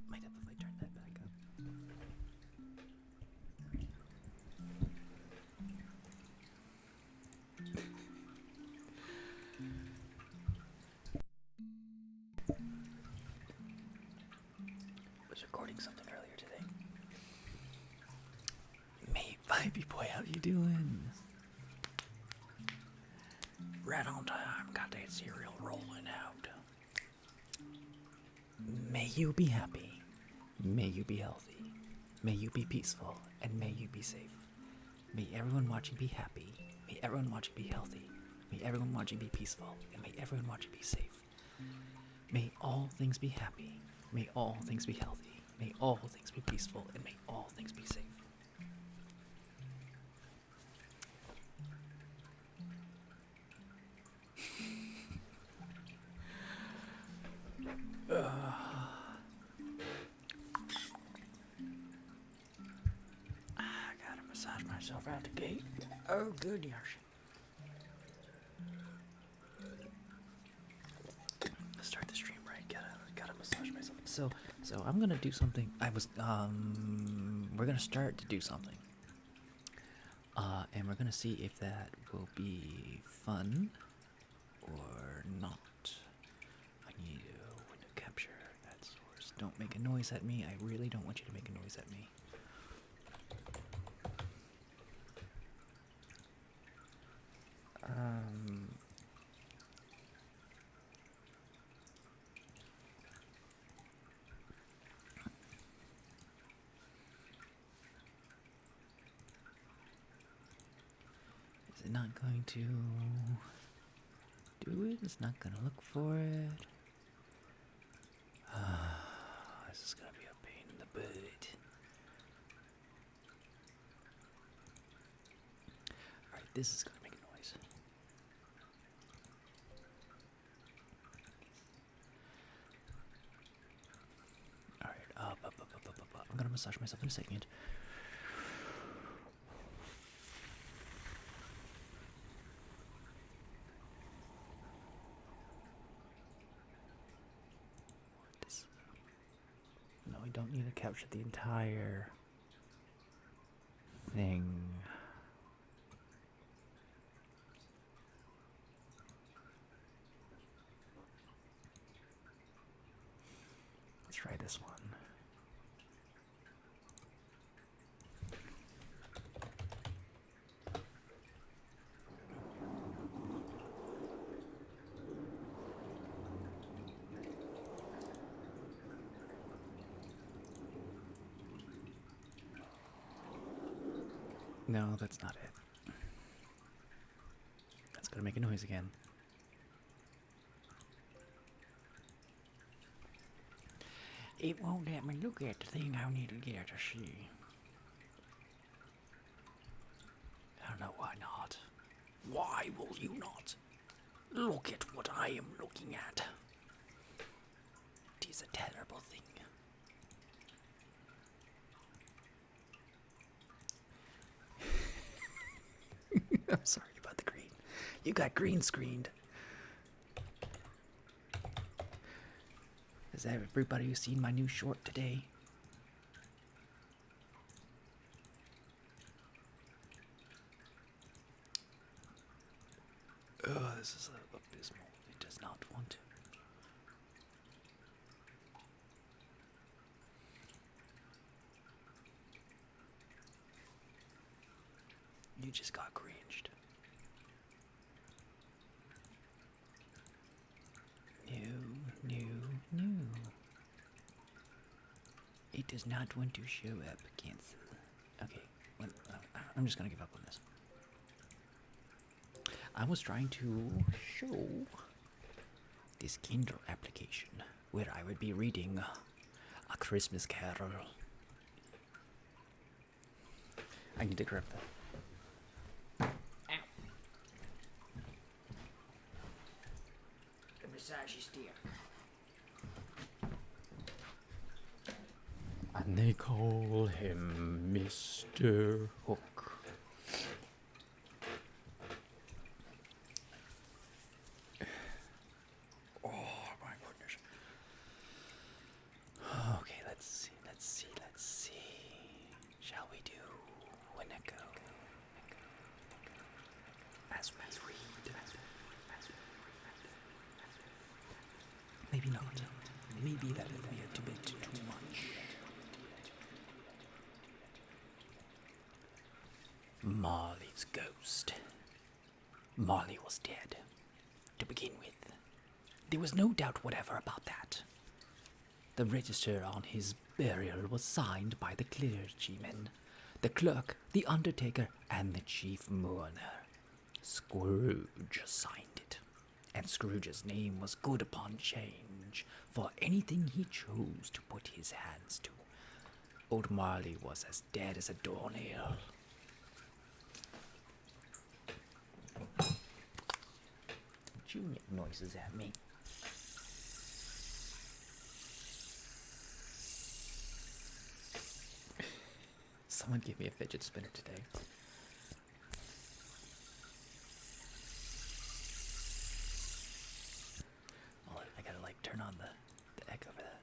Might have if I turn that back up. doing? Right on time. Got that cereal rolling out. May you be happy. May you be healthy. May you be peaceful. And may you be safe. May everyone watching be happy. May everyone watching be healthy. May everyone watching be peaceful. And may everyone watching be safe. May all things be happy. May all things be healthy. May all things be peaceful. And may all things be safe. I gotta massage myself out the gate. Oh, good gosh. Let's start the stream right. Gotta massage myself. So I'm gonna do something. We're gonna start to do something. And we're gonna see if that will be fun or not. I need to window capture that source. Don't make a noise at me. I really don't want you to make a noise at me. Is it not going to do it? It's not gonna look for it. This is gonna be a pain in the butt. Alright, this is gonna make a noise. Alright, up. I'm gonna massage myself in a second. No, we don't need to capture the entire thing. Let's try this one. No, that's not it. That's gonna make a noise again. It won't let me look at the thing I need to get to see. I don't know why not. Why will you not? Look at what I am looking at. It is a terrible thing. I'm sorry about the green. You got green screened. Has everybody who's seen my new short today? This is abysmal. It does not want to. You just got cringed. No. It does not want to show up. Cancel. Okay, I'm just gonna give up on this. I was trying to show this Kindle application where I would be reading A Christmas Carol. I need to grab that. Ow. The massage is there. And they call him Mr. Hook. Oh my goodness. Okay, let's see. Shall we do Winneco? As we read. Maybe not. Maybe that would be a bit too much. Marley's ghost. Marley was dead, to begin with. There was no doubt whatever about that. The register on his burial was signed by the clergyman, the clerk, the undertaker, and the chief mourner. Scrooge signed it, and Scrooge's name was good upon change for anything he chose to put his hands to. Old Marley was as dead as a doornail. Don't you make noises at me? Someone give me a fidget spinner today. Oh, I gotta turn on the echo for that.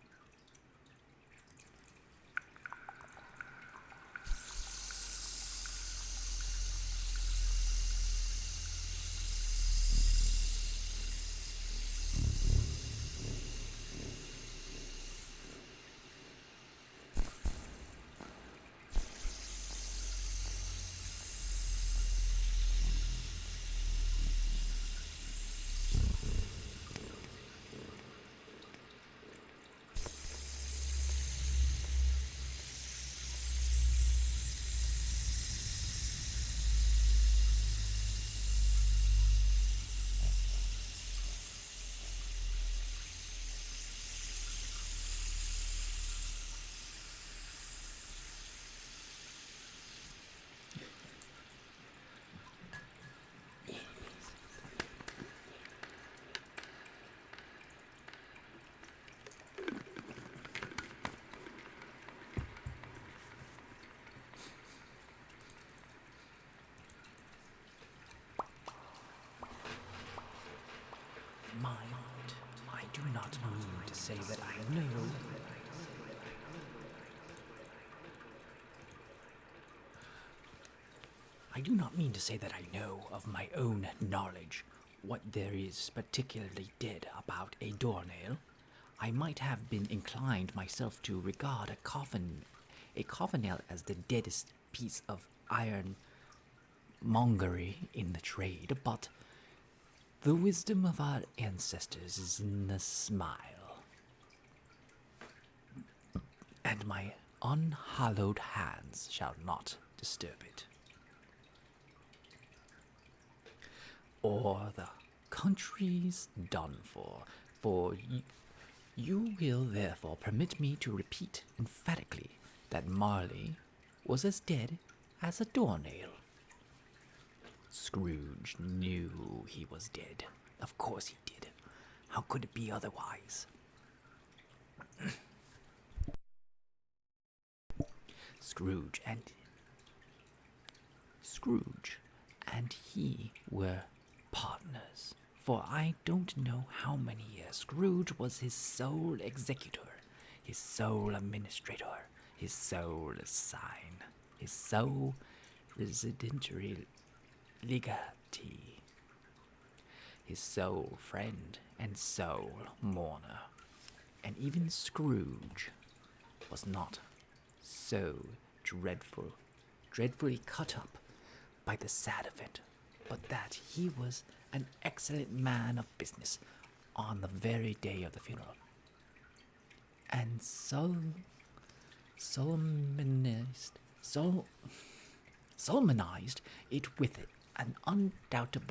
Mind, I do not mean to say that I know. I do not mean to say that I know of my own knowledge what there is particularly dead about a doornail. I might have been inclined myself to regard a coffin nail as the deadest piece of ironmongery in the trade, but the wisdom of our ancestors is in the smile, and my unhallowed hands shall not disturb it. Or the country's done for you will therefore permit me to repeat emphatically that Marley was as dead as a doornail. Scrooge knew he was dead. Of course he did. How could it be otherwise? Scrooge and he were partners. For I don't know how many years Scrooge was his sole executor, his sole administrator, his sole sign, his sole residentiary legatee, his sole friend and sole mourner. And even Scrooge was not so dreadfully cut up by the sad event, but that he was an excellent man of business on the very day of the funeral, and solemnized it with an undoubted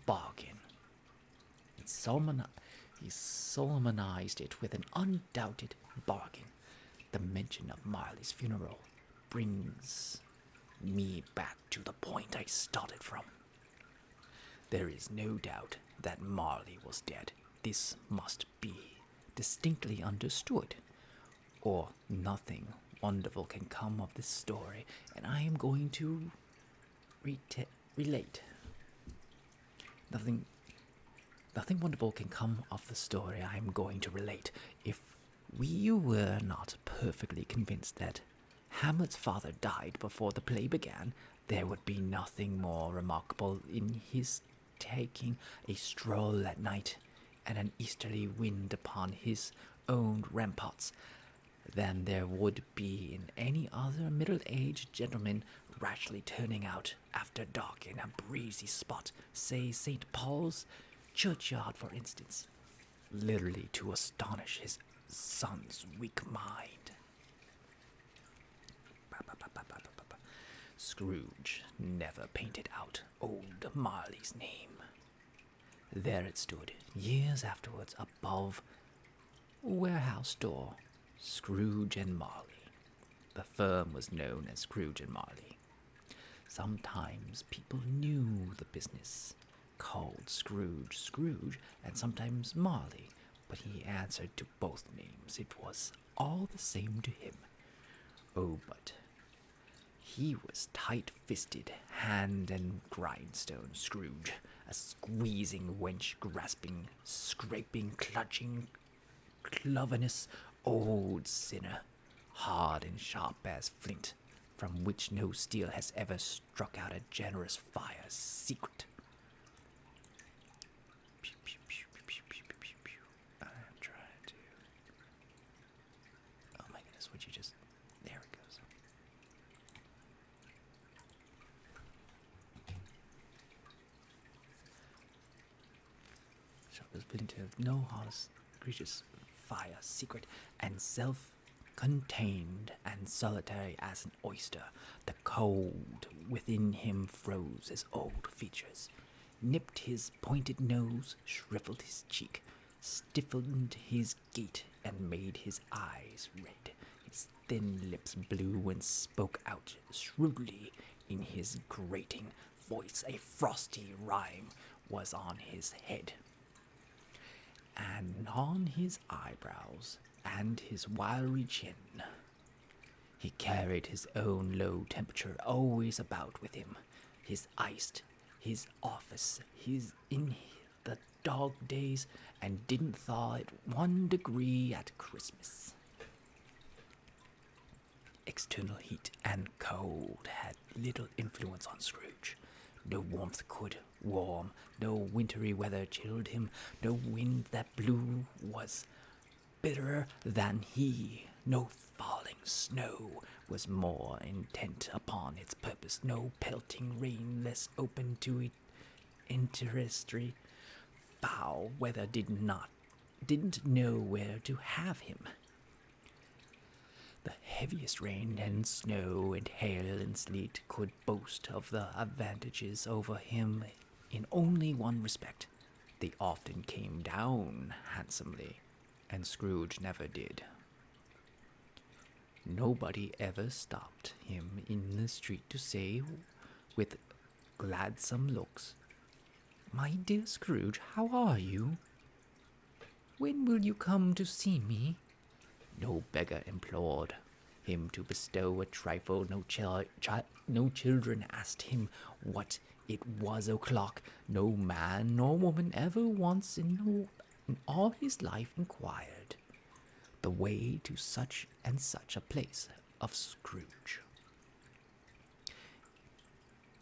bargain. He solemnized it with an undoubted bargain. The mention of Marley's funeral brings me back to the point I started from. There is no doubt that Marley was dead. This must be distinctly understood, or nothing wonderful can come of this story, and I am going to relate. Nothing wonderful can come of the story I am going to relate if we were not perfectly convinced that Hamlet's father died before the play began. There would be nothing more remarkable in his taking a stroll at night and an easterly wind upon his own ramparts than there would be in any other middle-aged gentleman rashly turning out after dark in a breezy spot, say St. Paul's churchyard, for instance, literally to astonish his son's weak mind. Scrooge never painted out old Marley's name. There it stood, years afterwards, above warehouse door, Scrooge and Marley. The firm was known as Scrooge and Marley. Sometimes people knew the business, called Scrooge Scrooge, and sometimes Marley, but he answered to both names. It was all the same to him. Oh, but he was tight-fisted, hand and grindstone Scrooge, a squeezing wench, grasping, scraping, clutching, clovenous old sinner, hard and sharp as flint, from which no steel has ever struck out a generous fire secret. I'm trying to... Oh my goodness, would you just... There it goes. Sharp as flint of no hardest creature's fire secret, and self-contained and solitary as an oyster. The cold within him froze his old features, nipped his pointed nose, shriveled his cheek, stiffened his gait, and made his eyes red. His thin lips blew and spoke out shrewdly in his grating voice. A frosty rime was on his head, and on his eyebrows, and his wiry chin. He carried his own low temperature always about with him, his iced, his office, his in the dog days, and didn't thaw it 1 degree at Christmas. External heat and cold had little influence on Scrooge. No warmth could warm, no wintry weather chilled him, no wind that blew was bitterer than he, no falling snow was more intent upon its purpose, no pelting rain less open to it. Interestry foul weather didn't know where to have him. The heaviest rain and snow and hail and sleet could boast of the advantages over him in only one respect. They often came down handsomely, and Scrooge never did. Nobody ever stopped him in the street to say, with gladsome looks, "My dear Scrooge, how are you? When will you come to see me?" No beggar implored him to bestow a trifle. No children asked him what it was o'clock. No man nor woman ever once in all his life inquired the way to such and such a place of Scrooge.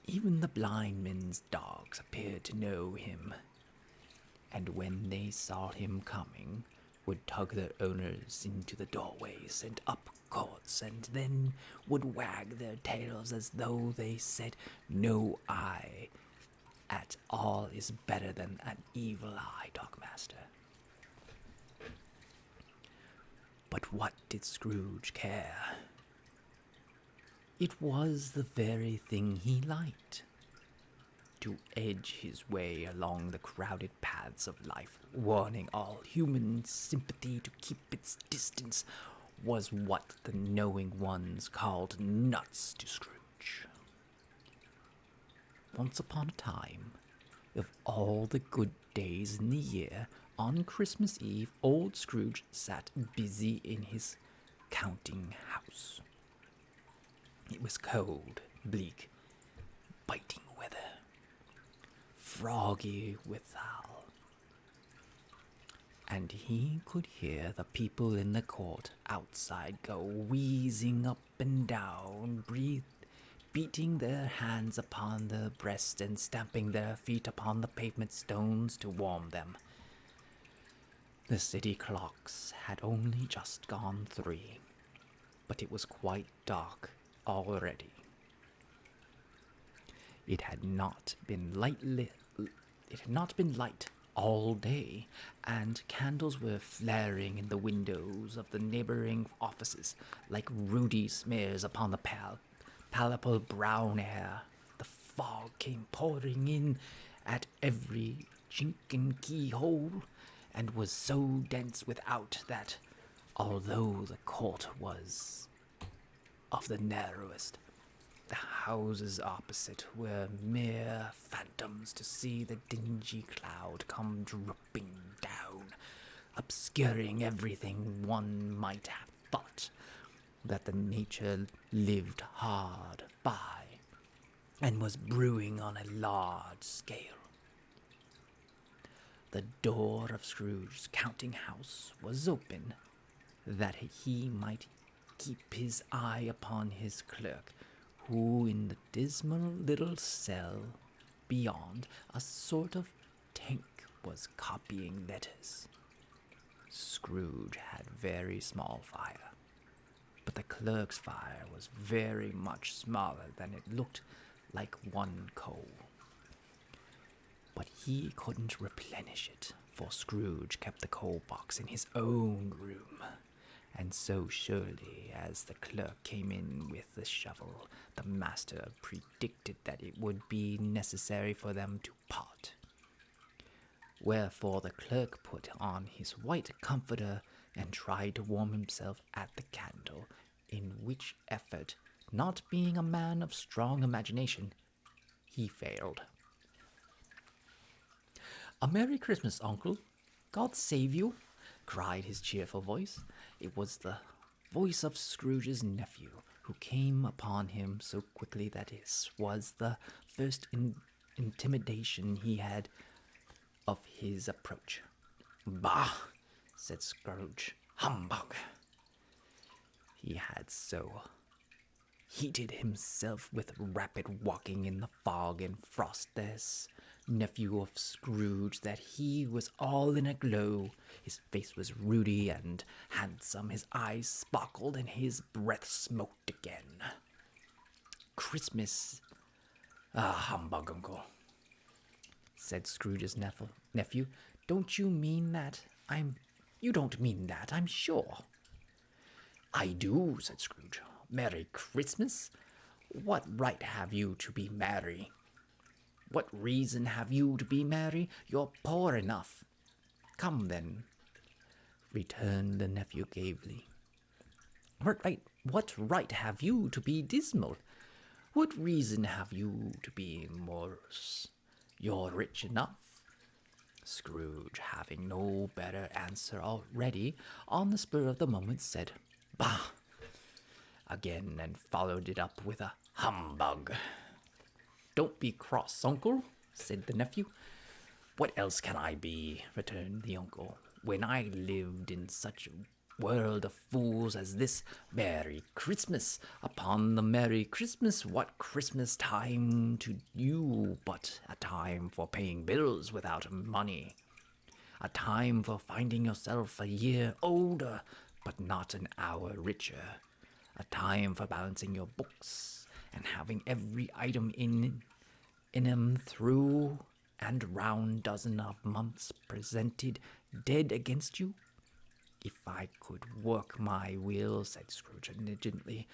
Even the blind men's dogs appeared to know him, and when they saw him coming, would tug their owners into the doorways and up courts, and then would wag their tails as though they said, "No eye at all is better than an evil eye, Dogmaster." But what did Scrooge care? It was the very thing he liked. To edge his way along the crowded paths of life, warning all human sympathy to keep its distance, was what the knowing ones called nuts to Scrooge. Once upon a time, of all the good days in the year, on Christmas Eve, old Scrooge sat busy in his counting house. It was cold, bleak, biting weather, froggy withal, and he could hear the people in the court outside go wheezing up and down, beating their hands upon their breast and stamping their feet upon the pavement stones to warm them. The city clocks had only just gone 3. but it was quite dark already. It had not been light all day, and candles were flaring in the windows of the neighboring offices like ruddy smears upon the palpable brown air. The fog came pouring in at every chink and keyhole, and was so dense without that, although the court was of the narrowest, the houses opposite were mere phantoms to see the dingy cloud come drooping down, obscuring everything. One might have thought that the nature lived hard by and was brewing on a large scale. The door of Scrooge's counting house was open, that he might keep his eye upon his clerk, who in the dismal little cell beyond a sort of tank was copying letters. Scrooge had very small fire, but the clerk's fire was very much smaller than it looked, like one coal. But he couldn't replenish it, for Scrooge kept the coal box in his own room. And so surely as the clerk came in with the shovel, the master predicted that it would be necessary for them to part. Wherefore the clerk put on his white comforter and tried to warm himself at the candle, in which effort, not being a man of strong imagination, he failed. "A Merry Christmas, Uncle. God save you," cried his cheerful voice. It was the voice of Scrooge's nephew, who came upon him so quickly that this was the first intimidation he had of his approach. "Bah!" said Scrooge. "Humbug!" He had so heated himself with rapid walking in the fog and frost, this nephew of Scrooge, that he was all in a glow. His face was ruddy and handsome, his eyes sparkled, and his breath smoked again. "Christmas? Humbug, Uncle," said Scrooge's nephew. "Don't you mean that? You don't mean that, I'm sure." "I do," said Scrooge. "Merry Christmas? What right have you to be merry? What reason have you to be merry? You're poor enough." "Come, then," returned the nephew gravely. What right have you to be dismal? What reason have you to be morose? You're rich enough." Scrooge, having no better answer already, on the spur of the moment said, "Bah!" again, and followed it up with a "humbug." "Don't be cross, Uncle," said the nephew. "What else can I be?" returned the uncle. "When I lived in such a world of fools as this, Merry Christmas upon the Merry Christmas, what Christmas time to you but a time for paying bills without money, a time for finding yourself a year older but not an hour richer, a time for balancing your books and having every item in 'em through and round dozen of months presented dead against you?" "If I could work my will," said Scrooge indignantly,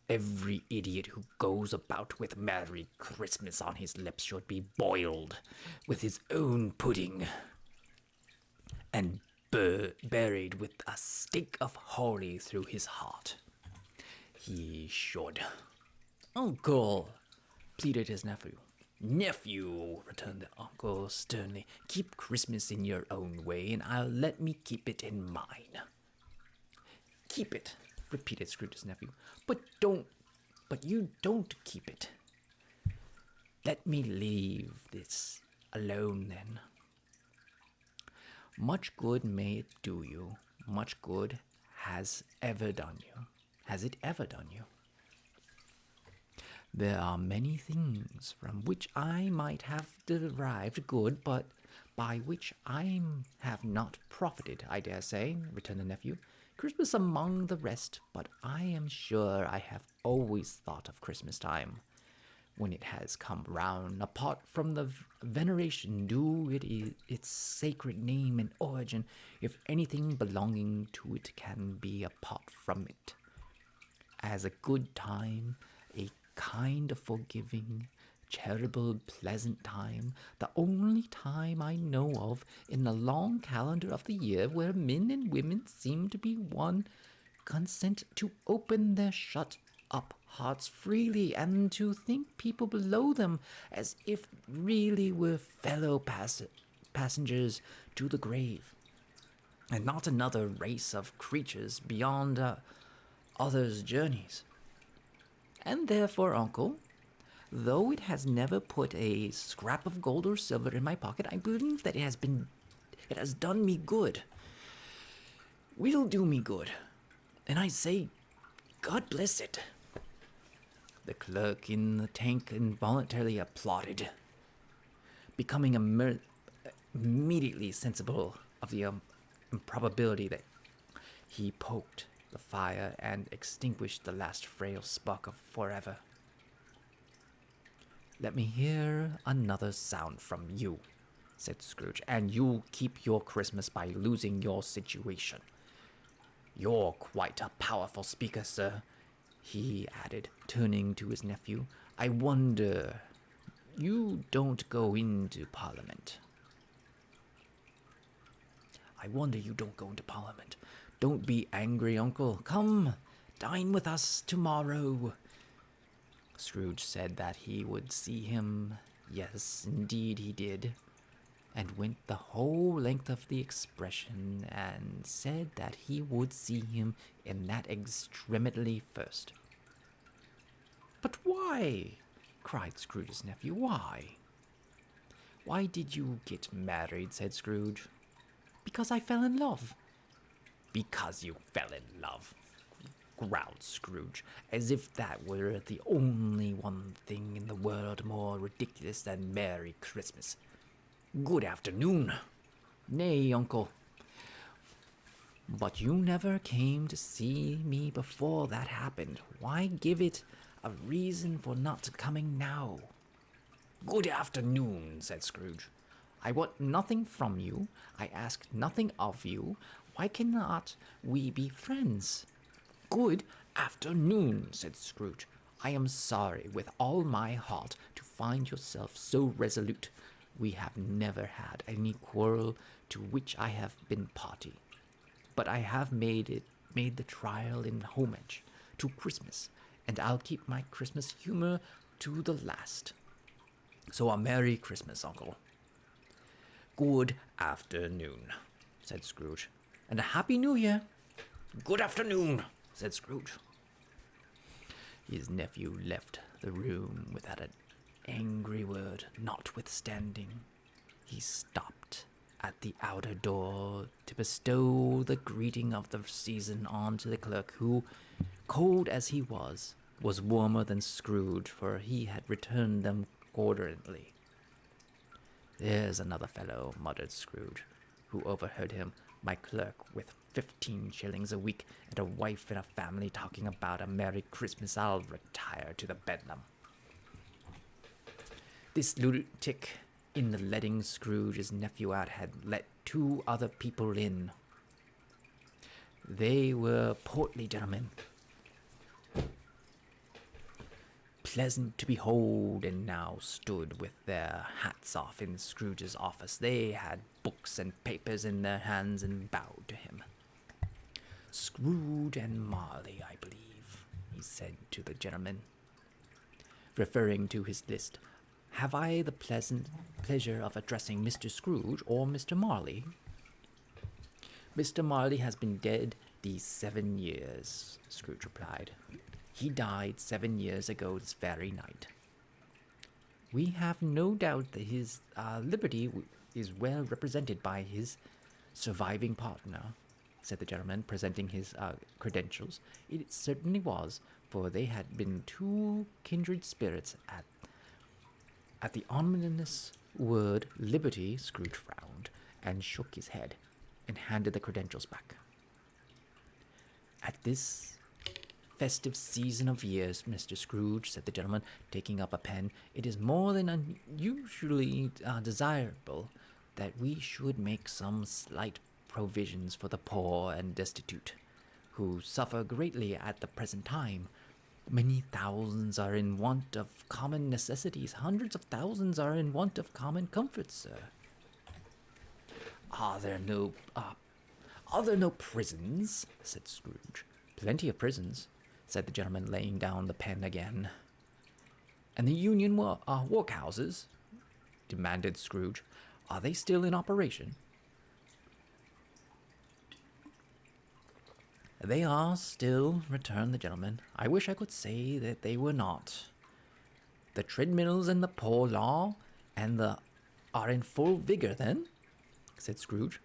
"every idiot who goes about with Merry Christmas on his lips should be boiled with his own pudding and buried with a stake of holly through his heart. He should." "Uncle," pleaded his nephew. "Nephew," returned the uncle sternly, "keep Christmas in your own way, and let me keep it in mine." "Keep it," repeated Scrooge's nephew. But you don't keep it." "Let me leave this alone, then." "Much good may it do you. Much good has ever done you. Has it ever done you? There are many things from which I might have derived good, but by which I have not profited, I dare say," returned the nephew. Christmas among the rest, but I am sure I have always thought of Christmas time when it has come round, apart from the veneration due its sacred name and origin, if anything belonging to it can be apart from it, as a good time, a kind of forgiving, charitable, pleasant time, the only time I know of in the long calendar of the year where men and women seem to be one consent to open their shut up hearts freely and to think people below them as if really were fellow passengers to the grave, and not another race of creatures beyond others' journeys. And therefore, uncle, though it has never put a scrap of gold or silver in my pocket, I believe that it has done me good. Will do me good. And I say, God bless it. The clerk in the tank involuntarily applauded, becoming immediately sensible of the improbability that he poked the fire and extinguished the last frail spark of forever. Let me hear another sound from you, said Scrooge, and you'll keep your Christmas by losing your situation. You're quite a powerful speaker, sir, he added, turning to his nephew. I wonder you don't go into Parliament. I wonder you don't go into Parliament. Don't be angry, uncle. Come, dine with us tomorrow. Scrooge said that he would see him. Yes, indeed he did, and went the whole length of the expression and said that he would see him in that extremity first. But why? Cried Scrooge's nephew. Why? Why did you get married? Said Scrooge. Because I fell in love. Because you fell in love, growled Scrooge, as if that were the only one thing in the world more ridiculous than Merry Christmas. Good afternoon. Nay, uncle. But you never came to see me before that happened. Why give it a reason for not coming now? Good afternoon, said Scrooge. I want nothing from you. I ask nothing of you. Why cannot we be friends? Good afternoon, said Scrooge. I am sorry with all my heart to find yourself so resolute. We have never had any quarrel to which I have been party, but I have made the trial in homage to Christmas, and I'll keep my Christmas humor to the last. So a Merry Christmas, uncle. Good afternoon, said Scrooge, and a Happy New Year. Good afternoon, said Scrooge. His nephew left the room without an angry word. Notwithstanding, he stopped at the outer door to bestow the greeting of the season on to the clerk, who, cold as he was warmer than Scrooge, for he had returned them cordially. There's another fellow, muttered Scrooge, who overheard him. My clerk, with 15 shillings a week and a wife and a family, talking about a Merry Christmas. I'll retire to the bedlam. This lunatic in the letting Scrooge's nephew out had let 2 other people in. They were portly gentlemen, pleasant to behold, and now stood with their hats off in Scrooge's office. They had books and papers in their hands and bowed to him. Scrooge and Marley, I believe, he said to the gentleman, referring to his list. Have I the pleasure of addressing Mr. Scrooge or Mr. Marley? Mr. Marley has been dead these 7 years, Scrooge replied. He died 7 years ago this very night. We have no doubt that his liberty is well represented by his surviving partner, said the gentleman, presenting his credentials. It certainly was, for they had been 2 kindred spirits. At the ominous word liberty, Scrooge frowned and shook his head and handed the credentials back. At this festive season of years, Mr. Scrooge, said the gentleman, taking up a pen, it is more than unusually desirable that we should make some slight provisions for the poor and destitute, who suffer greatly at the present time. Many thousands are in want of common necessities. Hundreds of thousands are in want of common comforts, sir. Are there no prisons? Said Scrooge. Plenty of prisons, said the gentleman, laying down the pen again. And the Union workhouses? Demanded Scrooge. Are they still in operation? They are still, returned the gentleman. I wish I could say that they were not. The treadmills and the poor law are in full vigor, then? Said Scrooge.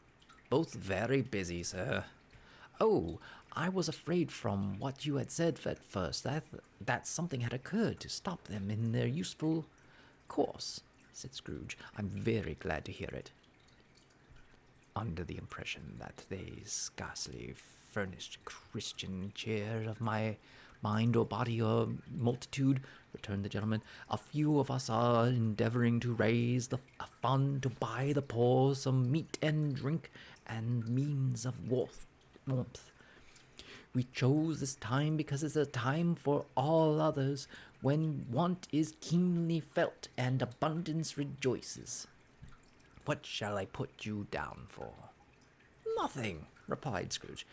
Both very busy, sir. Oh, I was afraid from what you had said at first that something had occurred to stop them in their useful course, said Scrooge. I'm very glad to hear it. Under the impression that they scarcely furnished Christian cheer of my mind or body or multitude, returned the gentleman, a few of us are endeavoring to raise a fund to buy the poor some meat and drink and means of warmth. We chose this time because it's a time for all others when want is keenly felt and abundance rejoices. What shall I put you down for? Nothing, replied Scrooge.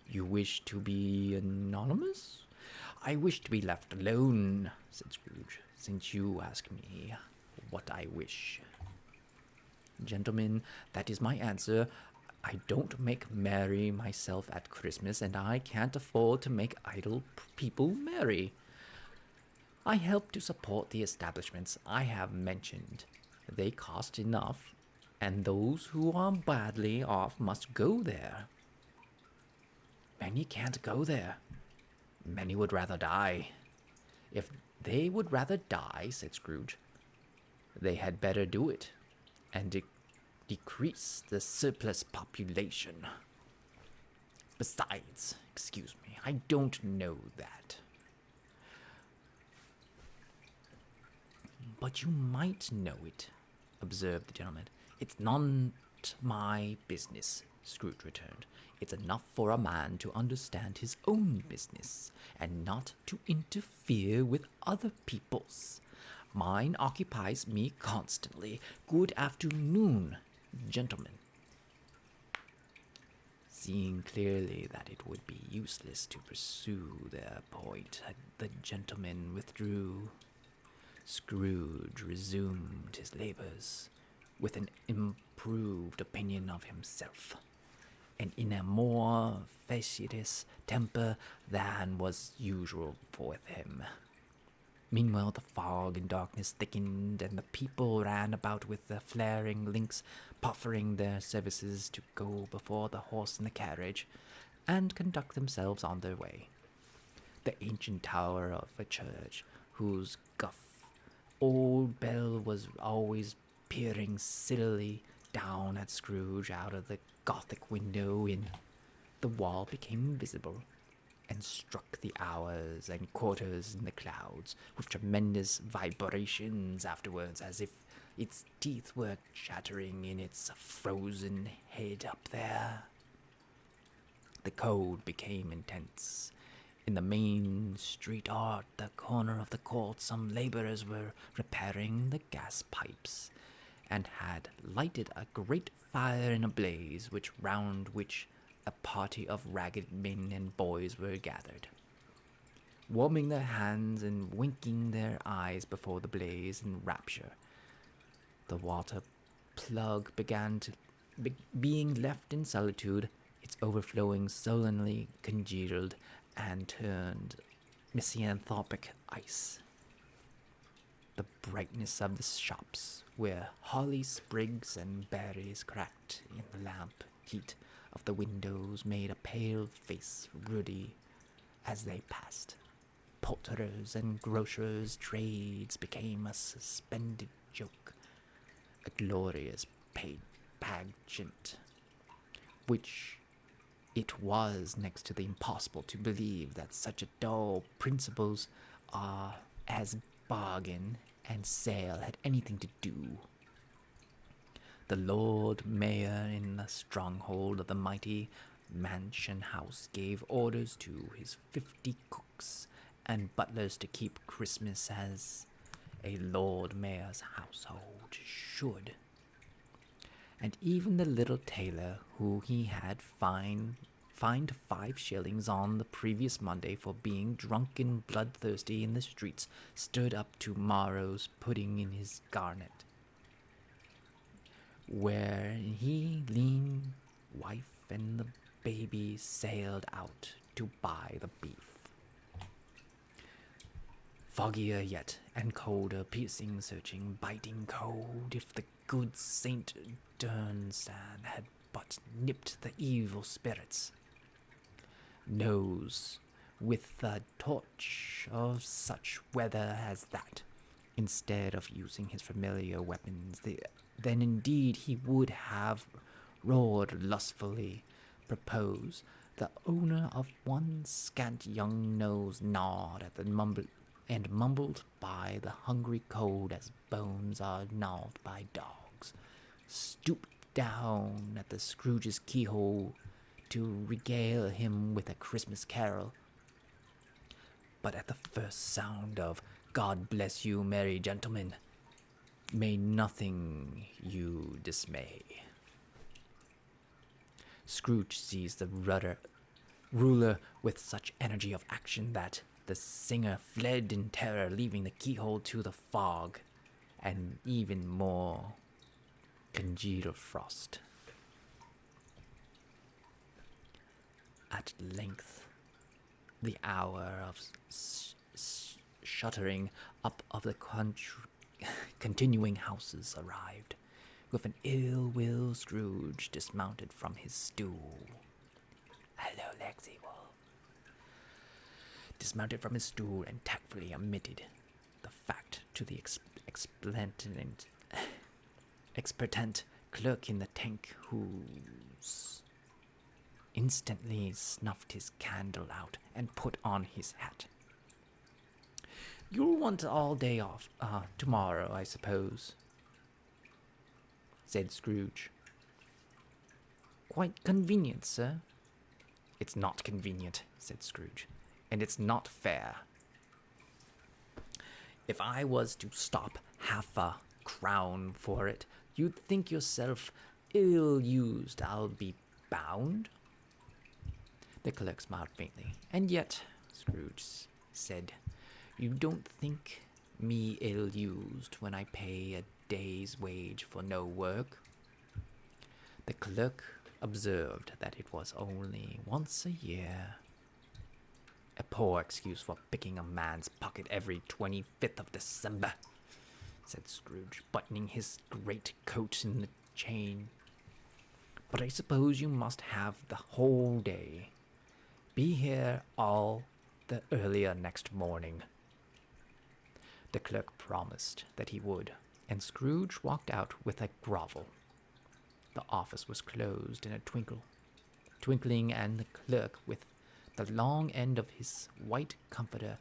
You wish to be anonymous? I wish to be left alone, said Scrooge, since you ask me what I wish. Gentlemen, that is my answer. I don't make merry myself at Christmas, and I can't afford to make idle people merry. I help to support the establishments I have mentioned. They cost enough, and those who are badly off must go there. Many can't go there. Many would rather die. If they would rather die, said Scrooge, they had better do it, and decrease the surplus population. Besides, excuse me, I don't know that. But you might know it, observed the gentleman. It's not my business, Scrooge returned. It's enough for a man to understand his own business, and not to interfere with other people's. Mine occupies me constantly. Good afternoon, gentlemen. Seeing clearly that it would be useless to pursue their point, the gentlemen withdrew. Scrooge resumed his labors with an improved opinion of himself, and in a more facetious temper than was usual with him. Meanwhile, the fog and darkness thickened, and the people ran about with their flaring links, proffering their services to go before the horse and the carriage, and conduct themselves on their way. The ancient tower of a church, whose old bell was always peering sillily down at Scrooge out of the Gothic window in the wall, became visible, and struck the hours and quarters in the clouds with tremendous vibrations afterwards, as if its teeth were chattering in its frozen head up there. The cold became intense. In the main street at the corner of the court, some laborers were repairing the gas pipes, and had lighted a great fire in a blaze, round which a party of ragged men and boys were gathered, warming their hands and winking their eyes before the blaze in rapture. The water plug began to being left in solitude, its overflowing sullenly congealed and turned misanthropic ice. The brightness of the shops, where holly sprigs and berries cracked in the lamp heat of the windows, made a pale face ruddy as they passed. Poulterers' and grocers' trades became a suspended joke, a glorious pageant, which It was next to the impossible to believe that such a dull principles as bargain and sale had anything to do. The Lord Mayor in the stronghold of the mighty mansion house gave orders to his 50 cooks and butlers to keep Christmas as a Lord Mayor's household should. And even the little tailor who he had fined 5 shillings on the previous Monday for being drunk and bloodthirsty in the streets stood up to morrow's pudding in his garnet, where he, lean wife, and the baby sailed out to buy the beef. Foggier yet, and colder, piercing, searching, biting cold, if the good Saint Durnstan had but nipped the evil spirits. Knows, with the torch of such weather as that, instead of using his familiar weapons, then indeed he would have roared lustfully, propose, the owner of one scant young nose gnawed at the mumbled by the hungry cold as bones are gnawed by dogs, stooped down at the Scrooge's keyhole to regale him with a Christmas carol. But at the first sound of "God bless you, merry gentlemen," may nothing you dismay. Scrooge seized the ruler with such energy of action that the singer fled in terror, leaving the keyhole to the fog and even more congealed frost. At length, the hour of shuttering up of the continuing houses arrived. With an ill-will, Scrooge dismounted from his stool. "Hello, Lexi Wolf." Dismounted from his stool and tactfully omitted the fact to the expectant clerk in the tank, who instantly snuffed his candle out and put on his hat. "You'll want all day off tomorrow, I suppose," said Scrooge. "Quite convenient, sir." "It's not convenient," said Scrooge, "and it's not fair. If I was to stop half a crown for it, you'd think yourself ill-used, I'll be bound." The clerk smiled faintly. "And yet," Scrooge said, "you don't think me ill-used when I pay a day's wage for no work." The clerk observed that it was only once a year. "A poor excuse for picking a man's pocket every 25th of December," said Scrooge, buttoning his great coat in the chain. "But I suppose you must have the whole day. Be here all the earlier next morning." The clerk promised that he would, and Scrooge walked out with a grovel. The office was closed in a twinkling, and the clerk, with the long end of his white comforter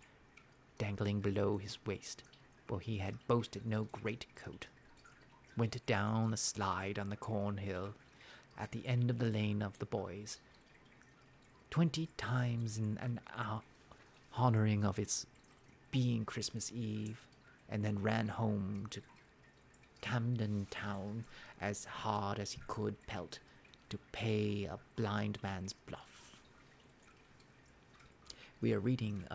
dangling below his waist, for he had boasted no great coat, went down the slide on the cornhill at the end of the lane of the boys, 20 times in an hour, honoring of its being Christmas Eve, and then ran home to Camden Town as hard as he could pelt to pay a blind man's bluff. We are reading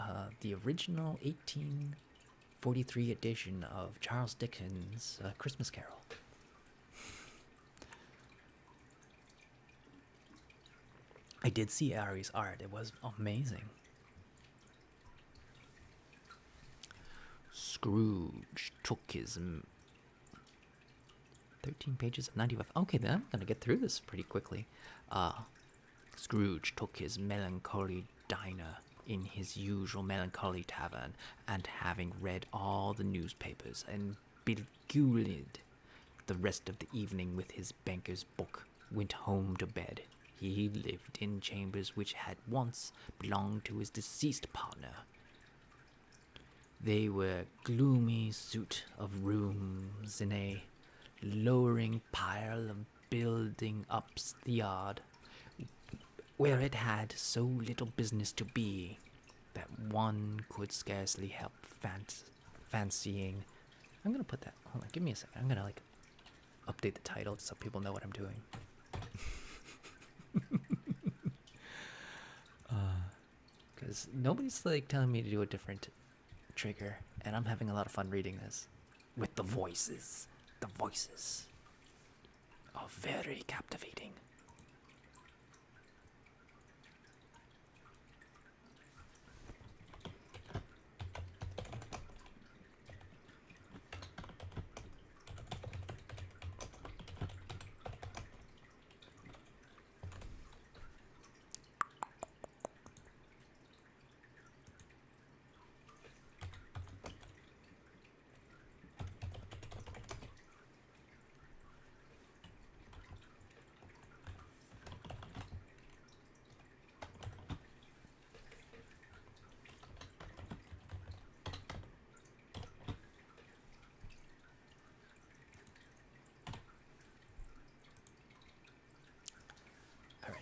the original 1843 edition of Charles Dickens' Christmas Carol. I did see Ari's art. It was amazing. Scrooge took his 13 pages of 95. Okay, then I'm going to get through this pretty quickly. Scrooge took his melancholy diner in his usual melancholy tavern, and having read all the newspapers and beguiled the rest of the evening with his banker's book, went home to bed. He lived in chambers which had once belonged to his deceased partner. They were a gloomy suit of rooms in a lowering pile of building up the yard, where it had so little business to be that one could scarcely help fancying. I'm gonna put that. Hold on, give me a second. I'm gonna update the title so people know what I'm doing. Because nobody's telling me to do a different trigger, and I'm having a lot of fun reading this with the voices. The voices are very captivating.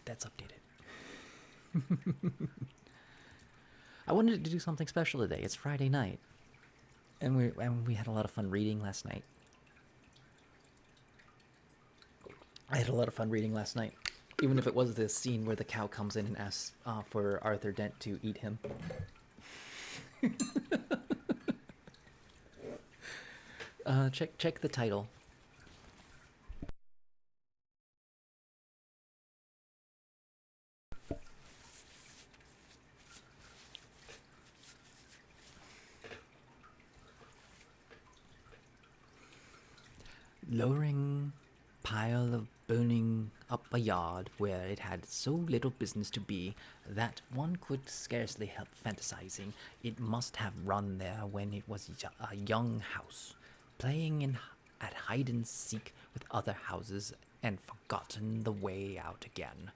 That's updated. I wanted to do something special today. It's Friday night, and we had a lot of fun reading last night. I had a lot of fun reading last night, even if it was this scene where the cow comes in and asks for Arthur Dent to eat him. Check the title. Lowering pile of burning up a yard where it had so little business to be that one could scarcely help fantasizing it must have run there when it was a young house, playing at hide and seek with other houses and forgotten the way out again.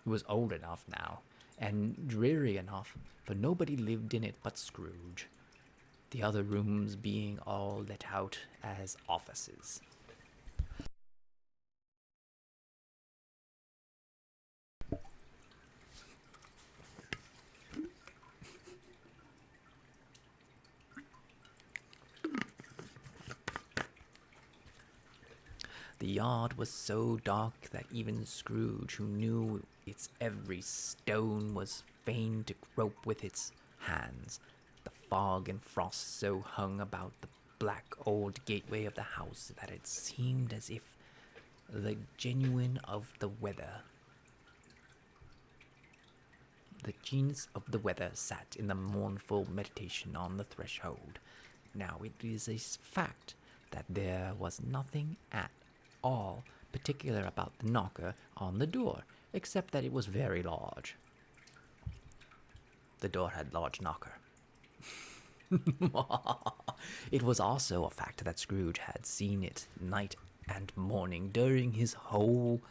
It was old enough now, and dreary enough, for nobody lived in it but Scrooge, the other rooms being all let out as offices. The yard was so dark that even Scrooge, who knew its every stone, was fain to grope with its hands. The fog and frost so hung about the black old gateway of the house that it seemed as if the genuine of the weather. The genius of the weather sat in the mournful meditation on the threshold. Now it is a fact that there was nothing at all particular about the knocker on the door, except that it was very large. The door had large knocker. It was also a fact that Scrooge had seen it night and morning during his whole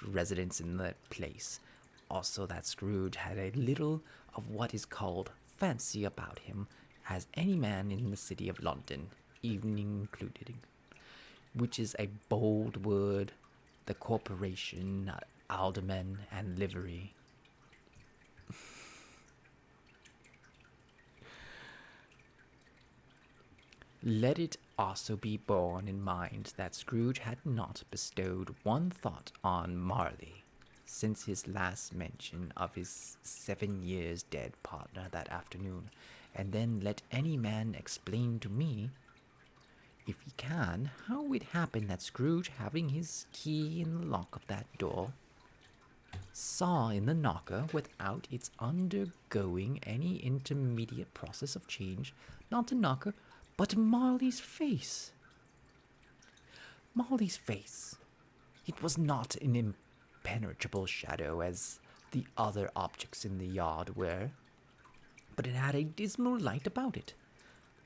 residence in the place. Also that Scrooge had a little of what is called fancy about him, as any man in the city of London, evening included, which is a bold word, the corporation, aldermen, and livery. Let it also be borne in mind that Scrooge had not bestowed one thought on Marley since his last mention of his 7 years dead partner that afternoon, and then let any man explain to me, if he can, how it happened that Scrooge, having his key in the lock of that door, saw in the knocker, without its undergoing any intermediate process of change, not the knocker, but Marley's face. Marley's face. It was not an impenetrable shadow as the other objects in the yard were, but it had a dismal light about it.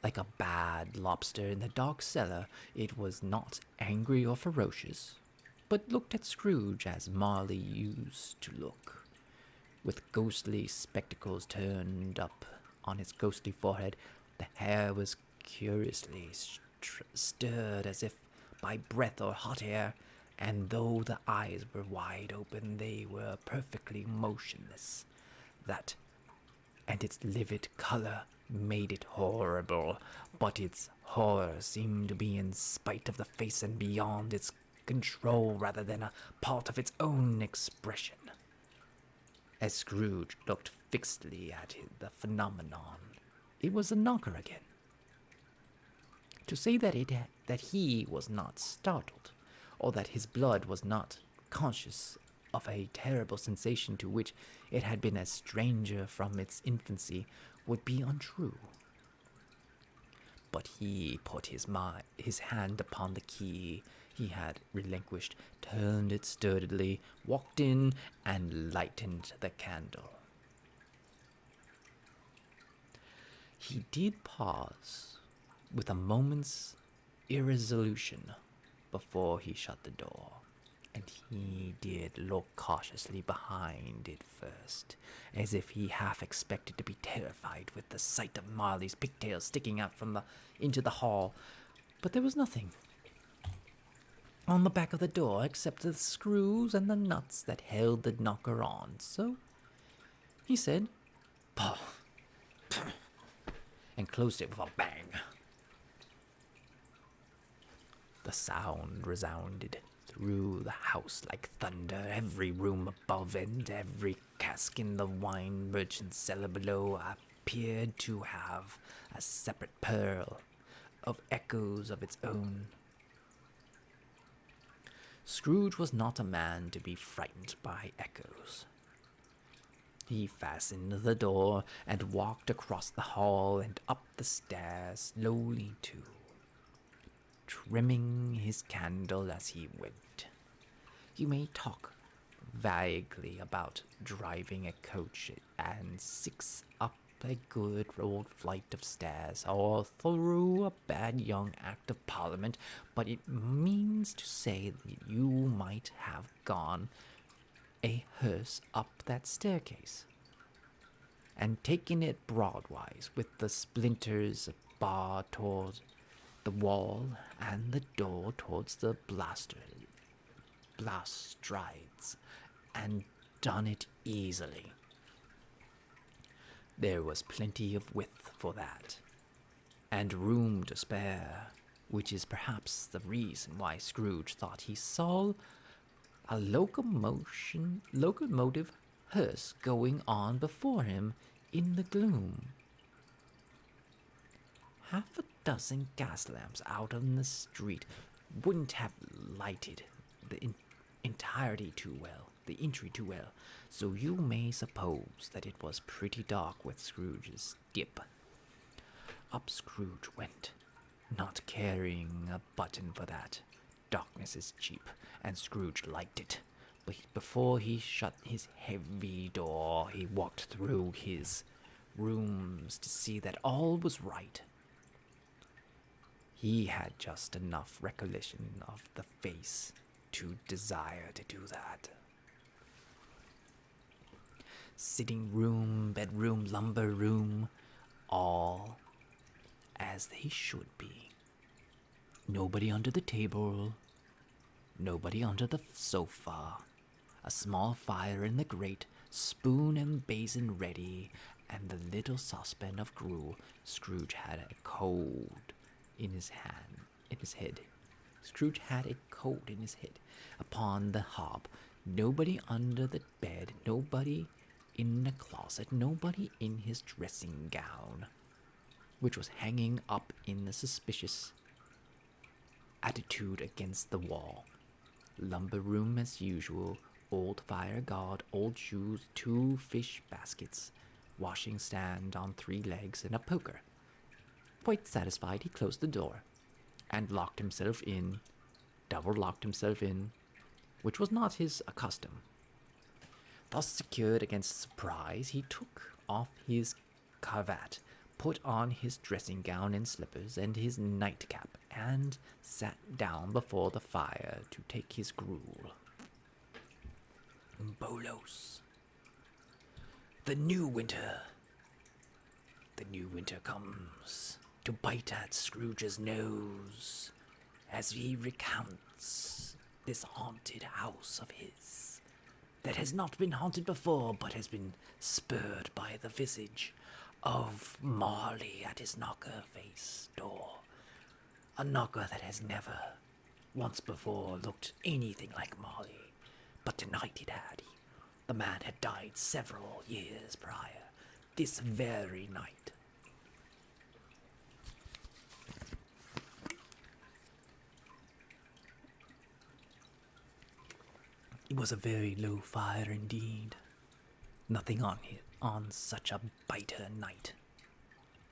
Like a bad lobster in the dark cellar, it was not angry or ferocious. but looked at Scrooge as Marley used to look, with ghostly spectacles turned up on his ghostly forehead. The hair was curiously stirred as if by breath or hot air, and though the eyes were wide open, they were perfectly motionless. That and its livid color made it horrible, but its horror seemed to be in spite of the face and beyond its control rather than a part of its own expression. As Scrooge looked fixedly at the phenomenon, it was the knocker again. To say that he was not startled, or that his blood was not conscious of a terrible sensation to which it had been a stranger from its infancy, would be untrue. But he put his hand upon the key he had relinquished, turned it sturdily, walked in, and lighted the candle. He did pause with a moment's irresolution before he shut the door, and he did look cautiously behind it first, as if he half expected to be terrified with the sight of Marley's pigtails sticking out into the hall. But there was nothing on the back of the door except the screws and the nuts that held the knocker on. So he said, "Pah," and closed it with a bang. The sound resounded through the house like thunder. Every room above and every cask in the wine merchant's cellar below appeared to have a separate pearl of echoes of its own. Scrooge was not a man to be frightened by echoes. He fastened the door and walked across the hall and up the stairs slowly too, trimming his candle as he went. You may talk vaguely about driving a coach and six up a good old flight of stairs, or through a bad young Act of Parliament, but it means to say that you might have gone a hearse up that staircase, and taken it broadwise with the splinters of bar towards the wall and the door towards the balustrades, and done it easily. There was plenty of width for that, and room to spare, which is perhaps the reason why Scrooge thought he saw a locomotive hearse going on before him in the gloom. Half a dozen gas lamps out on the street wouldn't have lighted the entry too well, so you may suppose that it was pretty dark with Scrooge's dip. Up Scrooge went, not caring a button for that. Darkness is cheap, and Scrooge liked it. But before he shut his heavy door, he walked through his rooms to see that all was right. He had just enough recollection of the face to desire to do that. Sitting room, bedroom, lumber room, all as they should be. Nobody under the table, nobody under the sofa, a small fire in the grate, spoon and basin ready, and the little saucepan of gruel. Scrooge had a cold in his head. Scrooge had a coat in his head upon the hob. Nobody under the bed, nobody in the closet, nobody in his dressing gown, which was hanging up in the suspicious attitude against the wall. Lumber room as usual, old fire guard, old shoes, 2 fish baskets, washing stand on 3 legs, and a poker. Quite satisfied, he closed the door and double locked himself in, which was not his custom. Thus secured against surprise, he took off his cravat, put on his dressing gown and slippers and his nightcap, and sat down before the fire to take his gruel. Bolos. The new winter. The new winter comes to bite at Scrooge's nose as he recounts this haunted house of his that has not been haunted before, but has been spurred by the visage of Marley at his knocker face door. A knocker that has never once before looked anything like Marley, but tonight it had. The man had died several years prior, this very night. It was a very low fire indeed. Nothing on such a bitter night.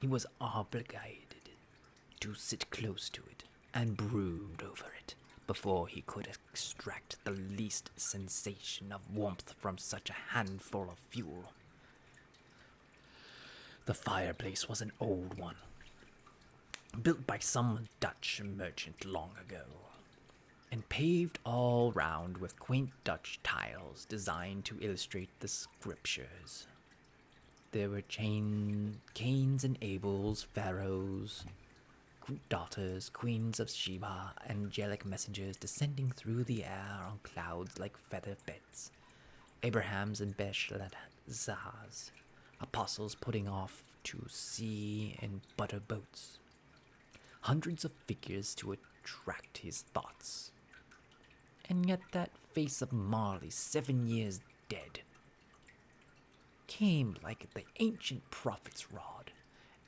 He was obligated to sit close to it and brood over it before he could extract the least sensation of warmth from such a handful of fuel. The fireplace was an old one, built by some Dutch merchant long ago, and paved all round with quaint Dutch tiles designed to illustrate the scriptures. There were Cains and Abels, pharaohs, daughters, queens of Sheba, angelic messengers descending through the air on clouds like feather beds, Abrahams and Belshazzars, apostles putting off to sea in butter boats, hundreds of figures to attract his thoughts. And yet that face of Marley, 7 years dead, came like the ancient prophet's rod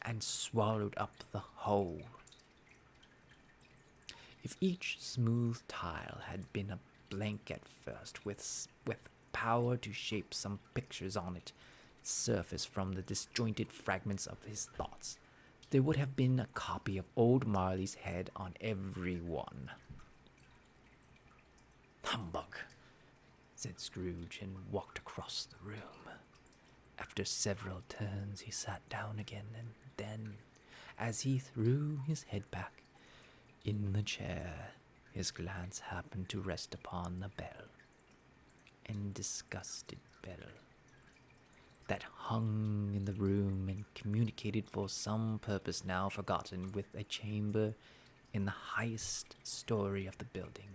and swallowed up the whole. If each smooth tile had been a blank at first, with power to shape some pictures on its surface from the disjointed fragments of his thoughts, there would have been a copy of old Marley's head on every one. "Humbug," said Scrooge, and walked across the room. After several turns he sat down again, and then, as he threw his head back in the chair, his glance happened to rest upon the bell, and disgusted bell, that hung in the room and communicated for some purpose now forgotten with a chamber in the highest story of the building.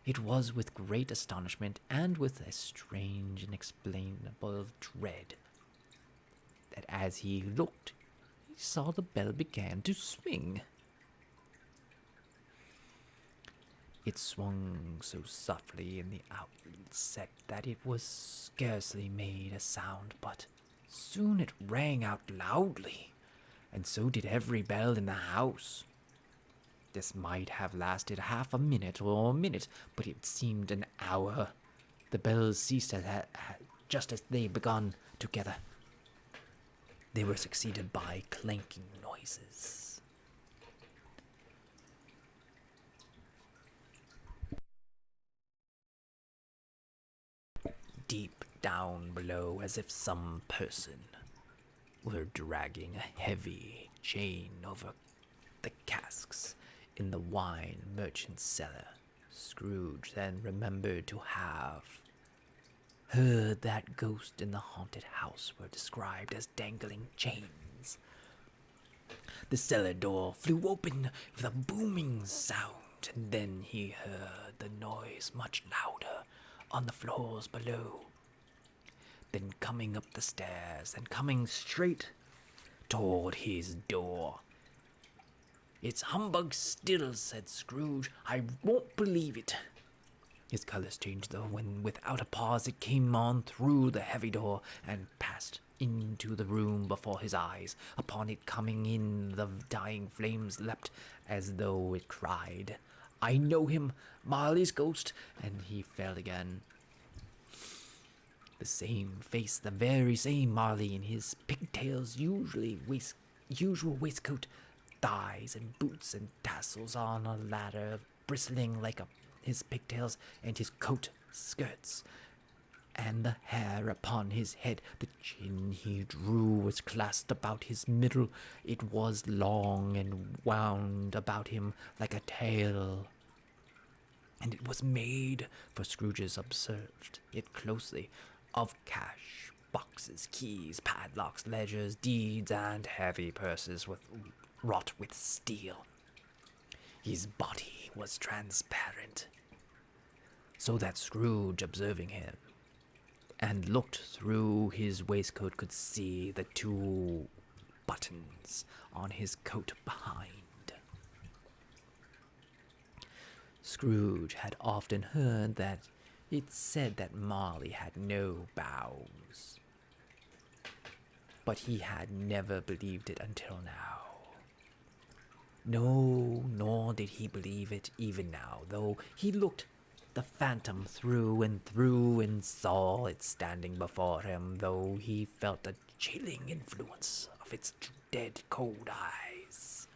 It was with great astonishment and with a strange and inexplainable dread that as he looked, he saw the bell began to swing. It swung so softly in the outset that it was scarcely made a sound, but soon it rang out loudly, and so did every bell in the house. This might have lasted half a minute or a minute, but it seemed an hour. The bells ceased just as they begun together. They were succeeded by clanking noises. Deep down below, as if some person were dragging a heavy chain over the casks in the wine merchant's cellar. Scrooge then remembered to have heard that ghosts in the haunted house were described as dangling chains. The cellar door flew open with a booming sound, and then he heard the noise much louder on the floors below. Then coming up the stairs and coming straight toward his door. "It's humbug still," said Scrooge. "I won't believe it." His colors changed, though, when without a pause it came on through the heavy door and passed into the room before his eyes. Upon it coming in, the dying flames leapt as though it cried, "I know him, Marley's ghost," and he fell again. The same face, the very same Marley in his pigtails, usual waistcoat, thighs and boots and tassels on a ladder bristling like his pigtails and his coat skirts. and the hair upon his head. The chin he drew was clasped about his middle. It was long and wound about him like a tail, and it was made, for Scrooge's observed it closely, of cash, boxes, keys, padlocks, ledgers, deeds, and heavy purses wrought with steel. His body was transparent, so that Scrooge, observing him, and looked through his waistcoat, could see the two buttons on his coat behind. Scrooge had often heard that it said that Marley had no bowels, but he had never believed it until now. No, nor did he believe it even now, though he looked the phantom through and saw it standing before him, though he felt a chilling influence of its dead cold eyes,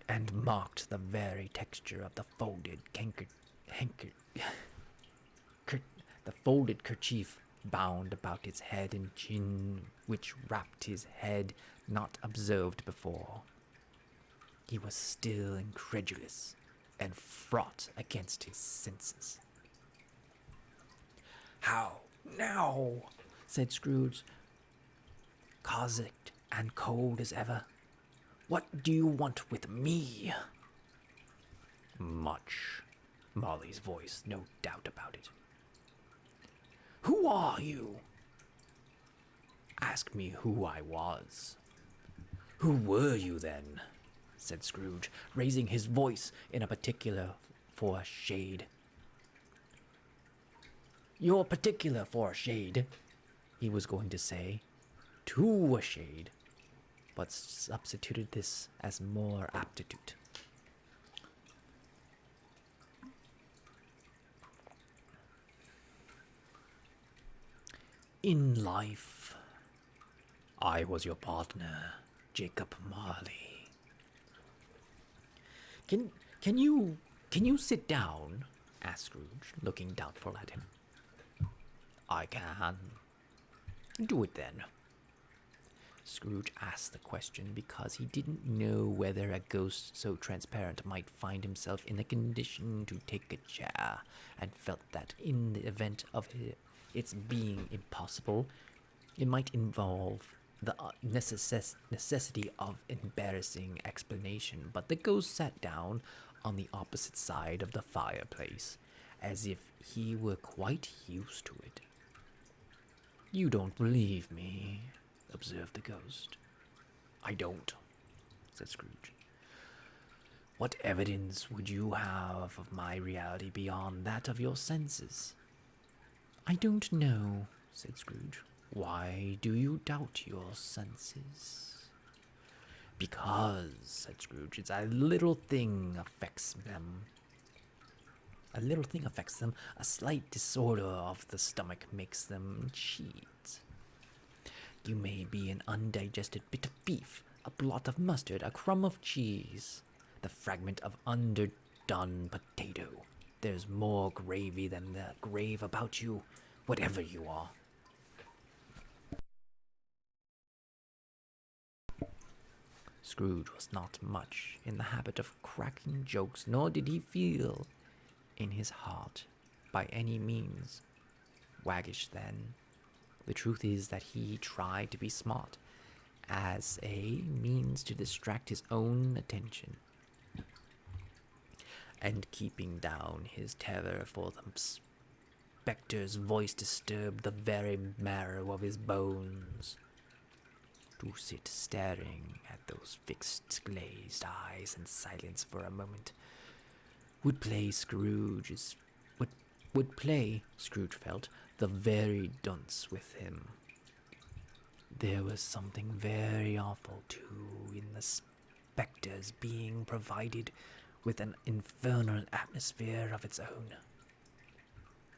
and marked the very texture of the folded kerchief bound about his head and chin, which wrapped his head, not observed before. He was still incredulous and fraught against his senses. "How now?" said Scrooge, caustic and cold as ever. "What do you want with me?" "Much." Molly's voice, no doubt about it. "Who are you?" "Ask me who I was." "Who were you then?" said Scrooge, raising his voice in a particular for a shade. "You're particular for a shade," he was going to say, "to a shade," but substituted this as more aptitude. "In life, I was your partner, Jacob Marley." Can you sit down?" asked Scrooge, looking doubtful at him. "I can." "Do it then." Scrooge asked the question because he didn't know whether a ghost so transparent might find himself in a condition to take a chair, and felt that in the event of its being impossible, it might involve the necessity of embarrassing explanation. But the ghost sat down on the opposite side of the fireplace, as if he were quite used to it. "You don't believe me," observed the ghost. "I don't," said Scrooge. "What evidence would you have of my reality beyond that of your senses?" "I don't know," said Scrooge. "Why do you doubt your senses?" "Because," said Scrooge, "it's a little thing affects them. A little thing affects them. A slight disorder of the stomach makes them cheat. You may be an undigested bit of beef, a blot of mustard, a crumb of cheese, the fragment of underdone potato. There's more gravy than the grave about you, whatever you are." Scrooge was not much in the habit of cracking jokes, nor did he feel in his heart by any means waggish then. The truth is that he tried to be smart as a means to distract his own attention, and keeping down his terror for the spectre's voice disturbed the very marrow of his bones. To sit staring at those fixed glazed eyes in silence for a moment would play, Scrooge felt, the very dunce with him. There was something very awful, too, in the spectre's being provided with an infernal atmosphere of its own.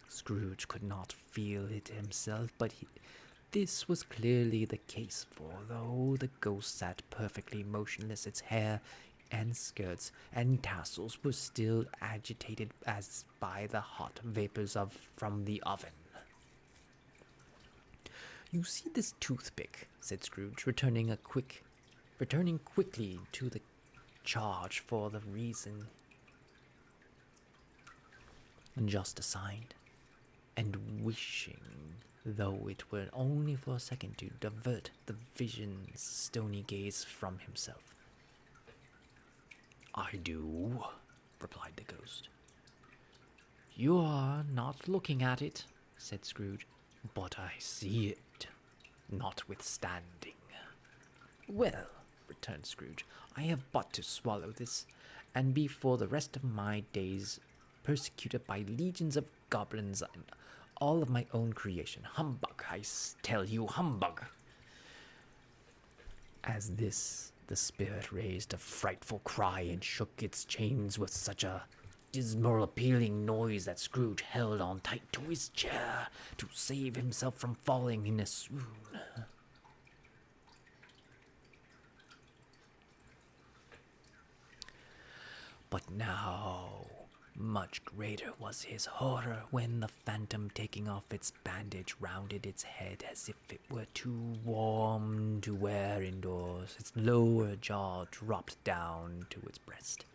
Scrooge could not feel it himself, but this was clearly the case, for though the ghost sat perfectly motionless, its hair and skirts and tassels were still agitated as by the hot vapors from the oven. "You see this toothpick," said Scrooge, returning quickly to the charge for the reason just assigned, and wishing, though it were only for a second, to divert the vision's stony gaze from himself. "I do," replied the ghost. "You are not looking at it," said Scrooge, "but I see it, notwithstanding." "Well," returned Scrooge, "I have but to swallow this, and be for the rest of my days persecuted by legions of goblins, and all of my own creation. Humbug, I tell you, humbug!" As this, the spirit raised a frightful cry and shook its chains with such a dismal, appealing noise that Scrooge held on tight to his chair to save himself from falling in a swoon. But now, much greater was his horror when the phantom, taking off its bandage, rounded its head as if it were too warm to wear indoors. Its lower jaw dropped down to its breast.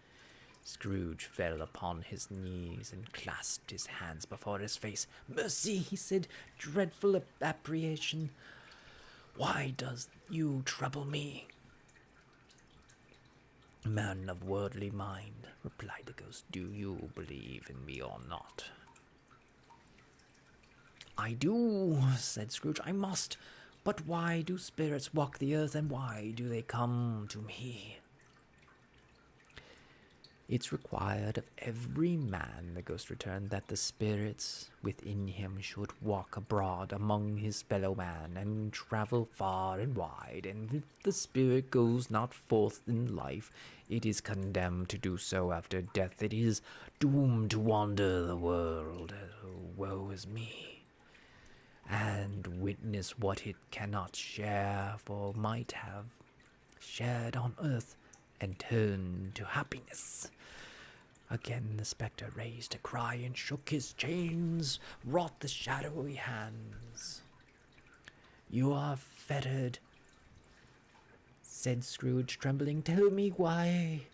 Scrooge fell upon his knees and clasped his hands before his face. "Mercy," he said, "dreadful apparition, why does you trouble me?" "Man of worldly mind," replied the ghost, "do you believe in me or not?" "I do," said Scrooge. "I must. But why do spirits walk the earth, and why do they come to me?" "It's required of every man," the ghost returned, "that the spirits within him should walk abroad among his fellow man, and travel far and wide, and if the spirit goes not forth in life, it is condemned to do so after death. It is doomed to wander the world. Woe is me, and witness what it cannot share, for might have shared on earth, and turned to happiness." Again the spectre raised a cry and shook his chains, wrought the shadowy hands. "You are fettered," said Scrooge, trembling. "Tell me why."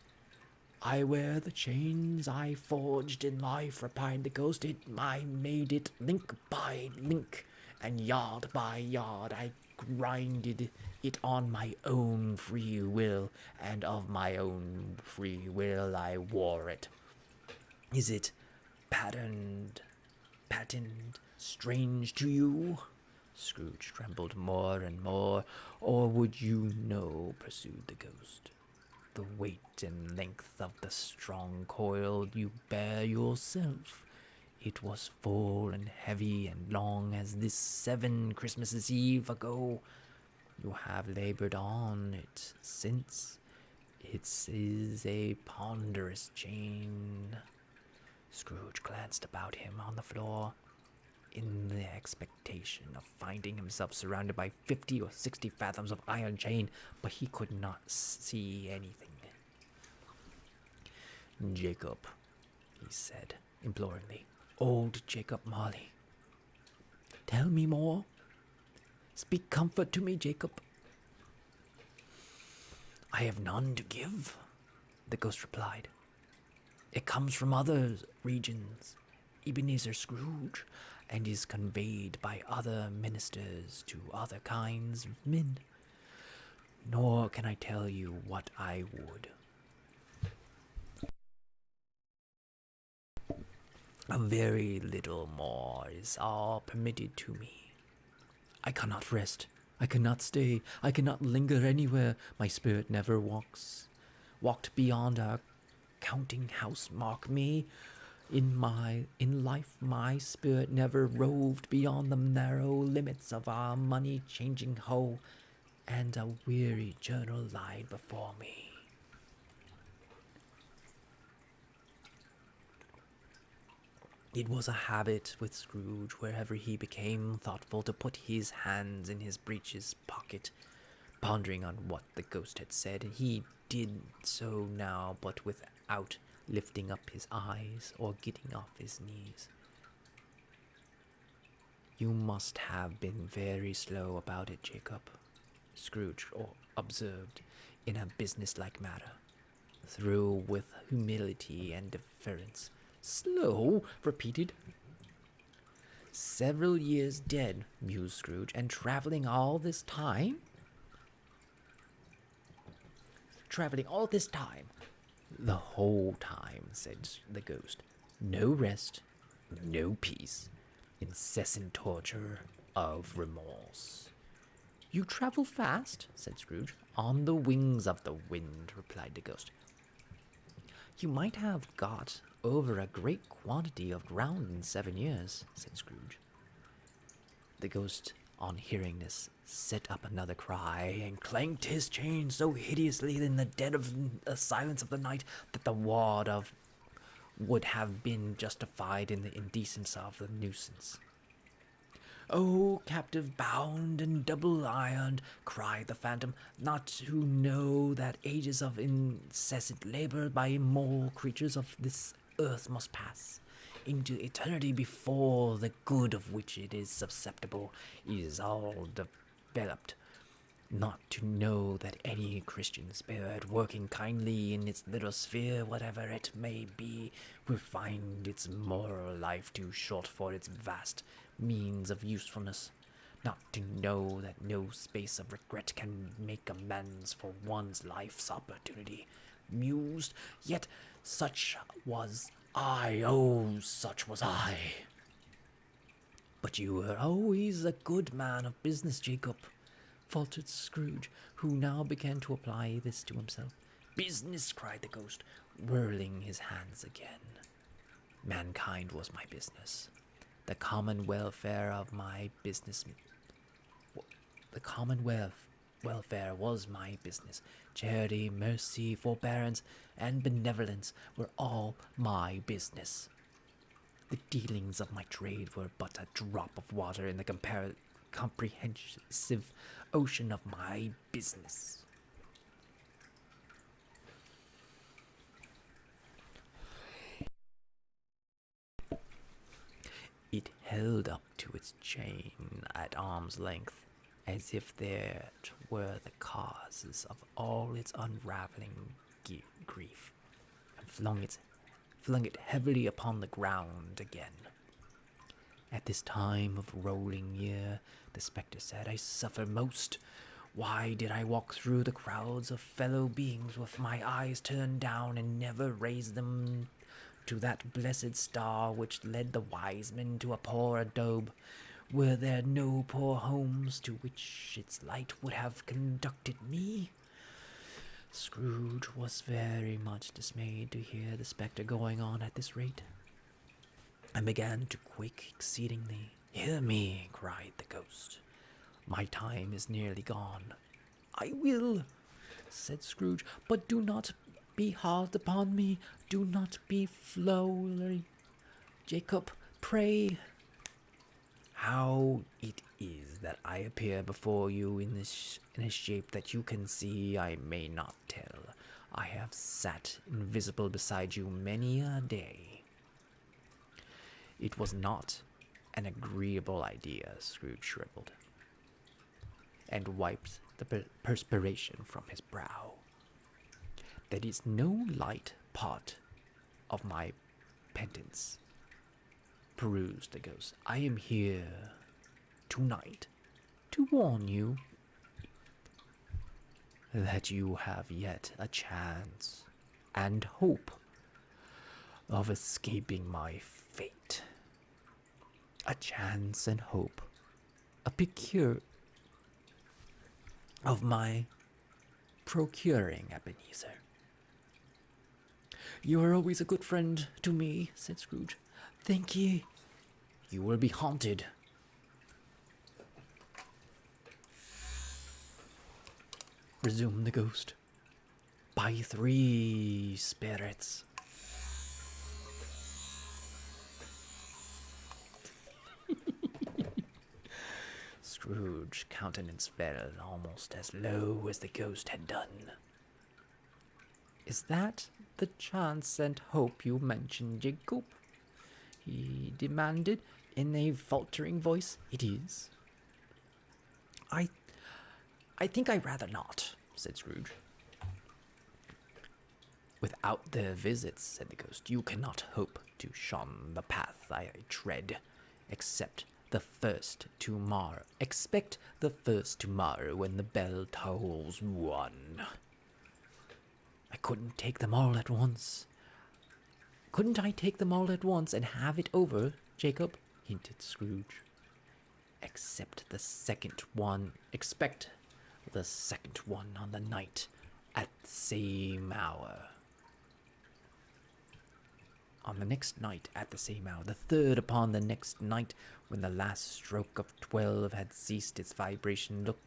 "I wear the chains I forged in life," replied the ghost. "I made it link by link, and yard by yard. I grinded it on my own free will, and of my own free will I wore it. Is it patterned, strange to you?" Scrooge trembled more and more. "Or would you know," pursued the ghost, "the weight and length of the strong coil you bear yourself? It was full and heavy and long as this 7 Christmases Eve ago. You have labored on it since. It is a ponderous chain." Scrooge glanced about him on the floor in the expectation of finding himself surrounded by 50 or 60 fathoms of iron chain, but he could not see anything. "Jacob," he said imploringly, "old Jacob Marley, tell me more. Speak comfort to me, Jacob." "I have none to give," the ghost replied. "It comes from other regions, Ebenezer Scrooge, and is conveyed by other ministers to other kinds of men. Nor can I tell you what I would. A very little more is all permitted to me. I cannot rest. I cannot stay. I cannot linger anywhere. My spirit never walked beyond our counting house. Mark me. In life, my spirit never roved beyond the narrow limits of our money-changing hoe, and a weary journal lied before me. It was a habit with Scrooge, wherever he became thoughtful, to put his hands in his breeches pocket, pondering on what the ghost had said. He did so now, but without lifting up his eyes or getting off his knees. You must have been very slow about it, Jacob, Scrooge observed in a businesslike manner, through with humility and deference. Slow? Repeated. Several years dead, mused Scrooge, and traveling all this time? Traveling all this time? The whole time, said the ghost. No rest, no peace, incessant torture of remorse. You travel fast, said Scrooge. On the wings of the wind, replied the ghost. You might have got over a great quantity of ground in 7 years, said Scrooge. The ghost, on hearing this, set up another cry, and clanked his chain so hideously in the dead of the silence of the night that the ward would have been justified in the indecency of the nuisance. "Oh, captive bound and double ironed," cried the phantom, "not to know that ages of incessant labor by immoral creatures of this earth must pass into eternity before the good of which it is susceptible is all developed. Not to know that any Christian spirit working kindly in its little sphere, whatever it may be, will find its moral life too short for its vast means of usefulness. Not to know that no space of regret can make amends for one's life's opportunity. Mused, yet such was I, oh, such was I. But you were always a good man of business, Jacob, faltered Scrooge, who now began to apply this to himself. Business, cried the ghost, whirling his hands again. Mankind was my business. The common welfare of my business. The common welfare was my business. Charity, mercy, forbearance, and benevolence were all my business. The dealings of my trade were but a drop of water in the comprehensive ocean of my business. It held up to its chain at arm's length, as if that were the causes of all its unraveling grief, and flung it heavily upon the ground again. At this time of rolling year, the spectre said, I suffer most. Why did I walk through the crowds of fellow beings with my eyes turned down and never raise them to that blessed star which led the wise men to a poor adobe? Were there no poor homes to which its light would have conducted me? Scrooge was very much dismayed to hear the spectre going on at this rate, and began to quake exceedingly. Hear me, cried the ghost. My time is nearly gone. I will, said Scrooge, but do not be hard upon me. Do not be flowery. Jacob, pray. How it is that I appear before you in a shape that you can see, I may not tell. I have sat invisible beside you many a day. It was not an agreeable idea, Scrooge shriveled, and wiped the perspiration from his brow. That is no light part of my penance, perused the ghost. I am here tonight to warn you that you have yet a chance and hope of escaping my fate. A chance and hope, a procure of my procuring Ebenezer. You are always a good friend to me, said Scrooge. Thank ye. You will be haunted. Resumed the ghost. By 3 spirits. Scrooge's countenance fell almost as low as the ghost had done. Is that the chance and hope you mentioned, Jacob? He demanded in a faltering voice. It is. I think I'd rather not, said Scrooge. Without their visits, said the ghost, you cannot hope to shun the path I tread. Expect the first tomorrow when the bell tolls 1. I couldn't take them all at once. Couldn't I take them all at once and have it over, Jacob? Hinted Scrooge. Expect the second one on the night at the same hour. On the next night at the same hour, the third upon the next night, when the last stroke of 12 had ceased its vibration, look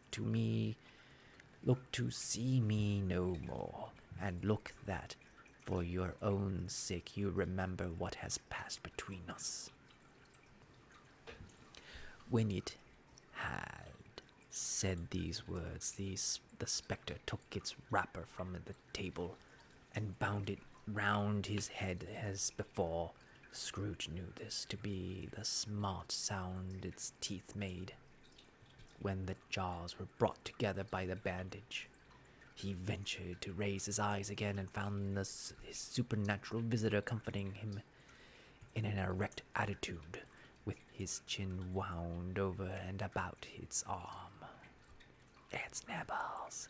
to see me no more, and look that, for your own sake, you remember what has passed between us. When it had said these words, the spectre took its wrapper from the table and bound it round his head as before. Scrooge knew this to be the smart sound its teeth made when the jaws were brought together by the bandage. He ventured to raise his eyes again and found his supernatural visitor comforting him in an erect attitude, with his chin wound over and about its arm. It's Nibbles.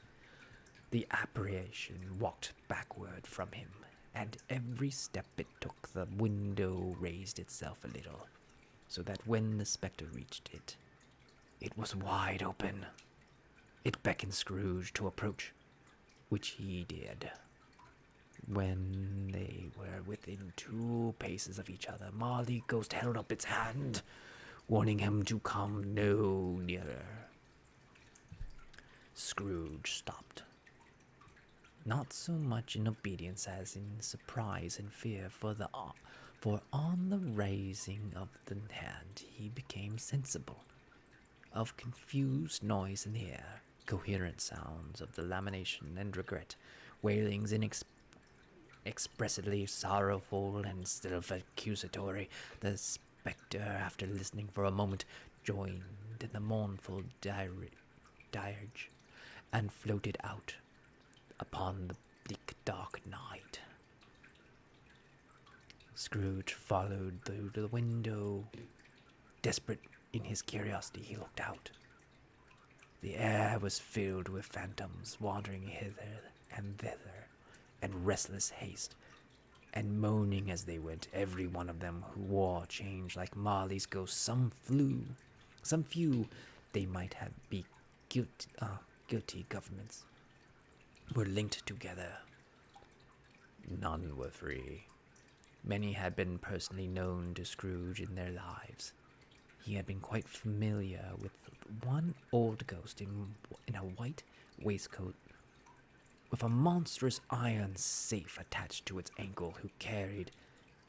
The apparition walked backward from him, and every step it took the window raised itself a little, so that when the spectre reached it, it was wide open. It beckoned Scrooge to approach, which he did. When they were within 2 paces of each other, Marley Ghost held up its hand, warning him to come no nearer. Scrooge stopped, not so much in obedience as in surprise and fear, for on the raising of the hand he became sensible of confused noise in the air, coherent sounds of the lamentation and regret, wailings inexpressibly sorrowful and still accusatory. The spectre, after listening for a moment, joined in the mournful dirge, and floated out upon the bleak dark night. Scrooge followed through the window. Desperate in his curiosity, he looked out. The air was filled with phantoms wandering hither and thither in restless haste, and moaning as they went, every one of them who wore change like Marley's ghost. Some few, they might have been guilty governments, were linked together. None were free. Many had been personally known to Scrooge in their lives. He had been quite familiar with one old ghost in a white waistcoat, with a monstrous iron safe attached to its ankle, who carried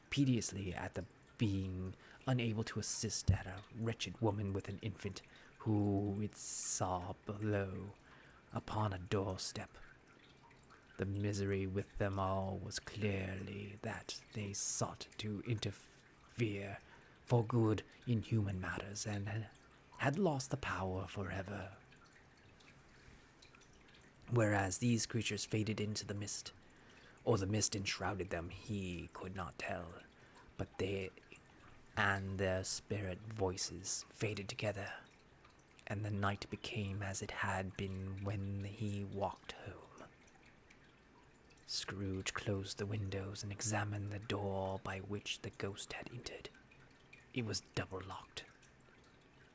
piteously at the being unable to assist at a wretched woman with an infant, who it saw below upon a doorstep. The misery with them all was clearly that they sought to interfere for good in human matters, and had lost the power forever. Whereas these creatures faded into the mist, or the mist enshrouded them, he could not tell, but they and their spirit voices faded together, and the night became as it had been when he walked home. Scrooge closed the windows and examined the door by which the ghost had entered. It was double-locked,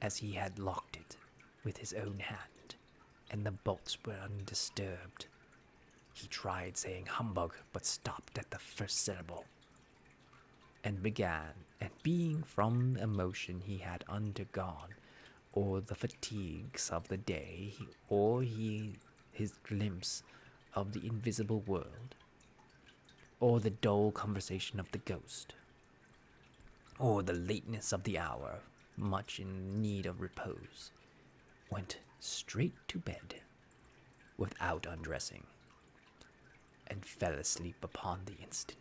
as he had locked it with his own hand, and the bolts were undisturbed. He tried saying humbug, but stopped at the first syllable, and being from emotion he had undergone, or the fatigues of the day, his glimpse of the invisible world, or the dull conversation of the ghost, or the lateness of the hour, much in need of repose, went straight to bed without undressing. and fell asleep upon the instant.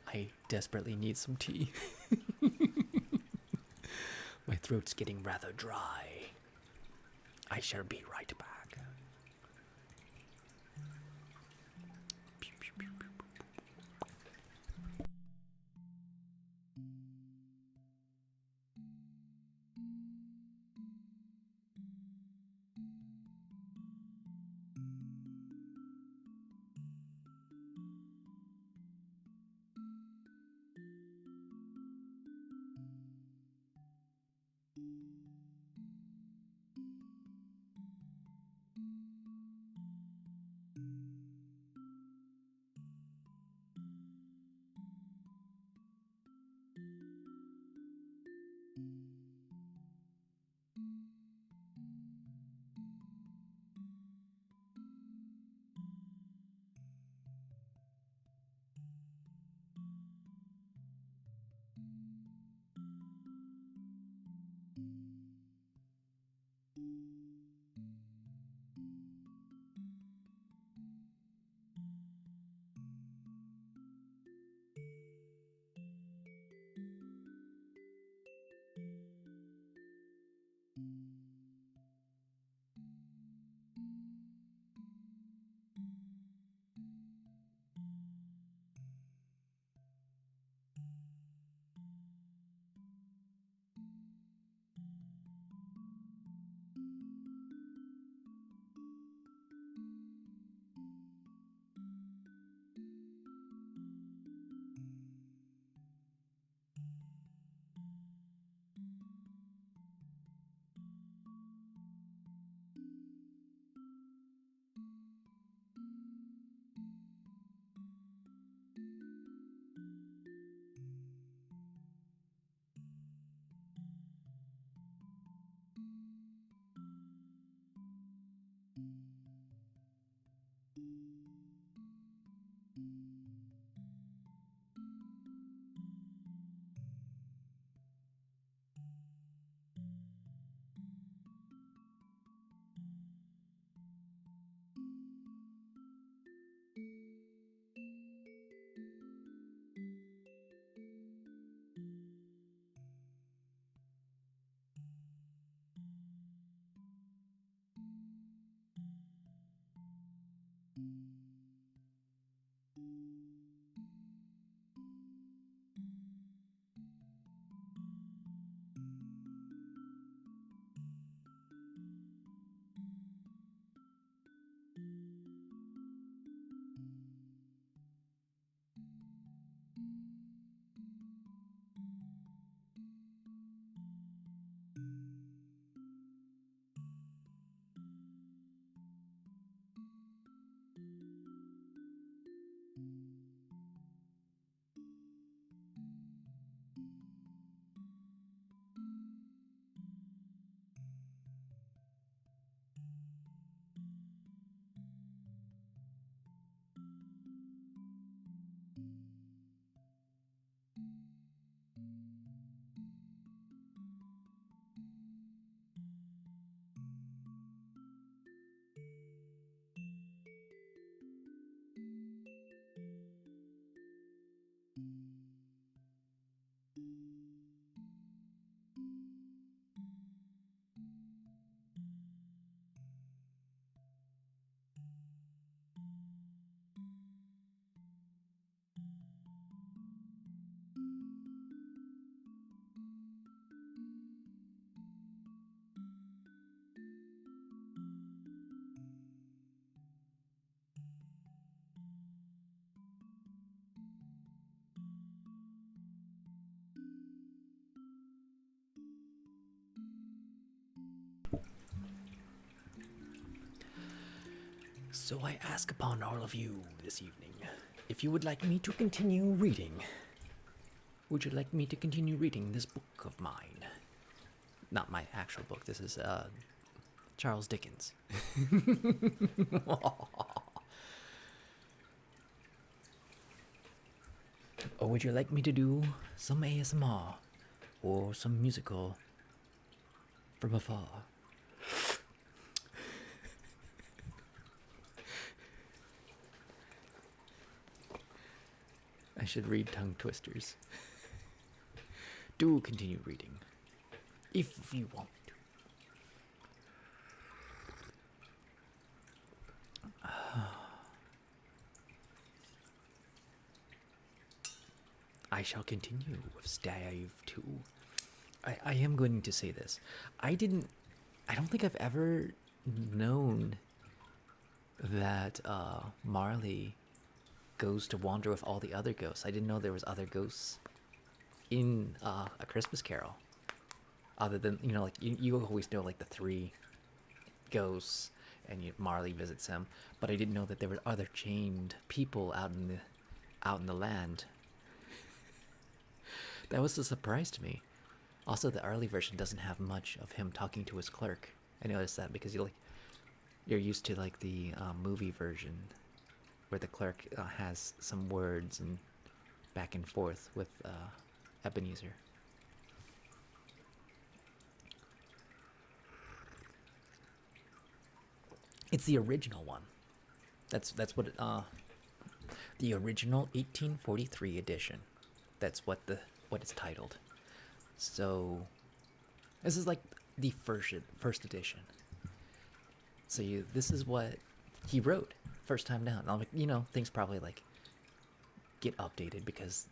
I desperately need some tea. My throat's getting rather dry. I shall be right back. So I ask upon all of you this evening if you would like me to continue reading. Would you like me to continue reading this book of mine? Not my actual book, this is Charles Dickens. Or would you like me to do some ASMR or some musical from afar? I should read tongue twisters. Do continue reading, if you want to. I shall continue with Stave 2. I am going to say this. I don't think I've ever known that Marley goes to wander with all the other ghosts. I didn't know there was other ghosts in A Christmas Carol. Other than, like, you always know, like, the three ghosts, and Marley visits him. But I didn't know that there were other chained people out in the land. That was a surprise to me. Also, the early version doesn't have much of him talking to his clerk. I noticed that because you're used to, like, the movie version where the clerk has some words and back and forth with Ebenezer. It's the original one. That's what the original 1843 edition. That's what it's titled. So this is like the first edition. So this is what he wrote first time down. I'm like, things probably like get updated because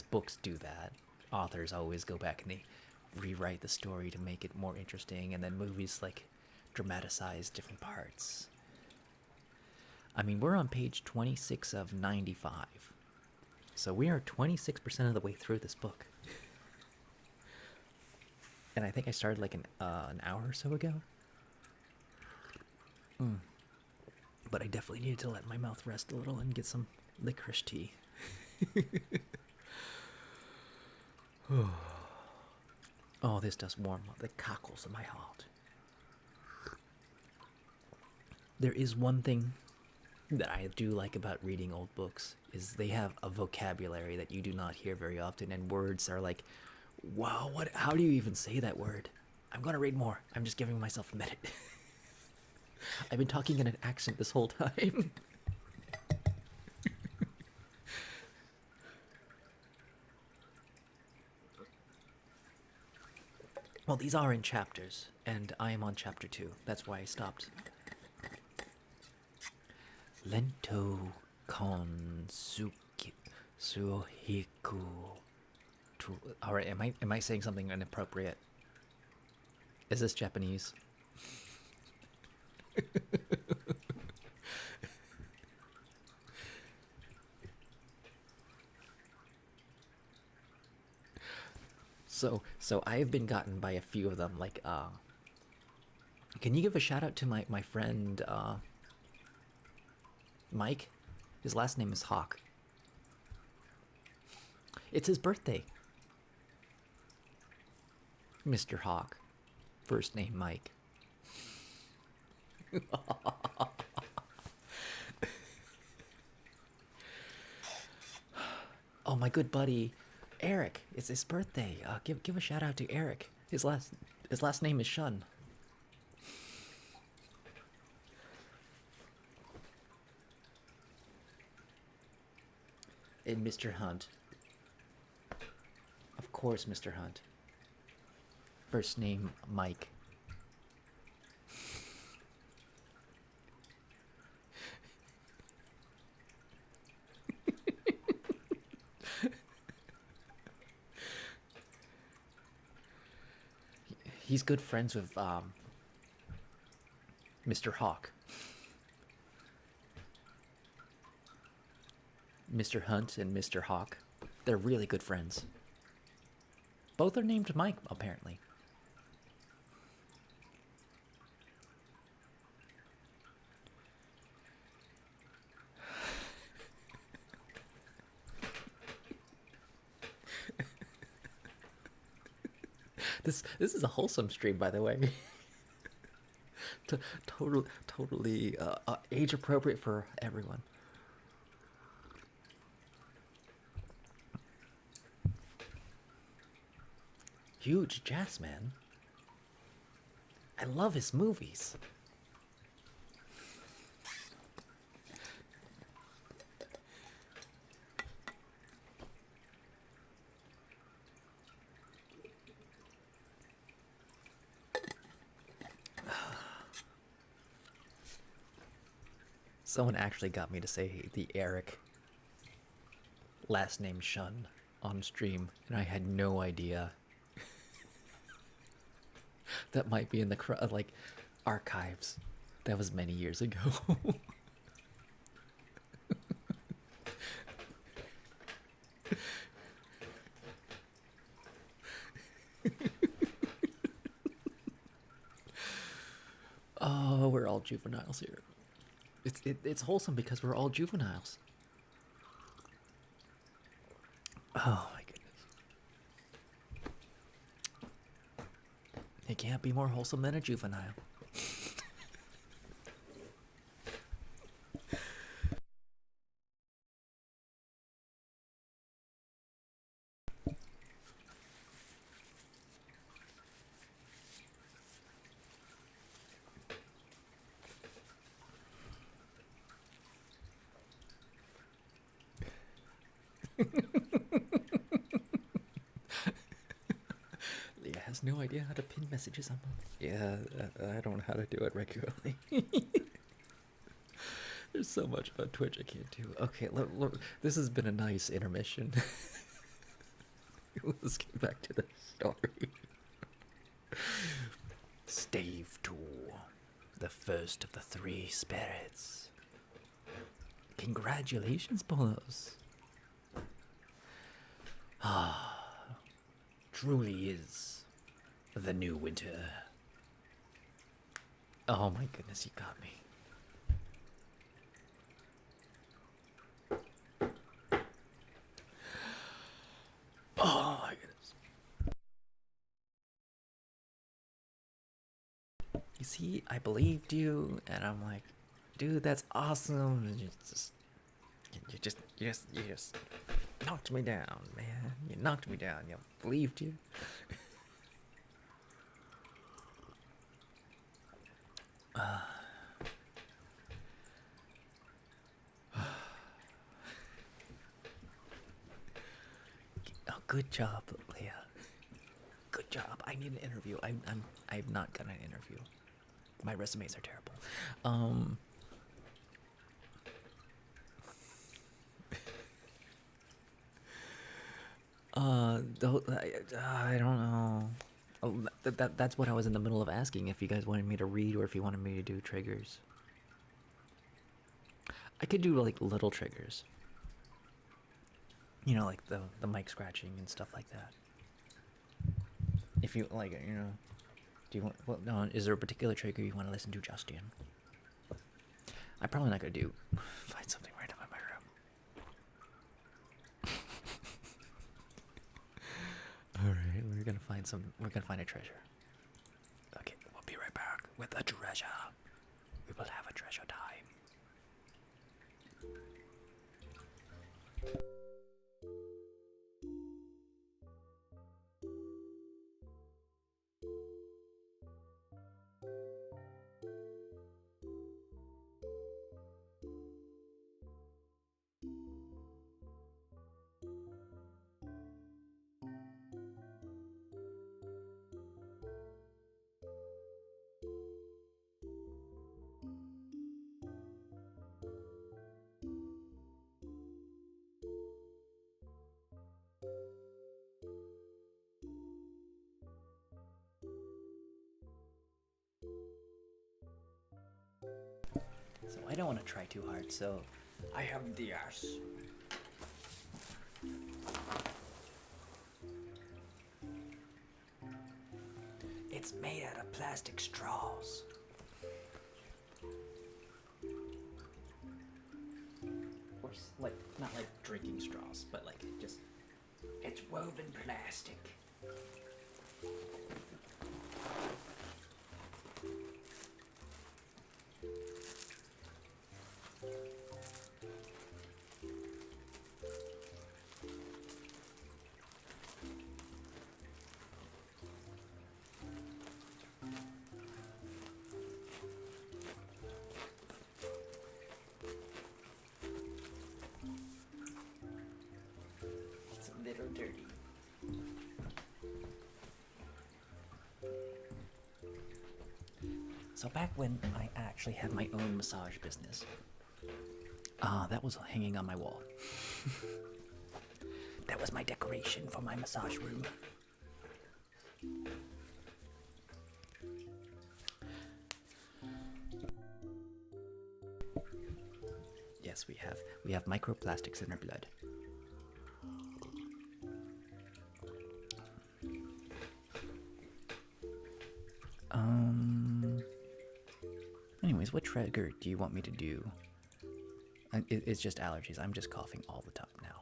books do that. Authors always go back and they rewrite the story to make it more interesting, and then movies like dramatize different parts. I mean, we're on page 26 of 95. So we are 26% of the way through this book. And I think I started like an hour or so ago. But I definitely needed to let my mouth rest a little and get some licorice tea. Oh, this does warm up the cockles of my heart. There is one thing that I do like about reading old books, is they have a vocabulary that you do not hear very often, and words are like, wow, how do you even say that word? I'm gonna read more. I'm just giving myself a minute. I've been talking in an accent this whole time. Well, these are in chapters, and I am on chapter 2. That's why I stopped. Lento con suhiku. Alright, am I saying something inappropriate? Is this Japanese? So I have been gotten by a few of them, like, can you give a shout out to my friend, Mike? His last name is Hawk. It's his birthday. Mr. Hawk. First name Mike. Oh, my good buddy Eric. It's his birthday. Give a shout out to Eric. His last name is Shun. And Mr. Hunt. Of course, Mr. Hunt. First name Mike. He's good friends with Mr. Hawk. Mr. Hunt and Mr. Hawk. They're really good friends. Both are named Mike, apparently. This is a wholesome stream, by the way. Totally age appropriate for everyone. Huge jazz man. I love his movies. Someone actually got me to say the Eric last name Shun on stream, and I had no idea. That might be in the like archives. That was many years ago. Oh, we're all juveniles here. It's wholesome because we're all juveniles. Oh my goodness. It can't be more wholesome than a juvenile. Leah has no idea how to pin messages on. Yeah, I don't know how to do it regularly. There's so much about Twitch I can't do. Okay, look, this has been a nice intermission. Let's get back to the story. Stave 2, the first of the 3 spirits. Congratulations, Bolos. Ah, truly is the new winter. Oh my goodness, you got me. Oh my goodness. You see, I believed you, and I'm like, dude, that's awesome. And you just knocked me down, man. You knocked me down. You believed you. Oh, good job, Leah. Good job. I need an interview. I've not gotten an interview. My resumes are terrible. I don't know. Oh, that's what I was in the middle of asking, if you guys wanted me to read or if you wanted me to do triggers. I could do like little triggers. You know, like the mic scratching and stuff like that. If you like, you know, do you want? Well, no. Is there a particular trigger you want to listen to, Justin? I'm probably not gonna find something random in my room. All right, we're gonna find a treasure. Okay, we'll be right back with a treasure. We will have a treasure time. So I don't want to try too hard, so I have this. It's made out of plastic straws. Or like, not like drinking straws, but like just, it's woven plastic. It's a little dirty. So back when I actually had my own massage business, Ah, that was hanging on my wall. That was my decoration for my massage room. Yes, we have microplastics in our blood. Anyways, what trigger do you want me to do? It's just allergies. I'm just coughing all the time now.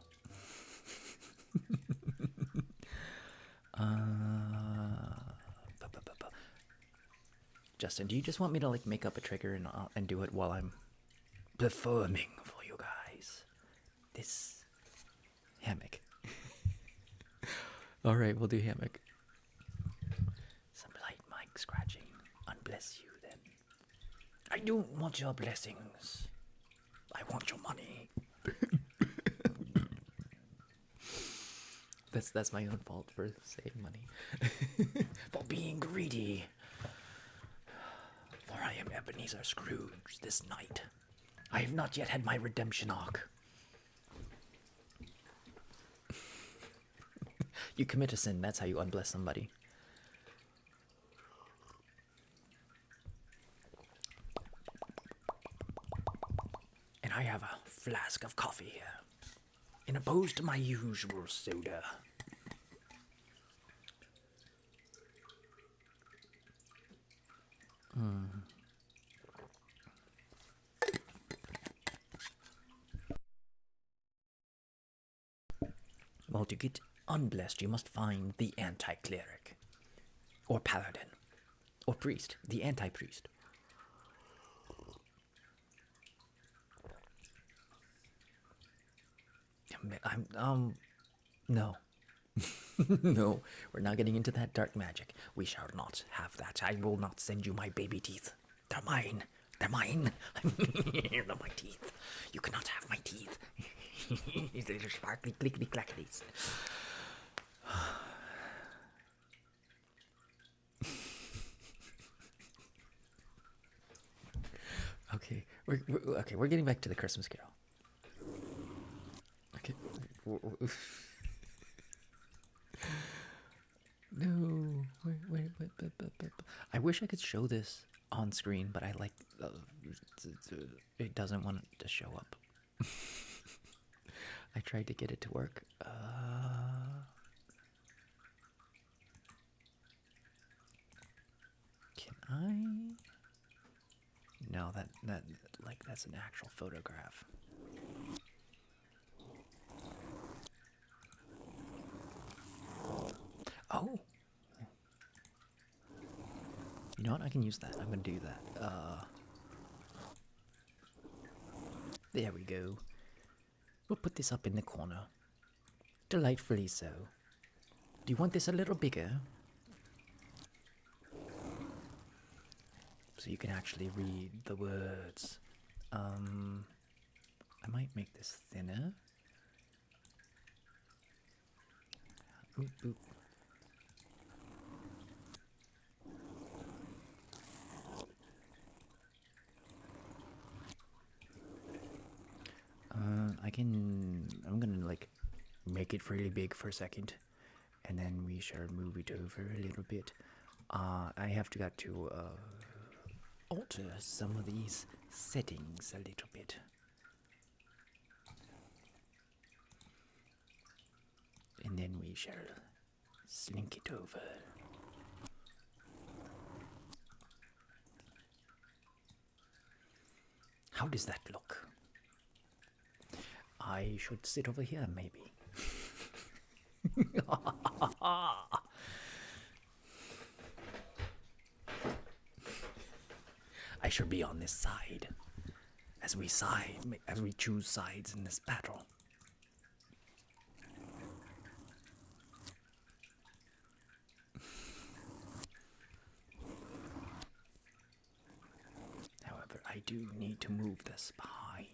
Justin, do you just want me to like make up a trigger and do it while I'm performing for you guys? This hammock. All right, we'll do hammock. Some light mic scratching. Unbless you then. I don't want your blessings. I want your money. That's my own fault for saying money. For being greedy. For I am Ebenezer Scrooge this night. I have not yet had my redemption arc. You commit a sin, that's how you unbless somebody. And I have a flask of coffee here, in opposed to my usual soda. Well, to get unblessed, you must find the anti-cleric, or paladin, or priest, the anti-priest. No. No, we're not getting into that dark magic. We shall not have that. I will not send you my baby teeth. They're mine. They're mine. They're my teeth. You cannot have my teeth. They're sparkly, clickety clackities. Okay, we're getting back to the Christmas Carol. Okay. No, wait. I wish I could show this on screen, but I like it doesn't want it to show up. I tried to get it to work. Can I? No, that's an actual photograph. Oh. You know what? I can use that. I'm gonna do that. There we go. We'll put this up in the corner. Delightfully so. Do you want this a little bigger? So you can actually read the words. I might make this thinner. Oop, oop. I'm gonna like make it really big for a second, and then we shall move it over a little bit. I have got to alter some of these settings a little bit. And then we shall slink it over. How does that look? I should sit over here, maybe. I should be on this side, as we choose sides in this battle. However, I do need to move this behind.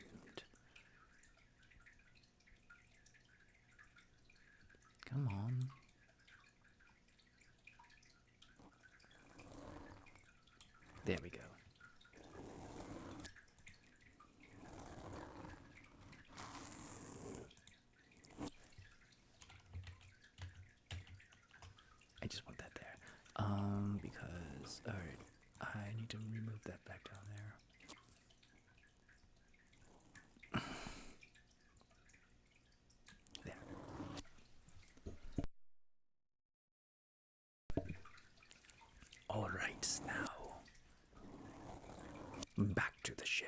Come on. There we go. just want that there. Because, alright, I need to remove that back down there. There. Alright, now, back to the show.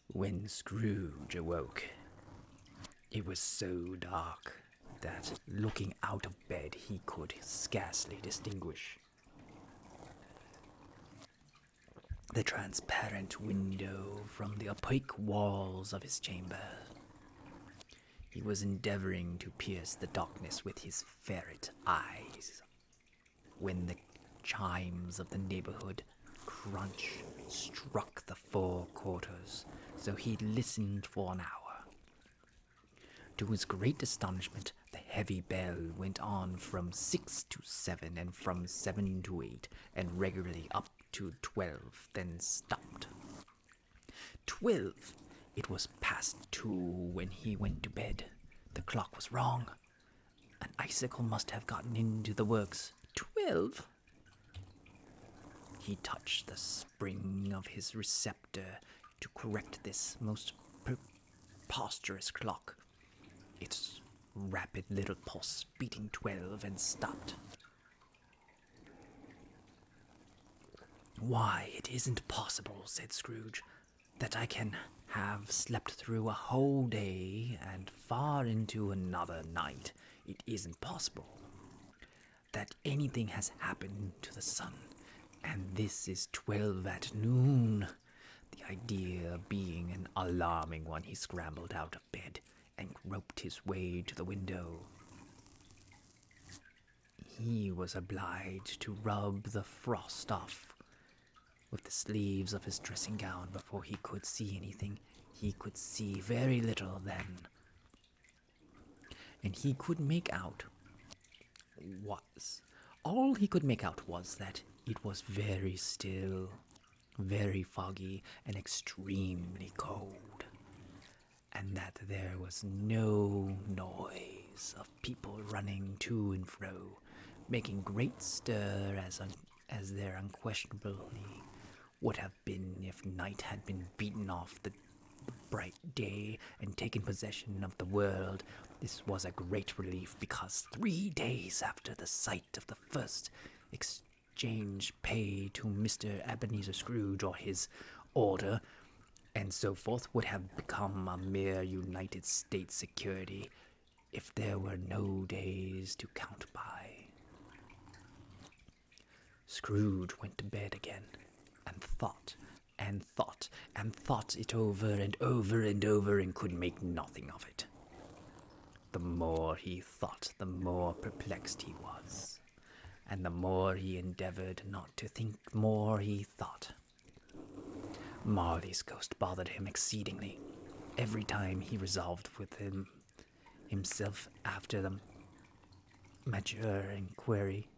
When Scrooge awoke, it was so dark that, looking out of bed, he could scarcely distinguish the transparent window from the opaque walls of his chamber. He was endeavoring to pierce the darkness with his ferret eyes when the chimes of the neighborhood crunch struck the 4 quarters, so he listened for an hour. To his great astonishment, the heavy bell went on from 6 to 7, and from 7 to 8, and regularly up to 12, then stopped. 12! It was past 2 when he went to bed. The clock was wrong. An icicle must have gotten into the works. 12! He touched the spring of his receptor to correct this most preposterous clock. Its rapid little pulse beating 12 and stopped. "Why, it isn't possible," said Scrooge, "that I can have slept through a whole day and far into another night. It isn't possible that anything has happened to the sun, and this is 12 at noon." The idea being an alarming one, he scrambled out of bed and groped his way to the window. He was obliged to rub the frost off with the sleeves of his dressing gown before he could see anything. He could see very little then, and he could make out all he could make out was that it was very still, very foggy, and extremely cold, and that there was no noise of people running to and fro, making great stir as there unquestionably would have been if night had been beaten off the bright day and taken possession of the world. This was a great relief, because 3 days after the sight of the first exchange pay to Mr. Ebenezer Scrooge or his order, and so forth, would have become a mere United States security if there were no days to count by. Scrooge went to bed again, and thought, and thought, and thought it over and over and over, and could make nothing of it. The more he thought, the more perplexed he was, and the more he endeavored not to think, the more he thought. Marley's ghost bothered him exceedingly. Every time he resolved with himself after mature inquiry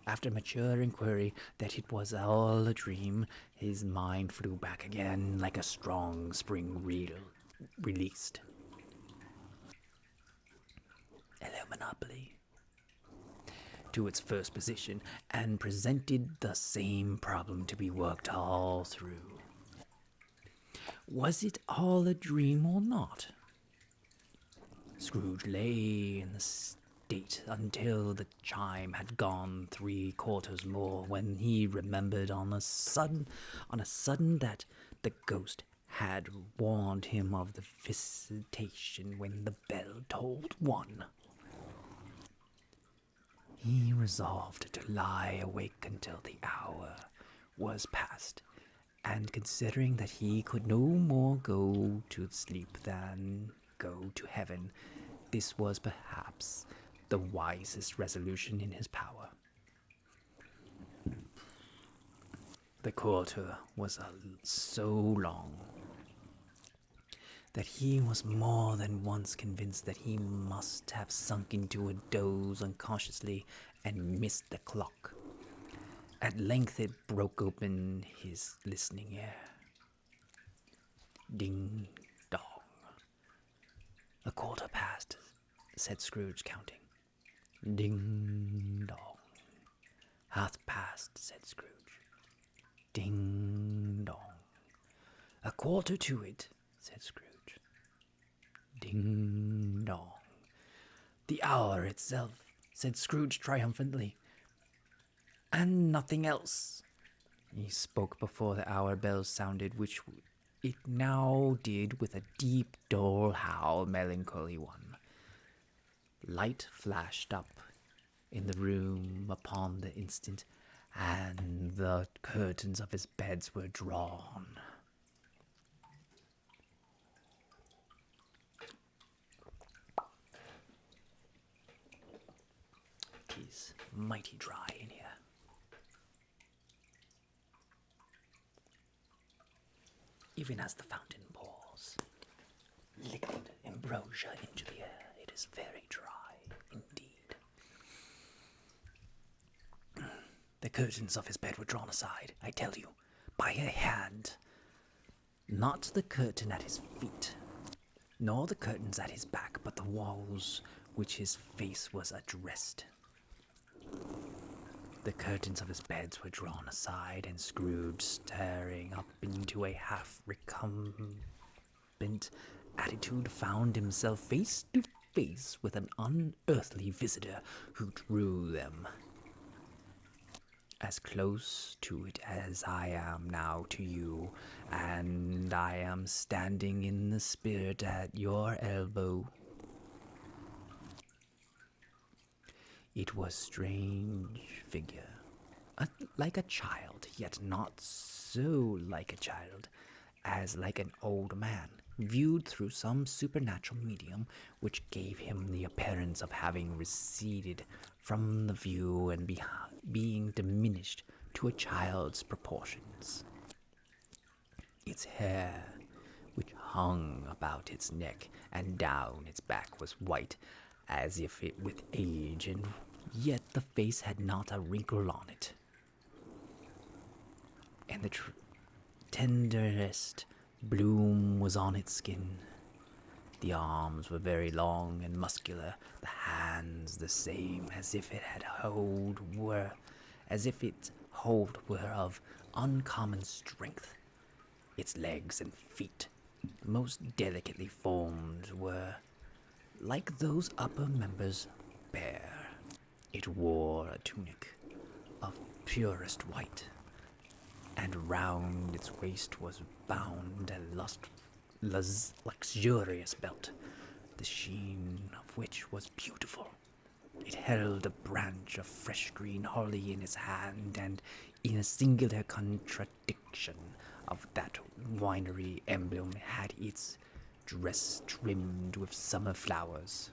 that it was all a dream, his mind flew back again like a strong spring released. Hello, Monopoly. To its first position, and presented the same problem to be worked all through. Was it all a dream or not? Scrooge lay in the state until the chime had gone 3 quarters more, when he remembered on a sudden that the ghost had warned him of the visitation when the bell tolled 1. He resolved to lie awake until the hour was past, and considering that he could no more go to sleep than go to heaven, this was perhaps the wisest resolution in his power. The quarter was so long that he was more than once convinced that he must have sunk into a doze unconsciously and missed the clock. At length it broke open his listening ear. Ding dong. A quarter past. said Scrooge, counting. Ding dong. Half past, said Scrooge. Ding dong. A quarter to it, said Scrooge. Ding dong. The hour itself, said Scrooge triumphantly. And nothing else. He spoke before the hour bell sounded, which it now did with a deep, dull howl, melancholy one. Light flashed up in the room upon the instant, and the curtains of his beds were drawn. It is mighty dry in here. Even as the fountain pours liquid ambrosia into the air, it is very dry indeed. The curtains of his bed were drawn aside, I tell you, by a hand. Not the curtain at his feet, nor the curtains at his back, but the walls which his face was addressed. The curtains of his beds were drawn aside, and Scrooge, staring up into a half-recumbent attitude, found himself face to face with an unearthly visitor who drew them as close to it as I am now to you, and I am standing in the spirit at your elbow. It was a strange figure, like a child, yet not so like a child as like an old man, viewed through some supernatural medium which gave him the appearance of having receded from the view and being diminished to a child's proportions. Its hair, which hung about its neck and down its back, was white, as if it with age, and yet the face had not a wrinkle on it. And the tenderest bloom was on its skin. The arms were very long and muscular, the hands the same, as if its hold were of uncommon strength. Its legs and feet, most delicately formed, were, like those upper members, bare. It wore a tunic of purest white, and round its waist was bound a luxurious belt, the sheen of which was beautiful. It held a branch of fresh green holly in its hand, and in a singular contradiction of that winery emblem had its dress trimmed with summer flowers.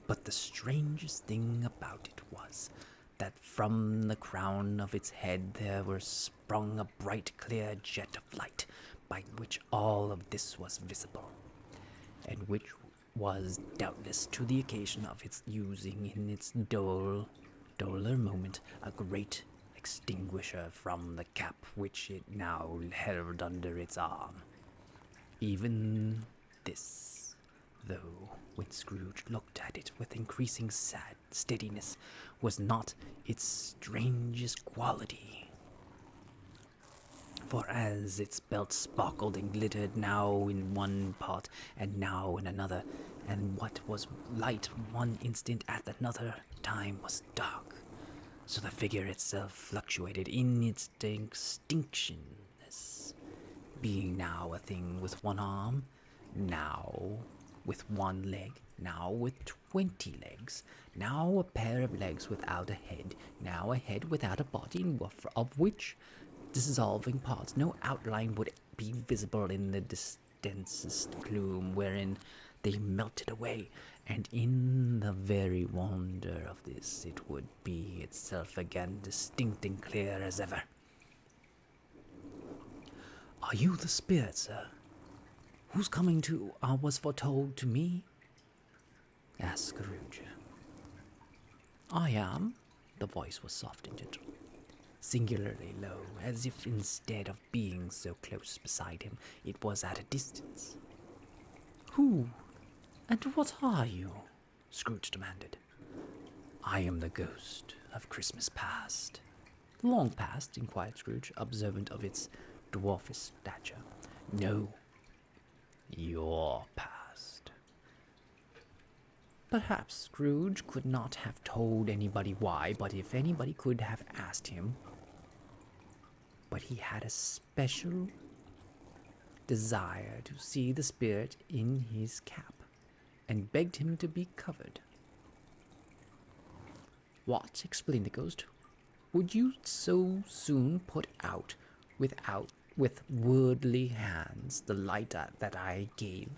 But the strangest thing about it was that from the crown of its head there was sprung a bright clear jet of light, by which all of this was visible, and which was doubtless to the occasion of its using in its duller moment a great extinguisher from the cap which it now held under its arm. Even this, though, when Scrooge looked at it with increasing steadiness, was not its strangest quality. For as its belt sparkled and glittered now in one part and now in another, and what was light one instant at another time was dark, so the figure itself fluctuated in its distinctionness, being now a thing with one arm, now with one leg, now with 20 legs, now a pair of legs without a head, now a head without a body, of which dissolving parts no outline would be visible in the densest gloom wherein they melted away, and in the very wonder of this it would be itself again distinct and clear as ever. "Are you the spirit, sir, whose coming was foretold to me?" asked Scrooge. "I am." The voice was soft and gentle, singularly low, as if instead of being so close beside him, it was at a distance. "Who?" And what are you? Scrooge demanded. I am the ghost of Christmas past. The long past, inquired Scrooge, observant of its dwarfish stature. No, your past. Perhaps Scrooge could not have told anybody why, but if anybody could have asked him. But he had a special desire to see the spirit in his cap, and begged him to be covered. What? Explained the ghost. Would you so soon put out with worldly hands the light that I gave?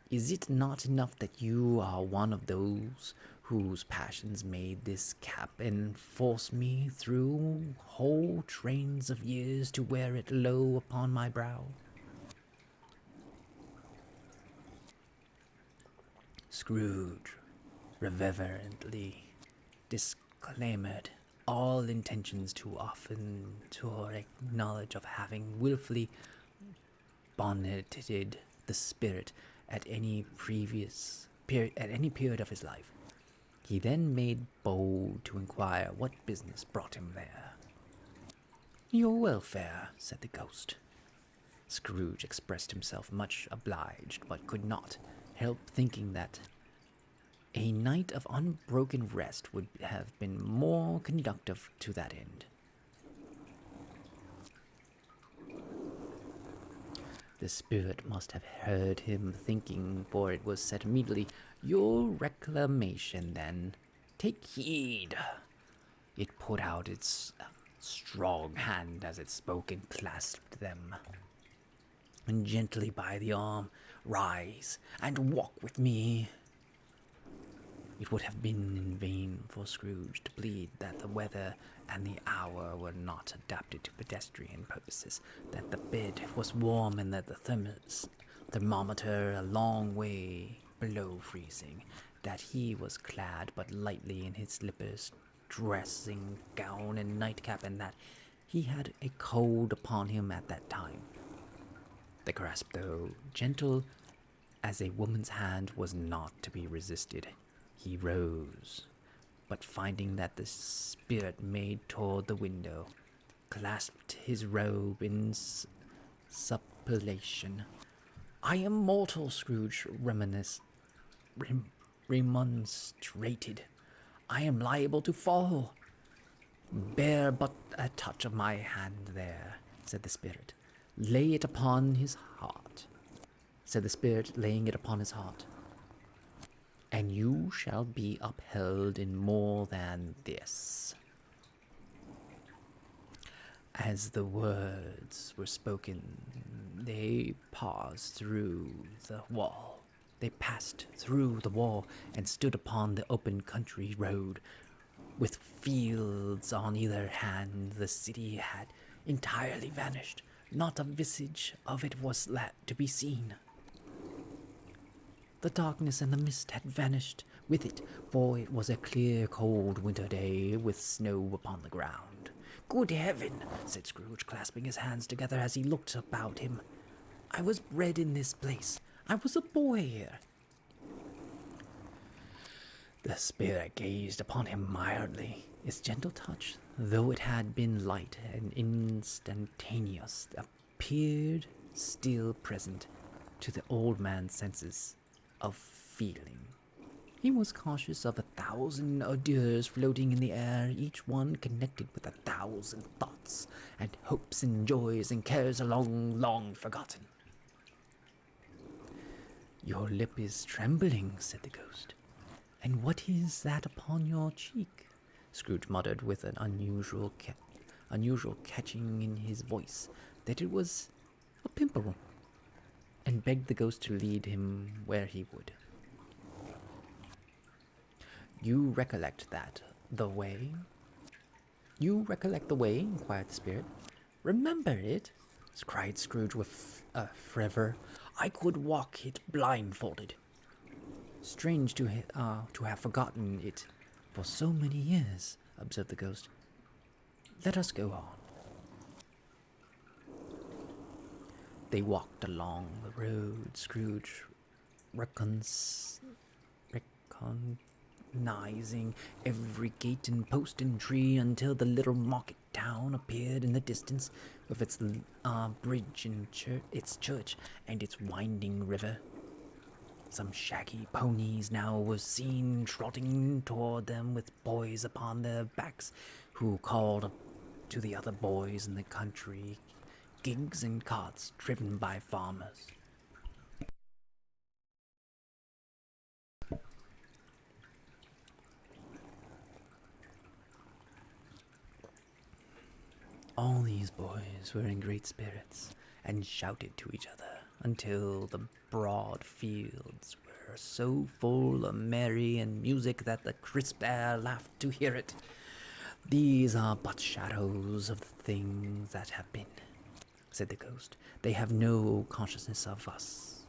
Is it not enough that you are one of those whose passions made this cap and forced me through whole trains of years to wear it low upon my brow? Scrooge reverently disclaimed all intentions too often to acknowledge of having wilfully bonneted the spirit at any period of his life. He then made bold to inquire what business brought him there. Your welfare, said the ghost. Scrooge expressed himself much obliged, but could not help thinking that a night of unbroken rest would have been more conducive to that end. The spirit must have heard him thinking, for it was said immediately, Your reclamation, then. Take heed. It put out its strong hand as it spoke and clasped them. And gently by the arm, rise and walk with me. It would have been in vain for Scrooge to plead that the weather and the hour were not adapted to pedestrian purposes, that the bed was warm and that the thermometer a long way below freezing, that he was clad but lightly in his slippers, dressing gown and nightcap, and that he had a cold upon him at that time. The grasp, though gentle as a woman's hand, was not to be resisted. He rose, but finding that the spirit made toward the window, clasped his robe in supplication. I am mortal, Scrooge remonstrated. I am liable to fall. Bear but a touch of my hand there, said the spirit. Lay it upon his heart, said the spirit, laying it upon his heart. And you shall be upheld in more than this. As the words were spoken, they passed through the wall. They passed through the wall and stood upon the open country road. With fields on either hand, the city had entirely vanished. Not a visage of it was to be seen. The darkness and the mist had vanished with it, for it was a clear, cold winter day with snow upon the ground. Good heaven, said Scrooge, clasping his hands together as he looked about him. I was bred in this place. I was a boy here. The spirit gazed upon him mildly. Its gentle touch, though it had been light and instantaneous, appeared still present to the old man's senses of feeling. He was conscious of 1,000 ideas floating in the air, each one connected with 1,000 thoughts and hopes and joys and cares long forgotten. Your lip is trembling, said the ghost. And what is that upon your cheek? Scrooge muttered with an unusual catching in his voice that it was a pimple, and begged the ghost to lead him where he would. You recollect the way? Inquired the spirit. Remember it? Cried Scrooge with fervor. I could walk it blindfolded. Strange to have forgotten it for so many years, observed the ghost. Let us go on. They walked along the road, Scrooge recognizing every gate and post and tree until the little market town appeared in the distance with its bridge and its church and its winding river. Some shaggy ponies now were seen trotting toward them with boys upon their backs who called to the other boys in the country, gigs and carts driven by farmers. All these boys were in great spirits and shouted to each other until the broad fields were so full of merry and music that the crisp air laughed to hear it. These are but shadows of the things that have been, said the ghost. They have no consciousness of us.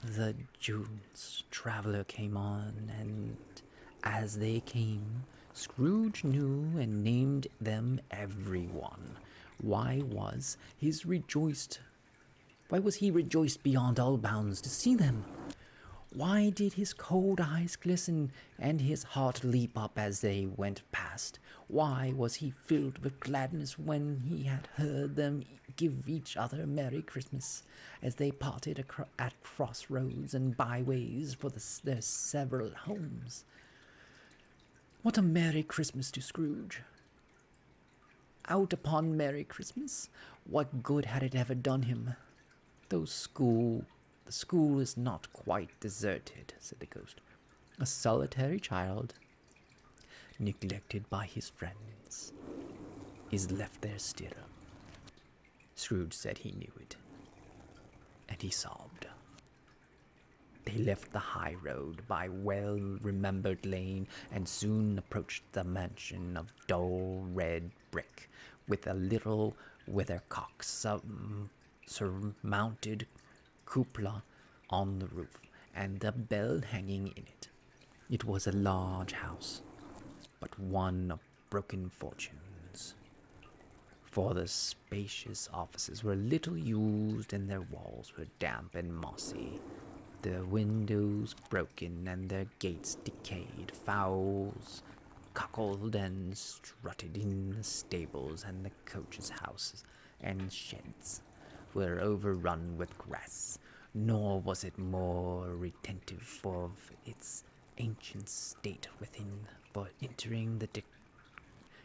The June's traveler came on, and as they came, Scrooge knew and named them every one. Why was he rejoiced beyond all bounds to see them? Why did his cold eyes glisten and his heart leap up as they went past? Why was he filled with gladness when he had heard them give each other Merry Christmas as they parted at crossroads and byways for their several homes? What a Merry Christmas to Scrooge! Out upon Merry Christmas, what good had it ever done him? The school is not quite deserted, said the ghost. A solitary child, neglected by his friends, is left there still. Scrooge said he knew it, and he sobbed. They left the high road by well-remembered lane and soon approached the mansion of dull red brick with a little weathercock surmounted cupola on the roof and a bell hanging in it. It was a large house, but one of broken fortunes, for the spacious offices were little used and their walls were damp and mossy, their windows broken and their gates decayed. Fowls cackled and strutted in the stables, and the coaches' houses and sheds were overrun with grass, nor was it more retentive of its ancient state within, for entering the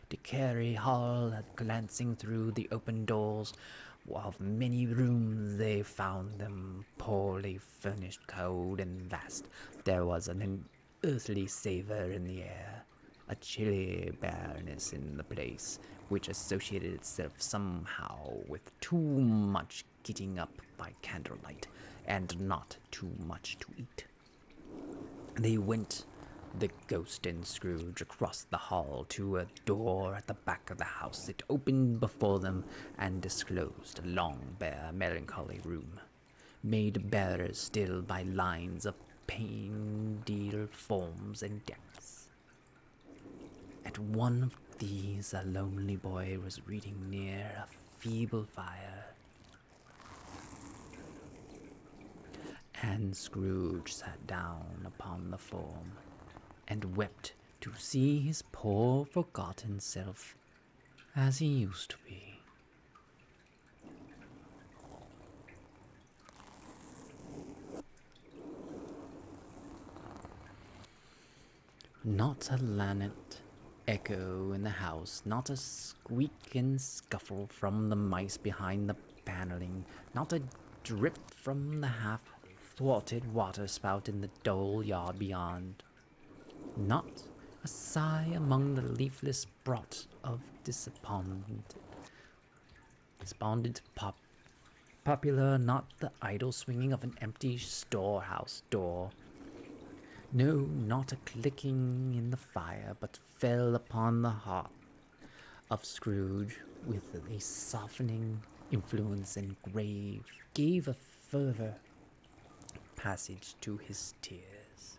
decayed hall, glancing through the open doors of many rooms, they found them poorly furnished, cold, and vast. There was an unearthly savor in the air, a chilly bareness in the place, which associated itself somehow with too much getting up by candlelight, and not too much to eat. They went, the ghost and Scrooge, across the hall to a door at the back of the house. It opened before them and disclosed a long, bare, melancholy room, made barer still by lines of painted forms and decks. At one of these a lonely boy was reading near a feeble fire, and Scrooge sat down upon the form and wept to see his poor forgotten self as he used to be. Not a linnet echo in the house, not a squeak and scuffle from the mice behind the paneling, not a drip from the half-thwarted waterspout in the dull yard beyond. Not a sigh among the leafless brot of despondent popular, not the idle swinging of an empty storehouse door. No, not a clicking in the fire, but fell upon the heart of Scrooge with a softening influence and gave a further passage to his tears.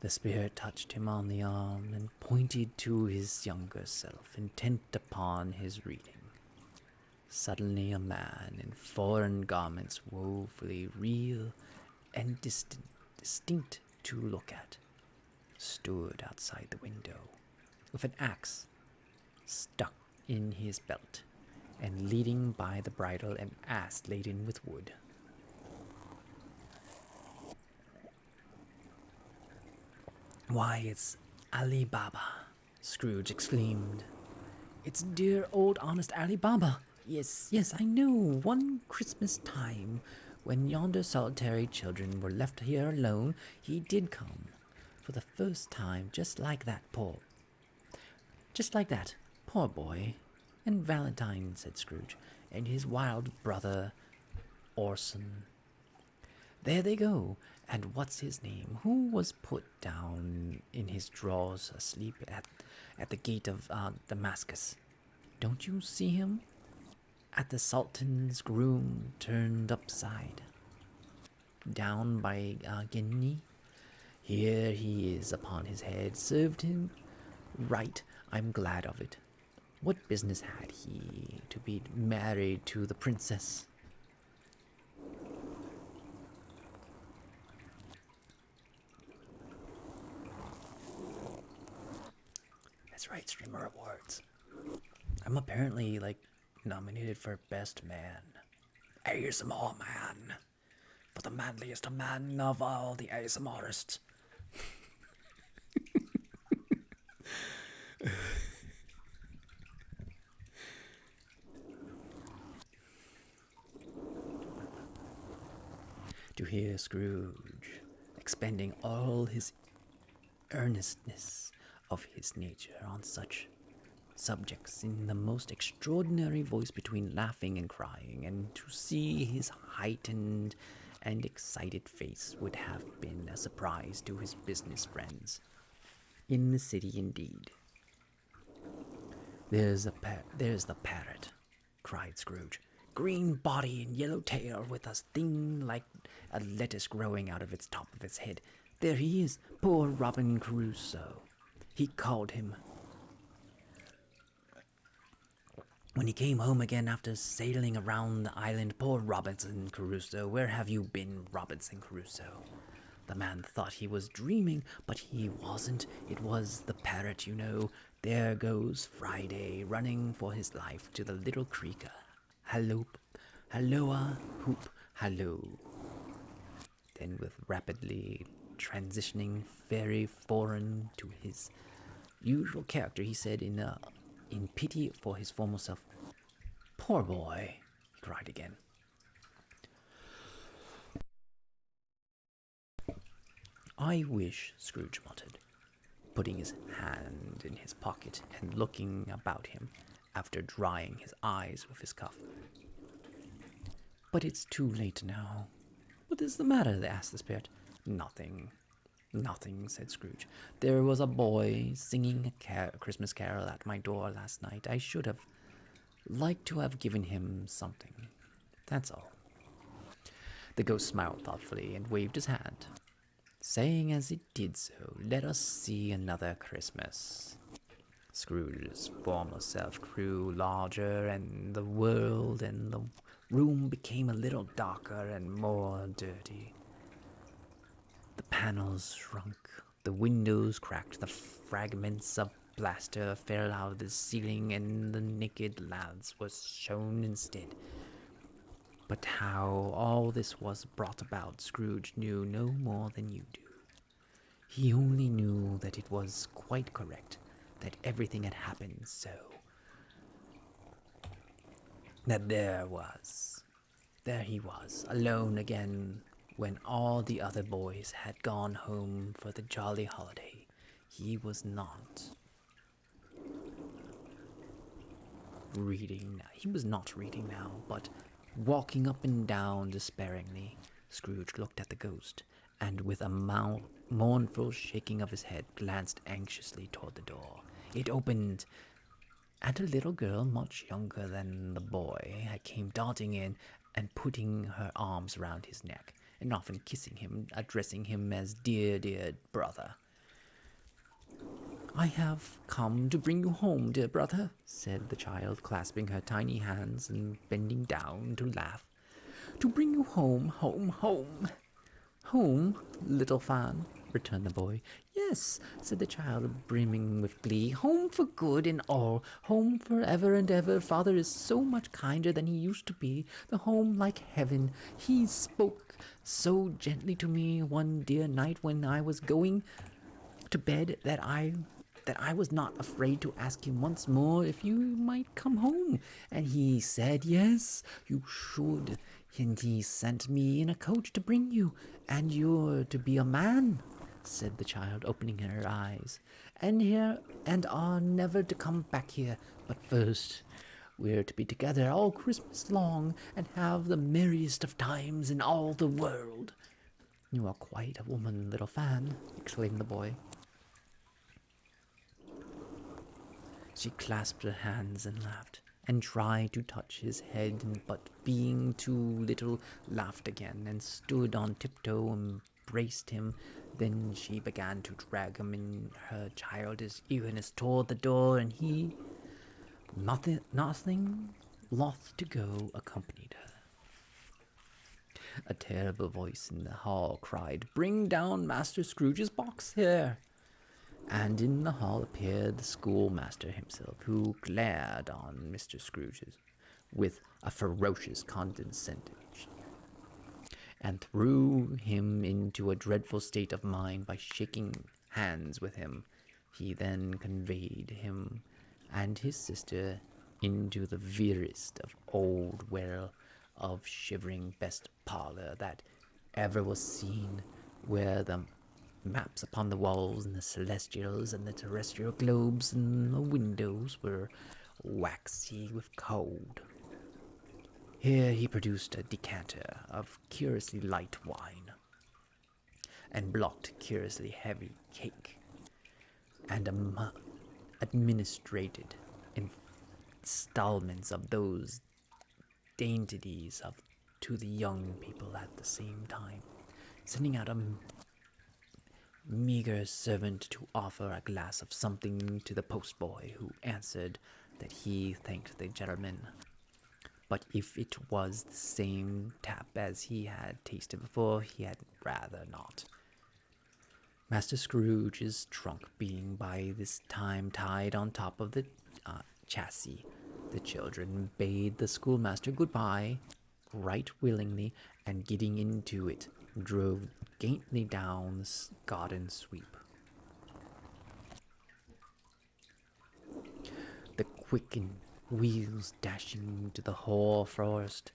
The spirit touched him on the arm and pointed to his younger self, intent upon his reading. Suddenly a man in foreign garments, woefully real and distinct to look at, stood outside the window, with an axe stuck in his belt, and leading by the bridle an ass laden with wood. "Why, it's Ali Baba!" Scrooge exclaimed. "It's dear old honest Ali Baba! Yes, yes, I know. One Christmas time, when yonder solitary children were left here alone, he did come. For the first time, just like that, poor boy. And Valentine," said Scrooge, "and his wild brother, Orson. There they go. And what's his name? Who was put down in his drawers asleep at the gate of Damascus? Don't you see him? At the Sultan's groom turned upside down by Guinea. Here he is upon his head. Served him right. I'm glad of it. What business had he to be married to the princess?" That's right, Streamer Awards. I'm apparently, nominated for Best Man. ASMR Man. For the manliest man of all the ASMRists. To hear Scrooge expending all his earnestness of his nature on such subjects in the most extraordinary voice between laughing and crying, and to see his heightened and excited face would have been a surprise to his business friends. In the city, indeed. There's the parrot," cried Scrooge. "Green body and yellow tail, with a thing like a lettuce growing out of its top of its head. There he is, poor Robin Crusoe. He called him. When he came home again after sailing around the island, poor Robinson Crusoe. Where have you been, Robinson Crusoe?" The man thought he was dreaming, but he wasn't. It was the parrot, you know. There goes Friday, running for his life to the little creek. Halloa, hoop, hallo. Then, with rapidly transitioning very foreign to his usual character, he said in pity for his former self, "Poor boy," he cried again. "I wish," Scrooge muttered, putting his hand in his pocket and looking about him after drying his eyes with his cuff. "But it's too late now." "What is the matter?" asked the spirit. "Nothing. Nothing," said Scrooge. "There was a boy singing a Christmas carol at my door last night. I should have liked to have given him something. That's all." The ghost smiled thoughtfully and waved his hand, saying as it did so, "Let us see another Christmas." Scrooge's former self grew larger, and the world and the room became a little darker and more dirty. The panels shrunk, the windows cracked, the fragments of plaster fell out of the ceiling, and the naked lads were shown instead. But how all this was brought about, Scrooge knew no more than you do. He only knew that it was quite correct, that everything had happened so. That there he was, alone again, when all the other boys had gone home for the jolly holiday. He was not reading now, but walking up and down despairingly. Scrooge looked at the ghost, and with a mournful shaking of his head, glanced anxiously toward the door. It opened, and a little girl much younger than the boy came darting in and putting her arms round his neck, and often kissing him, addressing him as dear, dear brother. I have come to bring you home, dear brother, said the child, clasping her tiny hands and bending down to laugh. To bring you home, home, home. Home, little Fan, returned the boy. Yes, said the child, brimming with glee. Home for good and all. Home for ever and ever. Father is so much kinder than he used to be. The home like heaven. He spoke so gently to me one dear night when I was going to bed that I was not afraid to ask him once more if you might come home. And he said, yes, you should. And he sent me in a coach to bring you. And you're to be a man, said the child, opening her eyes. And are never to come back here. But first, we're to be together all Christmas long and have the merriest of times in all the world. You are quite a woman, little Fan, exclaimed the boy. She clasped her hands and laughed, and tried to touch his head, but being too little, laughed again, and stood on tiptoe and embraced him. Then she began to drag him in her childish eagerness toward the door, and he, nothing loth to go, accompanied her. A terrible voice in the hall cried, "Bring down Master Scrooge's box here!" And in the hall appeared the schoolmaster himself, who glared on Mr. Scrooge with a ferocious condescension, and threw him into a dreadful state of mind by shaking hands with him. He then conveyed him and his sister into the verest of old well of shivering best parlor that ever was seen, where the maps upon the walls and the celestials and the terrestrial globes and the windows were waxy with cold. Here he produced a decanter of curiously light wine, and blocked curiously heavy cake, and administrated installments of those dainties to the young people at the same time, sending out a meager servant to offer a glass of something to the postboy, who answered that he thanked the gentleman, but if it was the same tap as he had tasted before, he had rather not. Master Scrooge's trunk being by this time tied on top of the chassis, the children bade the schoolmaster goodbye right willingly, and getting into it, drove gently down the garden sweep. The quickened wheels dashing to the hoar forest,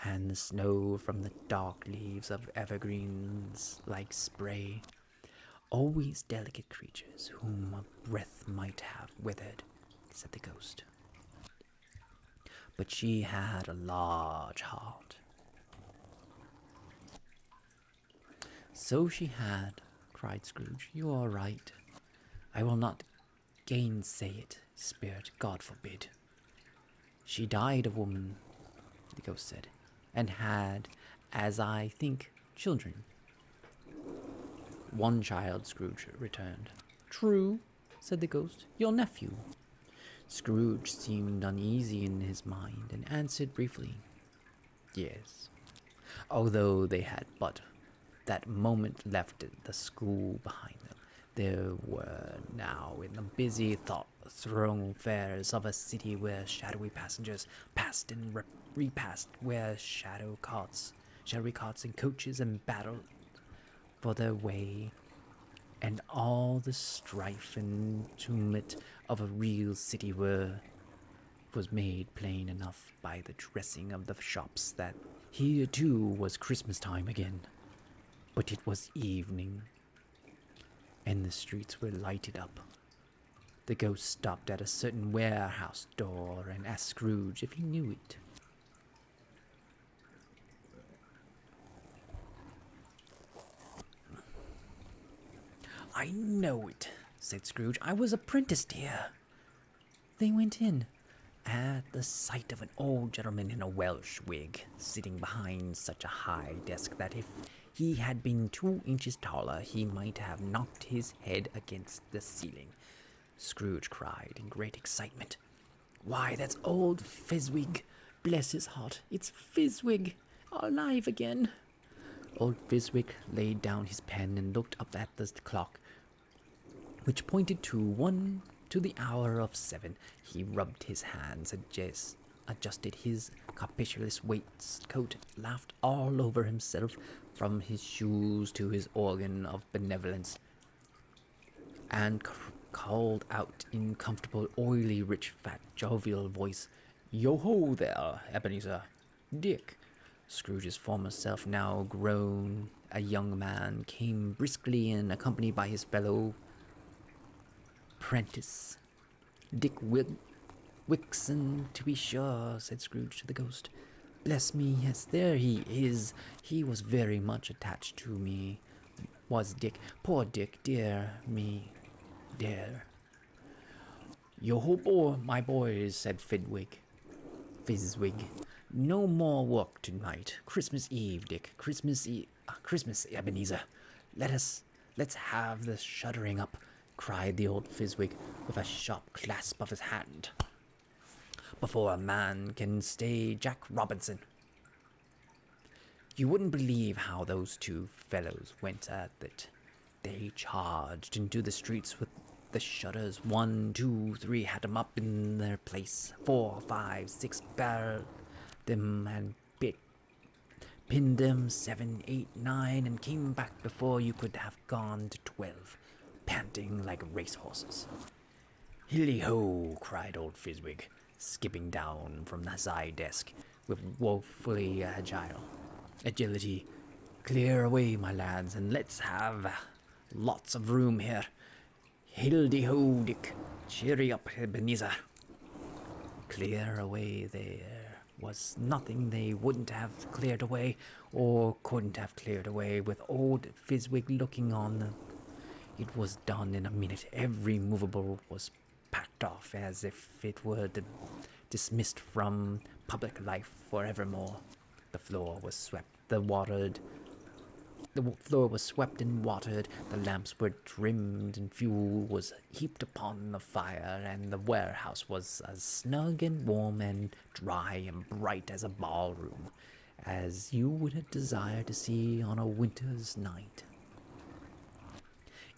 and the snow from the dark leaves of evergreens like spray. Always delicate creatures whom a breath might have withered, said the ghost. But she had a large heart. So she had, cried Scrooge. You are right. I will not gainsay it, spirit, God forbid. She died a woman, the ghost said, and had, as I think, children. One child, Scrooge returned. True, said the ghost, your nephew. Scrooge seemed uneasy in his mind, and answered briefly, yes, although they had but that moment left the school behind them. There were now in the busy thoroughfares of a city where shadowy passengers passed and repassed, where shadowy carts and coaches and battled for their way, and all the strife and tumult of a real city was made plain enough by the dressing of the shops that here too was Christmas time again. But it was evening, and the streets were lighted up. The ghost stopped at a certain warehouse door and asked Scrooge if he knew it. I know it, said Scrooge. I was apprenticed here. They went in, at the sight of an old gentleman in a Welsh wig, sitting behind such a high desk that if he had been 2 inches taller, he might have knocked his head against the ceiling. Scrooge cried in great excitement. "Why, that's old Fezziwig! Bless his heart, it's Fezziwig! Alive again!" Old Fezziwig laid down his pen and looked up at the clock, which pointed to the hour of 7. He rubbed his hands, adjusted his capacious waistcoat, laughed all over himself, from his shoes to his organ of benevolence, and called out in comfortable, oily, rich, fat, jovial voice, "Yo-ho there, Ebenezer! Dick!" Scrooge's former self, now grown a young man, came briskly in, accompanied by his fellow prentice, Dick Wickson, to be sure, said Scrooge to the ghost. "Bless me, yes, there he is. He was very much attached to me, was Dick. Poor Dick, dear me, dear." "Yo-ho, my boys," said Fizwig. "No more work tonight. Christmas Eve, Dick. Christmas Ebenezer. Let's have the shuttering up," cried the old Fizwig, with a sharp clasp of his hand, "before a man can stay Jack Robinson." You wouldn't believe how those two fellows went at it. They charged into the streets with the shutters. 1, 2, 3, had 'em up in their place. 4, 5, 6, barreled them and pinned them. 7, 8, 9, and came back before you could have gone to 12, panting like racehorses. "Hilly-ho!" cried old Fizwig, skipping down from the side desk with woefully agility. "Clear away, my lads, and let's have lots of room here. Hildy-ho, Dick! Cheery up, Ebenezer!" Clear away there was nothing they wouldn't have cleared away, or couldn't have cleared away, with old Fizwig looking on them. It was done in a minute. Every movable was packed off as if it were dismissed from public life for evermore. The floor was swept and watered, the lamps were trimmed, and fuel was heaped upon the fire, and the warehouse was as snug and warm and dry and bright as a ballroom, as you would desire to see on a winter's night.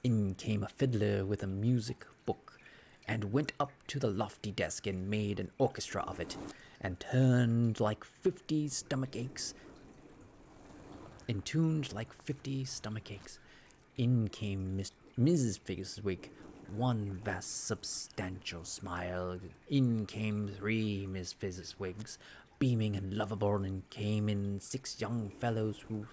In came a fiddler with a music book, and went up to the lofty desk and made an orchestra of it, and tuned like 50 stomach aches. In came Mrs. Fizwig, one vast substantial smile. In came 3 Miss Fizwigs, beaming and lovable, and came in 6 young fellows whose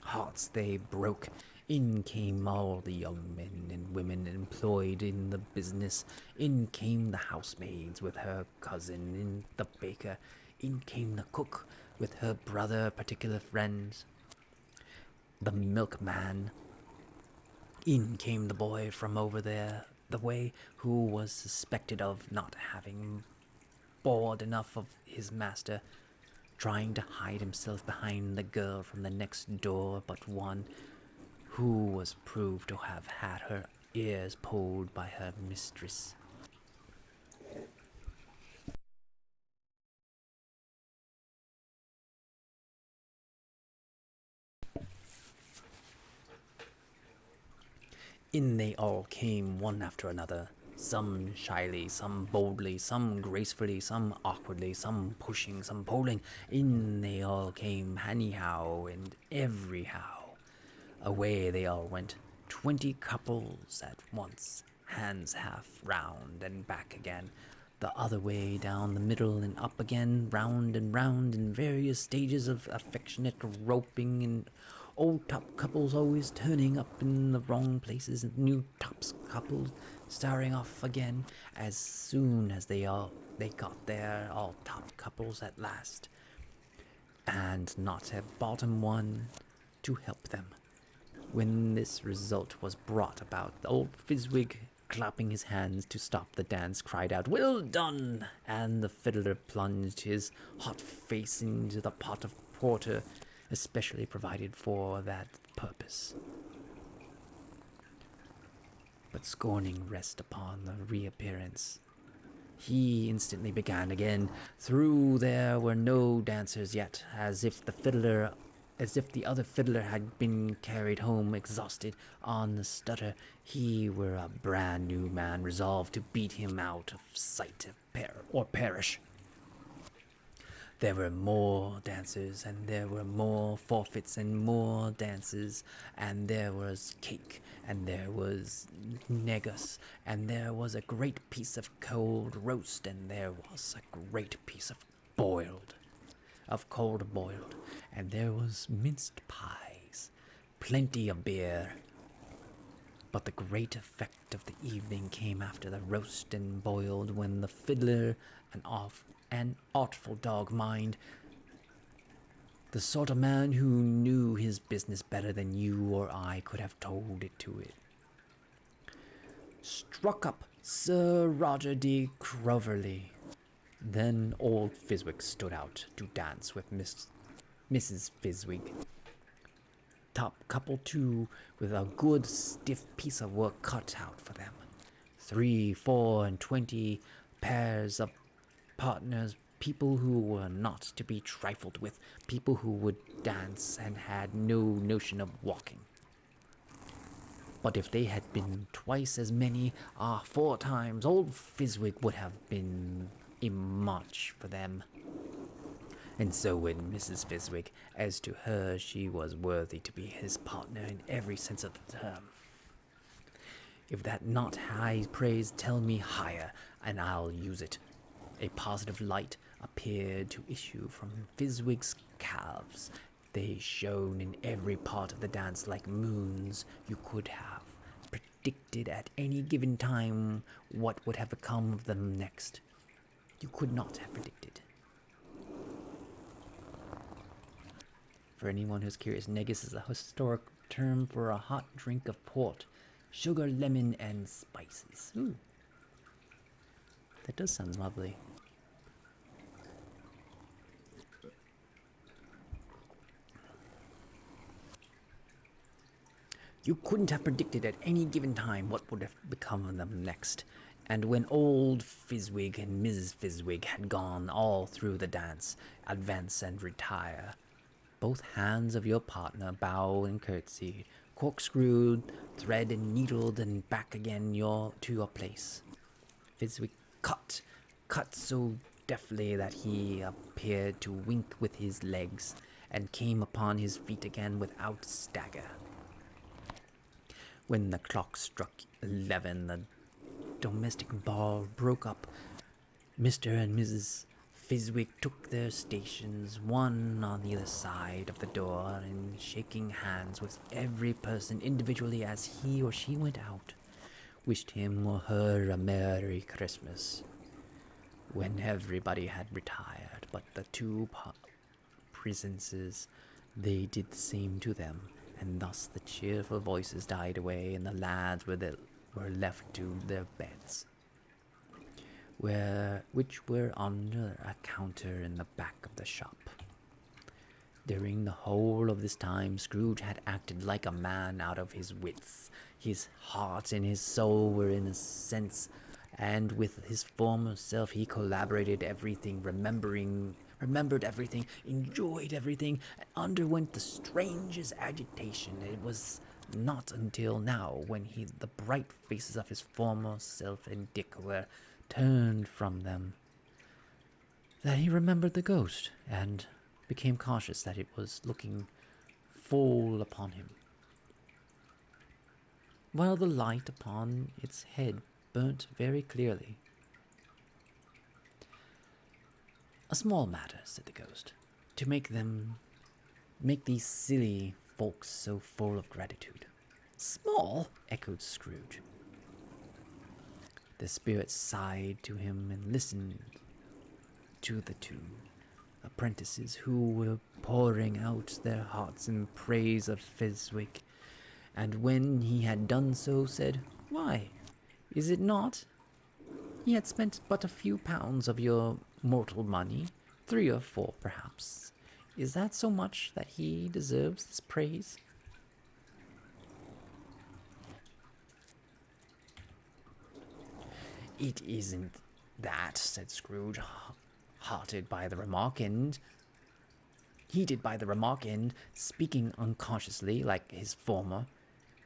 hearts they broke. In came all the young men and women employed in the business. In came the housemaids with her cousin, in the baker. In came the cook with her brother, particular friends, the milkman. In came the boy from over there, the way, who was suspected of not having bored enough of his master, trying to hide himself behind the girl from the next door but one, who was proved to have had her ears pulled by her mistress. In they all came, one after another, some shyly, some boldly, some gracefully, some awkwardly, some pushing, some pulling. In they all came, anyhow and everyhow. Away they all went, 20 couples at once, hands half round and back again, the other way down the middle and up again, round, in various stages of affectionate roping, and old top couples always turning up in the wrong places, and new tops couples starting off again as soon as they got there, all top couples at last, and not a bottom one to help them. When this result was brought about, the old Fizwig, clapping his hands to stop the dance, cried out, "Well done!" and the fiddler plunged his hot face into the pot of porter especially provided for that purpose. but scorning rest upon the reappearance. He instantly began again. Through there were no dancers yet, as if the other fiddler had been carried home exhausted on the stutter. He were a brand new man, resolved to beat him out of sight or perish. There were more dancers, and there were more forfeits, and more dances, and there was cake, and there was negus, and there was a great piece of cold roast, and there was a great piece of cold boiled, and there was minced pies, plenty of beer. But the great effect of the evening came after the roast and boiled, when the fiddler, an artful dog mind, the sort of man who knew his business better than you or I could have told it to it, struck up Sir Roger de Croverley. Then old Fizwick stood out to dance with Mrs. Fizwick. Top couple too, with a good stiff piece of work cut out for them. 3, 4, and 20 pairs of partners, people who were not to be trifled with, people who would dance and had no notion of walking. But if they had been twice as many, 4 times, old Fizwick would have been a match for them. And so would Mrs. Fizwick. As to her, she was worthy to be his partner in every sense of the term. If that not high praise, tell me higher, and I'll use it. A positive light appeared to issue from Fizwick's calves. They shone in every part of the dance like moons. You could have predicted at any given time what would have become of them next. You could not have predicted. For anyone who's curious, negus is a historic term for a hot drink of port, sugar, lemon, and spices. Ooh. That does sound lovely. You couldn't have predicted at any given time what would have become of them next. And when old Fizwick and Mrs. Fizwick had gone all through the dance, advance and retire, both hands of your partner bow and curtsy, corkscrewed, thread and needled, and back again to your place. Fizwick cut so deftly that he appeared to wink with his legs, and came upon his feet again without stagger. When the clock struck 11, the domestic ball broke up. Mr. and Mrs. Fizwick took their stations, one on either side of the door, and shaking hands with every person individually as he or she went out, wished him or her a Merry Christmas. When everybody had retired but the 2 presences, they did the same to them, and thus the cheerful voices died away, and the lads were left to their beds, which were under a counter in the back of the shop. During the whole of this time, Scrooge had acted like a man out of his wits. His heart and his soul were in a sense, and with his former self he collaborated everything, remembered everything, enjoyed everything, and underwent the strangest agitation. It was not until now, when the bright faces of his former self and Dick were turned from them, that he remembered the ghost, and became conscious that it was looking full upon him, while the light upon its head burnt very clearly. "A small matter," said the ghost, "to make these silly folks so full of gratitude." "Small?" echoed Scrooge. The spirit sighed to him and listened to the 2 apprentices, who were pouring out their hearts in praise of Fizwick, and when he had done so, said, "Why, is it not? He had spent but a few pounds of your mortal money, 3 or 4 perhaps. Is that so much that he deserves this praise?" It isn't that, said Scrooge, hearted by the remark and heated by the remark and speaking unconsciously like his former,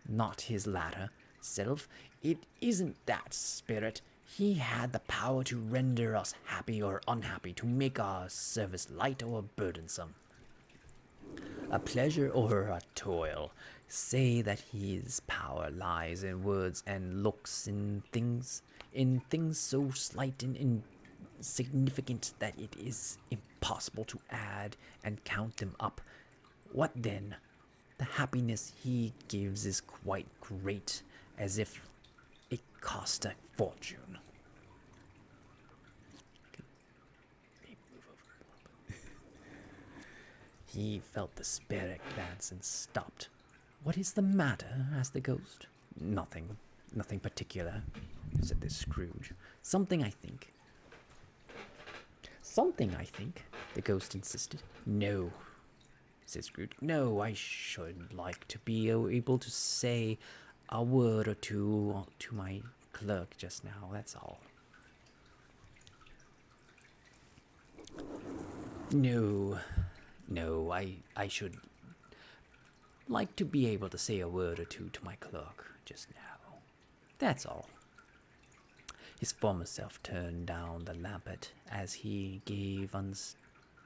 not his latter, self. It isn't that, Spirit. He had the power to render us happy or unhappy, to make our service light or burdensome, a pleasure or a toil. Say that his power lies in words and looks, in things so slight and insignificant that it is impossible to add and count them up. What then? The happiness he gives is quite great, as if it cost a fortune. He felt the spirit glance and stopped. What is the matter? Asked the ghost. Nothing. Nothing particular, said the Scrooge. Something, I think. Something, I think, the ghost insisted. No, said Scrooge. No, I should like to be able to say a word or two to my clerk just now, that's all. No, I should like to be able to say a word or two to my clerk just now. That's all. His former self turned down the lampet as he gave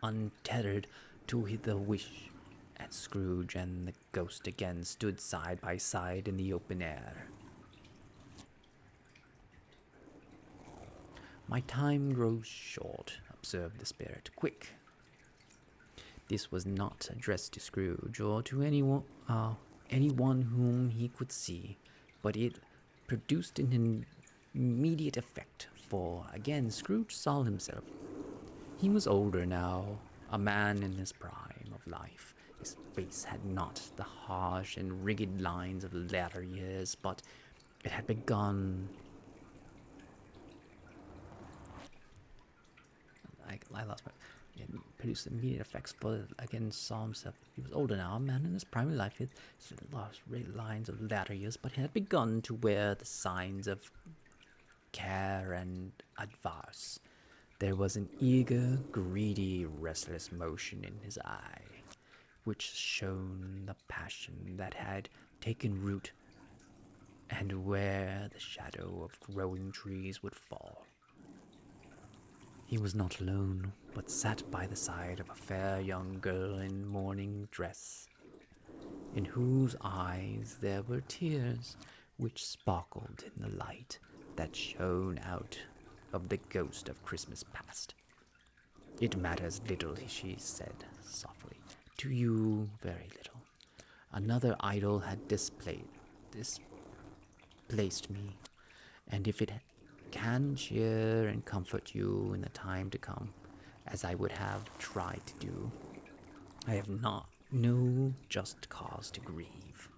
untethered to the wish, and Scrooge and the ghost again stood side by side in the open air. My time grows short, observed the spirit. Quick. This was not addressed to Scrooge or to anyone whom he could see, but it produced an immediate effect, for again Scrooge saw himself. He was older now, a man in his prime of life. His face had not the harsh and rigid lines of latter years, but it had begun. I lost my. It produced immediate effects, but again saw himself. He was older now, a man in his prime of life. His lost lines of latter years, but he had begun to wear the signs of care and advice. There was an eager, greedy, restless motion in his eye, which shone the passion that had taken root, and where the shadow of growing trees would fall. He was not alone, but sat by the side of a fair young girl in mourning dress, in whose eyes there were tears which sparkled in the light that shone out of the ghost of Christmas past. It matters little, she said softly. To you, very little. Another idol had displaced me, and if it can cheer and comfort you in the time to come, as I would have tried to do, I have no just cause to grieve.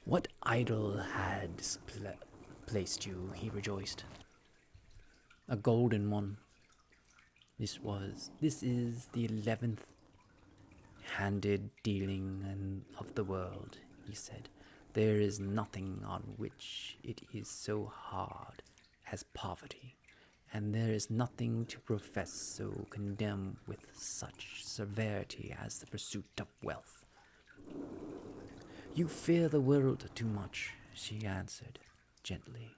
What idol had placed you? He rejoiced. A golden one. This is the 11th handed dealing of the world, he said. There is nothing on which it is so hard as poverty, and there is nothing to profess so condemn with such severity as the pursuit of wealth. You fear the world too much, she answered gently.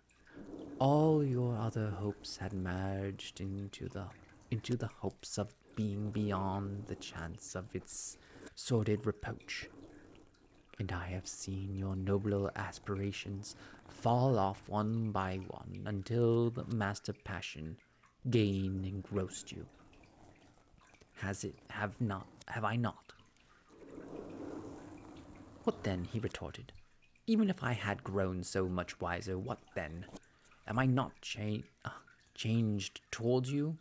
All your other hopes had merged into the hopes of being beyond the chance of its sordid reproach, and I have seen your nobler aspirations fall off one by one until the master passion, gain, engrossed you. Have I not? What then? He retorted. Even if I had grown so much wiser, what then? Am I not changed towards you?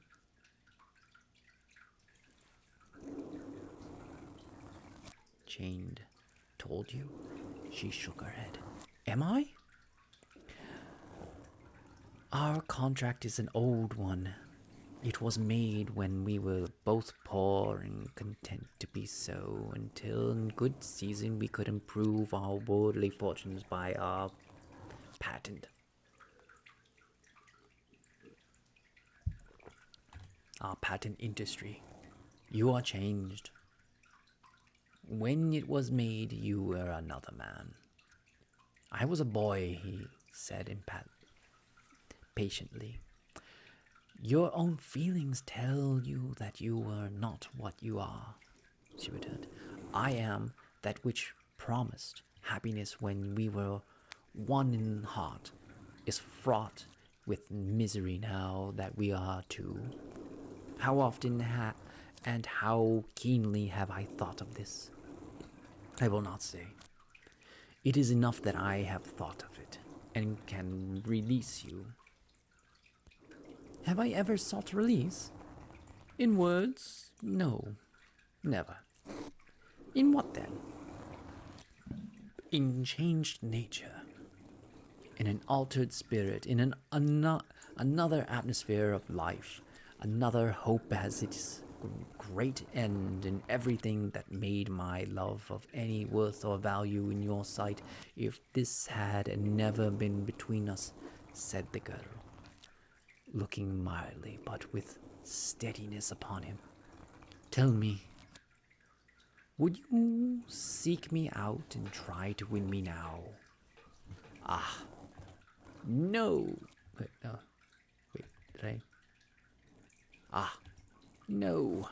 Chained told you? She shook her head. Am I? Our contract is an old one, It was made when we were both poor and content to be so, until in good season we could improve our worldly fortunes by patent, our patent industry. You are changed. When it was made, you were another man. I was a boy, he said patiently. Your own feelings tell you that you are not what you are, she returned. I am that which promised happiness when we were one in heart, is fraught with misery now that we are two. How often and how keenly have I thought of this? I will not say. It is enough that I have thought of it, and can release you. Have I ever sought release? In words, no, never. In what then? In changed nature, in an altered spirit, in another atmosphere of life, another hope as its great end, in everything that made my love of any worth or value in your sight, if this had never been between us, said the girl, looking mildly but with steadiness upon him. Tell me, would you seek me out and try to win me now? Ah, no. Wait, did I? Ah, no.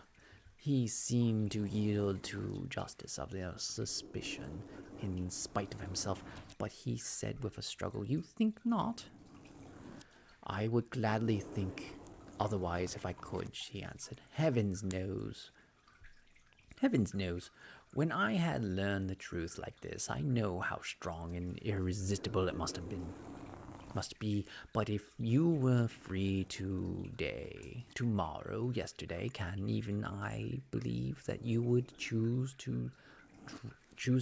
He seemed to yield to justice of their suspicion in spite of himself, but he said with a struggle, You think not? I would gladly think otherwise if I could, she answered. Heavens knows. Heavens knows. When I had learned the truth like this, I know how strong and irresistible it must be. But if you were free today, tomorrow, yesterday, can even I believe that you would choose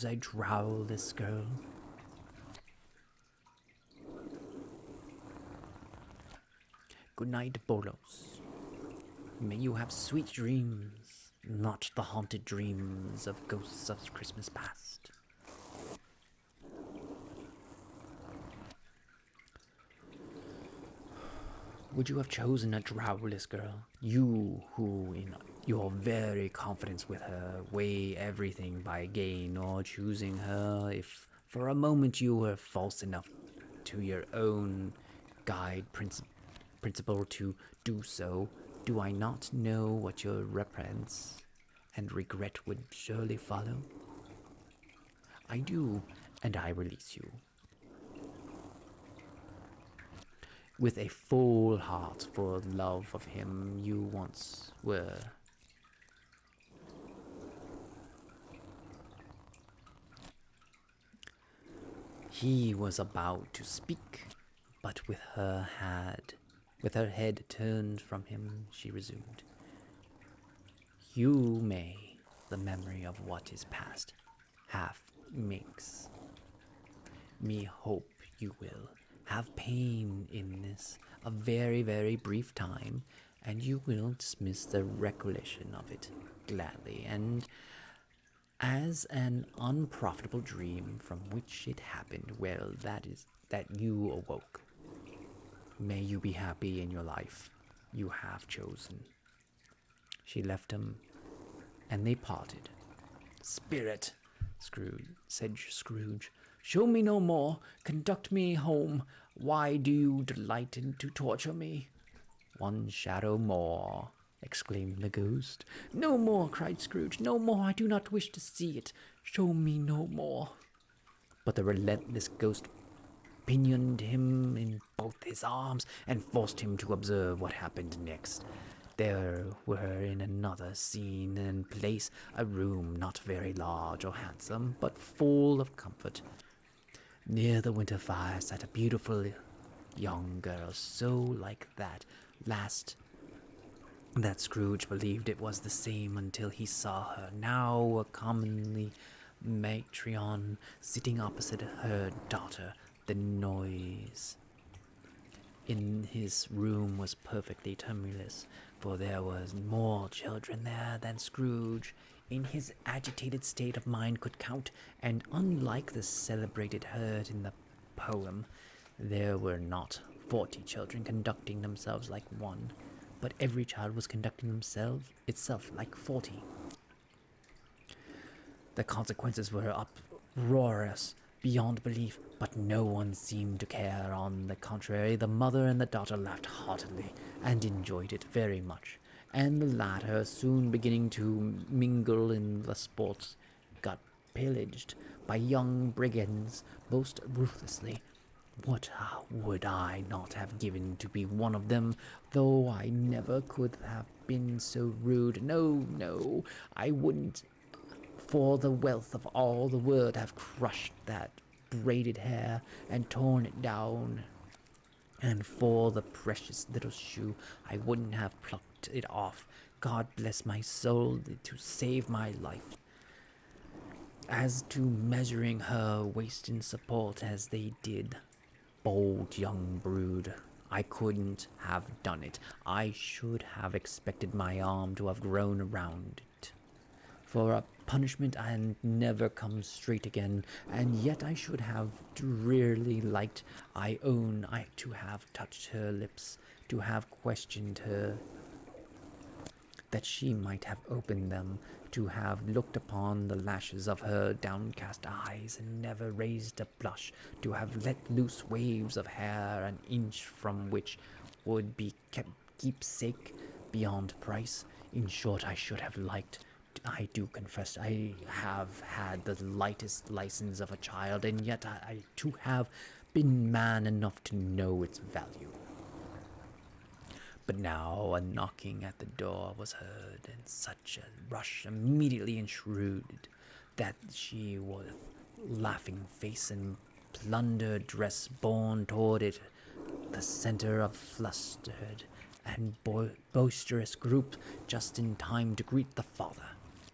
a trowelless girl? Good night, Bolos. May you have sweet dreams, not the haunted dreams of ghosts of Christmas past. Would you have chosen a trowelless girl? You who, in your very confidence with her, weigh everything by gain, or choosing her if for a moment you were false enough to your own guide principle to do so, do I not know what your reverence and regret would surely follow? I do, and I release you. With a full heart for love of him you once were. He was about to speak, but with her head turned from him, she resumed. You may, the memory of what is past, half makes me hope you will have pain in this a very, very brief time, and you will dismiss the recollection of it gladly, and as an unprofitable dream from which it happened. Well, that is that you awoke. May you be happy in your life you have chosen. She left him, and they parted. Spirit, said Scrooge, show me no more. Conduct me home. Why do you delight to torture me? One shadow more, exclaimed the ghost. No more, cried Scrooge. No more. I do not wish to see it. Show me no more. But the relentless ghost pinioned him in both his arms and forced him to observe what happened next. There were in another scene and place a room not very large or handsome, but full of comfort. Near the winter fire sat a beautiful young girl, so like that last that Scrooge believed it was the same until he saw her, now a commonly matron, sitting opposite her daughter. The noise in his room was perfectly tumultuous, for there was more children there than Scrooge, in his agitated state of mind, could count, and unlike the celebrated herd in the poem, there were not 40 children conducting themselves like one, but every child was conducting itself like 40. The consequences were uproarious beyond belief, but no one seemed to care. On the contrary, the mother and the daughter laughed heartily and enjoyed it very much, and the latter, soon beginning to mingle in the sports, got pillaged by young brigands most ruthlessly. What would I not have given to be one of them, though I never could have been so rude. No, no, I wouldn't for the wealth of all the world have crushed that braided hair and torn it down. And for the precious little shoe, I wouldn't have plucked it off. God bless my soul, to save my life. As to measuring her waist in support as they did, bold young brood, I couldn't have done it. I should have expected my arm to have grown around it. For a punishment and never come straight again, and yet I should have drearily liked, I own, to have touched her lips, to have questioned her, that she might have opened them, to have looked upon the lashes of her downcast eyes, and never raised a blush, to have let loose waves of hair an inch from which would be kept keepsake beyond price. In short, I should have liked, I do confess, I have had the lightest license of a child, and yet I to have been man enough to know its value. But now a knocking at the door was heard, and such a rush immediately ensued that she, with laughing face and plundered dress, borne toward it, the center of flustered and boisterous group, just in time to greet the father,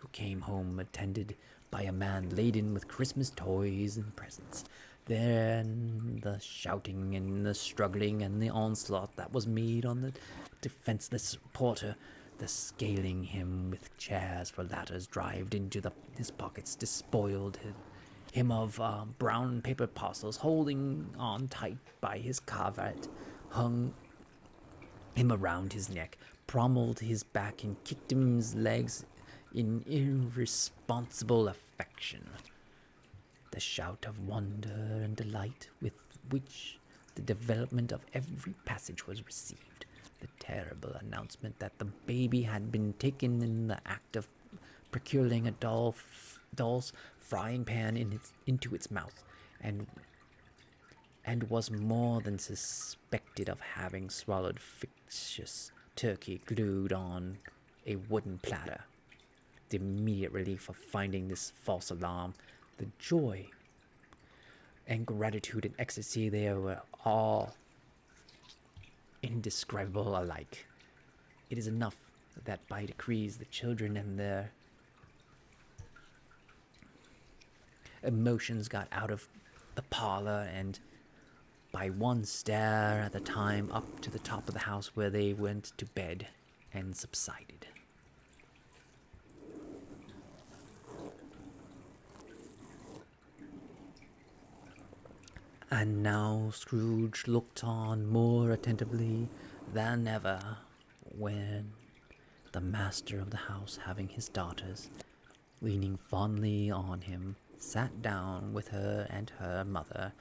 who came home attended by a man laden with Christmas toys and presents. Then the shouting and the struggling and the onslaught that was made on the defenseless porter, the scaling him with chairs for ladders drived into his pockets, despoiled him of brown paper parcels, holding on tight by his cravat, hung him around his neck, pommeled his back, and kicked his legs in irresponsible affection. The shout of wonder and delight with which the development of every passage was received, the terrible announcement that the baby had been taken in the act of procuring a doll's frying pan into its mouth, and was more than suspected of having swallowed fictitious turkey glued on a wooden platter. The immediate relief of finding this false alarm, the joy and gratitude and ecstasy, they were all indescribable alike. It is enough that by degrees the children and their emotions got out of the parlor, and by one stair at a time up to the top of the house, where they went to bed and subsided. And now Scrooge looked on more attentively than ever when the master of the house, having his daughters leaning fondly on him, sat down with her and her mother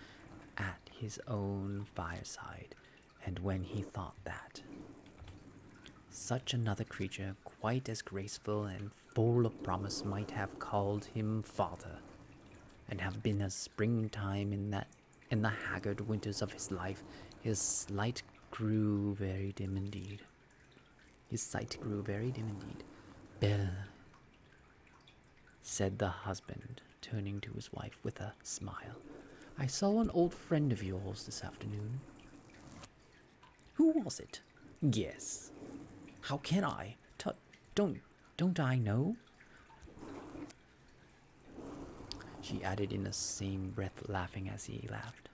at his own fireside, and when he thought that such another creature, quite as graceful and full of promise, might have called him father, and have been as springtime in the haggard winters of his life, his sight grew very dim indeed. Belle, said the husband, turning to his wife with a smile, I saw an old friend of yours this afternoon. Who was it? Guess. How can I? Don't I know? She added in the same breath, laughing as he laughed.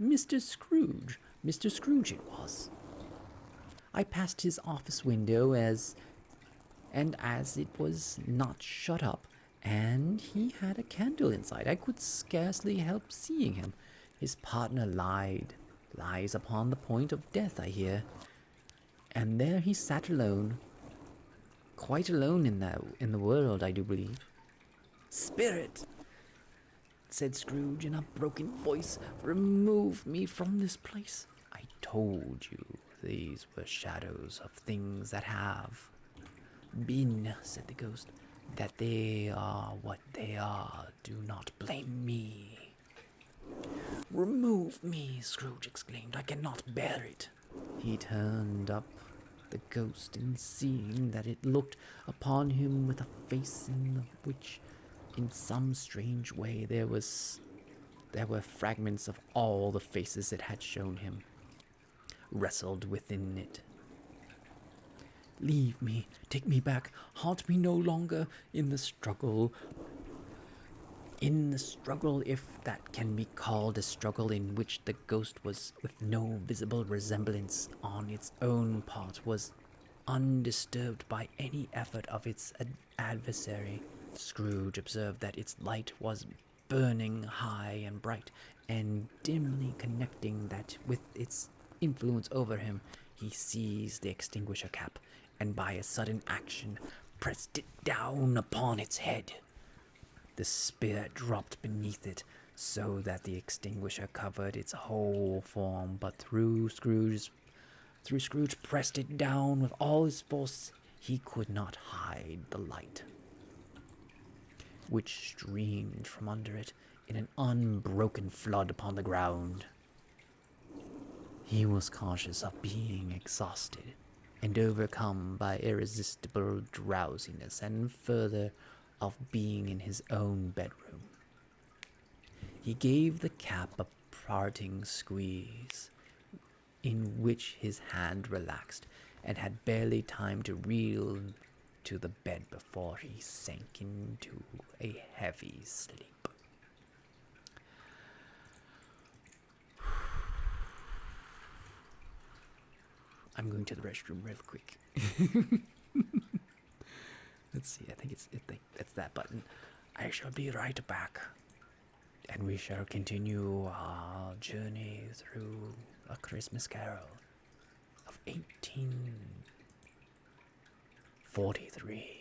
Mr. Scrooge it was. I passed his office window as it was not shut up, and he had a candle inside, I could scarcely help seeing him. His partner lies upon the point of death, I hear. And there he sat alone, quite alone in the world, I do believe. Spirit, said Scrooge in a broken voice, remove me from this place. I told you these were shadows of things that have been, said the ghost. That they are what they are. Do not blame me. Remove me, Scrooge exclaimed. I cannot bear it. He turned up the ghost, and seeing that it looked upon him with a face in which, in some strange way, there were fragments of all the faces it had shown him, wrestled within it. Leave me, take me back, haunt me no longer in the struggle, if that can be called a struggle, in which the ghost was, with no visible resemblance on its own part, was undisturbed by any effort of its adversary. Scrooge observed that its light was burning high and bright, and dimly connecting that with its influence over him. He seized the extinguisher cap, and by a sudden action pressed it down upon its head. The spirit dropped beneath it, so that the extinguisher covered its whole form, but through Scrooge pressed it down with all his force, he could not hide the light, which streamed from under it in an unbroken flood upon the ground. He was conscious of being exhausted and overcome by irresistible drowsiness, and further, of being in his own bedroom. He gave the cap a parting squeeze, in which his hand relaxed, and had barely time to reel to the bed before he sank into a heavy sleep. I'm going to the restroom real quick. Let's see, I think it's that button. I shall be right back, and we shall continue our journey through A Christmas Carol of 1843.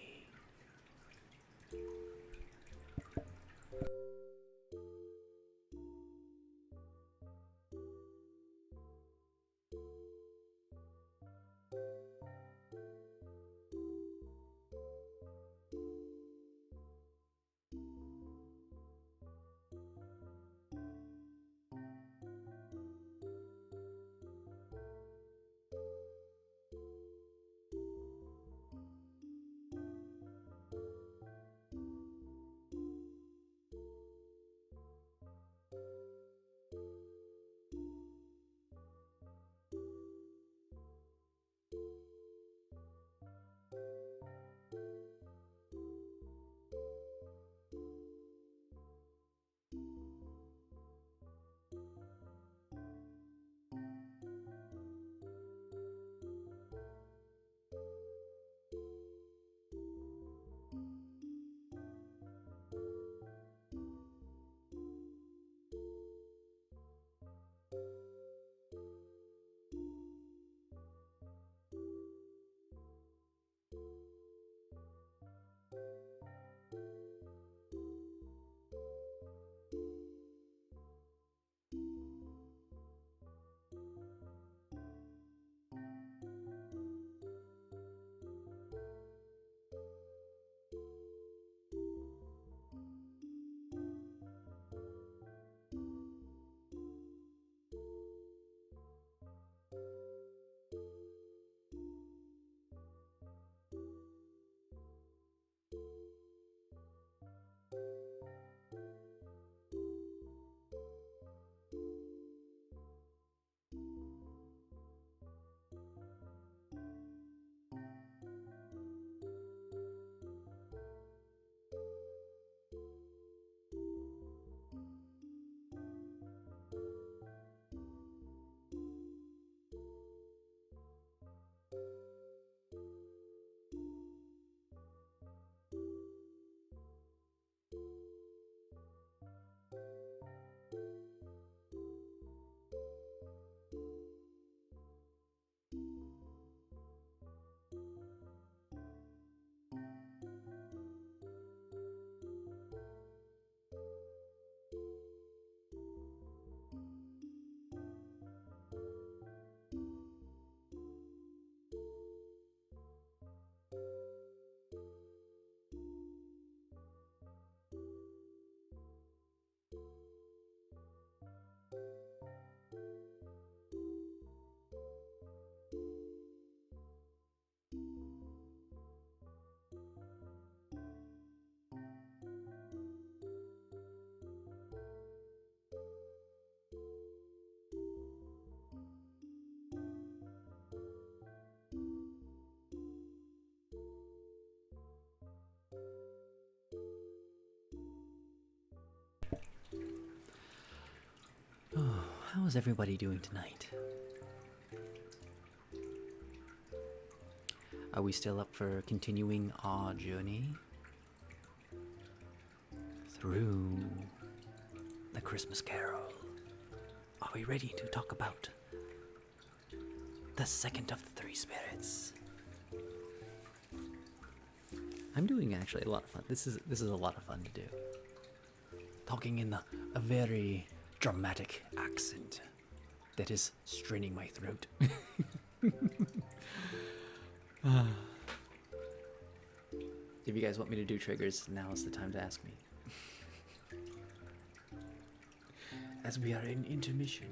How's everybody doing tonight? Are we still up for continuing our journey through the Christmas Carol? Are we ready to talk about the second of the three spirits? I'm doing actually a lot of fun. This is a lot of fun to do. Talking in a very dramatic accent that is straining my throat. If you guys want me to do triggers, now is the time to ask me. As we are in intermission.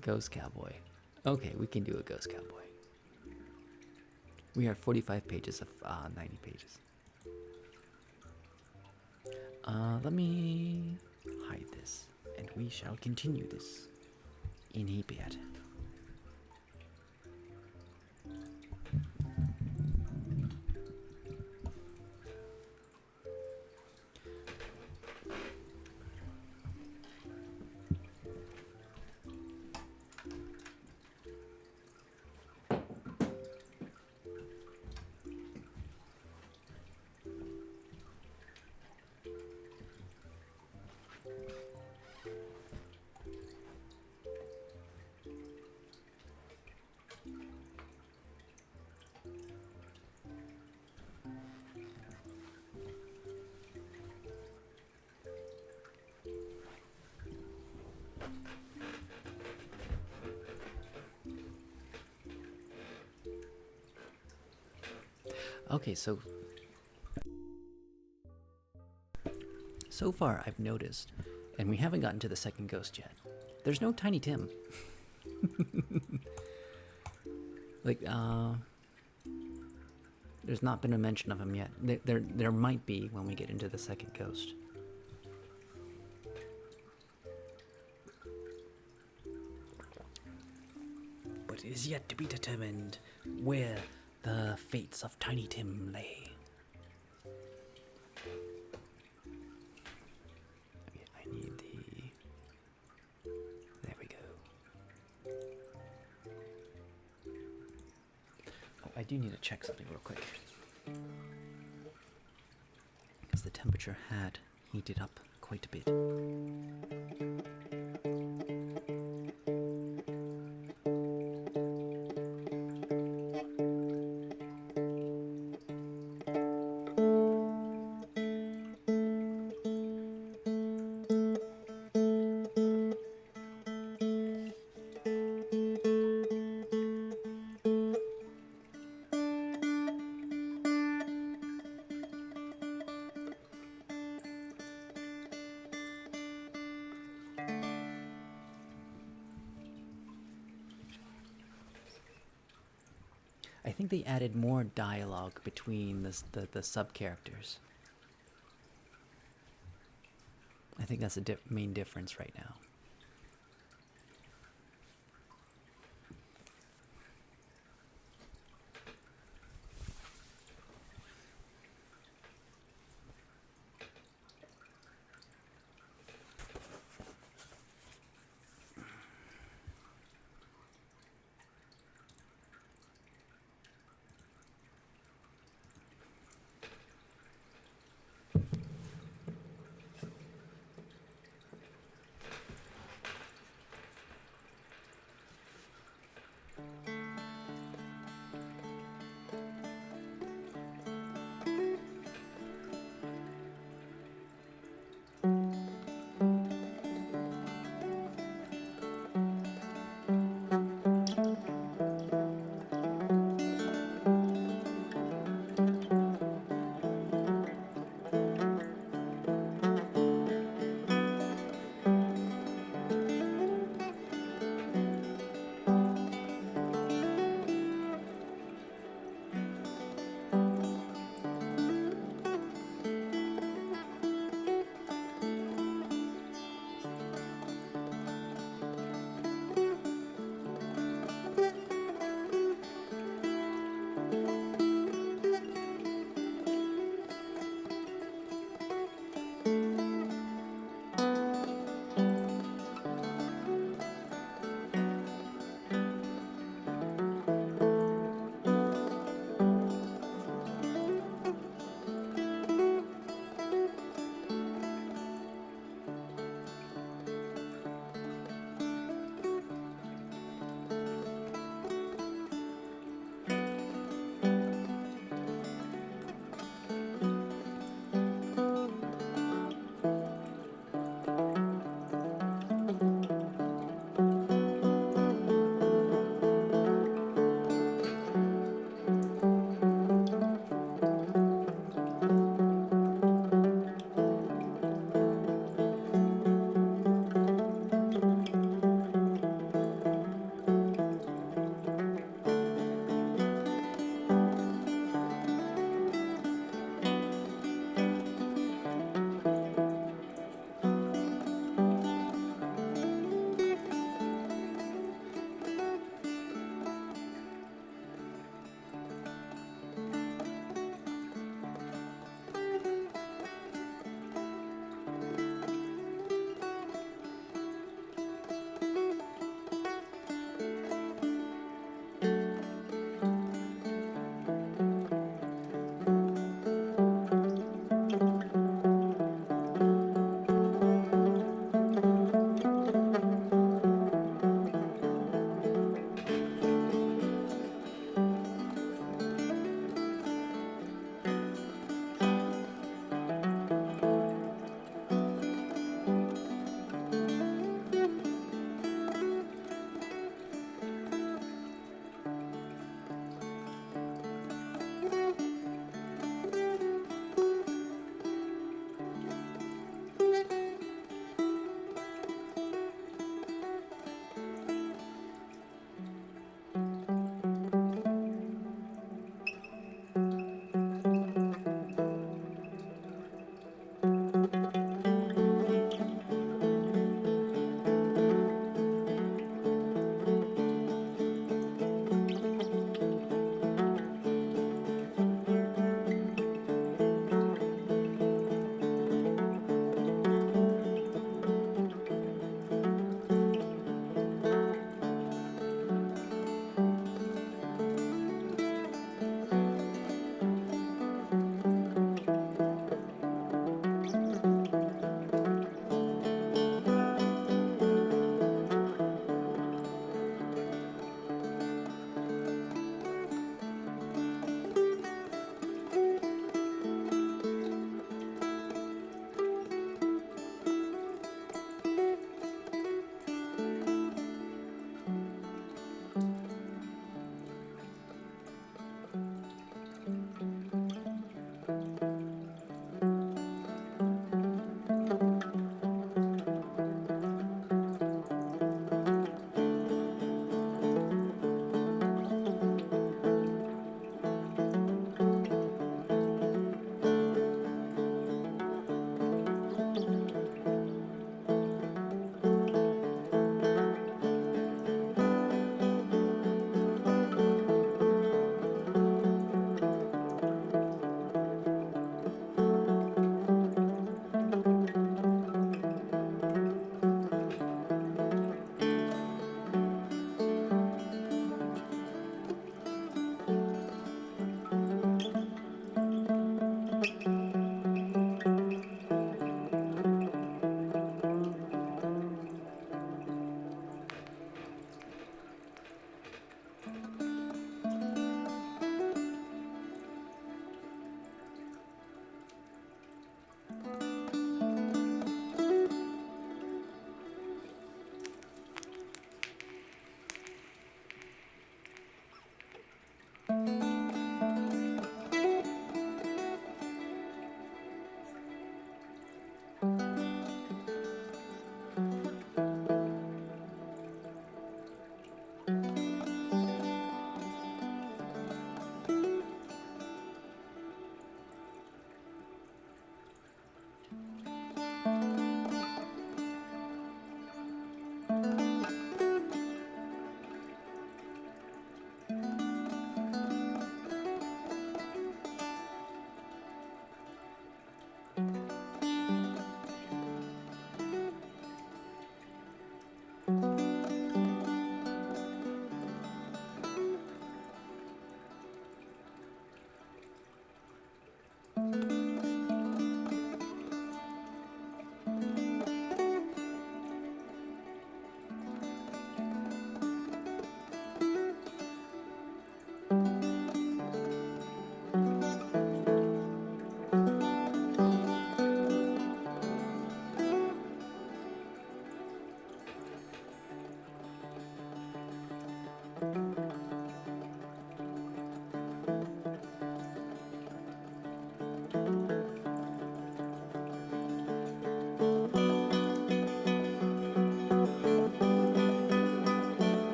Ghost Cowboy. Okay, we can do a Ghost Cowboy. We are 45 pages of 90 pages. Let me hide this, and we shall continue this in a bit. Okay, so far I've noticed, and we haven't gotten to the second ghost yet, there's no Tiny Tim. Like, there's not been a mention of him yet. There might be when we get into the second ghost. But it is yet to be determined where the fates of Tiny Tim lay. Okay, I need the... There we go. Oh, I do need to check something real quick. Because the temperature had heated up quite a bit. I think they added more dialogue between the sub-characters. I think that's the main difference right now.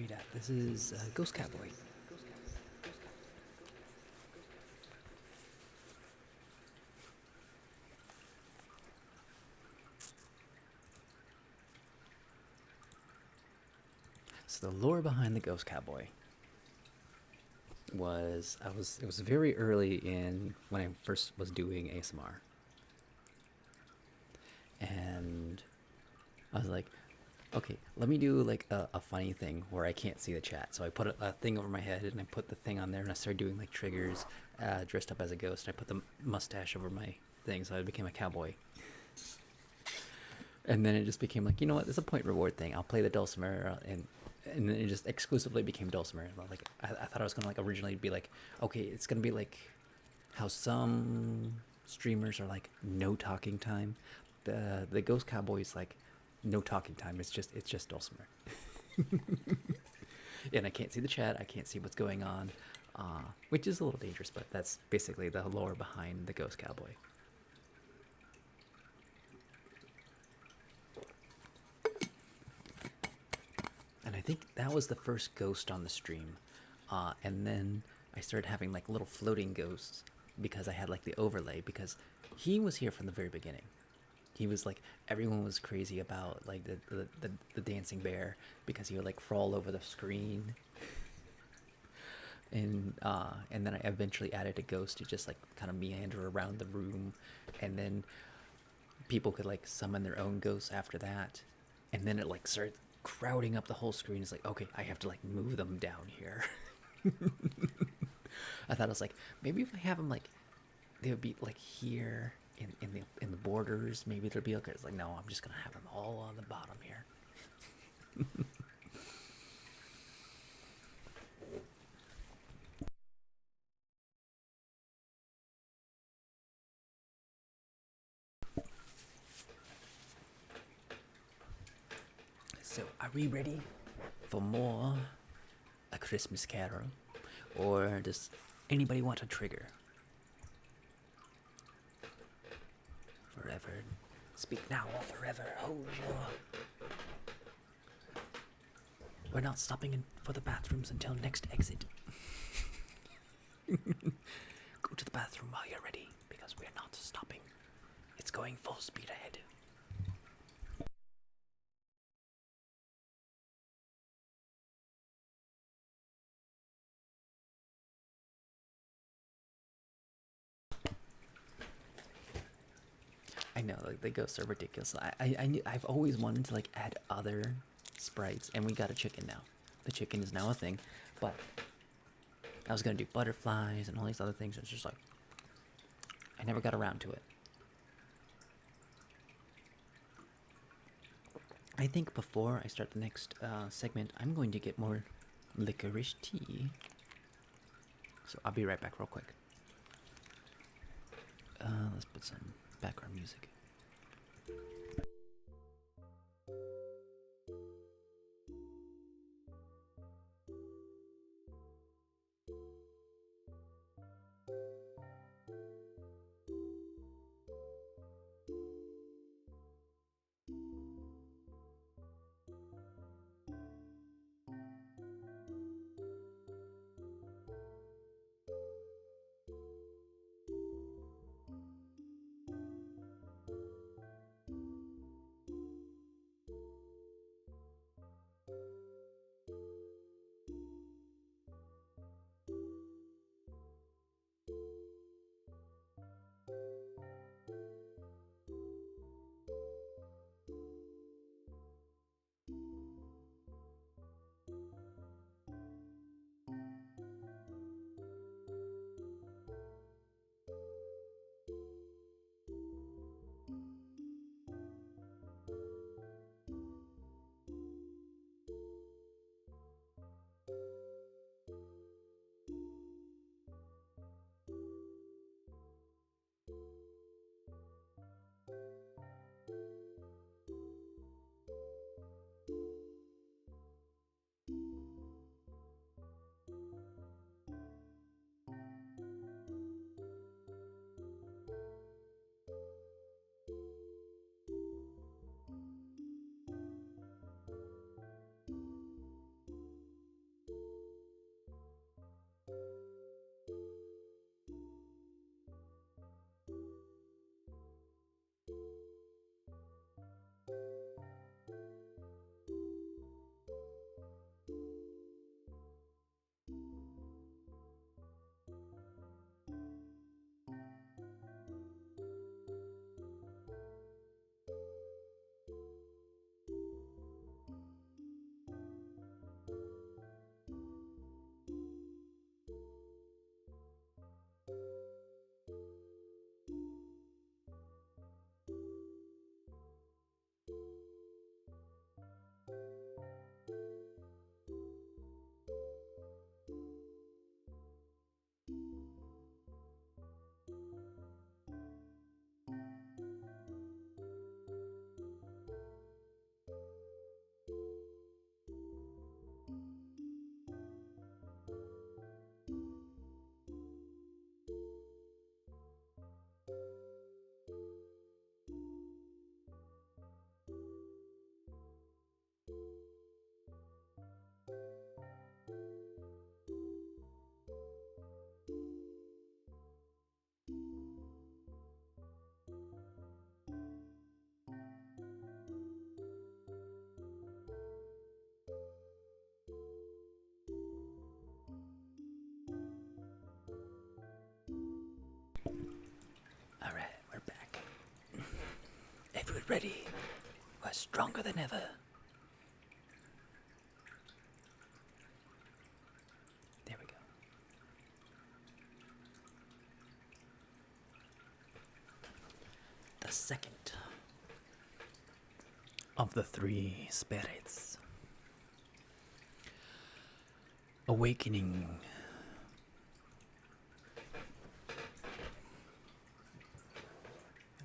read at. This is Ghost Cowboy. So the lore behind the Ghost Cowboy was it was very early in when I first was doing ASMR. And I was like, okay, let me do like a funny thing where I can't see the chat. So I put a thing over my head and I put the thing on there and I started doing like triggers, dressed up as a ghost. I put the mustache over my thing, so I became a cowboy. And then it just became like, you know what, there's a point reward thing. I'll play the dulcimer, and then it just exclusively became dulcimer. Like I thought I was gonna like originally be like, okay, it's gonna be like how some streamers are like no talking time. The Ghost Cowboy is like no talking time. It's just dulcimer. And I can't see the chat. I can't see what's going on, which is a little dangerous. But that's basically the lore behind the Ghost Cowboy. And I think that was the first ghost on the stream. And then I started having like little floating ghosts because I had like the overlay, because he was here from the very beginning. He was like, everyone was crazy about like the dancing bear because he would like crawl over the screen. And then I eventually added a ghost to just like kind of meander around the room, and then people could like summon their own ghosts after that, and then it like started crowding up the whole screen. It's like, okay, I have to like move them down here. I thought I was like, maybe if I have them like, they would be like here in the borders, maybe they'll be okay. It's like, no, I'm just gonna have them all on the bottom here. So, are we ready for more A Christmas Carol, or does anybody want a trigger? Forever, speak now or forever hold your. We're not stopping for the bathrooms until next exit. Go to the bathroom while you're ready, because we're not stopping. It's going full speed ahead. I know, like the ghosts are ridiculous. I've always wanted to like add other sprites, and we got a chicken now. The chicken is now a thing, but I was gonna do butterflies and all these other things. It's just like I never got around to it. I think before I start the next segment, I'm going to get more licorice tea. So I'll be right back real quick. Let's put some background music. ready. We're stronger than ever. There we go. The second of the three spirits. Awakening.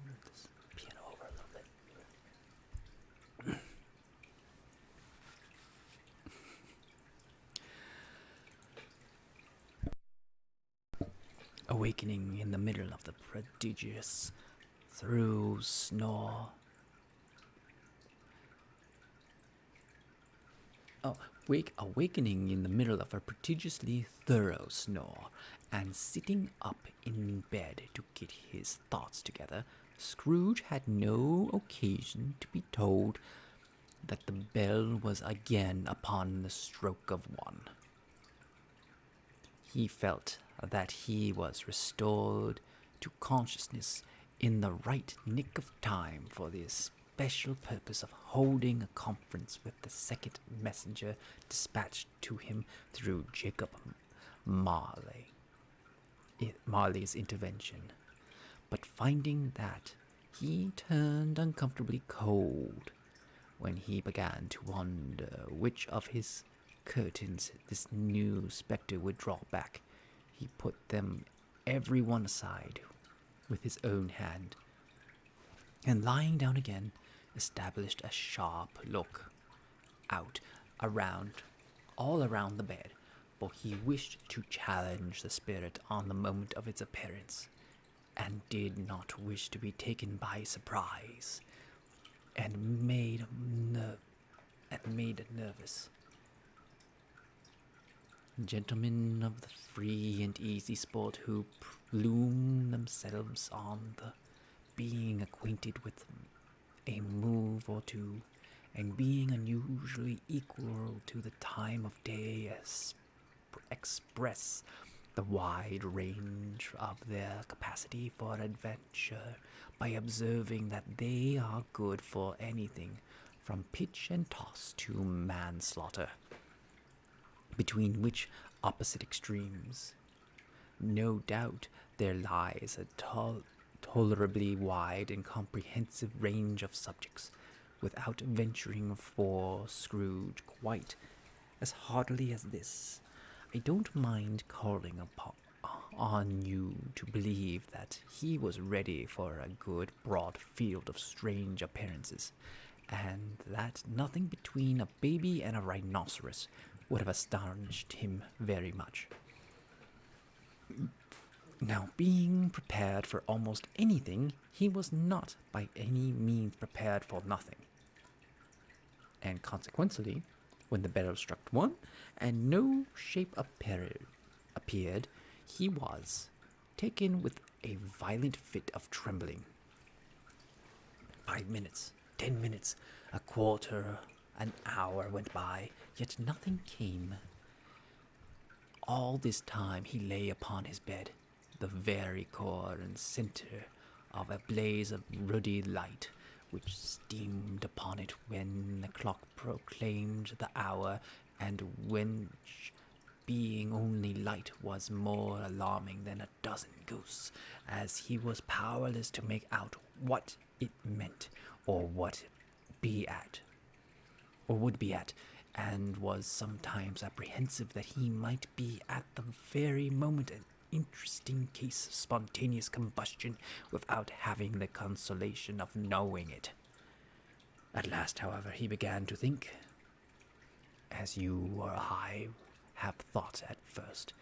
Move this piano over a little bit. Awakening in the middle of the prodigious through snore. Awakening in the middle of a prodigiously thorough snore, and sitting up in bed to get his thoughts together, Scrooge had no occasion to be told that the bell was again upon the stroke of one. He felt that he was restored to consciousness in the right nick of time for the special purpose of holding a conference with the second messenger dispatched to him through Jacob Marley's intervention. But finding that he turned uncomfortably cold when he began to wonder which of his curtains this new spectre would draw back, he put them every one aside with his own hand, and lying down again, established a sharp look out all around the bed, for he wished to challenge the spirit on the moment of its appearance, and did not wish to be taken by surprise, and made nervous. Gentlemen of the free and easy sport who plume themselves on the being acquainted with a move or two, and being unusually equal to the time of day, express the wide range of their capacity for adventure by observing that they are good for anything from pitch and toss to manslaughter, between which opposite extremes, no doubt, there lies a tolerably wide and comprehensive range of subjects, without venturing for Scrooge quite as heartily as this. I don't mind calling on you to believe that he was ready for a good broad field of strange appearances, and that nothing between a baby and a rhinoceros would have astonished him very much. Now, being prepared for almost anything, he was not by any means prepared for nothing. And consequently, when the bell struck one, and no shape appeared, he was taken with a violent fit of trembling. 5 minutes, 10 minutes, a quarter, an hour went by, yet nothing came. All this time he lay upon his bed, the very core and center of a blaze of ruddy light, which steamed upon it when the clock proclaimed the hour, and which, being only light, was more alarming than a dozen ghosts, as he was powerless to make out what it meant, or what would be at, and was sometimes apprehensive that he might be at the very moment an interesting case of spontaneous combustion without having the consolation of knowing it. At last, however, he began to think, as you or I have thought at first,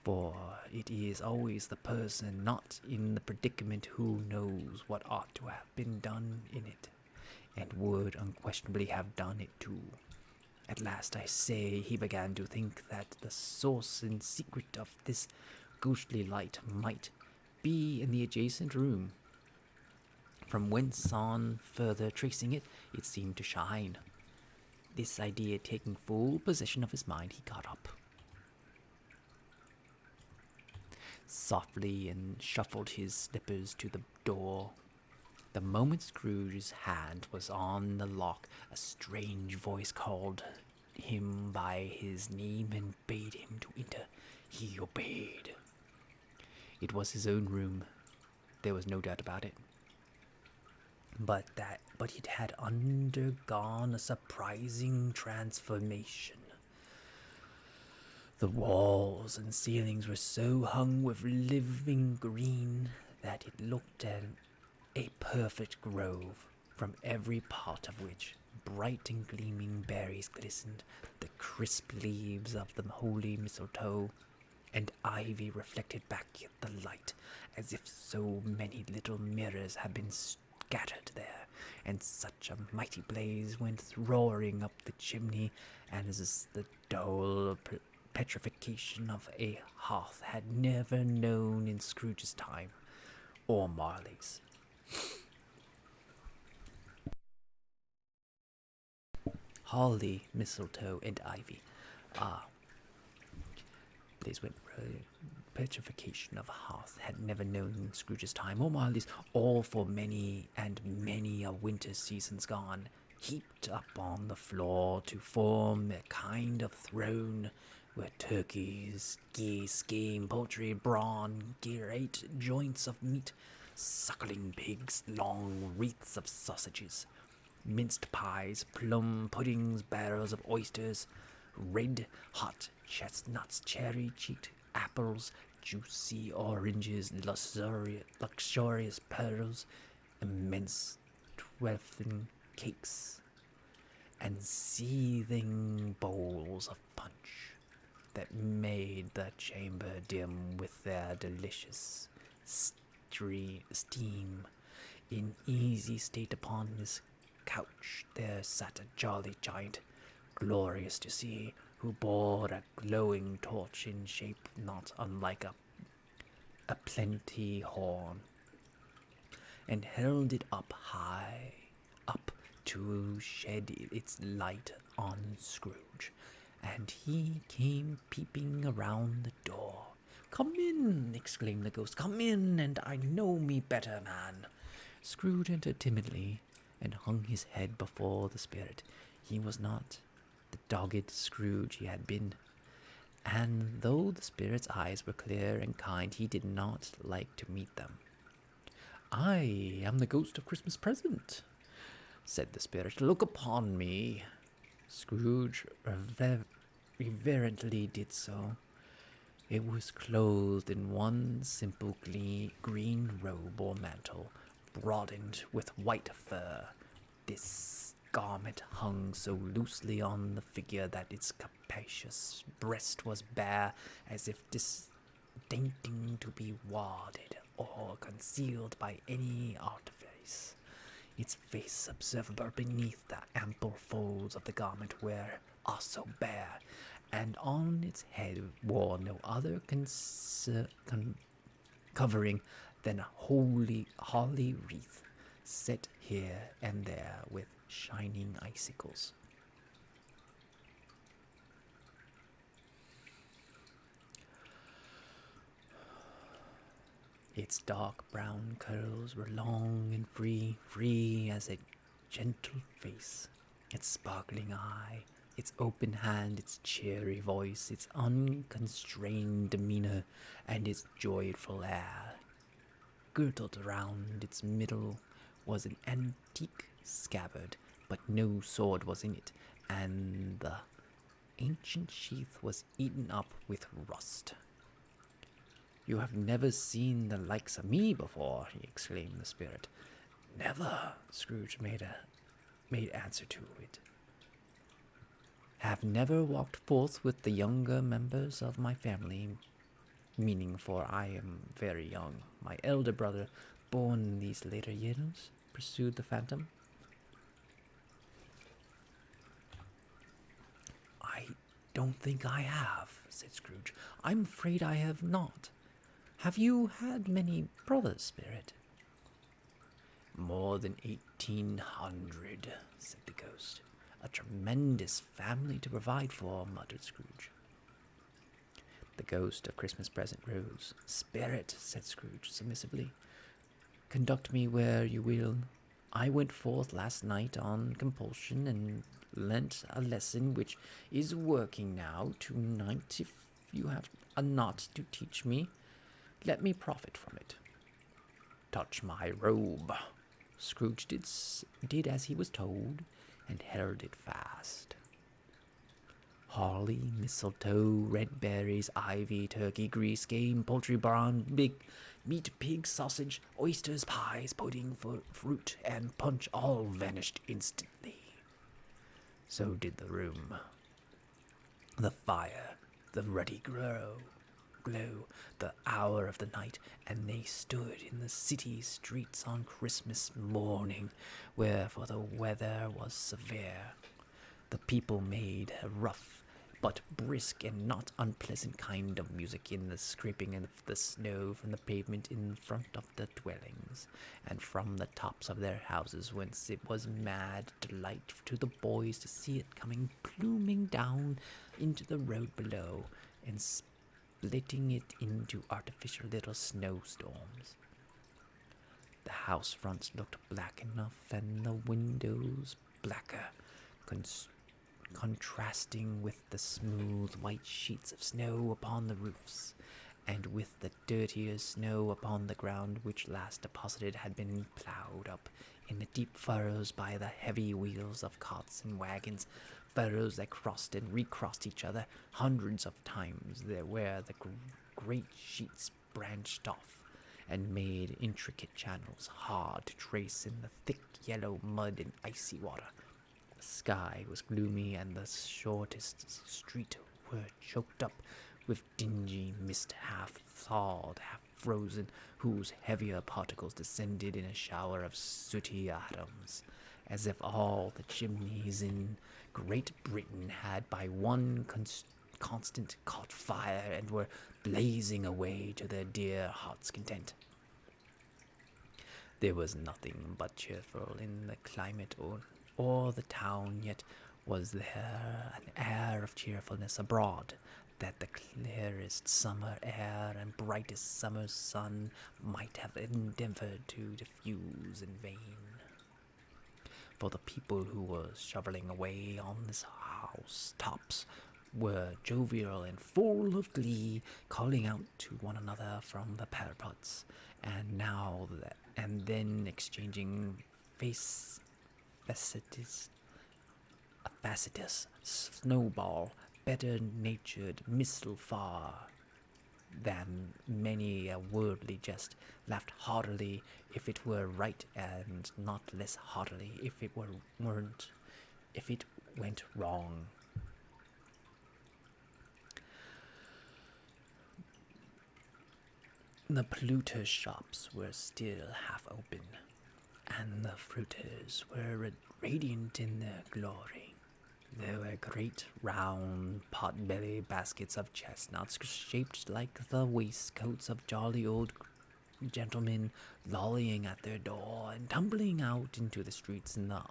for it is always the person not in the predicament who knows what ought to have been done in it, and would unquestionably have done it too. At last, I say, he began to think that the source and secret of this ghostly light might be in the adjacent room, from whence, on further tracing it, it seemed to shine. This idea taking full possession of his mind, he got up softly and shuffled his slippers to the door, The moment Scrooge's hand was on the lock, a strange voice called him by his name and bade him to enter. He obeyed. It was his own room. There was no doubt about it. But it had undergone a surprising transformation. The walls and ceilings were so hung with living green that it looked a perfect grove, from every part of which bright and gleaming berries glistened, the crisp leaves of the holy mistletoe and ivy reflected back the light, as if so many little mirrors had been scattered there, and such a mighty blaze went roaring up the chimney as the dull petrification of a hearth had never known in Scrooge's time, or Marley's. Holly, mistletoe, and ivy. Blaze went petrification of a hearth had never known in Scrooge's time, or Marley's, all for many and many a winter season's gone, heaped up on the floor to form a kind of throne, where turkeys, geese, game, poultry, brawn, great joints of meat, suckling pigs, long wreaths of sausages, minced pies, plum puddings, barrels of oysters, red hot chestnuts, cherry-cheeked apples, juicy oranges, luxurious pearls, immense twelfthing cakes, and seething bowls of punch that made the chamber dim with their delicious steam. In easy state upon this couch there sat a jolly giant, glorious to see, who bore a glowing torch in shape not unlike a plenty horn, and held it up high, up to shed its light on Scrooge, and he came peeping around the door. "Come in," exclaimed the ghost, "come in, and I know me better, man." Scrooge entered timidly, and hung his head before the spirit. He was not the dogged Scrooge he had been, and though the spirit's eyes were clear and kind, he did not like to meet them. "I am the ghost of Christmas Present," said the spirit. "Look upon me." Scrooge reverently did so. It was clothed in one simple green robe or mantle, broadened with white fur. This garment hung so loosely on the figure that its capacious breast was bare, as if disdaining to be warded or concealed by any artifice. Its face observable beneath the ample folds of the garment are also bare, and on its head wore no other covering than a holly wreath, set here and there with shining icicles. Its dark brown curls were long and free as a gentle face. Its sparkling eye, its open hand, its cheery voice, its unconstrained demeanor, and its joyful air. Girdled around its middle was an antique scabbard, but no sword was in it, and the ancient sheath was eaten up with rust. "You have never seen the likes of me before," exclaimed the spirit. "Never," Scrooge made answer to it. "Have never walked forth with the younger members of my family, meaning, for I am very young, my elder brother, born in these later years?" pursued the phantom. "I don't think I have," said Scrooge. "I'm afraid I have not. Have you had many brothers, spirit?" "More than 1,800, said the ghost. "A tremendous family to provide for," muttered Scrooge. The ghost of Christmas Present rose. "Spirit," said Scrooge submissively, Conduct me where you will. I went forth last night on compulsion and learnt a lesson which is working now. Tonight, if you have a knot to teach me, let me profit from it. Touch my robe. Scrooge did as he was told, and held it fast. Holly, mistletoe, red berries, ivy, turkey, grease, game, poultry, brawn, big meat, pig, sausage, oysters, pies, pudding, fruit, and punch all vanished instantly. So did the room, the fire, the ruddy glow, the hour of the night, and they stood in the city streets on Christmas morning, wherefore the weather was severe. The people made a rough but brisk and not unpleasant kind of music in the scraping of the snow from the pavement in front of the dwellings, and from the tops of their houses, whence it was mad delight to the boys to see it coming pluming down into the road below, and splitting it into artificial little snowstorms. The house fronts looked black enough, and the windows blacker, contrasting with the smooth white sheets of snow upon the roofs, and with the dirtier snow upon the ground, which last deposited had been ploughed up in the deep furrows by the heavy wheels of carts and wagons, furrows that crossed and recrossed each other hundreds of times, there where the great sheets branched off and made intricate channels hard to trace in the thick yellow mud and icy water. The sky was gloomy, and the shortest street were choked up with dingy mist, half thawed, half frozen, whose heavier particles descended in a shower of sooty atoms, as if all the chimneys in Great Britain had by one constant caught fire and were blazing away to their dear heart's content. There was nothing but cheerful in the climate or the town, yet was there an air of cheerfulness abroad, that the clearest summer air and brightest summer sun might have endeavored to diffuse in vain. For the people who were shoveling away on this house tops were jovial and full of glee, calling out to one another from the parapets, and then exchanging a facetious snowball, better-natured missile far than many a worldly jest, laughed heartily if it were right, and not less heartily if it went wrong. The polluters' shops were still half open, and the fruiters were radiant in their glory. There were great round pot-belly baskets of chestnuts shaped like the waistcoats of jolly old gentlemen lolling at their door and tumbling out into the streets in the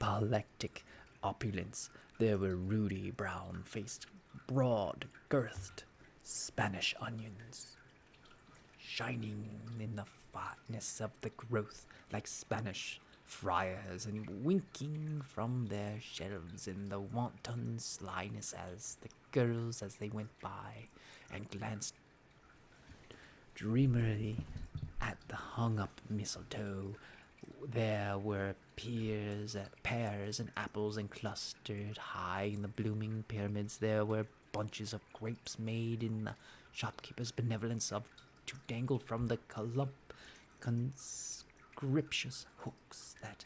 apoplectic opulence. There were ruddy, brown-faced, broad-girthed Spanish onions, shining in the fatness of the growth like Spanish friars, and winking from their shelves in the wanton slyness as the girls as they went by and glanced dreamily at the hung-up mistletoe. There were pears and apples, and clustered high in the blooming pyramids there were bunches of grapes made in the shopkeeper's benevolence to dangle from the conscriptious hooks that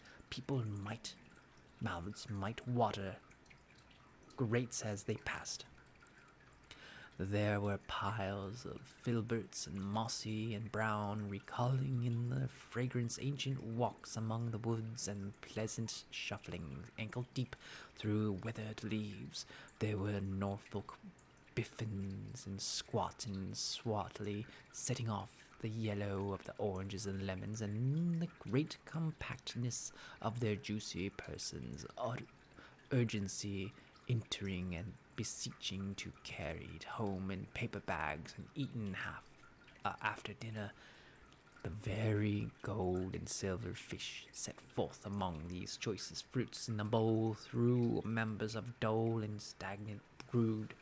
mouths might water grates as they passed. There were piles of filberts and mossy and brown, recalling in their fragrance ancient walks among the woods and pleasant shuffling ankle-deep through withered leaves. There were Norfolk biffins and squat and swartly, setting off the yellow of the oranges and lemons, and the great compactness of their juicy persons, urgency entering and beseeching to carried home in paper bags and eaten half after dinner, the very gold and silver fish set forth among these choicest fruits in the bowl threw members of dull and stagnant brood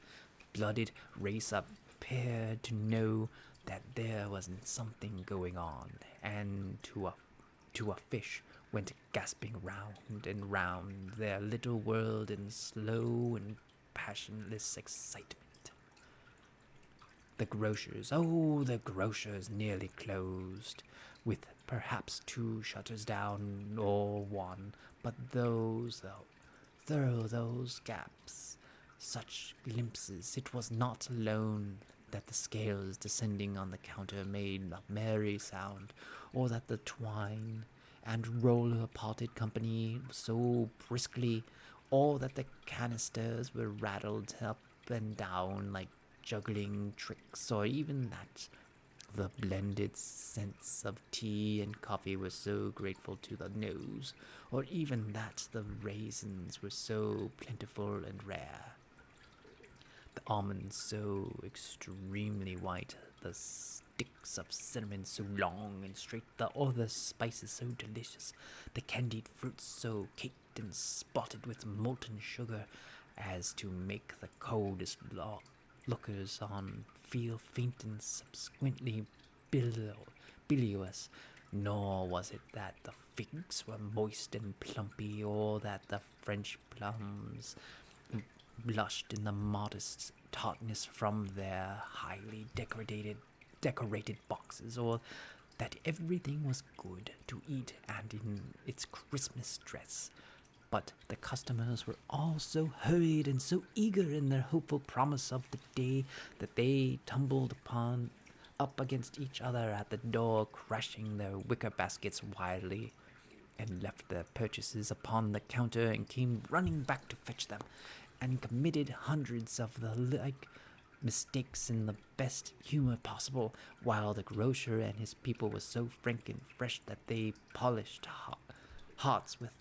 blooded race appeared to know that there was something going on, and to a fish went gasping round and round their little world in slow and passionless excitement. The grocers nearly closed, with perhaps 2 shutters down or 1, but through those gaps, such glimpses, it was not alone that the scales descending on the counter made a merry sound, or that the twine and roller parted company so briskly, or that the canisters were rattled up and down like juggling tricks, or even that the blended scents of tea and coffee were so grateful to the nose, or even that the raisins were so plentiful and rare, the almonds so extremely white, the sticks of cinnamon so long and straight, the other spices so delicious, the candied fruits so caked and spotted with molten sugar as to make the coldest lookers on feel faint and subsequently bilious. Nor was it that the figs were moist and plumpy, or that the French plums blushed in the modest tartness from their highly decorated boxes, or that everything was good to eat and in its Christmas dress. But the customers were all so hurried and so eager in their hopeful promise of the day that they tumbled up against each other at the door, crashing their wicker baskets wildly, and left their purchases upon the counter and came running back to fetch them, and committed hundreds of the like mistakes in the best humor possible, while the grocer and his people were so frank and fresh that they polished hearts with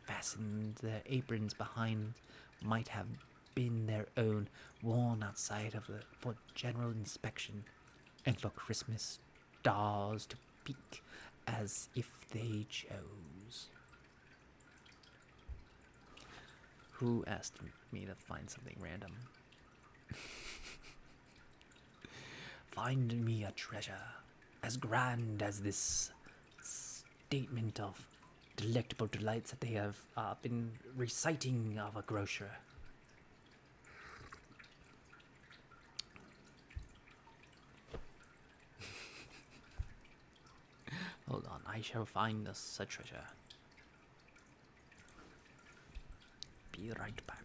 fastened their aprons behind might have been their own, worn outside for general inspection, and for Christmas stars to peek as if they chose. Who asked me to find something random? Find me a treasure as grand as this statement of delectable delights that they have been reciting of a grocer. Hold on, I shall find us a treasure. Be right back.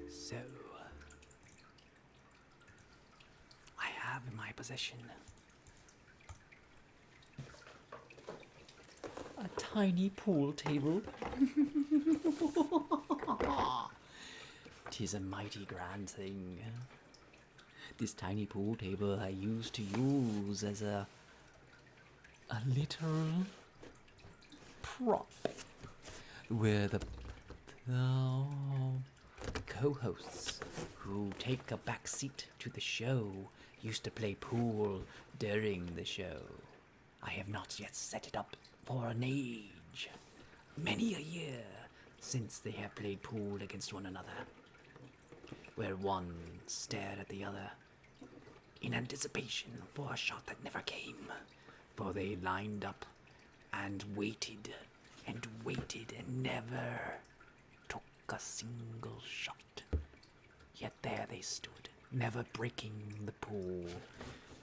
So, I have in my possession a tiny pool table. 'Tis a mighty grand thing. This tiny pool table I used to use as a literal prop, where the The co-hosts who take a back seat to the show used to play pool during the show. I have not yet set it up for an age. Many a year since they have played pool against one another, where one stared at the other in anticipation for a shot that never came, for they lined up and waited and never took a single shot. Yet there they stood, never breaking the pool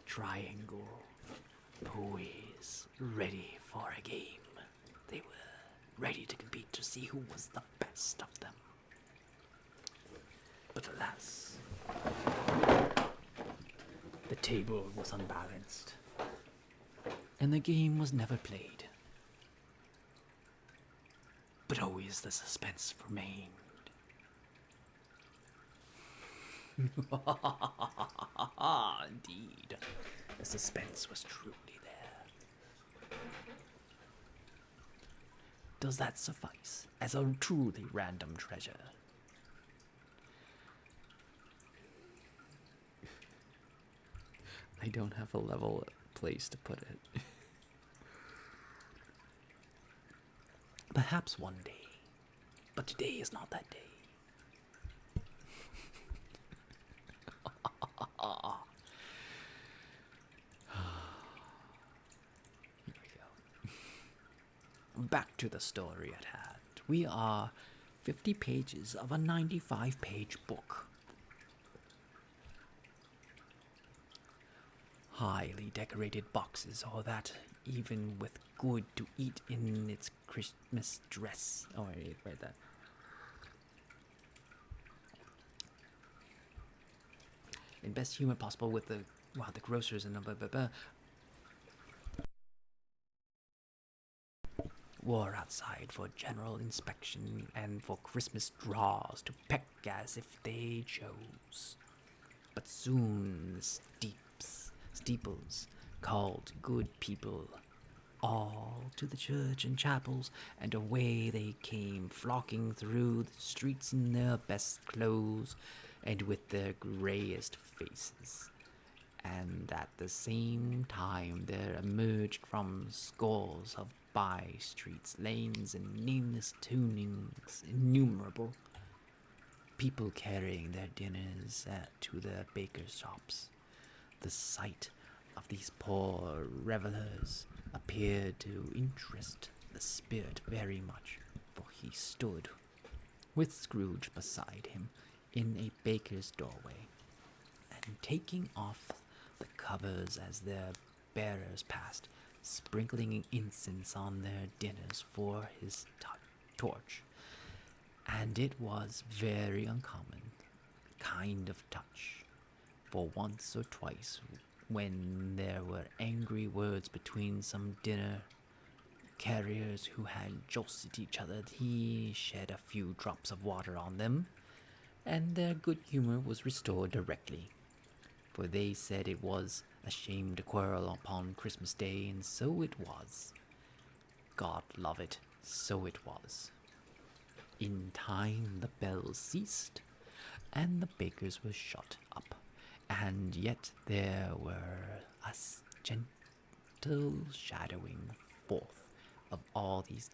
triangle, poised, ready for a game. They were ready to compete to see who was the best of them. But alas, the table was unbalanced, and the game was never played. But always the suspense remained. Indeed, the suspense was truly there. Does that suffice as a truly random treasure? I don't have a level place to put it. Perhaps one day, but today is not that day. Here we go. Back to the story at hand. We are 50 pages of a 95-page book. Highly decorated boxes, or that even with good to eat in its Christmas dress. Oh, I read that. In best humor possible with the grocers and blah blah blah. Were outside for general inspection and for Christmas draws to peck as if they chose. But soon the steeples called good people all to the church and chapels, and away they came, flocking through the streets in their best clothes and with their greyest faces. And at the same time there emerged from scores of by-streets, lanes, and nameless tunings innumerable people carrying their dinners to their bakers' shops. The sight of these poor revelers appeared to interest the spirit very much, for he stood with Scrooge beside him in a baker's doorway, and taking off the covers as their bearers passed, sprinkling incense on their dinners for his torch. And it was very uncommon kind of touch, for once or twice when there were angry words between some dinner carriers who had jostled each other, he shed a few drops of water on them, and their good humor was restored directly, for they said it was a shame to quarrel upon Christmas Day, and so it was. God love it, so it was. In time the bells ceased, and the bakers were shut up, and yet there were a gentle shadowing forth of all these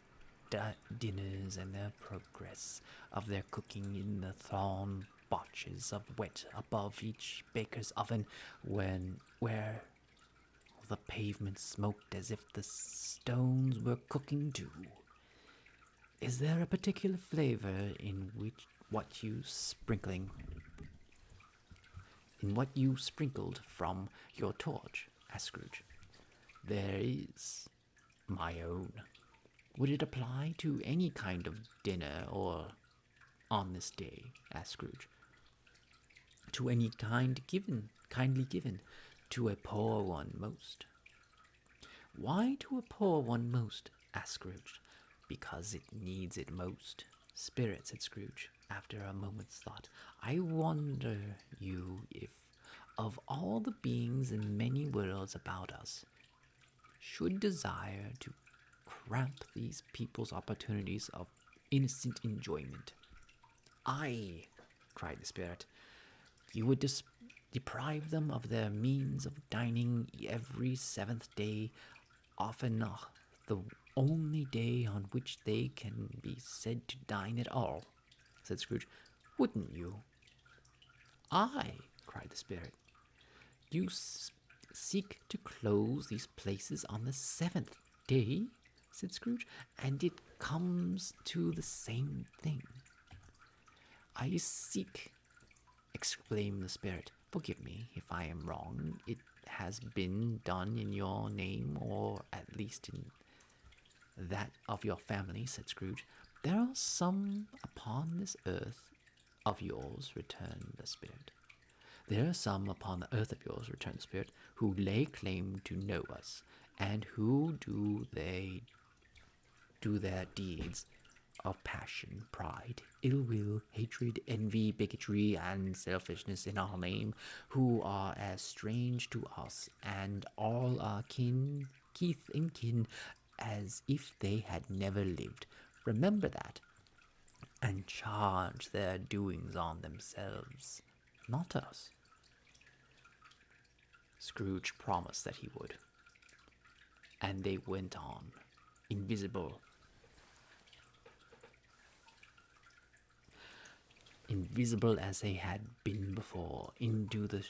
dinners and their progress of their cooking in the thorn botches of wet above each baker's oven, where the pavement smoked as if the stones were cooking too. Is there a particular flavor in what you sprinkled from your torch? Asked Scrooge. There is. My own. Would it apply to any kind of dinner or on this day? Asked Scrooge. To any kindly given, to a poor one most. Why to a poor one most? Asked Scrooge. Because it needs it most. Spirit, said Scrooge, after a moment's thought. I wonder you if, of all the beings in many worlds about us, should desire to cramp these people's opportunities of innocent enjoyment. I cried the spirit. You would deprive them of their means of dining every seventh day, often the only day on which they can be said to dine at all, said Scrooge. Wouldn't you? Aye, cried the spirit. You seek to close these places on the seventh day, said Scrooge, and it comes to the same thing. I seek, exclaimed the spirit. Forgive me if I am wrong. It has been done in your name, or at least in that of your family, said Scrooge. There are some upon this earth of yours, returned the spirit. There are some upon the earth of yours, returned the spirit, who lay claim to know us, and who do their deeds of passion, pride, ill will, hatred, envy, bigotry, and selfishness in our name, who are as strange to us and all our kith and kin, as if they had never lived. Remember that, and charge their doings on themselves, not us. Scrooge promised that he would, and they went on, invisible as they had been before, into the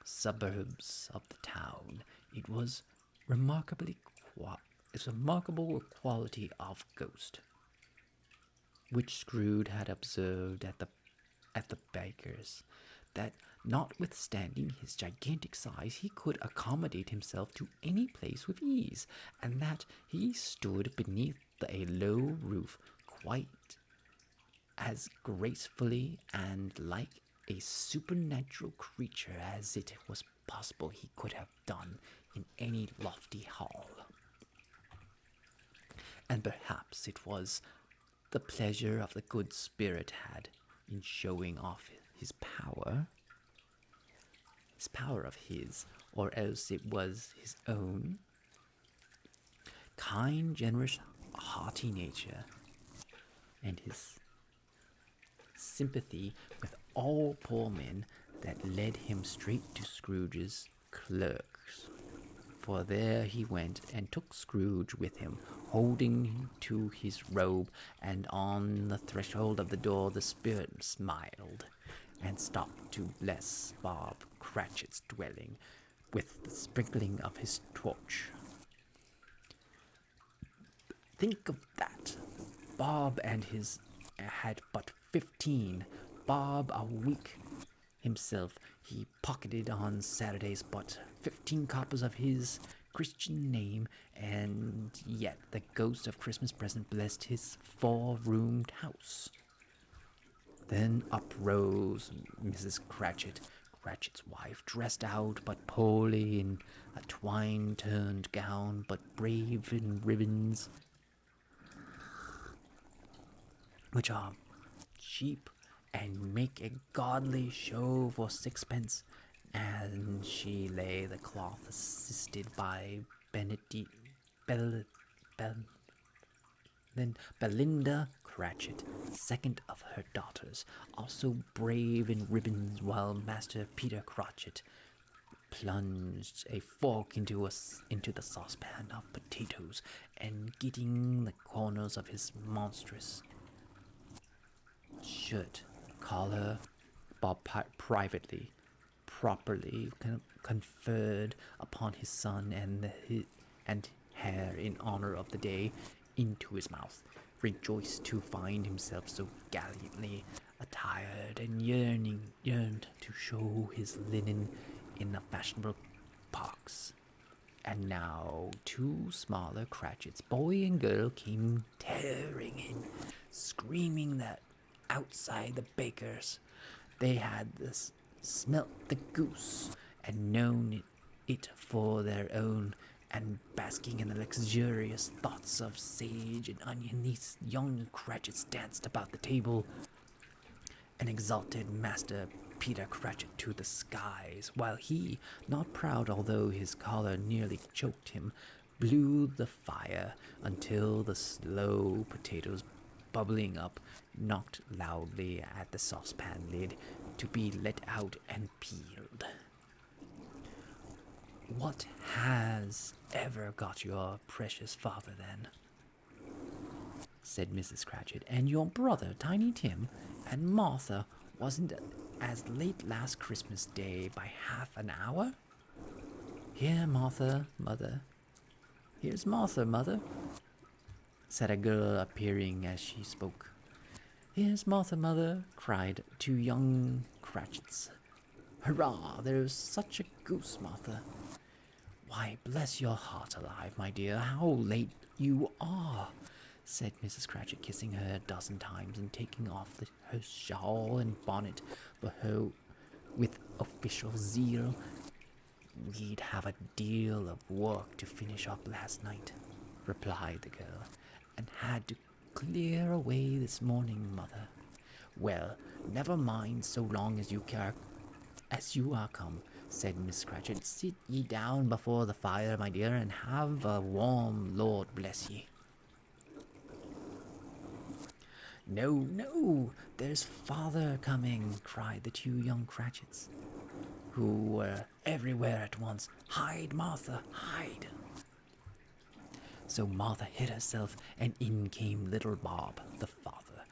suburbs of the town. It was remarkable quality of ghost, which Scrooge had observed at the baker's, that notwithstanding his gigantic size, he could accommodate himself to any place with ease, and that he stood beneath a low roof quite as gracefully and like a supernatural creature as it was possible he could have done in any lofty hall. And perhaps it was the pleasure of the good spirit had in showing off his power of his, or else it was his own kind, generous, hearty nature, and his sympathy with all poor men that led him straight to Scrooge's clerks. For there he went and took Scrooge with him, holding to his robe, and on the threshold of the door the spirit smiled, and stopped to bless Bob Cratchit's dwelling with the sprinkling of his torch. Think of that! Bob and his had but 15. Bob a week himself. He pocketed on Saturdays but 15 coppers of his Christian name, and yet the ghost of Christmas present blessed his 4-roomed house. Then up rose Mrs. Cratchit's wife, dressed out but poorly in a twine-turned gown, but brave in ribbons, which are cheap and make a godly show for sixpence, and she lay the cloth assisted by Belinda Cratchit, second of her daughters, also brave in ribbons, while Master Peter Cratchit plunged a fork into the saucepan of potatoes, and getting the corners of his monstrous shirt collar, Bob properly conferred upon his son and hair in honor of the day into his mouth, rejoiced to find himself so gallantly attired, and yearned to show his linen in the fashionable parks. And now 2 smaller Cratchits, boy and girl, came tearing in, screaming that outside the baker's they had smelt the goose and known it for their own, and basking in the luxurious thoughts of sage and onion, these young Cratchits danced about the table and exalted Master Peter Cratchit to the skies, while he, not proud although his collar nearly choked him, blew the fire until the slow potatoes bubbling up, knocked loudly at the saucepan lid to be let out and peeled. "What has ever got your precious father, then?" said Mrs. Cratchit. "And your brother, Tiny Tim, and Martha wasn't as late last Christmas Day by half an hour?" "Here, Martha, mother. Here's Martha, mother," said a girl appearing as she spoke. "Here's Martha, mother," cried two young Cratchits. "Hurrah! There's such a goose, Martha." "Why, bless your heart alive, my dear, how late you are," said Mrs. Cratchit, kissing her a dozen times and taking off her shawl and bonnet for her with official zeal. "We'd have a deal of work to finish up last night," replied the girl, "and had to clear away this morning, mother." "Well, never mind, so long as you are come," said Miss Cratchit. "Sit ye down before the fire, my dear, and have a warm, Lord bless ye." "No, no, there's father coming," cried the two young Cratchits, who were everywhere at once. "Hide, Martha, hide!" So Martha hid herself, and in came little Bob, the father,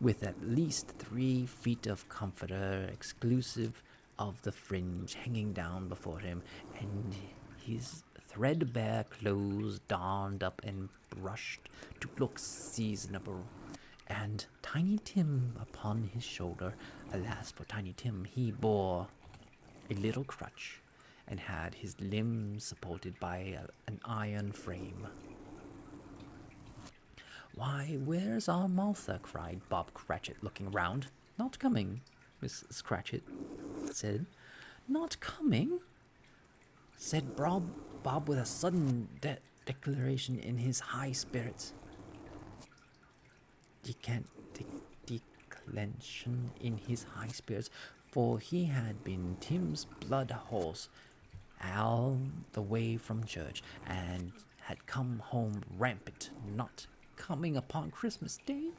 with at least 3 feet of comforter, exclusive of the fringe, hanging down before him, and his threadbare clothes darned up and brushed to look seasonable, and Tiny Tim upon his shoulder. Alas for Tiny Tim, he bore a little crutch, and had his limbs supported by an iron frame. "Why, where's our Martha?" cried Bob Cratchit, looking round. "Not coming," Mrs. Cratchit said. "Not coming?" said Bob with a sudden declaration in his high spirits. Declension in his high spirits, for he had been Tim's blood horse all the way from church, and had come home rampant, not coming upon Christmas Day.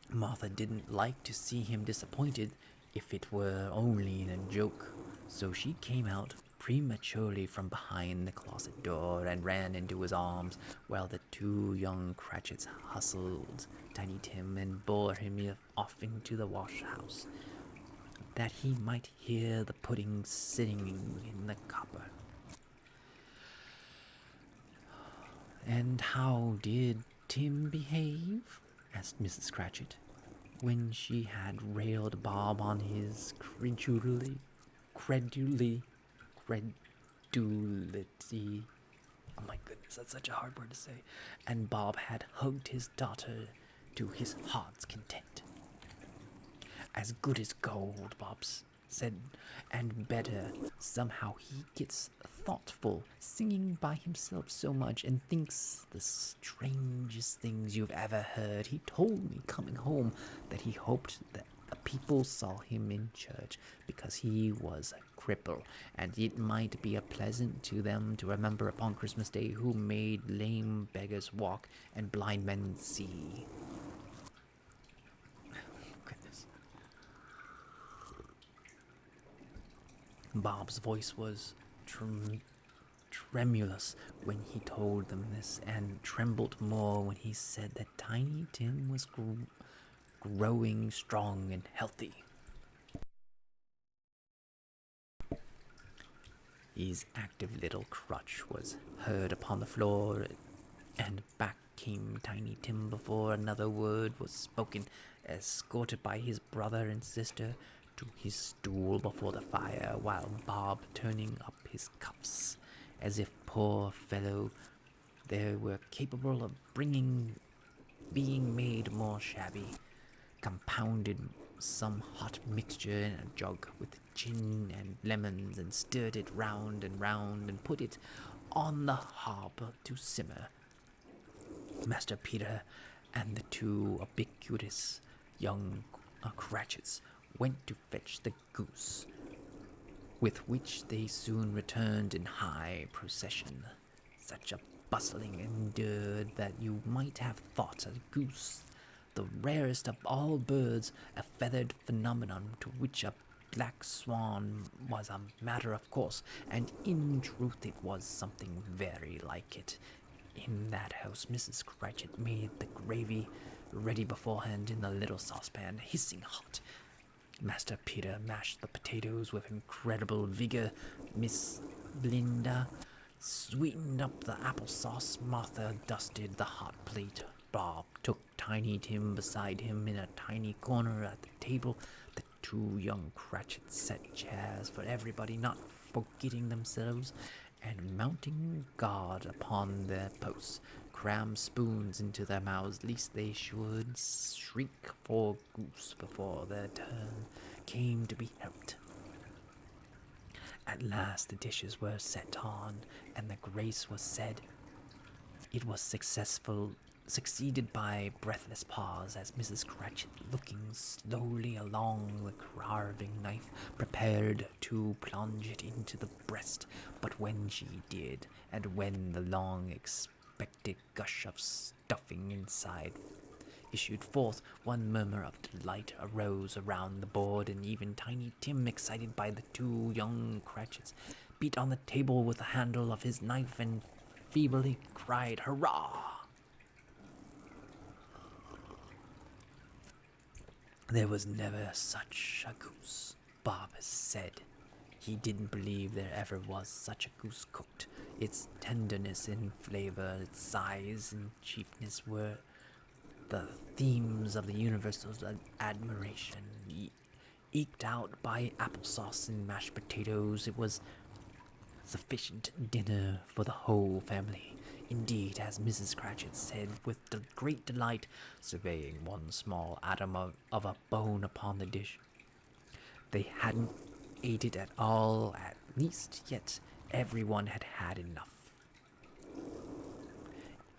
Martha didn't like to see him disappointed, if it were only in a joke, so she came out prematurely from behind the closet door and ran into his arms, while the two young Cratchits hustled Tiny Tim and bore him off into the wash-house, that he might hear the pudding sitting in the copper. "And how did Tim behave?" asked Mrs. Cratchit, when she had railed Bob on his credulity. Oh my goodness, that's such a hard word to say. And Bob had hugged his daughter to his heart's content. "As good as gold," Bob said, "and better. Somehow he gets thoughtful, singing by himself so much, and thinks the strangest things you've ever heard. He told me coming home that he hoped that people saw him in church because he was a cripple, and it might be a pleasant to them to remember upon Christmas Day who made lame beggars walk and blind men see." Goodness. Bob's voice was tremulous when he told them this, and trembled more when he said that Tiny Tim was growing strong and healthy. His active little crutch was heard upon the floor, and back came Tiny Tim before another word was spoken, escorted by his brother and sister to his stool before the fire, while Bob turning up his cuffs, as if, poor fellow, they were capable of being made more shabby, compounded some hot mixture in a jug with gin and lemons, and stirred it round and round, and put it on the hob to simmer. Master Peter and the two ubiquitous young Cratchits went to fetch the goose, with which they soon returned in high procession. Such a bustling endured that you might have thought a goose, the rarest of all birds, a feathered phenomenon to which a black swan was a matter of course, and in truth it was something very like it. In that house, Mrs. Cratchit made the gravy ready beforehand in the little saucepan, hissing hot. Master Peter mashed the potatoes with incredible vigor. Miss Blinda sweetened up the applesauce. Martha dusted the hot plate. Bob took Tiny Tim beside him in a tiny corner at the table. The two young Cratchits set chairs for everybody, not forgetting themselves, and mounting guard upon their posts, crammed spoons into their mouths, lest they should shriek for goose before their turn came to be helped. At last the dishes were set on, and the grace was said. It was succeeded by breathless pause as Mrs. Cratchit, looking slowly along the carving knife, prepared to plunge it into the breast. But when she did, and when the long-expected gush of stuffing inside issued forth, one murmur of delight arose around the board, and even Tiny Tim, excited by the two young Cratchits, beat on the table with the handle of his knife and feebly cried, "Hurrah!" There was never such a goose, Bob said. He didn't believe there ever was such a goose cooked. Its tenderness and flavor, its size and cheapness were the themes of the universal admiration. Eked out by applesauce and mashed potatoes, it was sufficient dinner for the whole family. Indeed, as Mrs. Cratchit said with great delight, surveying one small atom of a bone upon the dish, they hadn't ate it at all, at least, yet everyone had had enough.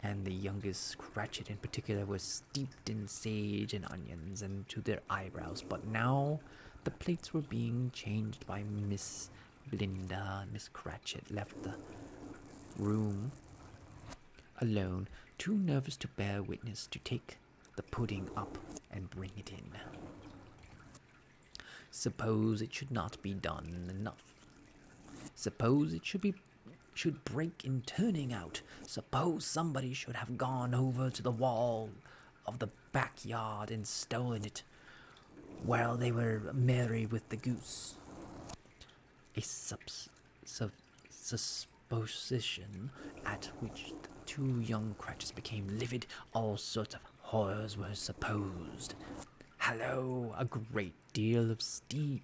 And the youngest Cratchit in particular was steeped in sage and onions and to their eyebrows. But now the plates were being changed by Miss Blinda. Miss Cratchit left the room alone, too nervous to bear witness, to take the pudding up and bring it in. Suppose it should not be done enough. Suppose it should break in turning out. Suppose somebody should have gone over to the wall of the backyard and stolen it while they were merry with the goose. A supposition at which the two young Cratchits became livid. All sorts of horrors were supposed. Hallo! A great deal of steam.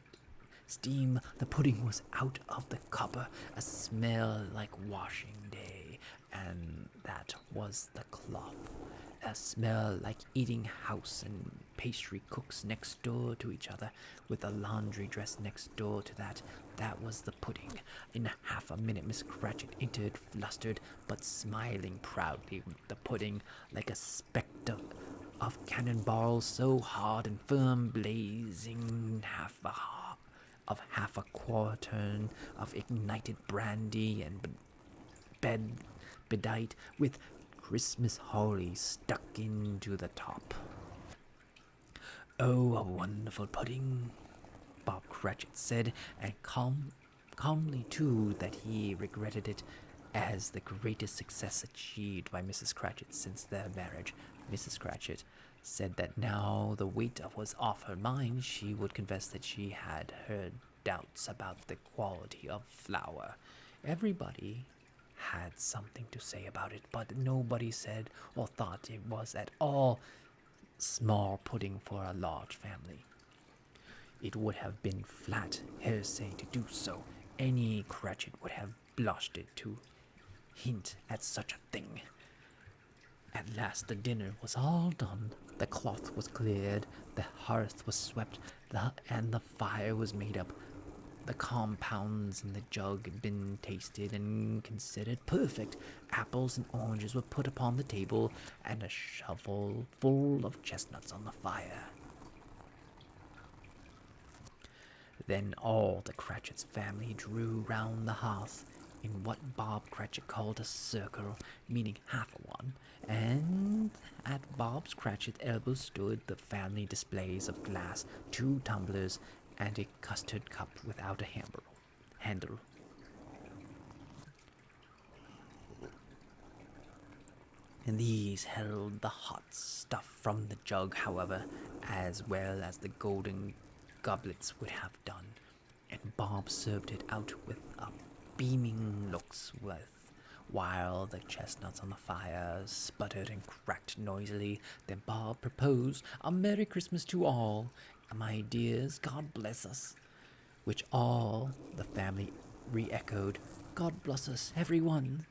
The pudding was out of the copper, a smell like washing day, and that was the cloth. A smell like eating house and pastry cooks next door to each other, with a laundry dress next door to that. That was the pudding. In half a minute Miss Cratchit entered, flustered, but smiling proudly with the pudding, like a spectre of cannonballs so hard and firm, blazing half a quartern of ignited brandy and bedight with Christmas holly stuck into the top. "Oh, a wonderful pudding," Bob Cratchit said, and calmly too, that he regretted it as the greatest success achieved by Mrs. Cratchit since their marriage. Mrs. Cratchit said that now the weight was off her mind, she would confess that she had her doubts about the quality of flour. Everybody had something to say about it, but nobody said or thought it was at all small pudding for a large family. It would have been flat heresy to do so. Any Cratchit would have blushed it to hint at such a thing. At last the dinner was all done. The cloth was cleared, the hearth was swept, and the fire was made up. The compounds in the jug had been tasted and considered perfect. Apples and oranges were put upon the table, and a shovel full of chestnuts on the fire. Then all the Cratchit's family drew round the hearth. in what Bob Cratchit called a circle, meaning half a one, and at Bob's Cratchit elbow stood the family displays of glass, 2 tumblers, and a custard cup without a handle. And these held the hot stuff from the jug, however, as well as the golden goblets would have done, and Bob served it out with a beaming looks while the chestnuts on the fire sputtered and cracked noisily. Then Bob proposed a Merry Christmas to all, my dears, God bless us, which all the family re-echoed, God bless us, everyone.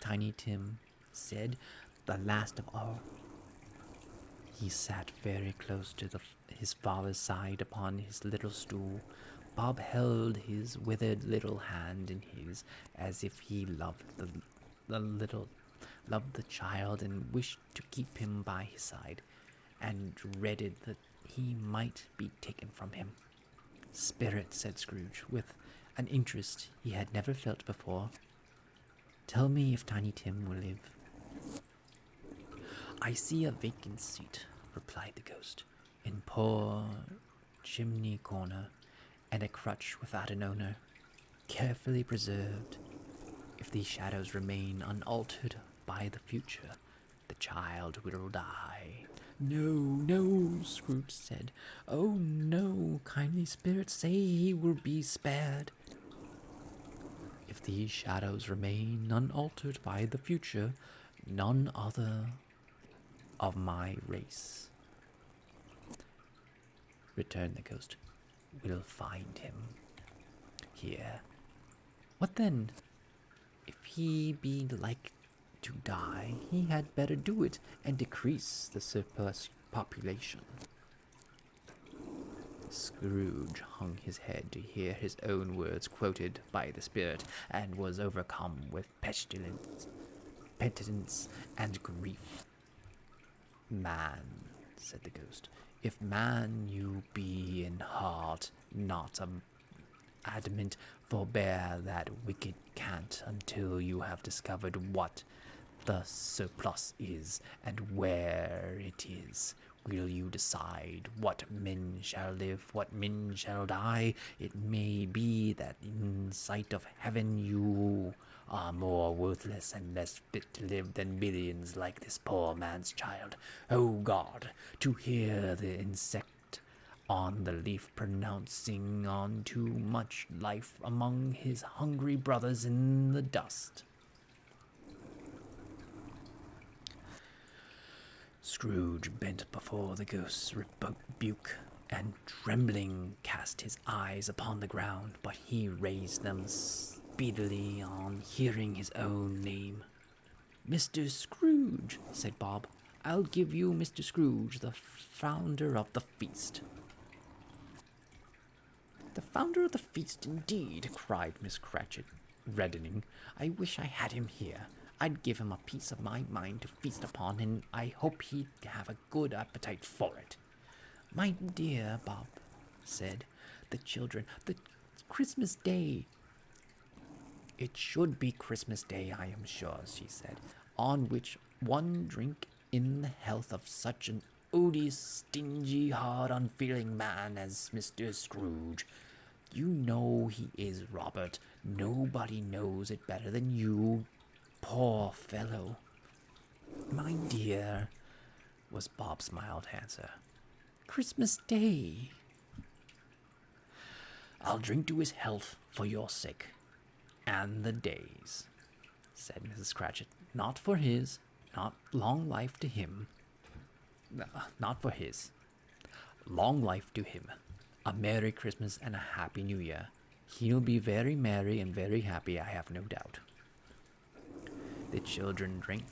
Tiny Tim said, the last of all. He sat very close to his father's side upon his little stool. Bob held his withered little hand in his, as if he loved the child and wished to keep him by his side, and dreaded that he might be taken from him. Spirit, said Scrooge, with an interest he had never felt before, tell me if Tiny Tim will live. I see a vacant seat, replied the ghost, in poor chimney corner, and a crutch without an owner, carefully preserved. If these shadows remain unaltered by the future, the child will die. No, no, Scrooge said. Oh, no, kindly spirit, say he will be spared. If these shadows remain unaltered by the future, none other of my race, returned the ghost, will find him here. What then? If he be like to die, he had better do it and decrease the surplus population. Scrooge hung his head to hear his own words quoted by the spirit, and was overcome with penitence, and grief. Man, said the ghost, if man you be in heart, not adamant, forbear that wicked cant until you have discovered what the surplus is, and where it is. Will you decide what men shall live, what men shall die? It may be that in sight of heaven you are more worthless and less fit to live than millions like this poor man's child. O God, to hear the insect on the leaf pronouncing on too much life among his hungry brothers in the dust. Scrooge bent before the ghost's rebuke, and trembling cast his eyes upon the ground, but he raised them speedily on hearing his own name. Mr. Scrooge, said Bob, I'll give you Mr. Scrooge, the founder of the feast. The founder of the feast, indeed, cried Miss Cratchit, reddening. I wish I had him here. I'd give him a piece of my mind to feast upon, and I hope he'd have a good appetite for it. My dear Bob, said the children, the Christmas Day. It should be Christmas Day, I am sure, she said, on which one drink in the health of such an odious, stingy, hard, unfeeling man as Mr. Scrooge. You know he is, Robert. Nobody knows it better than you. Poor fellow. My dear, was Bob's mild answer. Christmas Day. I'll drink to his health for your sake, and the day's, said Mrs. Cratchit. Not for his, not long life to him. Not for his. Long life to him. A Merry Christmas and a Happy New Year. He'll be very merry and very happy, I have no doubt. The children drank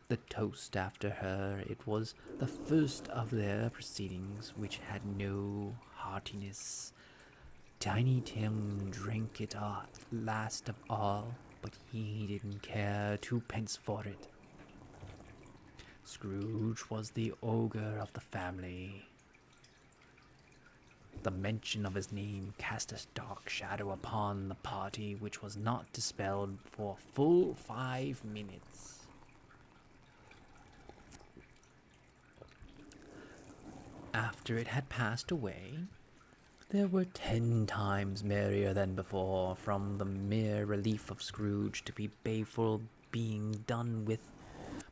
the toast after her. It was the first of their proceedings which had no heartiness. Tiny Tim drank it last of all, but he didn't care 2 pence for it. Scrooge was the ogre of the family. The mention of his name cast a dark shadow upon the party, which was not dispelled for full 5 minutes. After it had passed away, they were 10 times merrier than before, from the mere relief of Scrooge to be baleful being done with.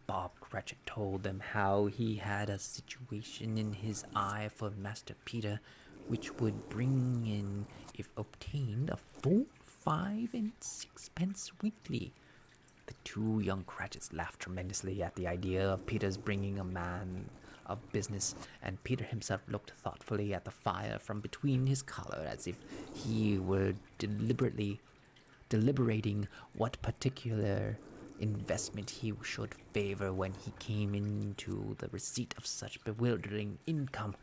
Bob Cratchit told them how he had a situation in his eye for Master Peter, which would bring in, if obtained, a full 5 and 6 pence weekly. The two young Cratchits laughed tremendously at the idea of Peter's bringing a man of business, and Peter himself looked thoughtfully at the fire from between his collar, as if he were deliberating what particular investment he should favor when he came into the receipt of such bewildering income.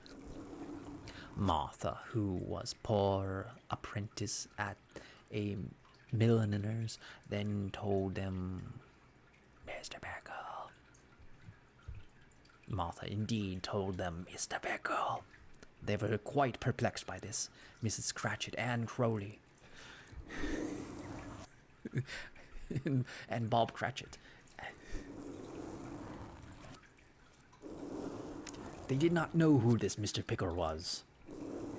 Martha, who was poor apprentice at a milliner's, then told them, Mr. Beckle. Martha indeed told them, Mr. Beckle. They were quite perplexed by this, Mrs. Cratchit and Crowley. and Bob Cratchit. They did not know who this Mr. Pickle was,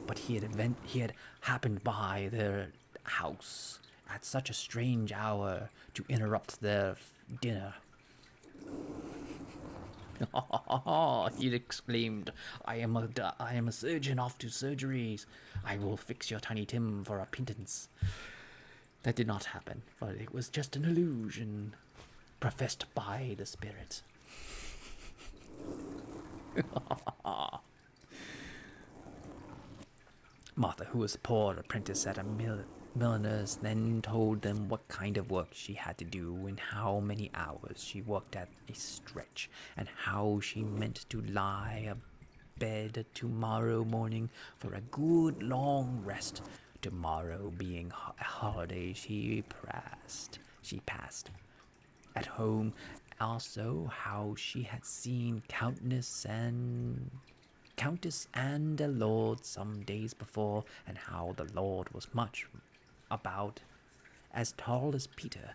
but he had happened by their house at such a strange hour to interrupt their dinner. He exclaimed, I am a surgeon off to surgeries. I will fix your Tiny Tim for a pittance. That did not happen, for it was just an illusion professed by the spirit. Martha, who was a poor apprentice at a milliner's, then told them what kind of work she had to do and how many hours she worked at a stretch, and how she meant to lie abed tomorrow morning for a good long rest. Tomorrow being a holiday, she passed at home. Also, how she had seen Countess and a lord some days before, and how the lord was much about as tall as Peter,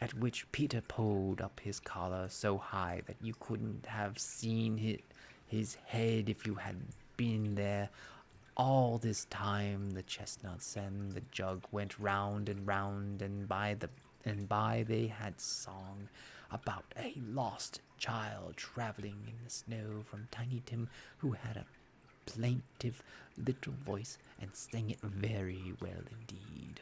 at which Peter pulled up his collar so high that you couldn't have seen his head if you had been there. All this time the chestnuts and the jug went round and round, and by they had song about a lost child travelling in the snow from Tiny Tim, who had a plaintive little voice and sang it very well indeed.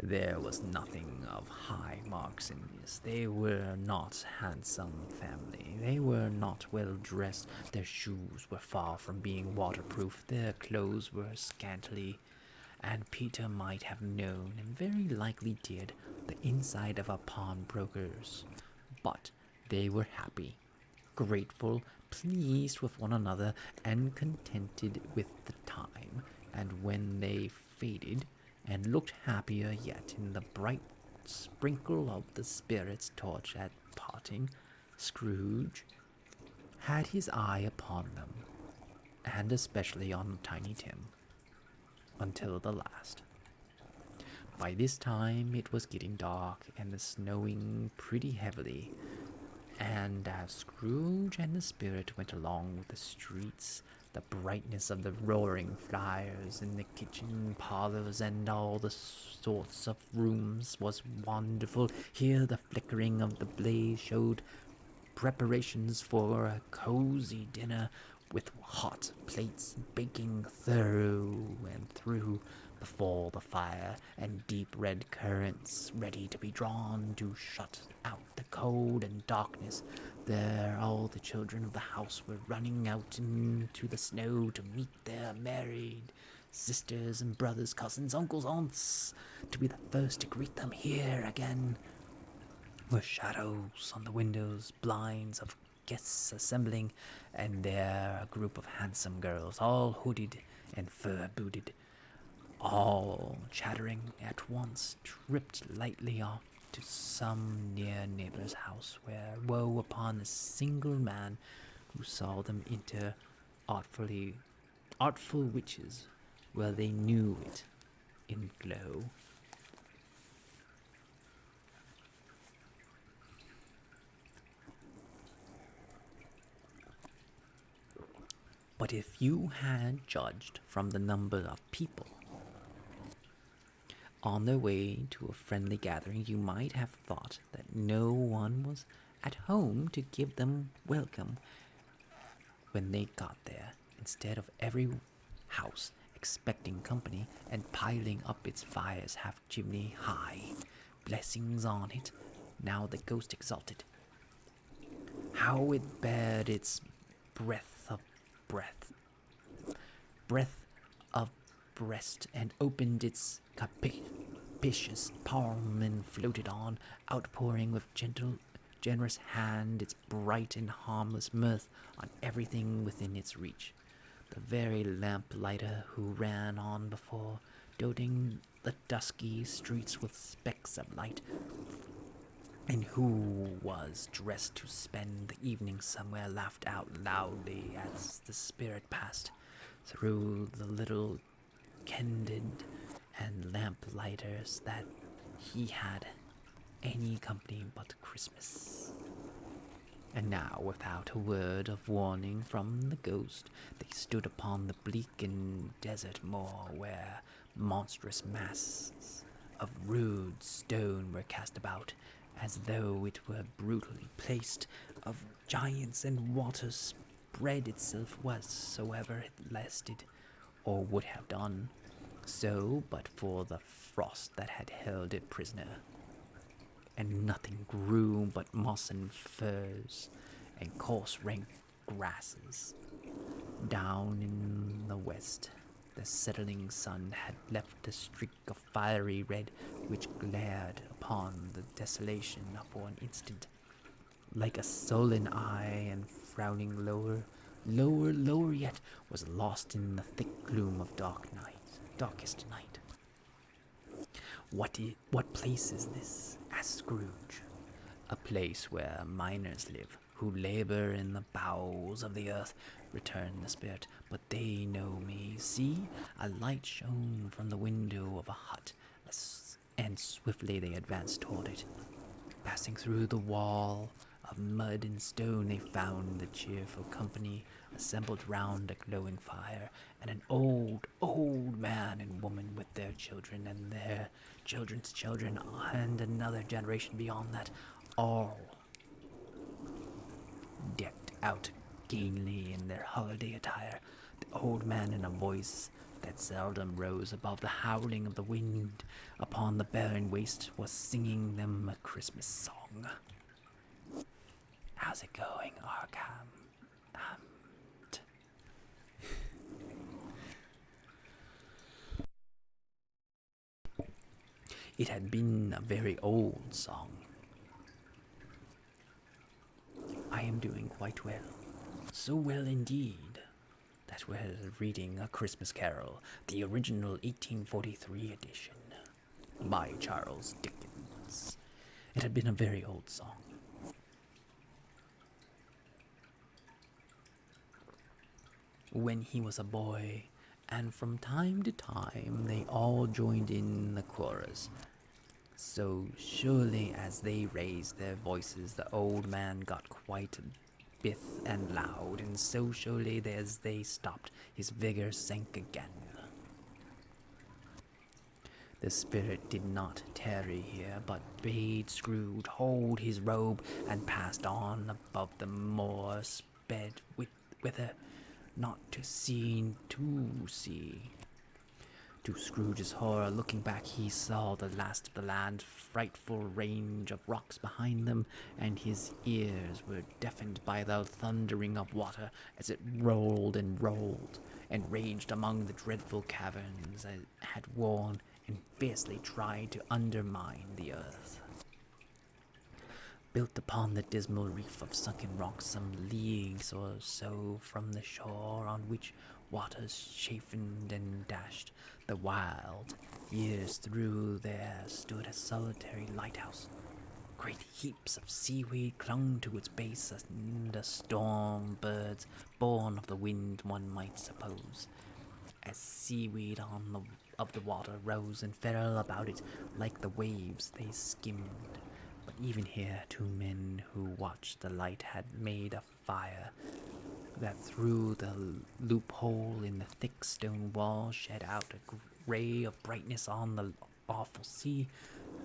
There was nothing of high marks in this. They were not handsome family. They were not well dressed. Their shoes were far from being waterproof. Their clothes were scantily, and Peter might have known, and very likely did, the inside of a pawnbroker's. But they were happy, grateful, pleased with one another, and contented with the time. And when they faded, and looked happier yet in the bright sprinkle of the spirit's torch at parting, Scrooge had his eye upon them, and especially on Tiny Tim, until the last. By this time it was getting dark and the snowing pretty heavily, and as Scrooge and the spirit went along the streets, the brightness of the roaring fires in the kitchen parlors and all the sorts of rooms was wonderful. Here the flickering of the blaze showed preparations for a cozy dinner, with hot plates baking through and through before the fire, and deep red currants ready to be drawn to shut out the cold and darkness. There all the children of the house were running out into the snow to meet their married sisters and brothers, cousins, uncles, aunts, to be the first to greet them. Here again were shadows on the windows, blinds of guests assembling, and there a group of handsome girls, all hooded and fur-booted, all chattering at once, tripped lightly off to some near neighbor's house, where woe upon the single man who saw them enter artful witches, well they knew it in glow. But if you had judged from the number of people on their way to a friendly gathering, you might have thought that no one was at home to give them welcome when they got there. Instead of every house expecting company and piling up its fires half chimney high, blessings on it, now the ghost exulted. How it bared its breath of breath, breath of breast, and opened its capacious palm and floated on, outpouring with gentle, generous hand its bright and harmless mirth on everything within its reach. The very lamplighter who ran on before, dotting the dusky streets with specks of light, and who was dressed to spend the evening somewhere, laughed out loudly as the spirit passed through the little candid and lamplighters that he had any company but Christmas. And now, without a word of warning from the ghost, they stood upon the bleak and desert moor where monstrous masses of rude stone were cast about, as though it were brutally placed of giants, and water spread itself whatsoever it lasted, or would have done so but for the frost that had held it prisoner. And nothing grew but moss and furze and coarse rank grasses. Down in the west, the settling sun had left a streak of fiery red which glared upon the desolation for an instant, like a sullen eye, and frowning lower yet, was lost in the thick gloom of darkest night. What place is this? Asked Scrooge. A place where miners live, who labor in the bowels of the earth, returned the spirit. But they know me. See, a light shone from the window of a hut, and swiftly they advanced toward it. Passing through the wall of mud and stone, they found the cheerful company assembled round a glowing fire, and an old man and woman with their children and their children's children, and another generation beyond that, all decked out gaily in their holiday attire. The old man, in a voice that seldom rose above the howling of the wind upon the barren waste, was singing them a Christmas song. How's it going, Arkham? It had been a very old song. I am doing quite well. So well indeed that we're reading A Christmas Carol, the original 1843 edition by Charles Dickens. It had been a very old song. When he was a boy, and from time to time they all joined in the chorus. So surely as they raised their voices, the old man got quite bith and loud, and so surely as they stopped, his vigor sank again. The spirit did not tarry here, but bade Scrooge hold his robe, and passed on above the moor, sped whither not to see. To Scrooge's horror, looking back, he saw the last of the land, frightful range of rocks behind them, and his ears were deafened by the thundering of water as it rolled and raged among the dreadful caverns that had worn and fiercely tried to undermine the earth. Built upon the dismal reef of sunken rocks, some leagues or so from the shore, on which waters chafed and dashed the wild years through, there stood a solitary lighthouse. Great heaps of seaweed clung to its base, and the storm birds, born of the wind, one might suppose, as seaweed of the water rose and fell about it like the waves they skimmed. But even here, two men who watched the light had made a fire that through the loophole in the thick stone wall shed out a ray of brightness on the awful sea,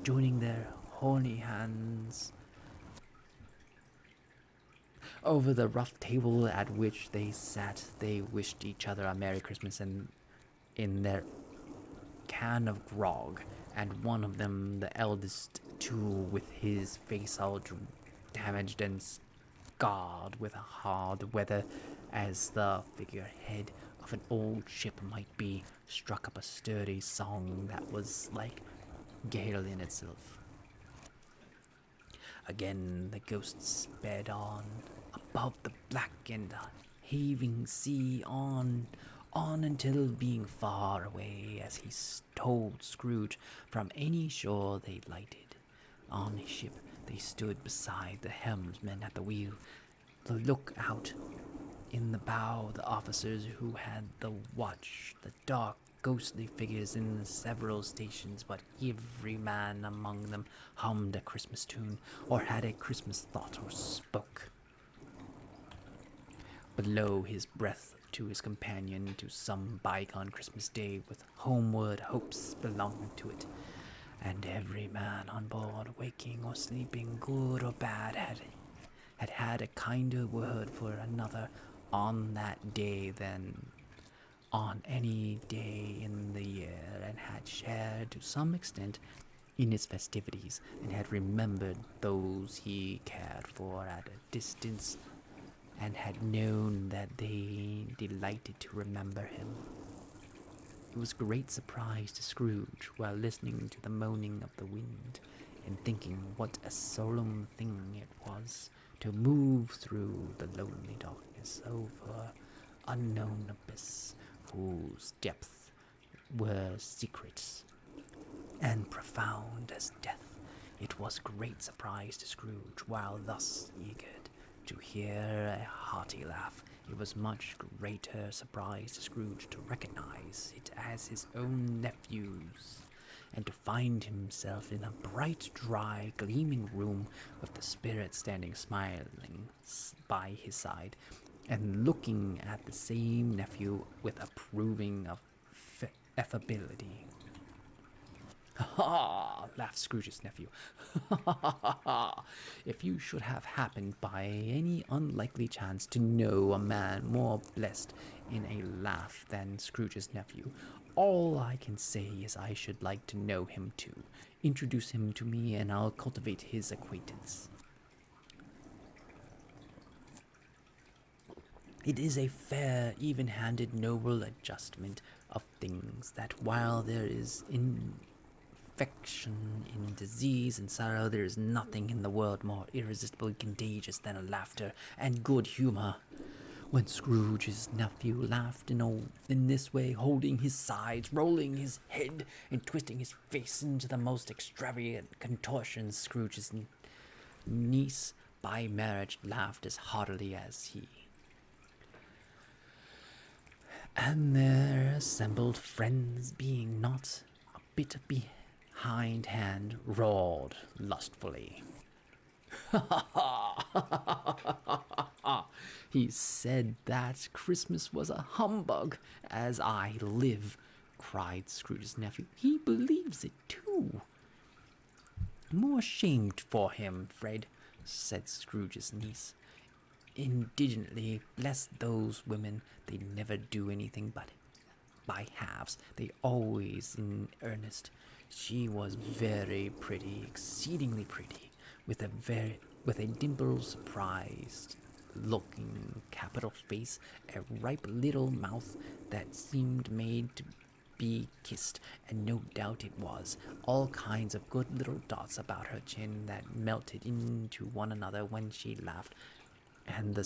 joining their horny hands over the rough table at which they sat. They wished each other a Merry Christmas, and in their can of grog, and one of them, the eldest, too, with his face all damaged and scarred with hard weather, as the figurehead of an old ship might be, struck up a sturdy song that was like gale in itself. Again the ghost sped on, above the black and heaving sea, on until being far away as he told Scrooge from any shore they lighted. On his ship they stood beside the helmsman at the wheel, the lookout in the bow, the officers who had the watch, the dark ghostly figures in the several stations, but every man among them hummed a Christmas tune, or had a Christmas thought, or spoke below his breath to his companion to some bygone Christmas day with homeward hopes belonging to it. And every man on board, waking or sleeping, good or bad, had a kinder word for another on that day than on any day in the year, and had shared to some extent in its festivities, and had remembered those he cared for at a distance, and had known that they delighted to remember him. It was great surprise to Scrooge, while listening to the moaning of the wind, and thinking what a solemn thing it was to move through the lonely darkness over unknown abyss, whose depths were secrets and profound as death. It was great surprise to Scrooge, while thus eager to hear a hearty laugh. It was much greater surprise to Scrooge to recognize it as his own nephew's, and to find himself in a bright, dry, gleaming room with the spirit standing smiling by his side, and looking at the same nephew with approving of affability. "Ha ha!" laughed Scrooge's nephew. "Ha ha ha ha! If you should have happened by any unlikely chance to know a man more blessed in a laugh than Scrooge's nephew, all I can say is I should like to know him too. Introduce him to me, and I'll cultivate his acquaintance." It is a fair, even-handed, noble adjustment of things that while there is infection in disease and sorrow, there is nothing in the world more irresistibly contagious than laughter and good humor. When Scrooge's nephew laughed in this way, holding his sides, rolling his head, and twisting his face into the most extravagant contortions, Scrooge's niece by marriage laughed as heartily as he. And their assembled friends, being not a bit behindhand, roared lustfully. "Ha ha ha! He said that Christmas was a humbug, as I live," cried Scrooge's nephew. "He believes it too." "More shamed for him, Fred," said Scrooge's niece indignantly. "Bless those women, they never do anything but by halves. They always in earnest. She was very pretty, exceedingly pretty, with a dimpled, surprised looking capital face, a ripe little mouth that seemed made to be kissed, and no doubt it was, all kinds of good little dots about her chin that melted into one another when she laughed, and the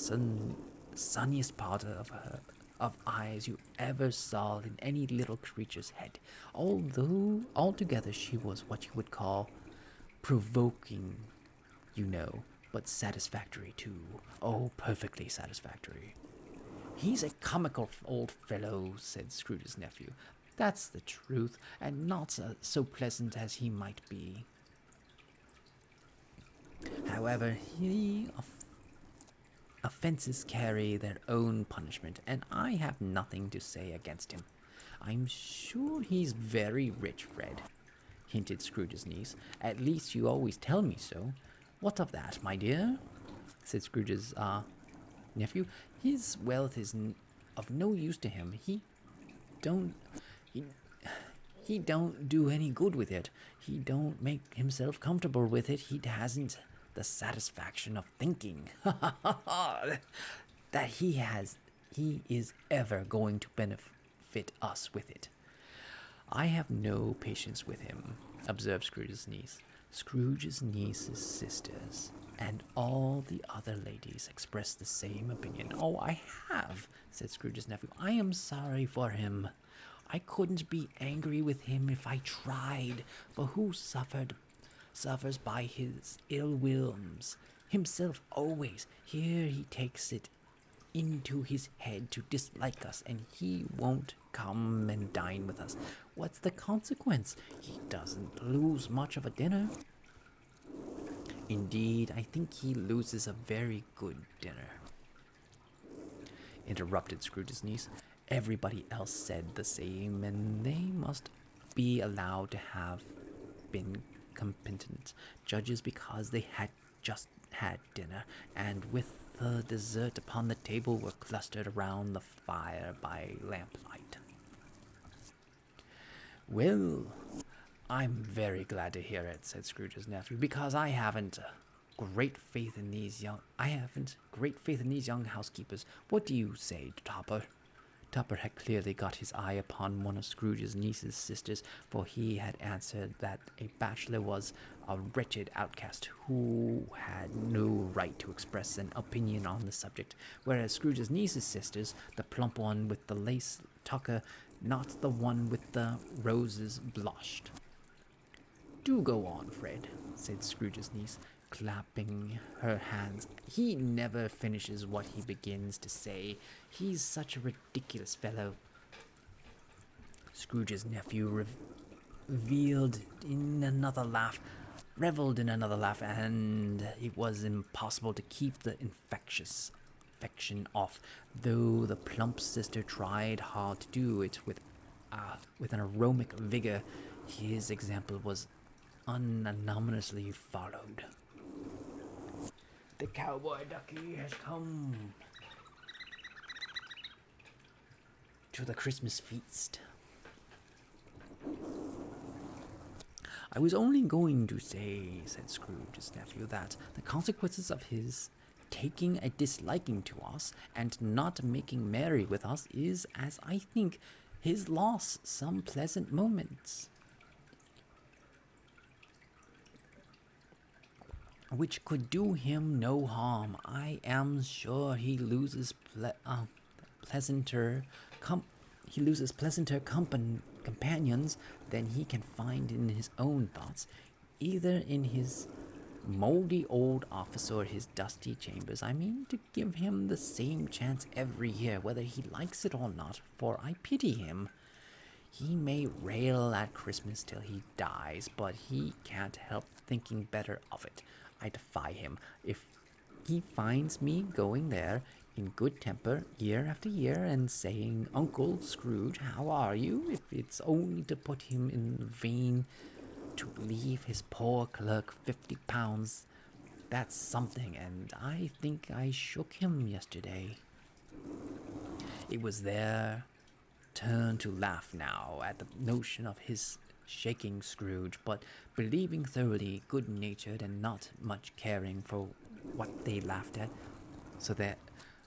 sunniest part of eyes you ever saw in any little creature's head. Although altogether she was what you would call provoking, you know, but satisfactory too. Oh, perfectly satisfactory." He's a comical old fellow, said Scrooge's nephew. That's the truth, and not so pleasant as he might be. However, offenses carry their own punishment, and I have nothing to say against him. I'm sure he's very rich, Fred, hinted Scrooge's niece. At least you always tell me so. What of that, my dear? Said Scrooge's nephew. His wealth is of no use to him. Don't he, he don't do any good with it. He don't make himself comfortable with it. He hasn't the satisfaction of thinking that he is ever going to benefit us with it. I have no patience with him, observed Scrooge's niece. Scrooge's niece's sisters and all the other ladies expressed the same opinion. Oh, I have, said Scrooge's nephew. I am sorry for him. I couldn't be angry with him if I tried, for who suffers by his ill wills? Himself always. Here he takes it into his head to dislike us, and he won't come and dine with us. What's the consequence? He doesn't lose much of a dinner. Indeed, I think he loses a very good dinner, interrupted Scrooge's niece. Everybody else said the same, and they must be allowed to have been competent judges because they had just had dinner, and with the dessert upon the table were clustered around the fire by lamplight. Well, I'm very glad to hear it, said Scrooge's nephew, because I haven't great faith in these young housekeepers. What do you say, Topper? Topper had clearly got his eye upon one of Scrooge's niece's sisters, for he had answered that a bachelor was a wretched outcast who had no right to express an opinion on the subject, whereas Scrooge's niece's sisters, the plump one with the lace tucker, not the one with the roses, blushed. Do go on, Fred, said Scrooge's niece, clapping her hands. He never finishes what he begins to say. He's such a ridiculous fellow. Scrooge's nephew reveled in another laugh, and it was impossible to keep the infectious affection off, though the plump sister tried hard to do it with an aromatic vigor. His example was unanimously followed. The cowboy ducky has come to the Christmas feast. I was only going to say, said Scrooge's nephew, that the consequences of his taking a disliking to us and not making merry with us is, as I think, his loss some pleasant moments, which could do him no harm. I am sure he loses pleasanter companions than he can find in his own thoughts, either in his moldy old office or his dusty chambers. I mean to give him the same chance every year, whether he likes it or not, for I pity him. He may rail at Christmas till he dies, but he can't help thinking better of it. I defy him. If he finds me going there in good temper year after year and saying, Uncle Scrooge, how are you? If it's only to put him in vain to leave his poor clerk £50, that's something, and I think I shook him yesterday. It was their turn to laugh now at the notion of his shaking Scrooge, but believing thoroughly good-natured and not much caring for what they laughed at,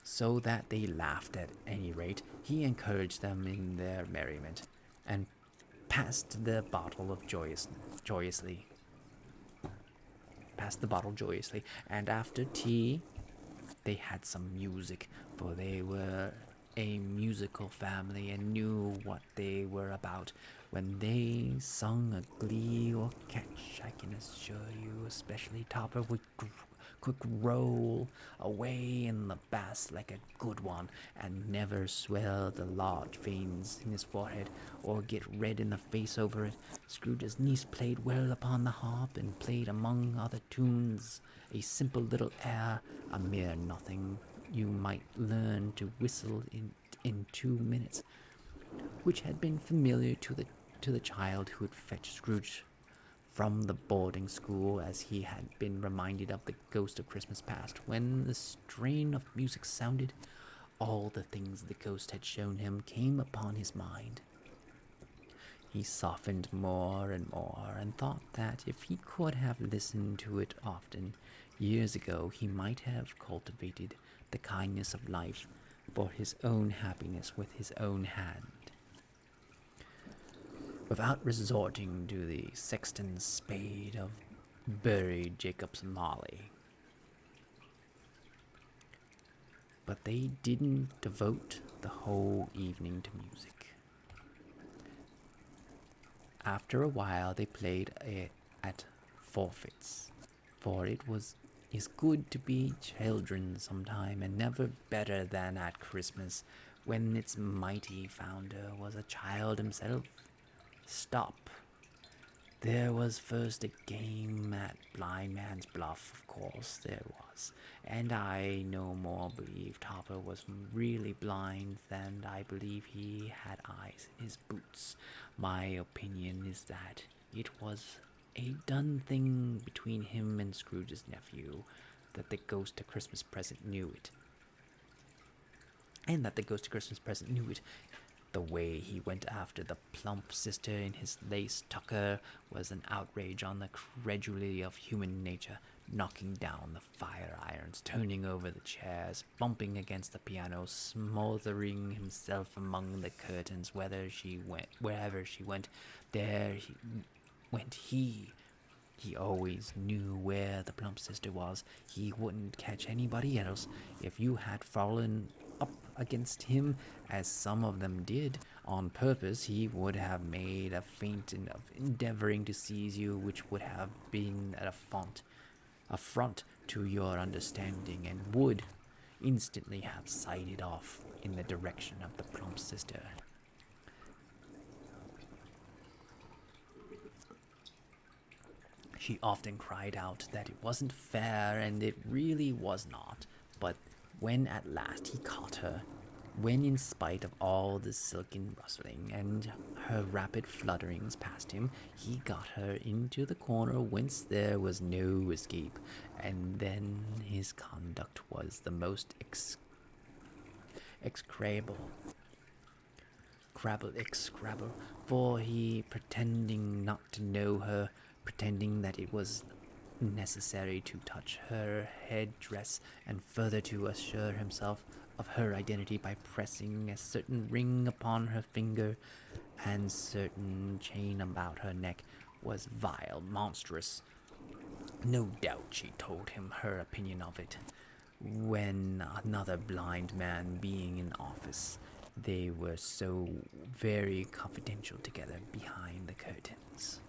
so that they laughed at any rate, he encouraged them in their merriment, and passed the bottle joyously. And after tea, they had some music, for they were a musical family and knew what they were about when they sung a glee or catch. I can assure you, especially Topper would could roll away in the bass like a good one, and never swell the large veins in his forehead, or get red in the face over it. Scrooge's niece played well upon the harp, and played among other tunes a simple little air, a mere nothing you might learn to whistle in 2 minutes, which had been familiar to the child who had fetched Scrooge from the boarding school, as he had been reminded of the ghost of Christmas past. When the strain of music sounded, all the things the ghost had shown him came upon his mind. He softened more and more, and thought that if he could have listened to it often, years ago, he might have cultivated the kindness of life for his own happiness with his own hand, without resorting to the sexton's spade of buried Jacob's Molly. But they didn't devote the whole evening to music. After a while they played at forfeits, for is good to be children sometime, and never better than at Christmas, when its mighty founder was a child himself. Stop. There was first a game at Blind Man's Bluff, of course there was, and I no more believe Topper was really blind than I believe he had eyes in his boots. My opinion is that it was a done thing between him and Scrooge's nephew, that the ghost of Christmas present knew it. And that the ghost of Christmas present knew it. The way he went after the plump sister in his lace tucker was an outrage on the credulity of human nature, knocking down the fire irons, turning over the chairs, bumping against the piano, smothering himself among the curtains. Wherever she went, there he went he. He always knew where the plump sister was. He wouldn't catch anybody else. If you had fallen up against him, as some of them did, on purpose, he would have made a feint of endeavoring to seize you, which would have been an affront to your understanding, and would instantly have sided off in the direction of the plump sister. She often cried out that it wasn't fair, and it really was not, but when at last he caught her, when in spite of all the silken rustling and her rapid flutterings past him, he got her into the corner whence there was no escape, and then his conduct was the most execrable, for he, pretending not to know her, pretending that it was necessary to touch her headdress, and further to assure himself of her identity by pressing a certain ring upon her finger and certain chain about her neck, was vile, monstrous. No doubt she told him her opinion of it, when another blind man being in office, they were so very confidential together behind the curtains.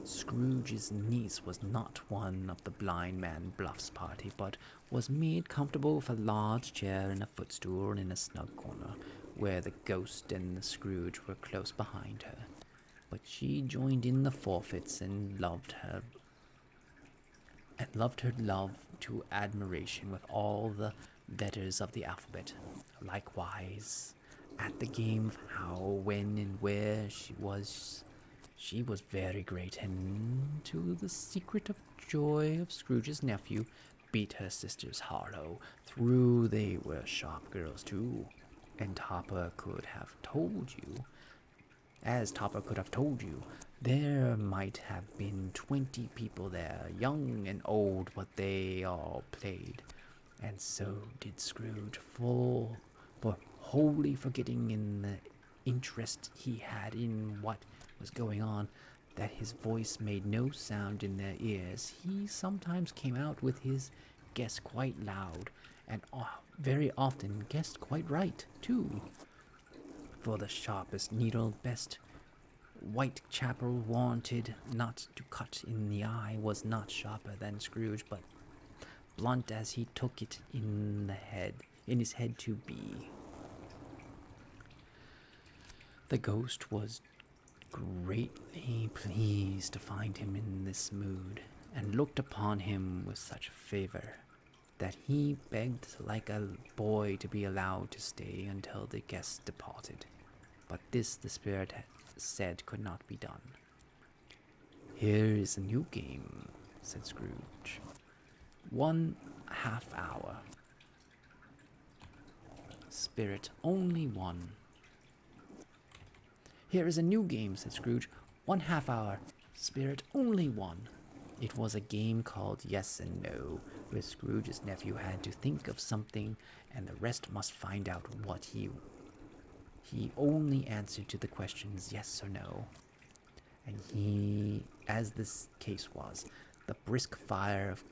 Scrooge's niece was not one of the Blind Man Bluff's party, but was made comfortable with a large chair and a footstool in a snug corner, where the ghost and the Scrooge were close behind her. But she joined in the forfeits, and loved her love to admiration with all the letters of the alphabet. Likewise, at the game of how, when, and where she was very great, and to the secret of joy of Scrooge's nephew, beat her sister's hollow through. They were sharp girls too, and Topper could have told you, there might have been 20 people there, young and old, but they all played, and so did Scrooge, for wholly forgetting in the interest he had in what was going on, that his voice made no sound in their ears. He sometimes came out with his guess quite loud, and very often guessed quite right, too. For the sharpest needle best Whitechapel wanted not to cut in the eye was not sharper than Scrooge, but blunt as he took it in his head to be. The ghost was greatly pleased to find him in this mood, and looked upon him with such favor that he begged like a boy to be allowed to stay until the guests departed. But this the spirit said could not be done. "Here is a new game," said Scrooge. "1 half hour. Spirit only one." "Here is a new game," said Scrooge. 1 half hour. Spirit only one." It was a game called Yes and No, where Scrooge's nephew had to think of something, and the rest must find out what he only answered to the questions yes or no. And as this case was, the brisk fire of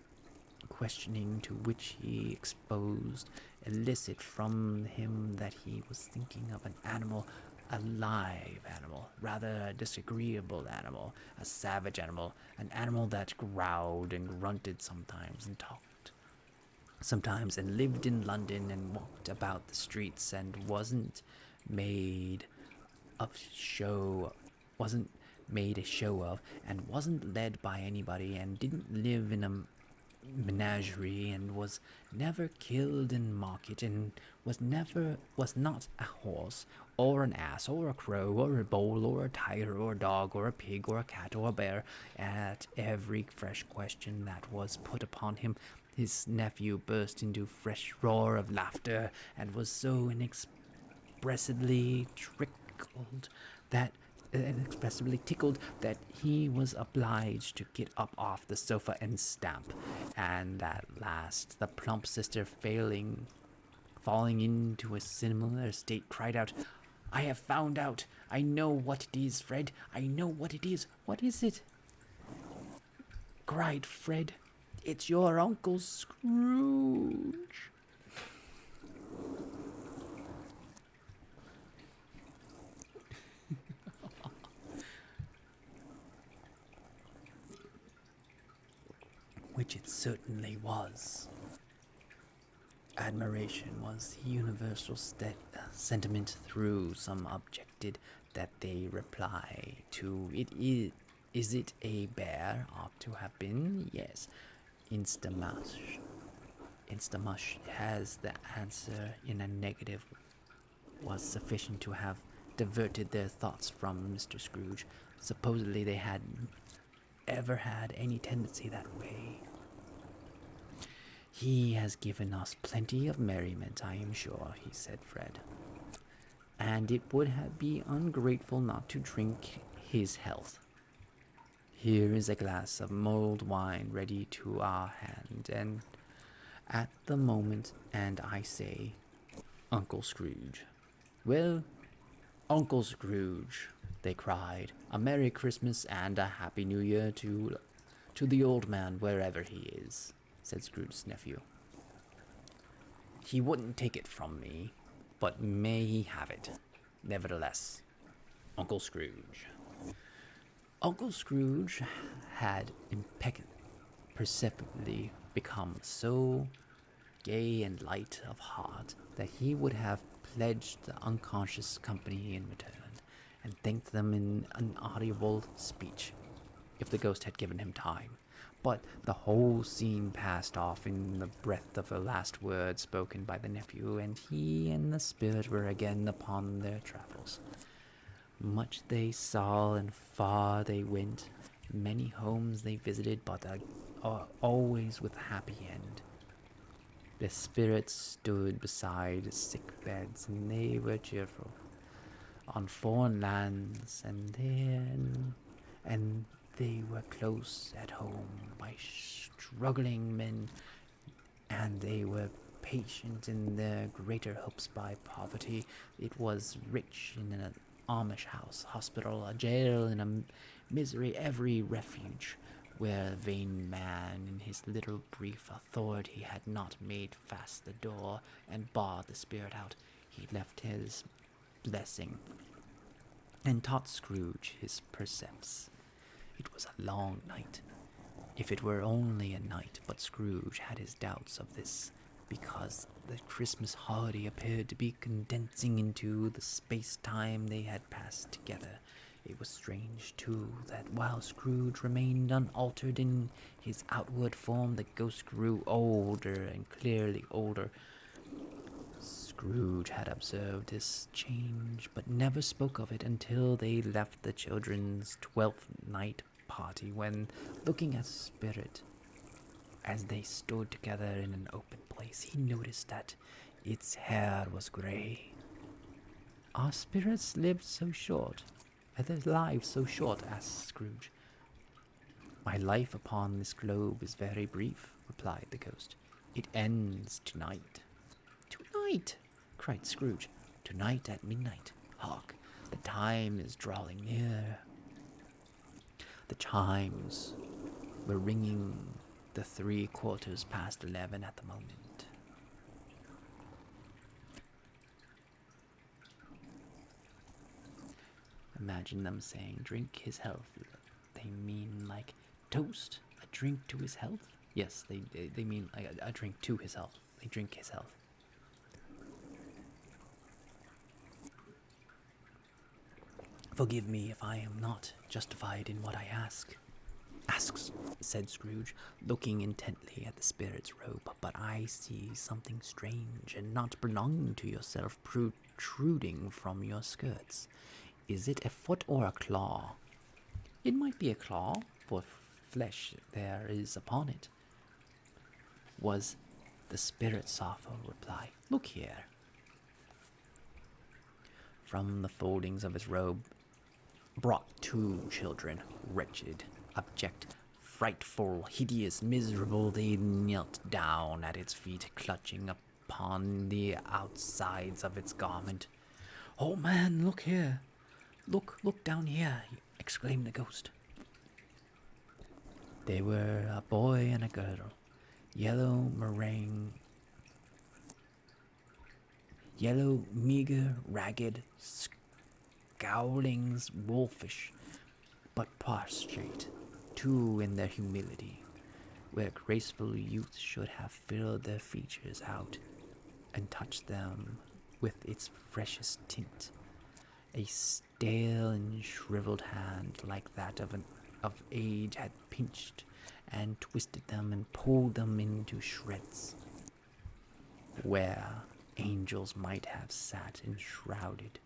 questioning to which he exposed elicit from him that he was thinking of an animal, a live animal, rather a disagreeable animal, a savage animal, an animal that growled and grunted sometimes and talked sometimes and lived in London and walked about the streets and wasn't made a show of and wasn't led by anybody and didn't live in a menagerie and was never killed in market and was not a horse or an ass or a crow or a bull or a tiger or a dog or a pig or a cat or a bear. At every fresh question that was put upon him, his nephew burst into fresh roar of laughter and was so inexpressibly tickled that he was obliged to get up off the sofa and stamp. And at last the plump sister, falling into a similar state, cried out, "I have found out. I know what it is, Fred. I know what it is." "What is it?" cried Fred. "It's your Uncle Scrooge." Which it certainly was. Admiration was the universal sentiment, through some objected that they reply to it. Is it a bear? Ought to have been, yes. Instamash has the answer in a negative, was sufficient to have diverted their thoughts from Mr. Scrooge. Supposedly they hadn't ever had any tendency that way. "He has given us plenty of merriment, I am sure," he said, Fred. "And it would be ungrateful not to drink his health. Here is a glass of mulled wine ready to our hand, and at the moment, and I say, Uncle Scrooge." "Well, Uncle Scrooge," they cried, "a Merry Christmas and a Happy New Year to the old man wherever he is," said Scrooge's nephew. "He wouldn't take it from me, but may he have it, nevertheless. Uncle Scrooge." Uncle Scrooge had imperceptibly become so gay and light of heart that he would have pledged the unconscious company in return, and thanked them in an audible speech, if the ghost had given him time. But the whole scene passed off in the breath of a last word spoken by the nephew, and he and the spirit were again upon their travels. Much they saw and far they went, many homes they visited, but always with a happy end. The spirits stood beside sick beds, and they were cheerful. On foreign lands, and they were close at home by struggling men, and they were patient in their greater hopes by poverty. It was rich in an Amish house, hospital, a jail, in a misery, every refuge, where the vain man in his little brief authority had not made fast the door and barred the spirit out. He left his blessing and taught Scrooge his precepts. It was a long night, if it were only a night, but Scrooge had his doubts of this, because the Christmas holiday appeared to be condensing into the space-time they had passed together. It was strange, too, that while Scrooge remained unaltered in his outward form, the ghost grew older and clearly older. Scrooge had observed this change, but never spoke of it until they left the children's 12th night party, when, looking at Spirit, as they stood together in an open place, he noticed that its hair was grey. "Our spirits lived so short? Are their lives so short?" asked Scrooge. "My life upon this globe is very brief," replied the ghost. "It ends tonight." "Tonight!" cried Scrooge. "Tonight at midnight. Hark! The time is drawing near." The chimes were ringing the 3/4 past 11 at the moment. Imagine them saying, "Drink his health." They mean like toast, a drink to his health? Yes, they mean like a drink to his health. They drink his health. "Forgive me if I am not justified in what I ask," said Scrooge, looking intently at the spirit's robe, "but I see something strange and not belonging to yourself protruding from your skirts. Is it a foot or a claw?" "It might be a claw, for flesh there is upon it," was the spirit's sorrowful reply. "Look here." From the foldings of his robe brought 2 children, wretched, abject, frightful, hideous, miserable. They knelt down at its feet, clutching upon the outsides of its garment. "Oh, man, look here! Look down here!" exclaimed the ghost. They were a boy and a girl, yellow, meager, ragged, scowling, wolfish, but prostrate, too, in their humility, where graceful youth should have filled their features out and touched them with its freshest tint. A stale and shriveled hand like that of age had pinched and twisted them and pulled them into shreds. Where angels might have sat enshrouded,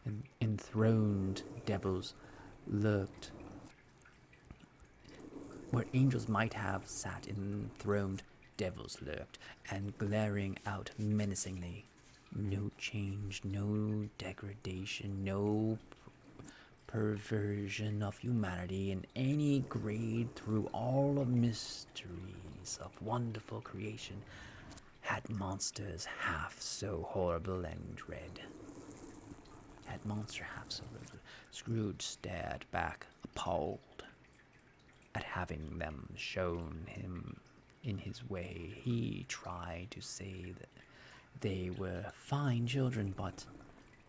and enthroned devils lurked. Where angels might have sat enthroned, devils lurked, and glaring out menacingly. No change, no degradation, no perversion of humanity in any grade through all the mysteries of wonderful creation had monsters half so horrible and dread. Had monster half so little. Scrooge stared back, appalled at having them shown him in his way. He tried to say that they were fine children, but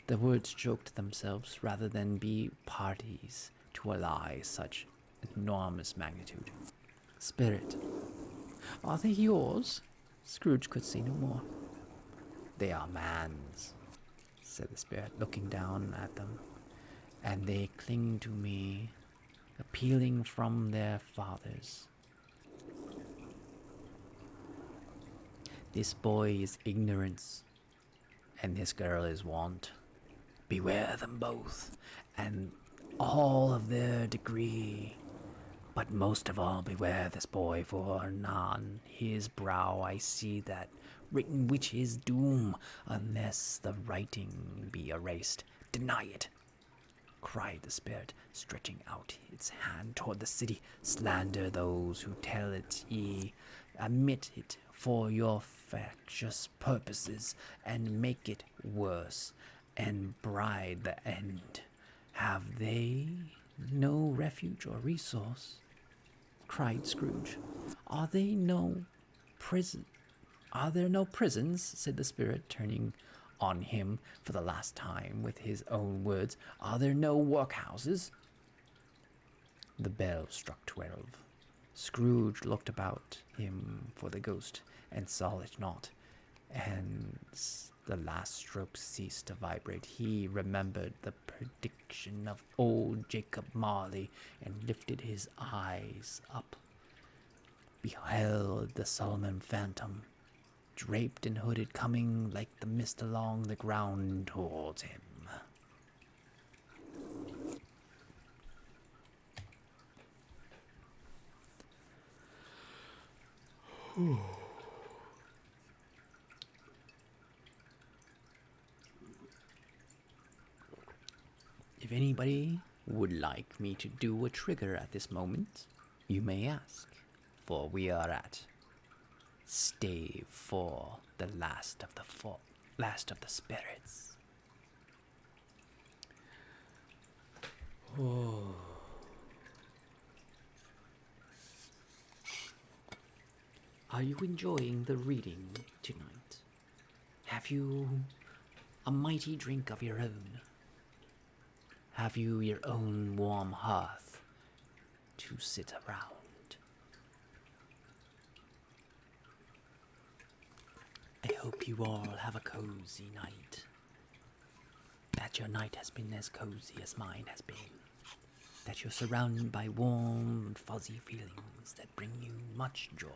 the words choked themselves rather than be parties to a lie such enormous magnitude. "Spirit, are they yours?" Scrooge could see no more. "They are man's," said the spirit, looking down at them, "and they cling to me, appealing from their fathers. This boy is ignorance, and this girl is want. Beware them both, and all of their degree. But most of all beware this boy, for on his brow I see that written which is doom, unless the writing be erased. Deny it!" cried the spirit, stretching out its hand toward the city. "Slander those who tell it ye, admit it for your factious purposes, and make it worse, and bride the end. Have they no refuge or resource?" cried Scrooge. Are there no prisons?" said the spirit, turning on him for the last time with his own words. Are there no workhouses? The bell struck 12. Scrooge looked about him for the ghost, and saw it not. And the last stroke ceased to vibrate. He remembered the prediction of old Jacob Marley, and lifted his eyes up, beheld the solemn phantom, draped and hooded, coming like the mist along the ground towards him. If anybody would like me to do a trigger at this moment, you may ask, for we are at stave 4, the last of the spirits. Oh. Are you enjoying the reading tonight? Have you a mighty drink of your own? Have you your own warm hearth to sit around? I hope you all have a cozy night. That your night has been as cozy as mine has been. That you're surrounded by warm and fuzzy feelings that bring you much joy.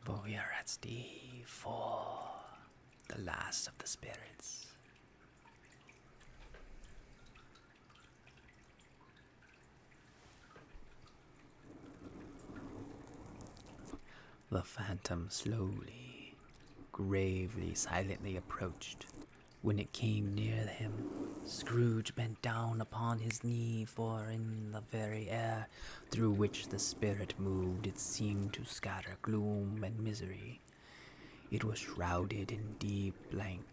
For we are at stave 4, the last of the spirits. The phantom slowly, gravely, silently approached. When it came near him, Scrooge bent down upon his knee, for in the very air through which the spirit moved it seemed to scatter gloom and misery. It was shrouded in deep blank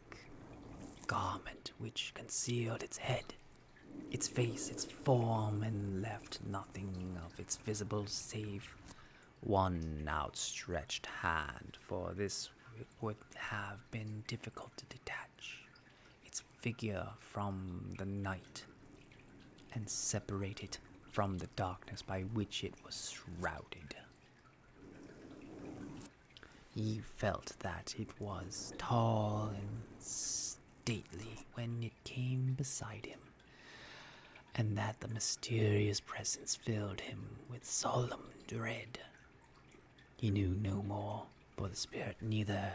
garment which concealed its head, its face, its form, and left nothing of its visible save one outstretched hand, for this it would have been difficult to detach its figure from the night and separate it from the darkness by which it was shrouded. He felt that it was tall and stately when it came beside him, and that the mysterious presence filled him with solemn dread. He knew no more, for the spirit neither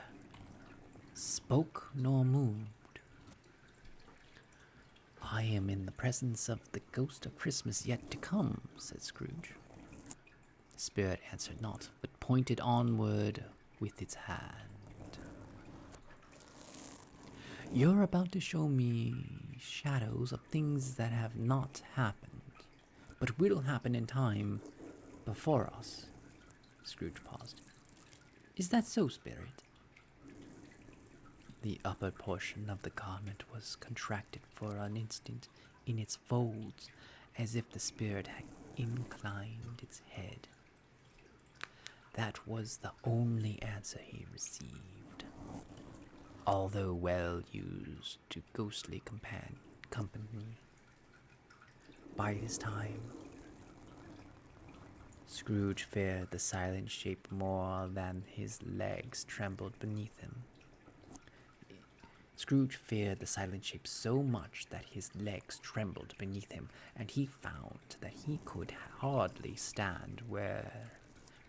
spoke nor moved. I am in the presence of the ghost of Christmas yet to come, said Scrooge. The spirit answered not, but pointed onward with its hand. You're about to show me shadows of things that have not happened, but will happen in time before us. Scrooge paused. Is that so, spirit? The upper portion of the garment was contracted for an instant in its folds, as if the spirit had inclined its head. That was the only answer he received. Although well used to ghostly company, by this time Scrooge feared the silent shape more than his legs trembled beneath him. Scrooge feared the silent shape so much that his legs trembled beneath him, and he found that he could hardly stand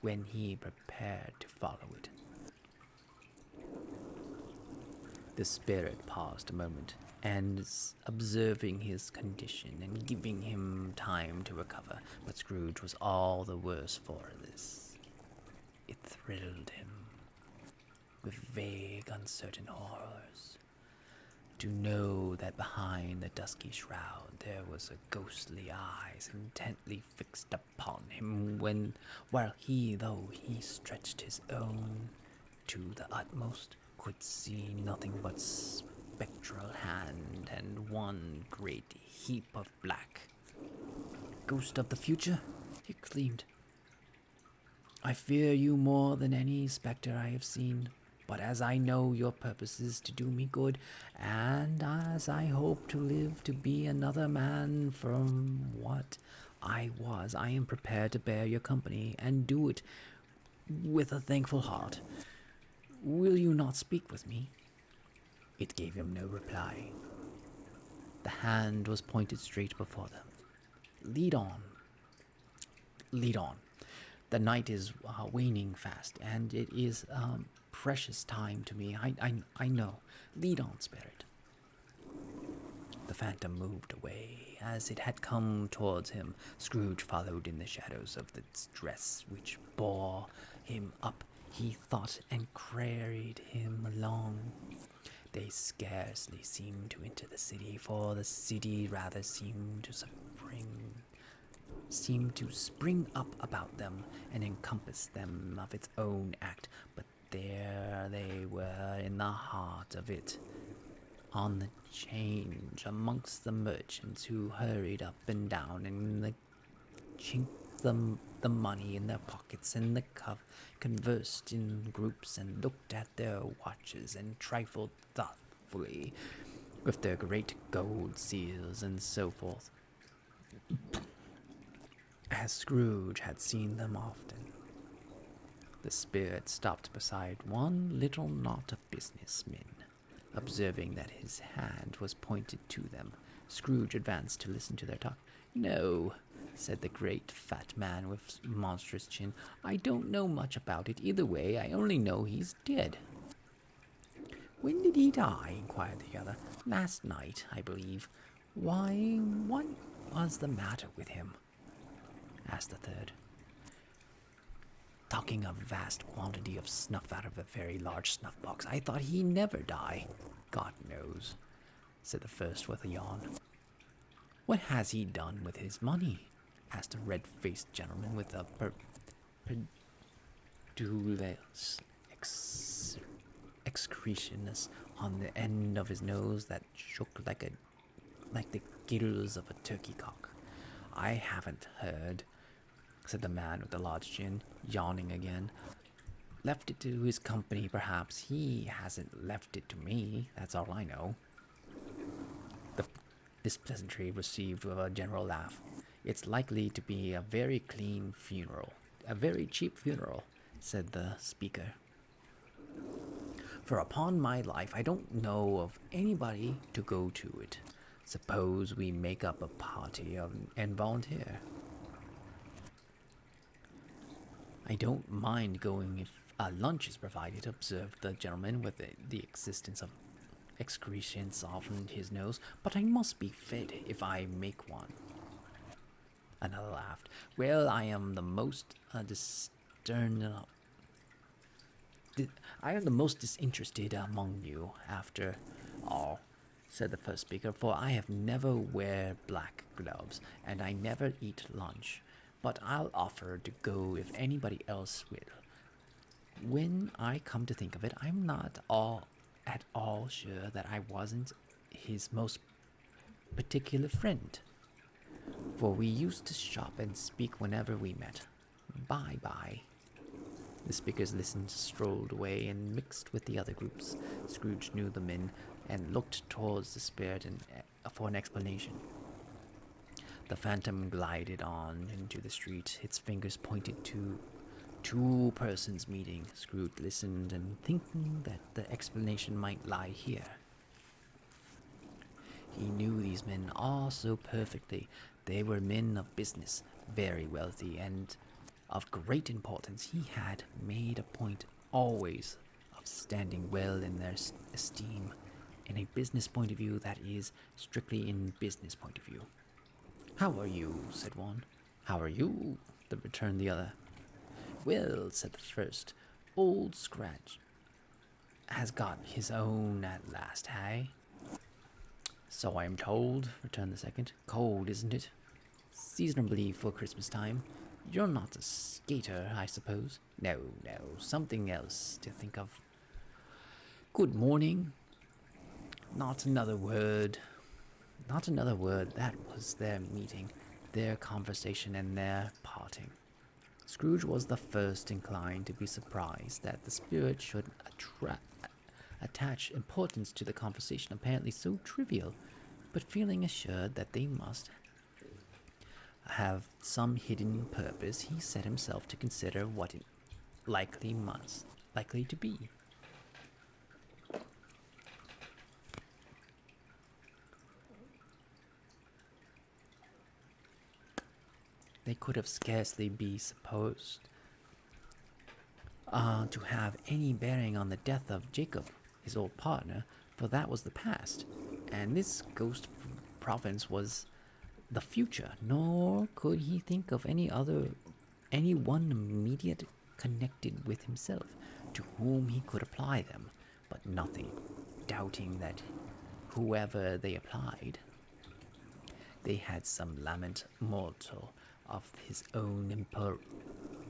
when he prepared to follow it. The spirit paused a moment, and observing his condition and giving him time to recover, but Scrooge was all the worse for this. It thrilled him with vague, uncertain horrors to know that behind the dusky shroud there was a ghostly eyes intently fixed upon him, while he, though he stretched his own to the utmost, could see nothing but spectral hand and one great heap of black. Ghost of the future, he exclaimed. I fear you more than any spectre I have seen, but as I know your purpose is to do me good, and as I hope to live to be another man from what I was, I am prepared to bear your company and do it with a thankful heart. Will you not speak with me?" It gave him no reply. The hand was pointed straight before them. "Lead on. Lead on. The night is waning fast, and it is precious time to me. I know. Lead on, spirit." The phantom moved away. As it had come towards him, Scrooge followed in the shadows of its dress, which bore him up, he thought, and carried him along. They scarcely seemed to enter the city, for the city rather seemed to spring up about them and encompass them of its own act. But there they were in the heart of it, on the change, amongst the merchants who hurried up and down and chinked the money in their pockets, and conversed in groups and looked at their watches and trifled thoughtfully with their great gold seals and so forth, as Scrooge had seen them often. The spirit stopped beside one little knot of businessmen. Observing that his hand was pointed to them, Scrooge advanced to listen to their talk. "No," said the great fat man with monstrous chin. "I don't know much about it either way. I only know he's dead." "When did he die?" inquired the other. "Last night, I believe." "Why, what was the matter with him?" asked the third. "Talking a vast quantity of snuff out of a very large snuff box. I thought he never die." "God knows," said the first with a yawn. "What has he done with his money?" asked a red-faced gentleman with a pedulous excretionus on the end of his nose that shook like the gills of a turkey cock. "I haven't heard," said the man with the large chin, yawning again. "Left it to his company, perhaps. He hasn't left it to me, that's all I know." This pleasantry received with a general laugh. "It's likely to be a very clean funeral. A very cheap funeral," said the speaker. "For upon my life, I don't know of anybody to go to it. Suppose we make up a party and volunteer." "I don't mind going if a lunch is provided," observed the gentleman with the existence of excretions softened his nose, "but I must be fed if I make one." Another laughed. "Well, I am the most disinterested among you, after all," said the first speaker, "for I have never wear black gloves, and I never eat lunch. But I'll offer to go if anybody else will. When I come to think of it, I'm not at all sure that I wasn't his most particular friend, for we used to shop and speak whenever we met. Bye-bye." The speakers listened, strolled away, and mixed with the other groups. Scrooge knew the men, and looked towards the spirit for an explanation. The phantom glided on into the street. Its fingers pointed to two persons meeting. Scrooge listened, and thinking that the explanation might lie here. He knew these men all so perfectly. They were men of business, very wealthy, and of great importance. He had made a point always of standing well in their esteem, in a business point of view, that is, strictly in business point of view. "How are you?" said one. "How are you?" returned the other. "Well," said the first, "Old Scratch has got his own at last, hey?" "So I am told," returned the second. "Cold, isn't it? Seasonably for Christmas time. You're not a skater, I suppose?" No, something else to think of." "Good morning." Not another word. That was their meeting, their conversation, and their parting. Scrooge was the first inclined to be surprised that the spirit should attach importance to the conversation apparently so trivial, but feeling assured that they must have some hidden purpose, he set himself to consider what it likely to be. They could have scarcely be supposed to have any bearing on the death of Jacob, his old partner, for that was the past, and this ghost province was the future, nor could he think of any one immediate connected with himself, to whom he could apply them, but nothing, doubting that whoever they applied, they had some lament mortal of his own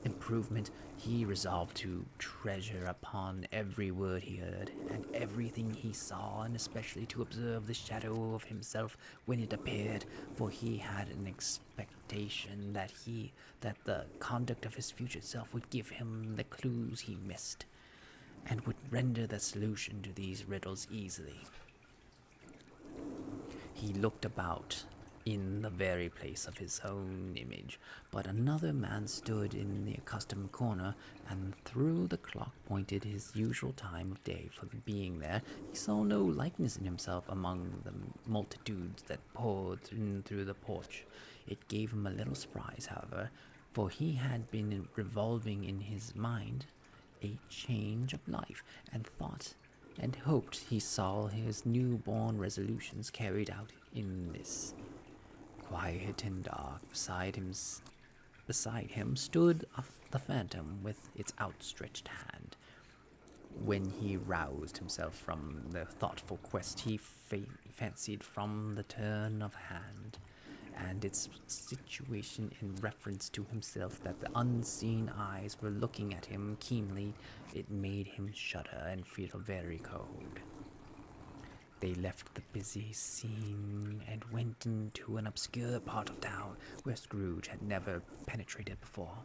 improvement. He resolved to treasure upon every word he heard, and everything he saw, and especially to observe the shadow of himself when it appeared, for he had an expectation that the conduct of his future self would give him the clues he missed, and would render the solution to these riddles easily. He looked about in the very place of his own image, but another man stood in the accustomed corner, and through the clock pointed his usual time of day for the being there. He saw no likeness in himself among the multitudes that poured in through the porch. It gave him a little surprise, however, for he had been revolving in his mind a change of life, and thought and hoped he saw his new-born resolutions carried out in this. Quiet and dark beside him stood the phantom with its outstretched hand. When he roused himself from the thoughtful quest, he fancied from the turn of hand and its situation in reference to himself that the unseen eyes were looking at him keenly. It made him shudder and feel very cold. They left the busy scene and went into an obscure part of town where Scrooge had never penetrated before.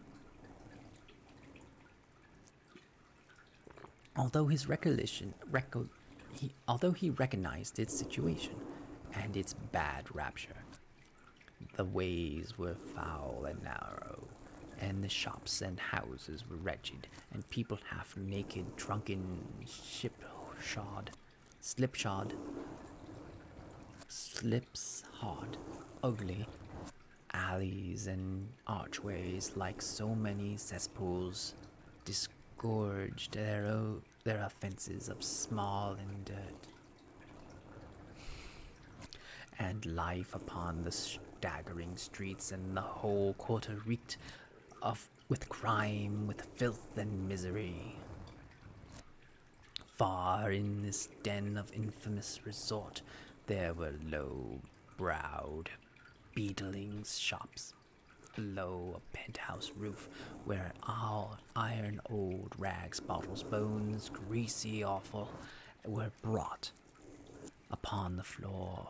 Although he recognized its situation and its bad rapture, the ways were foul and narrow, and the shops and houses were wretched, and people half naked, drunken, slipshod, ugly, alleys and archways like so many cesspools disgorged their offences of small and dirt. And life upon the staggering streets and the whole quarter reeked with crime, with filth and misery. Far in this den of infamous resort, there were low-browed, beetling shops below a penthouse roof, where all iron old rags, bottles, bones, greasy offal, were brought upon the floor.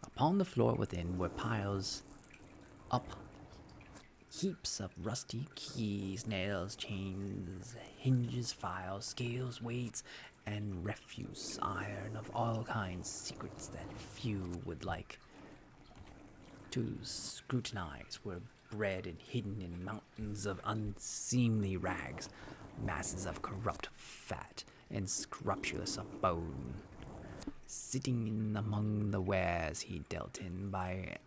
Upon the floor within were piles up heaps of rusty keys, nails, chains, hinges, files, scales, weights, and refuse iron of all kinds, secrets that few would like to scrutinize were bred and hidden in mountains of unseemly rags, masses of corrupt fat, and scrupules of bone. Sitting in among the wares he dealt in by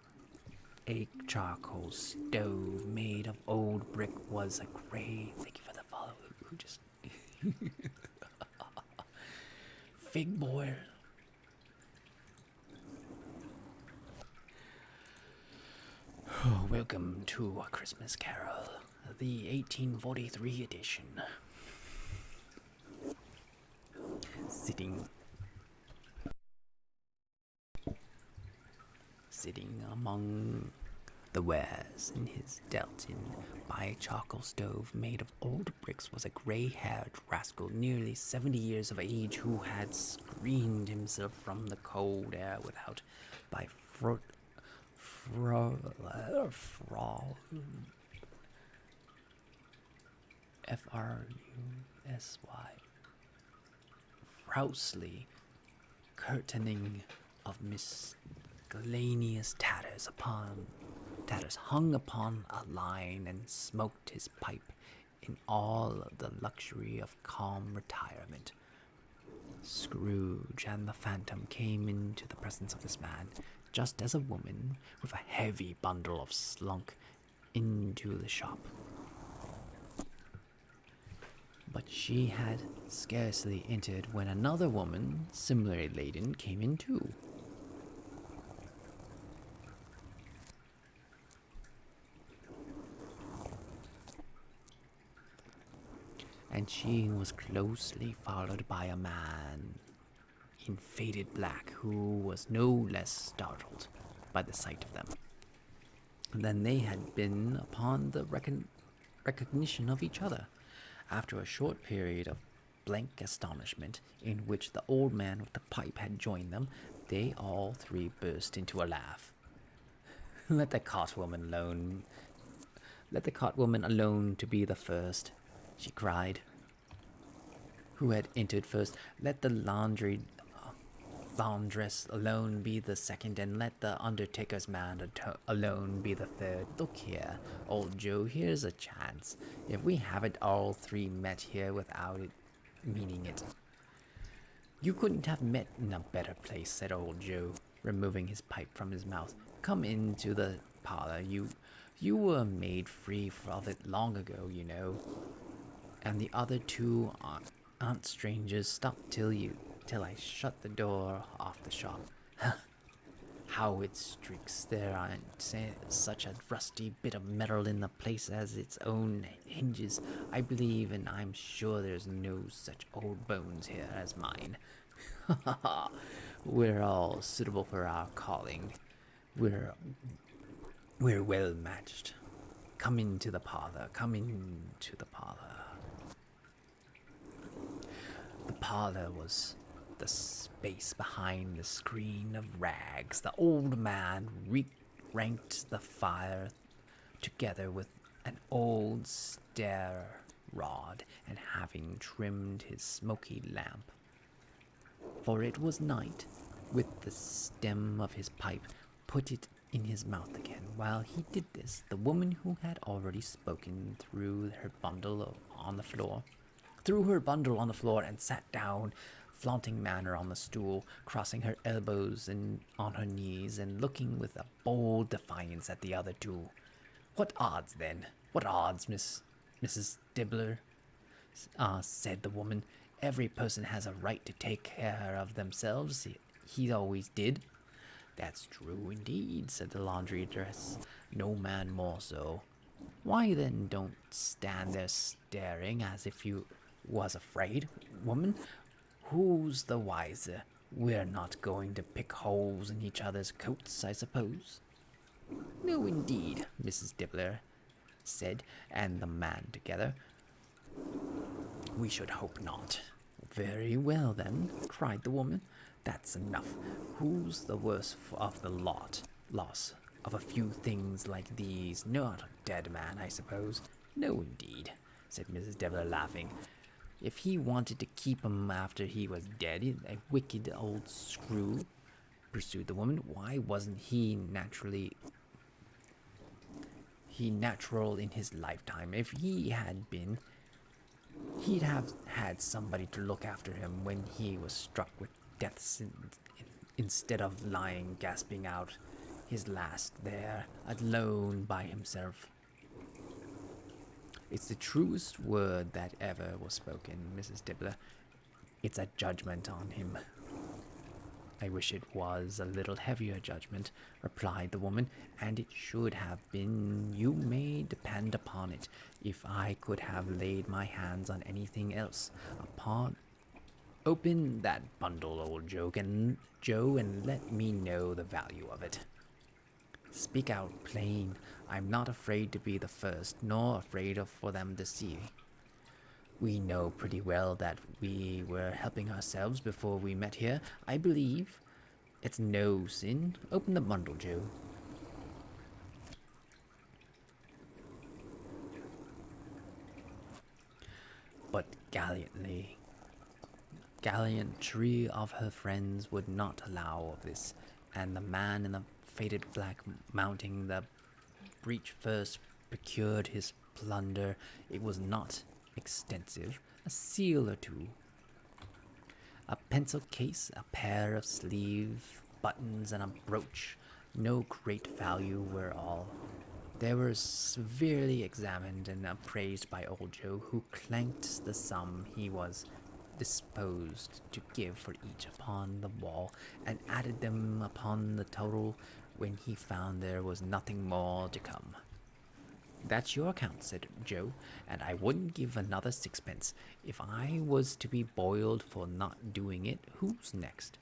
a charcoal stove made of old brick was a gray. Thank you for the follow. Who just Fig boy. Welcome to A Christmas Carol, the 1843 edition. Sitting among the wares in his dealt in by a charcoal stove made of old bricks was a gray-haired rascal nearly 70 years of age, who had screened himself from the cold air without by Frusy, Frowsley, curtaining of miscellaneous tatters hung upon a line and smoked his pipe in all the luxury of calm retirement. Scrooge and the Phantom came into the presence of this man, just as a woman with a heavy bundle of slunk into the shop. But she had scarcely entered when another woman, similarly laden, came in too. And she was closely followed by a man in faded black who was no less startled by the sight of them than they had been upon the recognition of each other. After a short period of blank astonishment, in which the old man with the pipe had joined them, they all three burst into a laugh. Let the cot woman alone to be the first, she cried, who had entered first. Let the laundress alone be the second, and let the undertaker's man alone be the third. Look here, old Joe, here's a chance. If we haven't all three met here without it meaning it. You couldn't have met in a better place, said old Joe, removing his pipe from his mouth. Come into the parlor. You were made free of it long ago, you know. And the other two aren't strangers. Stop till I shut the door off the shop. How it streaks! There aren't such a rusty bit of metal in the place as its own hinges. I believe, and I'm sure there's no such old bones here as mine. We're all suitable for our calling. We're well matched. Come into the parlor. Come into the parlor. The parlor was the space behind the screen of rags. The old man ranked the fire together with an old stair rod, and having trimmed his smoky lamp, for it was night, with the stem of his pipe, put it in his mouth again. While he did this, the woman who had already spoken threw her bundle on the floor, and sat down, flaunting manner on the stool, crossing her elbows and on her knees, and looking with a bold defiance at the other two. What odds, then? What odds, Mrs. Dibbler? Said the woman. Every person has a right to take care of themselves. He always did. That's true indeed, said the laundress. No man more so. Why then don't stand there staring as if you was afraid, woman? Who's the wiser? We're not going to pick holes in each other's coats, I suppose. No, indeed, Mrs. Dibbler said, and the man together. We should hope not. Very well, then, cried the woman. That's enough. Who's the worse of the loss of a few things like these? Not a dead man, I suppose. No, indeed, said Mrs. Dibbler, laughing. If he wanted to keep him after he was dead, a wicked old screw, pursued the woman, why wasn't he natural in his lifetime? If he had been, he'd have had somebody to look after him when he was struck with death, instead of lying gasping out his last there, alone by himself. It's the truest word that ever was spoken, Mrs. Dibbler. It's a judgment on him. I wish it was a little heavier judgment, replied the woman, and it should have been, you may depend upon it. If I could have laid my hands on anything else, open that bundle, old Joe, and let me know the value of it. Speak out plain. I'm not afraid to be the first, nor afraid for them to see. We know pretty well that we were helping ourselves before we met here. I believe it's no sin. Open the bundle, Joe. gallantly. Gallantry of her friends would not allow of this, and the man in the faded black mounting the breach first procured his plunder. It was not extensive, a seal or two, a pencil case, a pair of sleeve buttons, and a brooch. No great value were all. They were severely examined and appraised by old Joe, who clanked the sum he was disposed to give for each upon the wall, and added them upon the total when he found there was nothing more to come. "That's your account," said Joe, "and I wouldn't give another sixpence. If I was to be boiled for not doing it, who's next?"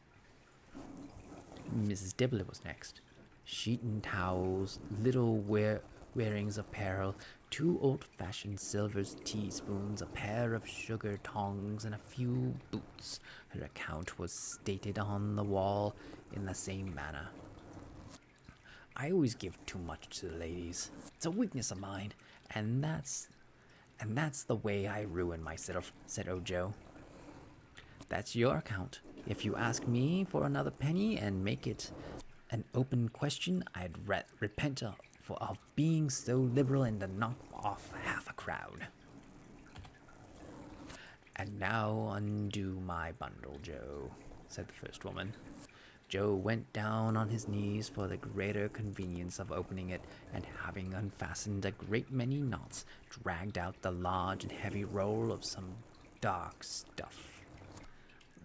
Mrs. Dibbler was next. Sheeting towels, little wearings apparel, 2 old-fashioned silver teaspoons, a pair of sugar tongs, and a few boots. Her account was stated on the wall in the same manner. "I always give too much to the ladies. It's a weakness of mine, and that's the way I ruin myself," said Ojo. "That's your account. If you ask me for another penny and make it an open question, I'd repent of being so liberal and to knock off half a crown." "And now undo my bundle, Joe," said the first woman. Joe went down on his knees for the greater convenience of opening it, and having unfastened a great many knots, dragged out the large and heavy roll of some dark stuff.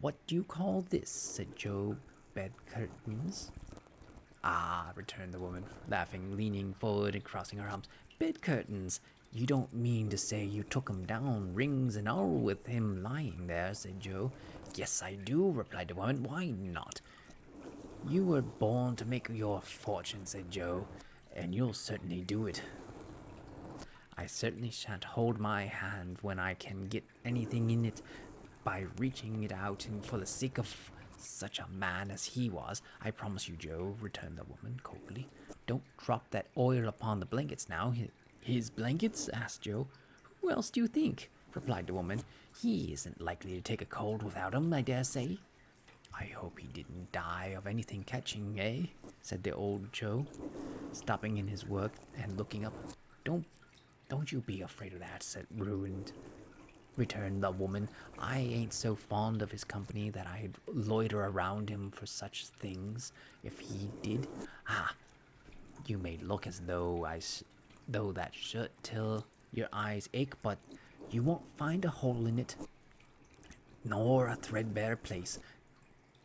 "What do you call this?" said Joe. "Bed curtains?" "Ah," returned the woman, laughing, leaning forward and crossing her arms. "Bed curtains! You don't mean to say you took 'em down, rings and all, with him lying there," said Joe. "Yes, I do," replied the woman. "Why not?" "You were born to make your fortune," said Joe, "and you'll certainly do it." "I certainly shan't hold my hand when I can get anything in it by reaching it out, and for the sake of such a man as he was, I promise you, Joe," returned the woman coldly. "Don't drop that oil upon the blankets now." "His blankets?" asked Joe. "Who else do you think?" replied the woman. "He isn't likely to take a cold without 'em, I dare say." "I hope he didn't die of anything catching, eh?" said the old Joe, stopping in his work and looking up. Don't you be afraid of that," returned the woman. "I ain't so fond of his company that I'd loiter around him for such things. If he did, you may look as though that shirt till your eyes ache, but you won't find a hole in it, nor a threadbare place.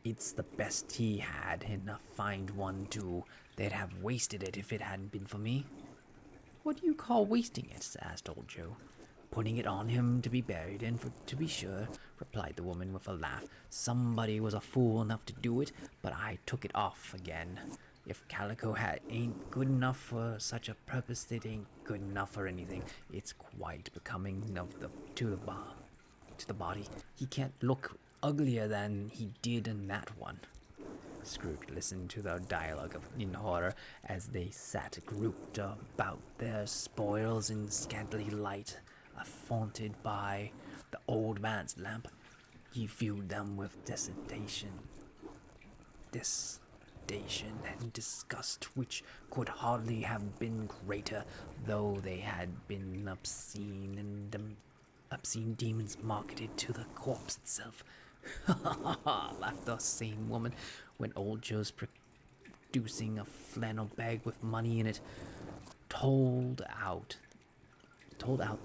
It's the best he had, and a fine one too. They'd have wasted it if it hadn't been for me." "What do you call wasting it?" asked old Joe. "Putting it on him to be buried in, to be sure," replied the woman with a laugh. "Somebody was a fool enough to do it, but I took it off again. If calico hat ain't good enough for such a purpose, it ain't good enough for anything. It's quite becoming to the body. He can't look uglier than he did in that one." Scrooge listened to the dialogue in horror as they sat grouped about their spoils in scantily light, affronted by the old man's lamp. He viewed them with disdain and disgust, which could hardly have been greater, though they had been obscene demons marketed to the corpse itself. "Ha ha ha!" laughed the same woman, when old Joe's producing a flannel bag with money in it, told out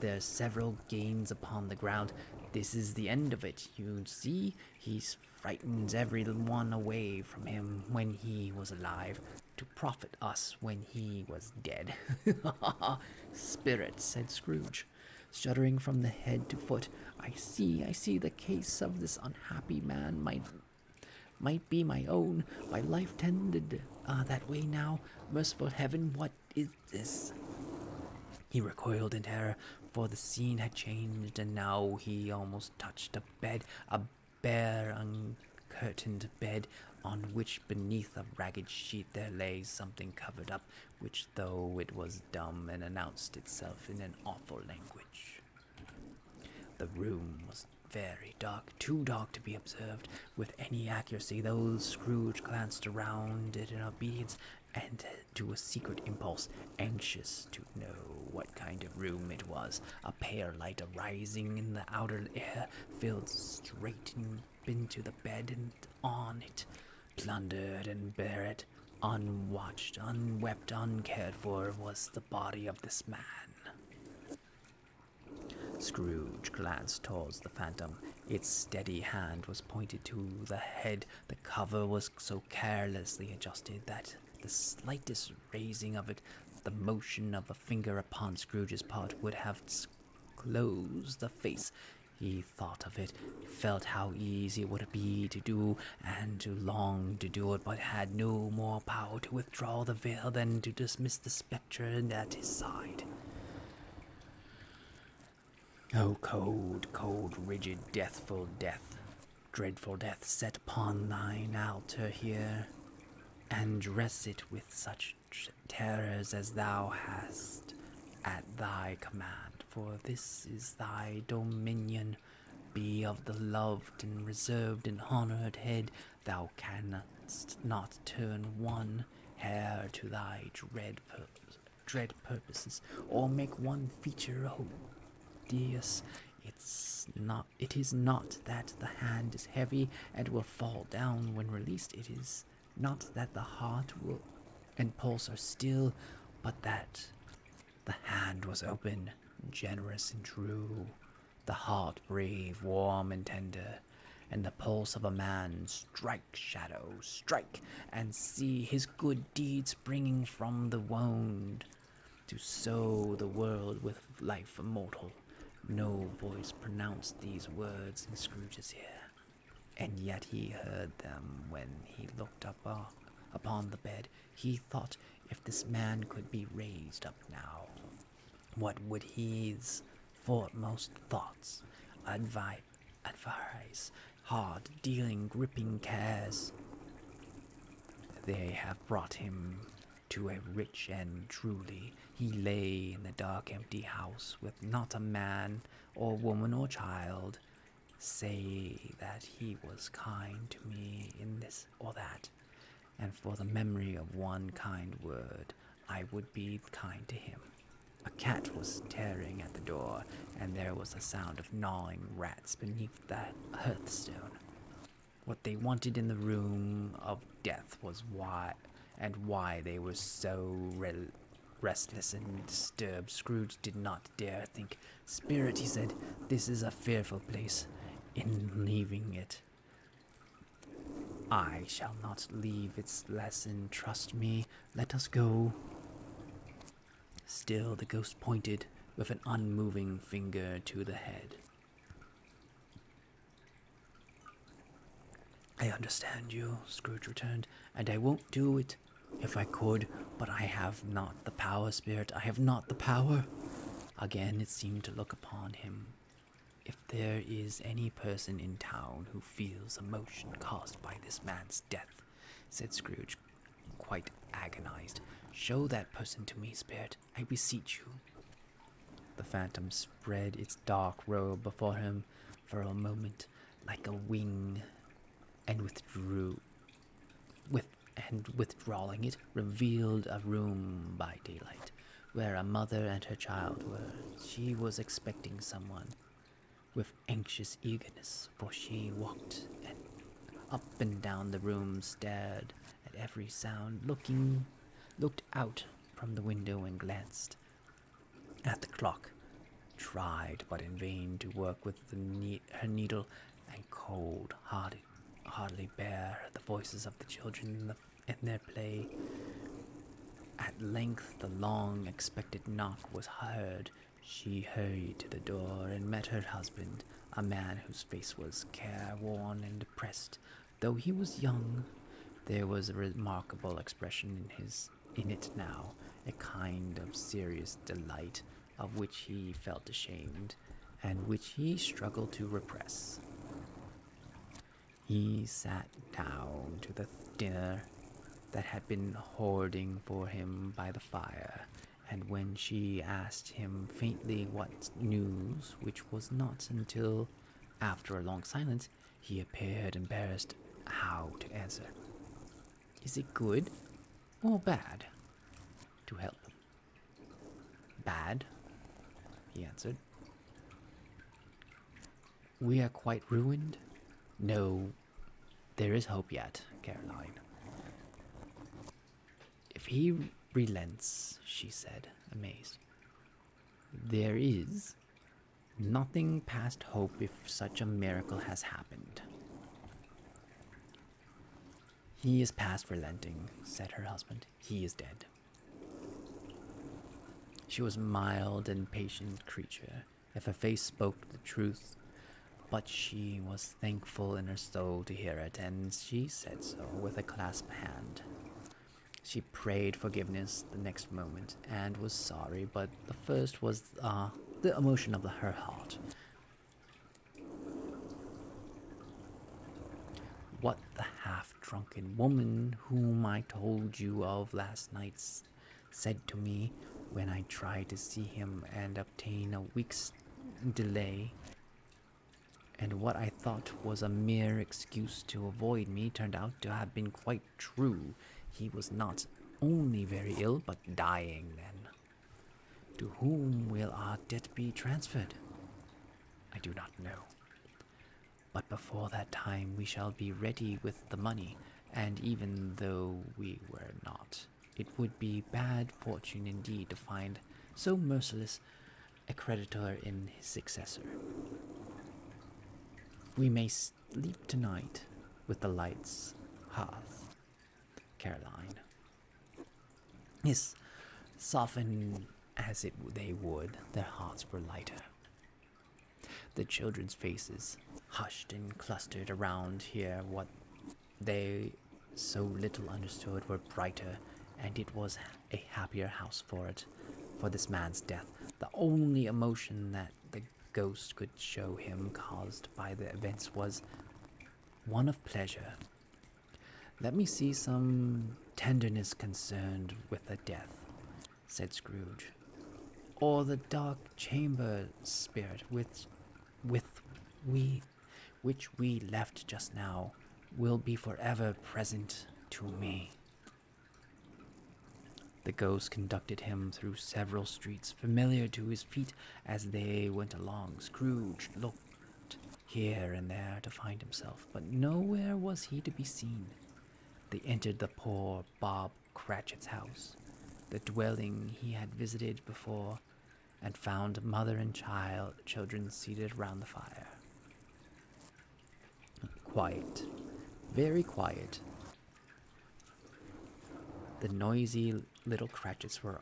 their several gains upon the ground. "This is the end of it, you see. He's frightened every one away from him when he was alive, to profit us when he was dead." "Spirit," said Scrooge, shuddering from the head to foot. I see the case of this unhappy man might be my own. My life tended that way now. Merciful heaven, what is this?" He recoiled in terror, for the scene had changed, and now he almost touched a bare, uncurtained bed, on which beneath a ragged sheet there lay something covered up, which, though it was dumb, and announced itself in an awful language. The room was very dark, too dark to be observed with any accuracy, though Scrooge glanced around it in obedience and to a secret impulse, anxious to know what kind of room it was. A pale light arising in the outer air filled straight into the bed, and on it, plundered and buried, unwatched, unwept, uncared for, was the body of this man. Scrooge glanced towards the phantom. Its steady hand was pointed to the head. The cover was so carelessly adjusted that the slightest raising of it, the motion of a finger upon Scrooge's part, would have closed the face. He thought of it, felt how easy it would be to do, and to long to do it, but had no more power to withdraw the veil than to dismiss the spectre at his side. O cold, cold, rigid, deathful death, dreadful death, set upon thine altar here, and dress it with such terrors as thou hast at thy command, for this is thy dominion. Be of the loved and reserved and honored head, thou canst not turn one hair to thy dread purposes, or make one feature odious. It is not that the hand is heavy and will fall down when released. It is not that the heart and pulse are still, but that the hand was open, generous and true, the heart brave, warm and tender, and the pulse of a man. Strike, shadow, strike, and see his good deeds springing from the wound, to sow the world with life immortal. No voice pronounced these words in Scrooge's ear, and yet he heard them when he looked upon the bed. He thought, if this man could be raised up now, what would his foremost thoughts advise, hard-dealing, gripping cares? They have brought him to a rich end. Truly, he lay in the dark, empty house with not a man or woman or child. Say that he was kind to me in this or that, and for the memory of one kind word, I would be kind to him. A cat was tearing at the door, and there was a sound of gnawing rats beneath the hearthstone. What they wanted in the room of death was why they were so restless and disturbed. Scrooge did not dare think. Spirit, he said, this is a fearful place. In leaving it, I shall not leave its lesson. Trust me. Let us go. Still the ghost pointed with an unmoving finger to the head. I understand you, Scrooge returned, and I won't do it if I could, but I have not the power, Spirit. I have not the power. Again it seemed to look upon him. If there is any person in town who feels emotion caused by this man's death, said Scrooge, quite agonized, show that person to me, Spirit, I beseech you. The phantom spread its dark robe before him for a moment like a wing, and withdrawing it, revealed a room by daylight, where a mother and her child were. She was expecting someone with anxious eagerness, for she walked up and down the room, stared at every sound, looked out from the window and glanced at the clock, tried but in vain to work with her needle, and cold hardly bear the voices of the children in their play. At length the long-expected knock was heard. She hurried to the door and met her husband, a man whose face was careworn and depressed. Though he was young, there was a remarkable expression in it now, a kind of serious delight of which he felt ashamed, and which he struggled to repress. He sat down to the dinner that had been hoarding for him by the fire, And when she asked him faintly what news, which was not until after a long silence, he appeared embarrassed how to answer. Is it good or bad to help him? Bad, he answered. We are quite ruined? No, there is hope yet, Caroline. If he relents, she said, amazed. There is nothing past hope if such a miracle has happened. He is past relenting, said her husband. He is dead. She was a mild and patient creature, if her face spoke the truth, but she was thankful in her soul to hear it, and she said so with a clasped hand. She prayed forgiveness the next moment, and was sorry, but the first was the emotion of her heart. What the half-drunken woman whom I told you of last night said to me when I tried to see him and obtain a week's delay, and what I thought was a mere excuse to avoid me turned out to have been quite true. He was not only very ill, but dying then. To whom will our debt be transferred? I do not know. But before that time we shall be ready with the money, and even though we were not, it would be bad fortune indeed to find so merciless a creditor in his successor. We may sleep tonight with the lights hearth, Caroline. Yes, soften as they would, their hearts were lighter. The children's faces, hushed and clustered around here what they so little understood, were brighter, and it was a happier house for it, for this man's death. The only emotion that the ghost could show him caused by the events was one of pleasure. Let me see some tenderness concerned with the death, said Scrooge, or the dark chamber spirit which we left just now will be forever present to me. The ghost conducted him through several streets, familiar to his feet as they went along. Scrooge looked here and there to find himself, but nowhere was he to be seen. They entered the poor Bob Cratchit's house, the dwelling he had visited before, and found mother and children seated round the fire. Quiet, very quiet. The noisy little Cratchits were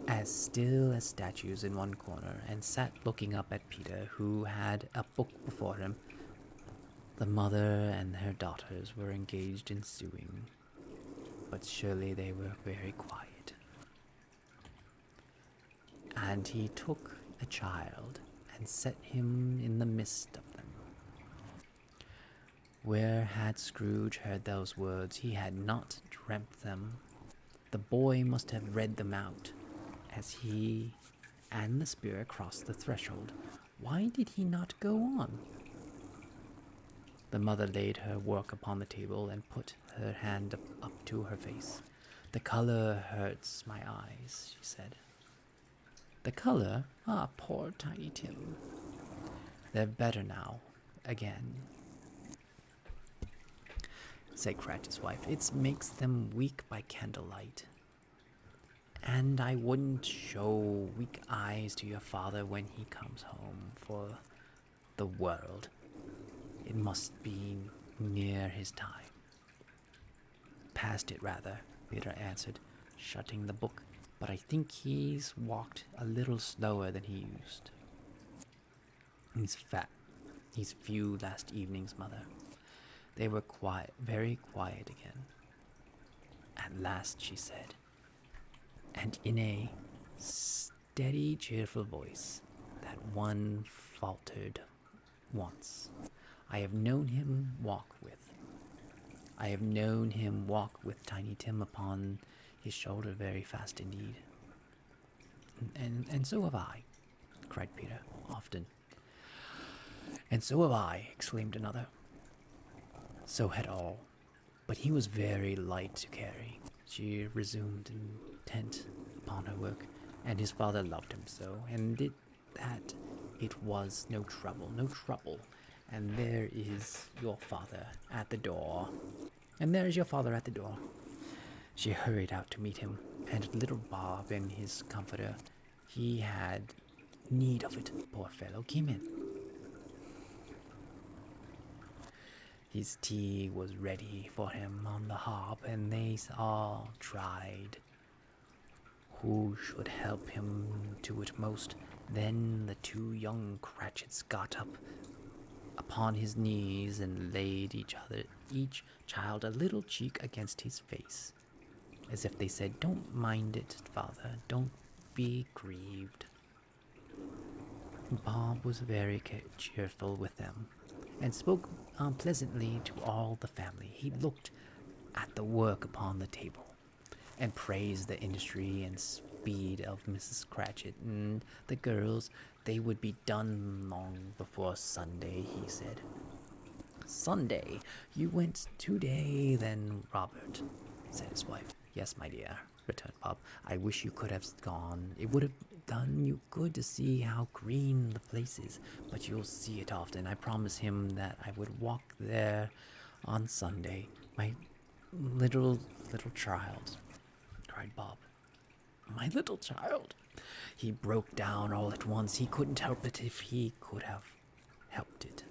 as still as statues in one corner, and sat looking up at Peter, who had a book before him. The mother and her daughters were engaged in sewing, but surely they were very quiet. And he took a child and set him in the midst of them. Where had Scrooge heard those words? He had not dreamt them. The boy must have read them out as he and the spirit crossed the threshold. Why did he not go on? The mother laid her work upon the table and put her hand up to her face. The color hurts my eyes, she said. The color? Ah, poor Tiny Tim. They're better now, again, said Cratchit's wife. It makes them weak by candlelight. And I wouldn't show weak eyes to your father when he comes home for the world. It must be near his time. Past it, rather, Peter answered, shutting the book. But I think he's walked a little slower than he used. He's fat. He's few last evenings, Mother. They were quiet, very quiet again. At last she said, and in a steady, cheerful voice that one faltered once, I have known him walk with Tiny Tim upon his shoulder very fast indeed. And so have I, cried Peter. Often. And so have I, exclaimed another. So had all. But he was very light to carry. She resumed intent upon her work, and his father loved him so, and it was no trouble, no trouble. And there is your father at the door. And there is your father at the door. She hurried out to meet him, and little Bob and his comforter, he had need of it, poor fellow, came in. His tea was ready for him on the hob, and they all tried who should help him to it most. Then the two young Cratchits got up upon his knees and laid each child a little cheek against his face, as if they said, "Don't mind it, father, don't be grieved." Bob was very cheerful with them, and spoke pleasantly to all the family. He looked at the work upon the table, and praised the industry and speed of Mrs. Cratchit and the girls. They would be done long before Sunday, he said. "Sunday? You went today, then, Robert?" said his wife. "Yes, my dear," returned Bob. "I wish you could have gone. It would have done you good to see how green the place is, but you'll see it often. I promised him that I would walk there on Sunday. My little child," cried Bob. "My little child!" He broke down all at once. He couldn't help it if he could have helped it.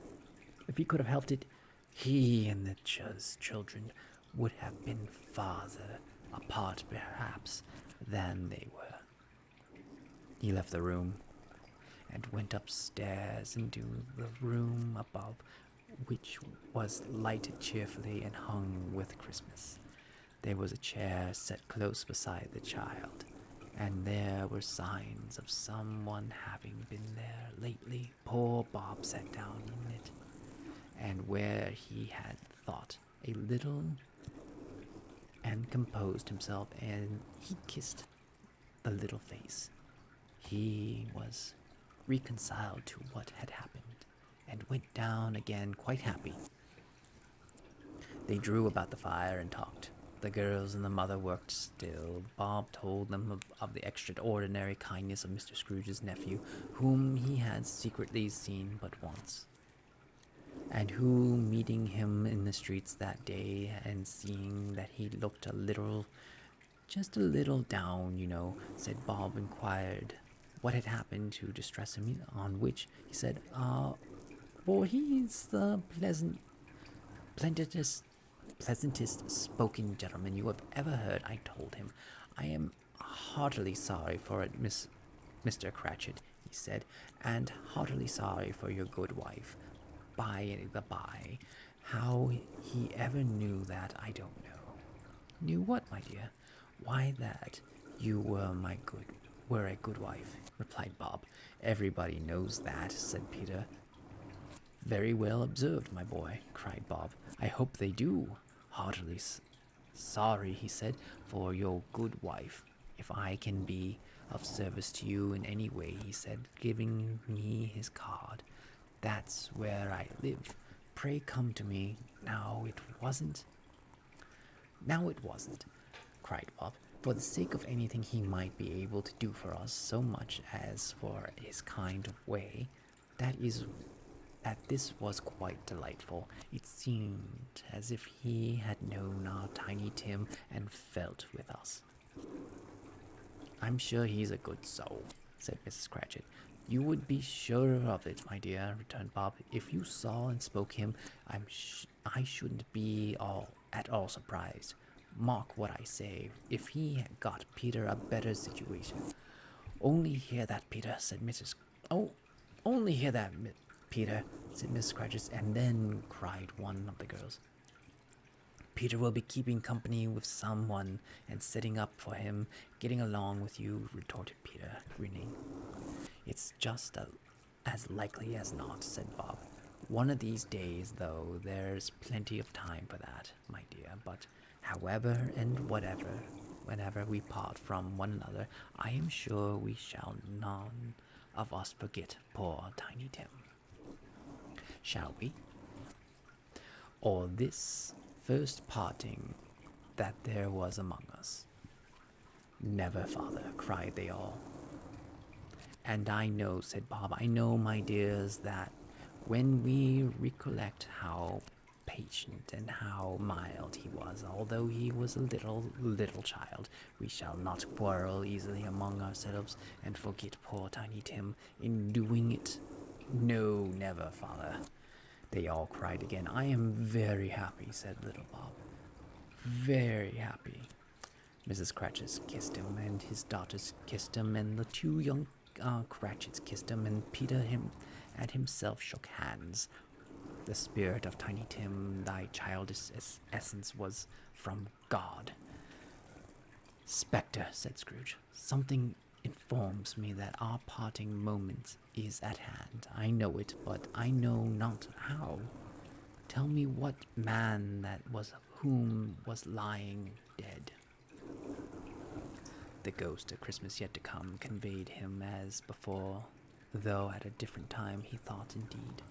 If he could have helped it, he and the children would have been farther apart, perhaps, than they were. He left the room and went upstairs into the room above, which was lighted cheerfully and hung with Christmas. There was a chair set close beside the child, and there were signs of someone having been there lately. Poor Bob sat down in it, and where he had thought a little and composed himself, and he kissed the little face. He was reconciled to what had happened, and went down again quite happy. They drew about the fire and talked. The girls and the mother worked still. Bob told them of the extraordinary kindness of Mr. Scrooge's nephew, whom he had secretly seen but once, and who, meeting him in the streets that day, and seeing that he looked just a little down, said Bob inquired what had happened to distress him, on which he said, "For he's the pleasantest spoken gentleman you have ever heard," I told him. "I am heartily sorry for it, Mr. Cratchit," he said, "and heartily sorry for your good wife. By the by, how he ever knew that, I don't know." "Knew what, my dear?" "Why, that you were a good wife," replied Bob. "Everybody knows that," said Peter. "Very well observed, my boy," cried Bob. "I hope they do. Heartily sorry," he said, "for your good wife. If I can be of service to you in any way," he said, giving me his card, "that's where I live. Pray come to me. Now it wasn't," cried Bob, "for the sake of anything he might be able to do for us, so much as for his kind of way. That this was quite delightful. It seemed as if he had known our Tiny Tim and felt with us." "I'm sure he's a good soul," said Mrs. Cratchit. "You would be sure of it, my dear," returned Bob. "If you saw and spoke him, I shouldn't be at all surprised. Mark what I say, if he had got Peter a better situation." "Only hear that, Peter," said Mrs. "Only hear that, Peter," said Mrs. Cratchit, and then cried one of the girls. "Peter will be keeping company with someone and setting up for him, getting along with you," retorted Peter, grinning. "It's just as likely as not," said Bob. "One of these days, though, there's plenty of time for that, my dear. But However and whatever, whenever we part from one another, I am sure we shall none of us forget poor Tiny Tim. Shall we? Or this first parting that there was among us? Never, father, cried they all. And I know, said Bob, I know, my dears, that when we recollect how patient and how mild he was, although he was a little child, we shall not quarrel easily among ourselves and forget poor Tiny Tim in doing it. No, never, father. They all cried again. I am very happy, said little Bob. Very happy. Mrs. Cratchit kissed him, and his daughters kissed him, and the two young Cratchits kissed him, and Peter and himself shook hands. The spirit of Tiny Tim, thy childish essence, was from God. Spectre, said Scrooge, something informs me that our parting moment is at hand. I know it, but I know not how. Tell me what man that was whom was lying dead. The ghost of Christmas yet to come conveyed him as before, though at a different time he thought indeed.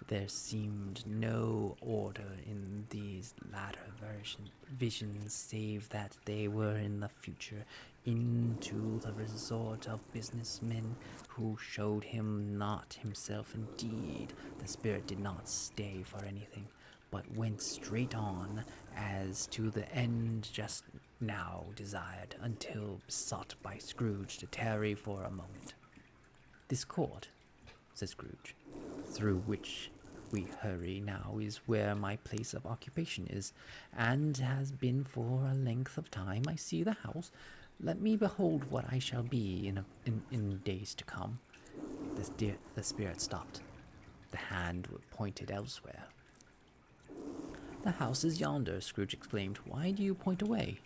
There seemed no order in these latter visions, save that they were in the future, into the resort of businessmen who showed him not himself. Indeed, the spirit did not stay for anything, but went straight on, as to the end just now desired, until besought by Scrooge to tarry for a moment. This court, said Scrooge, through which we hurry now, is where my place of occupation is, and has been for a length of time. I see the house. Let me behold what I shall be in days to come. The spirit stopped. The hand pointed elsewhere. The house is yonder, Scrooge exclaimed. Why do you point away?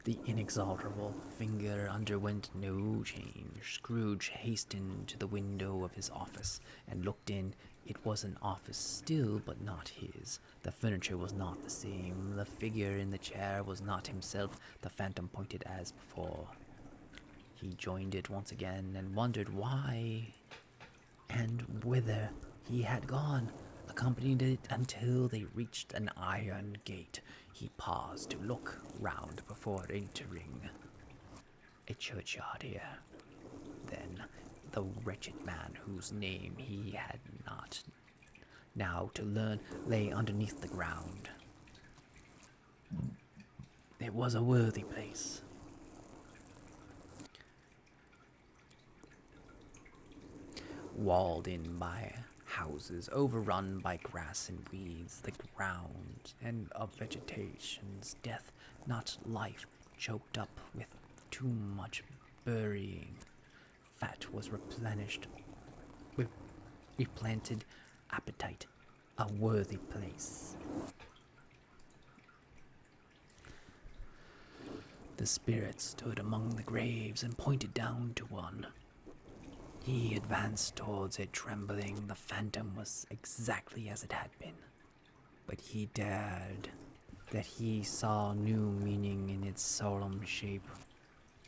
The inexorable finger underwent no change. Scrooge hastened to the window of his office and looked in. It was an office still, but not his. The furniture was not the same. The figure in the chair was not himself. The phantom pointed as before. He joined it once again and wondered why and whither he had gone, accompanied it until they reached an iron gate. He paused to look round before entering. A churchyard here. Then the wretched man whose name he had not now to learn lay underneath the ground. It was a worthy place. Walled in by houses, overrun by grass and weeds, the ground and of vegetation's death, not life, choked up with too much burying. Fat was replenished, replanted appetite, a worthy place. The spirit stood among the graves and pointed down to one. He advanced towards it, trembling. The phantom was exactly as it had been, but he dared that he saw new meaning in its solemn shape.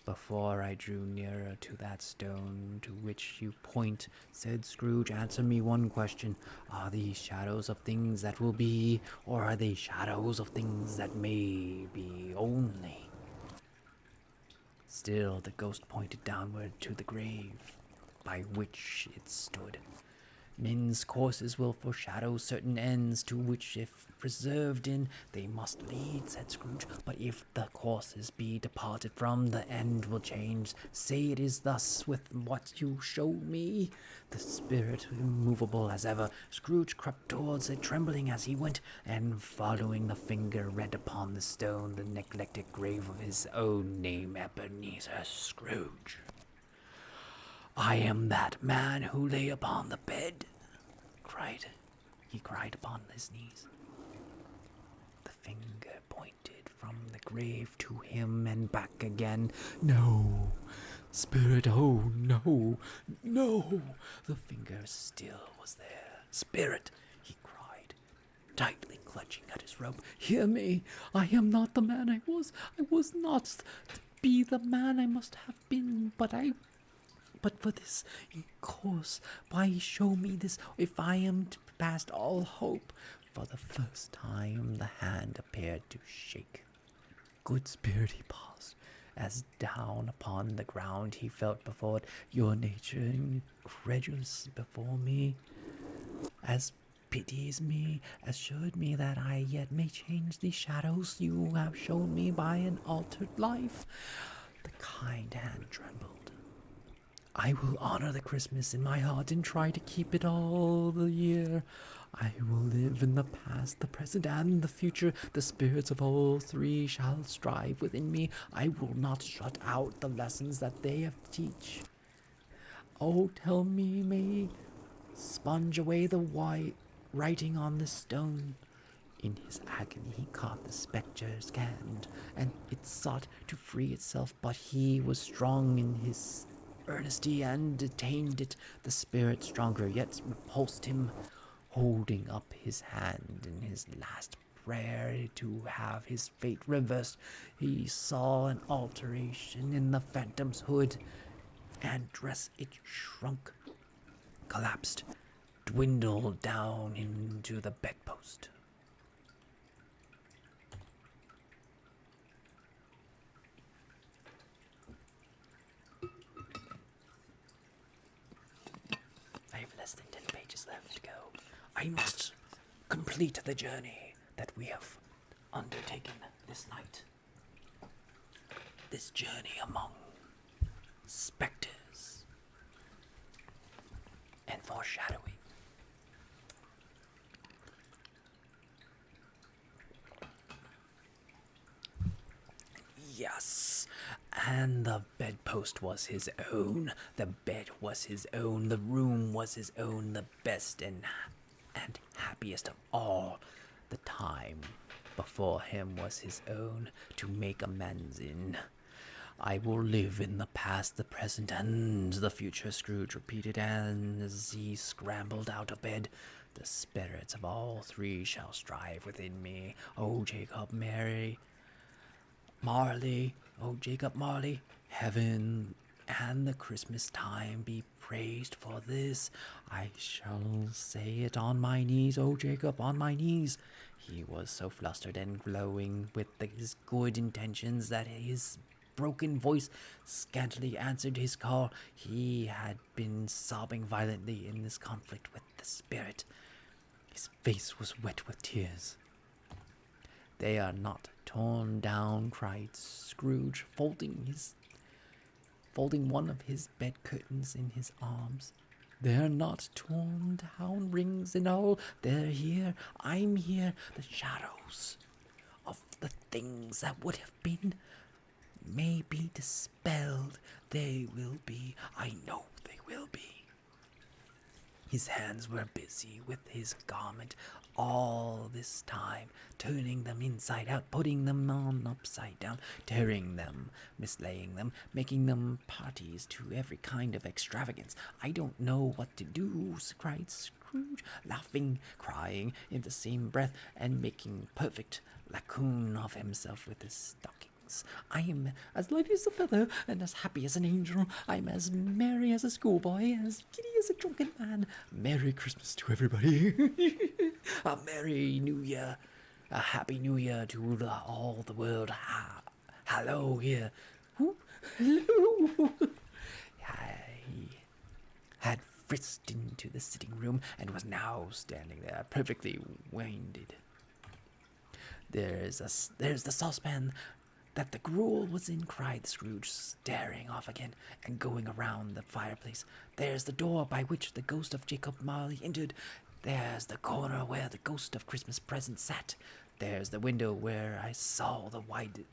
Before I drew nearer to that stone to which you point, said Scrooge, answer me one question. Are these shadows of things that will be, or are they shadows of things that may be only? Still the ghost pointed downward to the grave by which it stood. Men's courses will foreshadow certain ends, to which, if preserved in, they must lead, said Scrooge. But if the courses be departed from, the end will change. Say it is thus with what you showed me. The spirit, immovable as ever, Scrooge crept towards it, trembling as he went, and following the finger, read upon the stone the neglected grave of his own name, Ebenezer Scrooge. I am that man who lay upon the bed, he cried upon his knees. The finger pointed from the grave to him and back again. No, spirit, oh no, no! The finger still was there. Spirit, he cried, tightly clutching at his robe. Hear me. I am not the man I was. I was not to be the man I must have been, but for this in course, why show me this if I am past all hope? For the first time the hand appeared to shake. Good Spirit, he paused, as down upon the ground he felt before it, your nature incredulous before me, as pities me, assured me that I yet may change the shadows you have shown me by an altered life. The kind hand trembled. I will honor the Christmas in my heart and try to keep it all the year. I will live in the past, the present, and the future. The spirits of all three shall strive within me. I will not shut out the lessons that they have teach. Oh, tell me, may sponge away the white writing on the stone. In his agony he caught the spectre's hand, and it sought to free itself, but he was strong in his earnesty and detained it. The spirit, stronger yet, repulsed him, holding up his hand in his last prayer to have his fate reversed. He saw an alteration in the phantom's hood, and dress it shrunk, collapsed, dwindled down into the bedpost. I have less than 10 pages left to go. I must complete the journey that we have undertaken this night. This journey among specters and foreshadowing. Yes, and the bedpost was his own, the bed was his own, the room was his own, the best and happiest of all. The time before him was his own to make amends in. I will live in the past, the present, and the future, Scrooge repeated as he scrambled out of bed. The spirits of all three shall strive within me. O Jacob Marley, O Jacob Marley, heaven and the Christmas time be praised for this. I shall say it on my knees, O Jacob, on my knees. He was so flustered and glowing with his good intentions that his broken voice scantily answered his call. He had been sobbing violently in this conflict with the spirit. His face was wet with tears. They are not torn down, cried Scrooge, folding one of his bed curtains in his arms. They're not torn down, rings and all. They're here. I'm here. The shadows of the things that would have been may be dispelled. They will be. I know they will be. His hands were busy with his garment all this time, turning them inside out, putting them on upside down, tearing them, mislaying them, making them parties to every kind of extravagance. I don't know what to do, cried Scrooge, laughing, crying in the same breath, and making perfect lacoon of himself with his stockings. I am as light as a feather and as happy as an angel. I'm as merry as a schoolboy, as giddy as a drunken man. Merry Christmas to everybody. A Merry New Year. A Happy New Year to all the world. Hello here. Hello. He had frisked into the sitting room and was now standing there, perfectly winded. There's the saucepan that the gruel was in, cried Scrooge, staring off again and going around the fireplace. There's the door by which the ghost of Jacob Marley entered. There's the corner where the ghost of Christmas present sat. There's the window where I saw the wide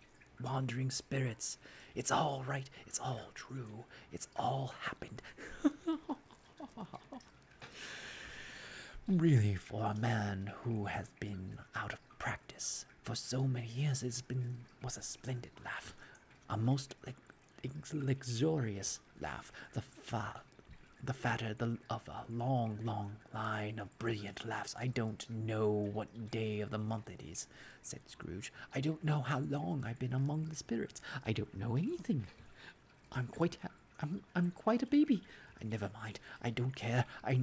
wandering spirits. It's all right. It's all true. It's all happened. Really, for a man who has been out of practice for so many years, was a splendid laugh, a most luxurious laugh. the fatter of a long, long line of brilliant laughs. I don't know what day of the month it is, said Scrooge. I don't know how long I've been among the spirits. I don't know anything. I'm quite a baby. Never mind. I don't care. I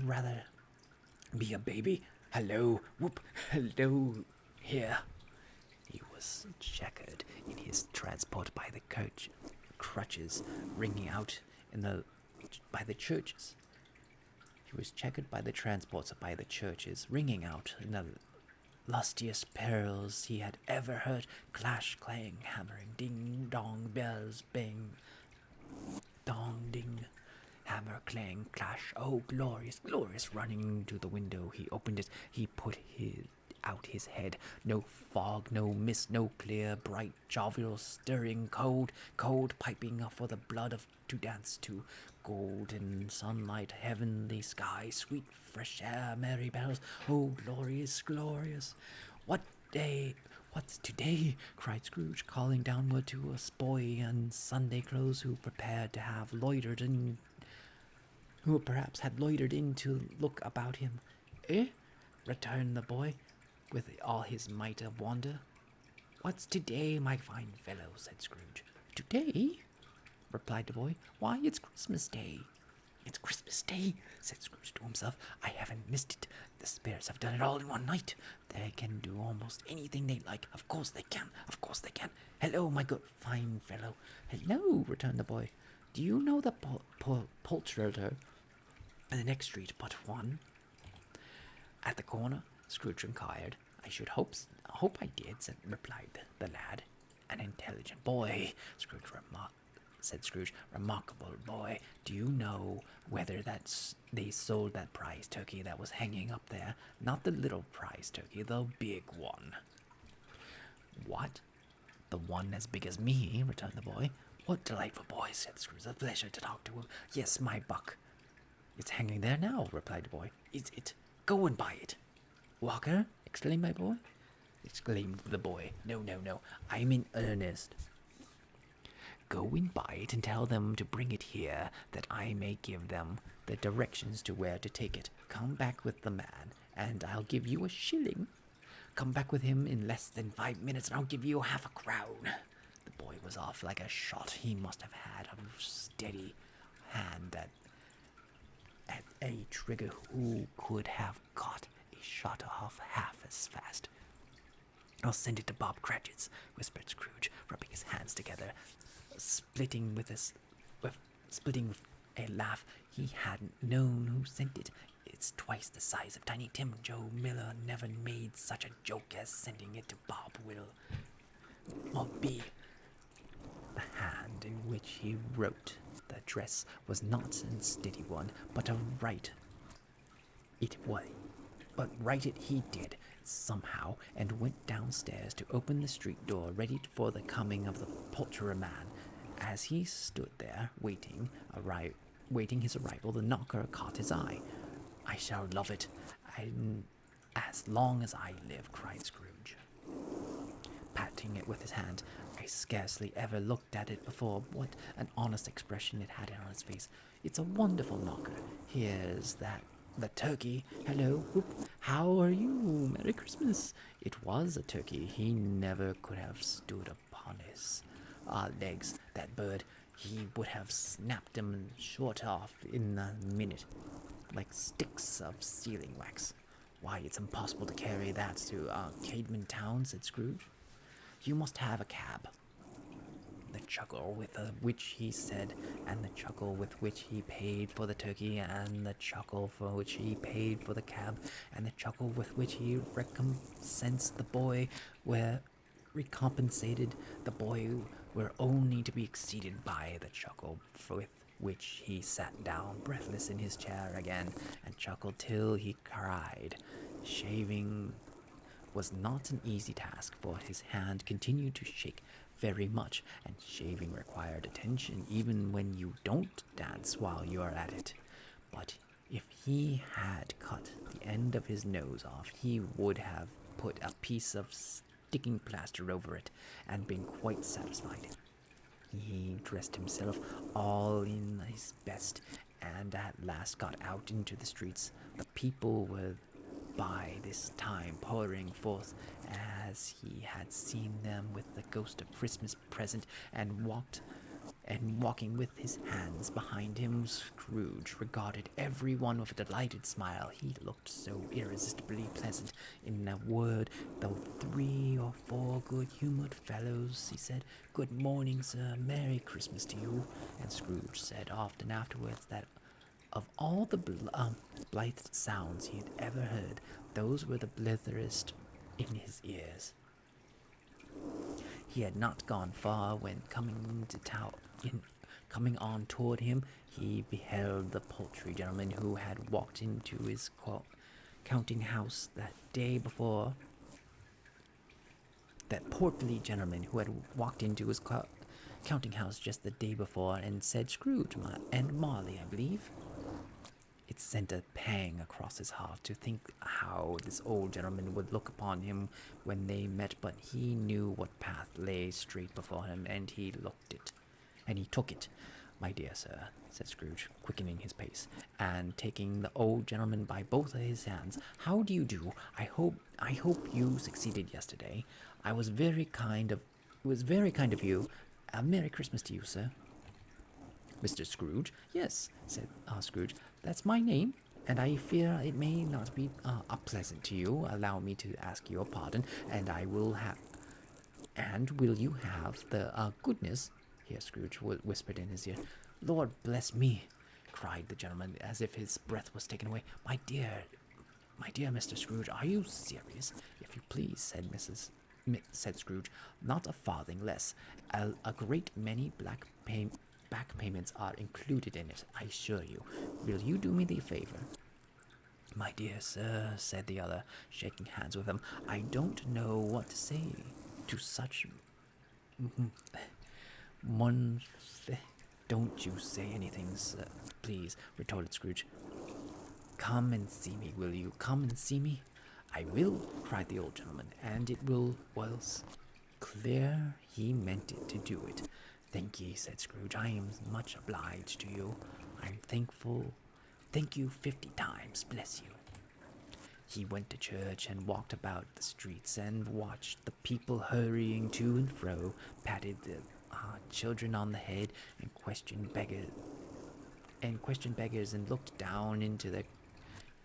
rather be a baby. Hello, whoop, hello, here. He was checkered in his transport by the coach, crutches ringing out by the churches. He was checkered by the transports by the churches, ringing out in the lustiest perils he had ever heard. Clash, clang, hammering, ding, dong, bells, bang, dong, ding, hammer, clang, clash. Oh, glorious, glorious! Running to the window, he opened it. He put out his head. No fog, no mist, no clear, bright, jovial, stirring, cold, cold, piping for the blood to dance to. Golden sunlight, heavenly sky, sweet fresh air, merry bells. Oh, glorious, glorious! What day? What's today? Cried Scrooge, calling downward to a boy in Sunday clothes who perhaps had loitered in to look about him. Eh? Returned the boy, with all his might of wonder. What's today, my fine fellow? Said Scrooge. Today? Replied the boy. Why, it's Christmas Day. It's Christmas Day, said Scrooge to himself. I haven't missed it. The spirits have done it all in one night. They can do almost anything they like. Of course they can. Of course they can. Hello, my good fine fellow. Hello, returned the boy. Do you know the poulterer in the next street but one? At the corner? Scrooge inquired. I should hope I did, replied the lad. An intelligent boy, said Scrooge. Remarkable boy. Do you know whether they sold that prize turkey that was hanging up there? Not the little prize turkey, the big one. What? The one as big as me, returned the boy. What delightful boy, said Scrooge. A pleasure to talk to him. Yes, my buck. It's hanging there now, replied the boy. Is it? Go and buy it. Walker, exclaimed the boy. No, I'm in earnest. Go and buy it and tell them to bring it here, that I may give them the directions to where to take it. Come back with the man, and I'll give you a shilling. Come back with him in less than 5 minutes, and I'll give you half a crown. The boy was off like a shot. He must have had a steady hand at a trigger. Who could have got a shot off half as fast? I'll send it to Bob Cratchit's, whispered Scrooge, rubbing his hands together, splitting with a laugh. He hadn't known who sent it. It's twice the size of Tiny Tim. Joe Miller never made such a joke as sending it to Bob will be. The hand in which he wrote the address was not a steady one, but write it he did somehow, and went downstairs to open the street door, ready for the coming of the poulterer man. As he stood there waiting his arrival, the knocker caught his eye. I shall love it as long as I live, cried Scrooge, patting it with his hand. I scarcely ever looked at it before. What an honest expression it had on its face. It's a wonderful knocker. Here's the turkey. Hello, whoop. How are you? Merry Christmas. It was a turkey. He never could have stood upon his legs, that bird. He would have snapped them short off in a minute, like sticks of sealing wax. Why, it's impossible to carry that to Caedmon Town, said Scrooge. You must have a cab. The chuckle with which he said, and the chuckle with which he paid for the turkey, and the chuckle for which he paid for the cab, and the chuckle with which he recompensated the boy were only to be exceeded by the chuckle with which he sat down breathless in his chair again, and chuckled till he cried. Shaving was not an easy task, for his hand continued to shake very much, and shaving required attention even when you don't dance while you are at it. But if he had cut the end of his nose off, he would have put a piece of sticking plaster over it, and been quite satisfied. He dressed himself all in his best, and at last got out into the streets. The people were by this time pouring forth, as he had seen them with the ghost of Christmas present, and walking with his hands behind him. Scrooge regarded every one with a delighted smile. He looked so irresistibly pleasant. In a word, though 3 or 4 good-humoured fellows, he said, "Good morning, sir. Merry Christmas to you." And Scrooge said often afterwards that of all the blithe sounds he had ever heard, those were the blitherest in his ears. He had not gone far when, coming on toward him, he beheld the paltry gentleman who had walked into his counting house that day before. That portly gentleman who had walked into his counting house just the day before and said, "Scrooge and Marley, I believe." It sent a pang across his heart to think how this old gentleman would look upon him when they met, but he knew what path lay straight before him, and he took it. "My dear sir," said Scrooge, quickening his pace, and taking the old gentleman by both of his hands, "how do you do? I hope you succeeded yesterday. It was very kind of you. A Merry Christmas to you, sir." "Mr. Scrooge?" "Yes," said Scrooge. "That's my name, and I fear it may not be unpleasant to you. Allow me to ask your pardon, and will you have the goodness?" Here Scrooge whispered in his ear. "Lord bless me!" cried the gentleman, as if his breath was taken away. My dear Mr. Scrooge, are you serious?" "If you please," said Scrooge. "Not a farthing less. A great many back payments are included in it, I assure you. Will you do me the favor?" "My dear sir," said the other, shaking hands with him, "I don't know what to say to such "Don't you say anything, sir, please," retorted Scrooge. "Come and see me, will you? Come and see me." "I will," cried the old gentleman, and it was clear he meant it to do it. "Thank ye," said Scrooge. "I am much obliged to you. I'm thankful. Thank you 50 times. Bless you." He went to church and walked about the streets and watched the people hurrying to and fro, patted the children on the head, and questioned beggars, and looked down into the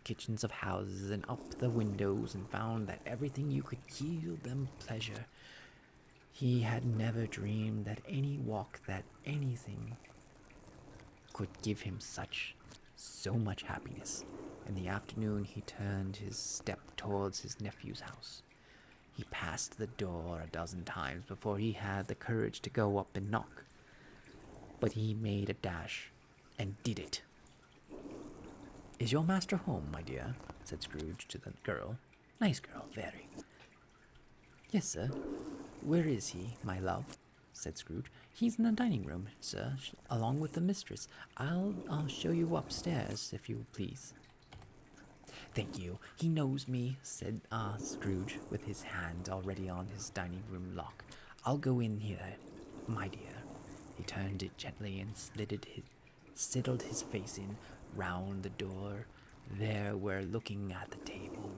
kitchens of houses and up the windows, and found that everything you could yield them pleasure. He had never dreamed that anything could give him so much happiness. In the afternoon he turned his step towards his nephew's house. He passed the door a dozen times before he had the courage to go up and knock. But he made a dash and did it. "Is your master home, my dear?" said Scrooge to the girl. "Nice girl, very." "Yes, sir." "Where is he, my love?" said Scrooge. "He's in the dining room, sir, along with the mistress. I'll show you upstairs, if you please." "Thank you. He knows me," said Scrooge, with his hand already on his dining room lock. "I'll go in here, my dear." He turned it gently and sidled his face in round the door. There were, looking at the table,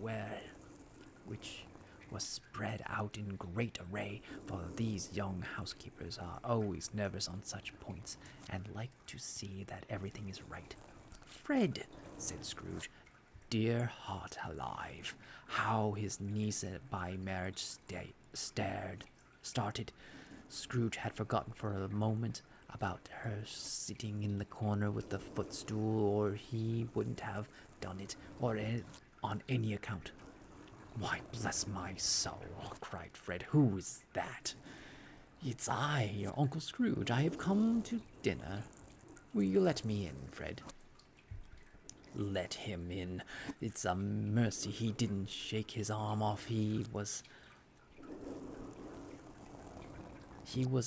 which was spread out in great array, for these young housekeepers are always nervous on such points, and like to see that everything is right. "Fred," said Scrooge, dear heart alive, how his niece by marriage started. Scrooge had forgotten for a moment about her sitting in the corner with the footstool, or he wouldn't have done it, on any account. "Why, bless my soul," cried Fred, "who is that?" "It's I, your Uncle Scrooge. I have come to dinner. Will you let me in, Fred?" "Let him in. It's a mercy he didn't shake his arm off. He was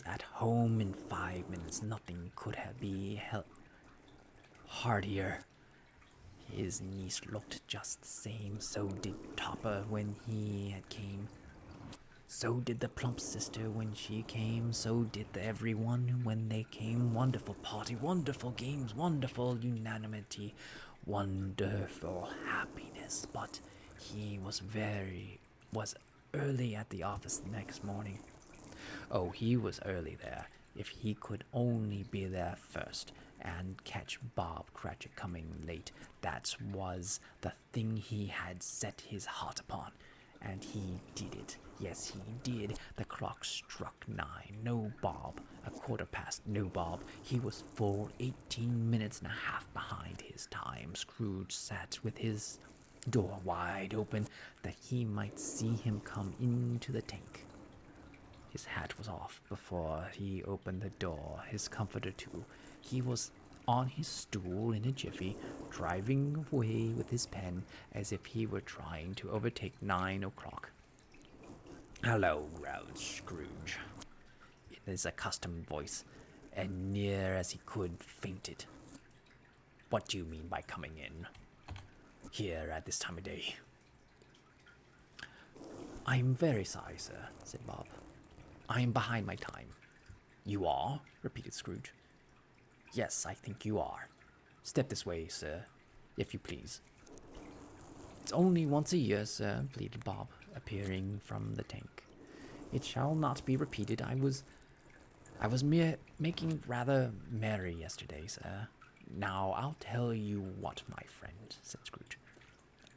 at home in 5 minutes. Nothing could have been heartier. His niece looked just the same. So did Topper when he came. So did the plump sister when she came, so did everyone when they came. Wonderful party, wonderful games, wonderful unanimity, wonderful happiness. But he was early at the office the next morning. Oh, he was early there. If he could only be there first and catch Bob Cratchit coming late, that was the thing he had set his heart upon. And he did it. Yes, he did. The clock struck 9. No Bob. A quarter past. No Bob. He was full 18 minutes and a half behind his time. Scrooge sat with his door wide open that he might see him come into the tank. His hat was off before he opened the door, his comforter too. He was on his stool in a jiffy, driving away with his pen as if he were trying to overtake 9 o'clock. "Hello," growled Scrooge, in his accustomed voice, and near as he could faint it. "What do you mean by coming in here at this time of day?" "I'm very sorry, sir," said Bob. "I am behind my time." "You are?" repeated Scrooge. "Yes, I think you are. Step this way, sir, if you please." "It's only once a year, sir," pleaded Bob, appearing from the tank. "It shall not be repeated. I was making rather merry yesterday, sir." "Now, I'll tell you what, my friend," said Scrooge.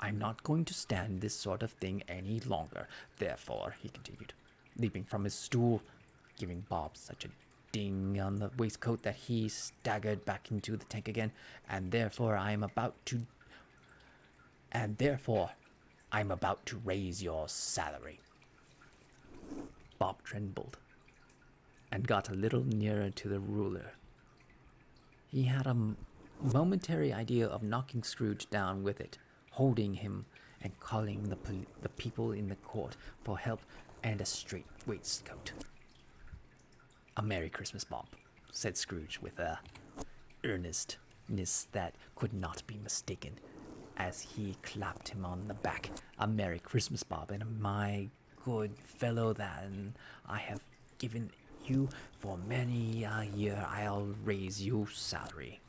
"I'm not going to stand this sort of thing any longer. Therefore," he continued, leaping from his stool, giving Bob such a ding on the waistcoat that he staggered back into the tank again, and therefore I'm about to raise your salary." Bob trembled and got a little nearer to the ruler. He had a momentary idea of knocking Scrooge down with it, holding him and calling the people in the court for help and a straight waistcoat. "A Merry Christmas, Bob," said Scrooge with a earnestness that could not be mistaken, as he clapped him on the back. "A Merry Christmas, Bob, and my good fellow, that I have given you for many a year. I'll raise your salary,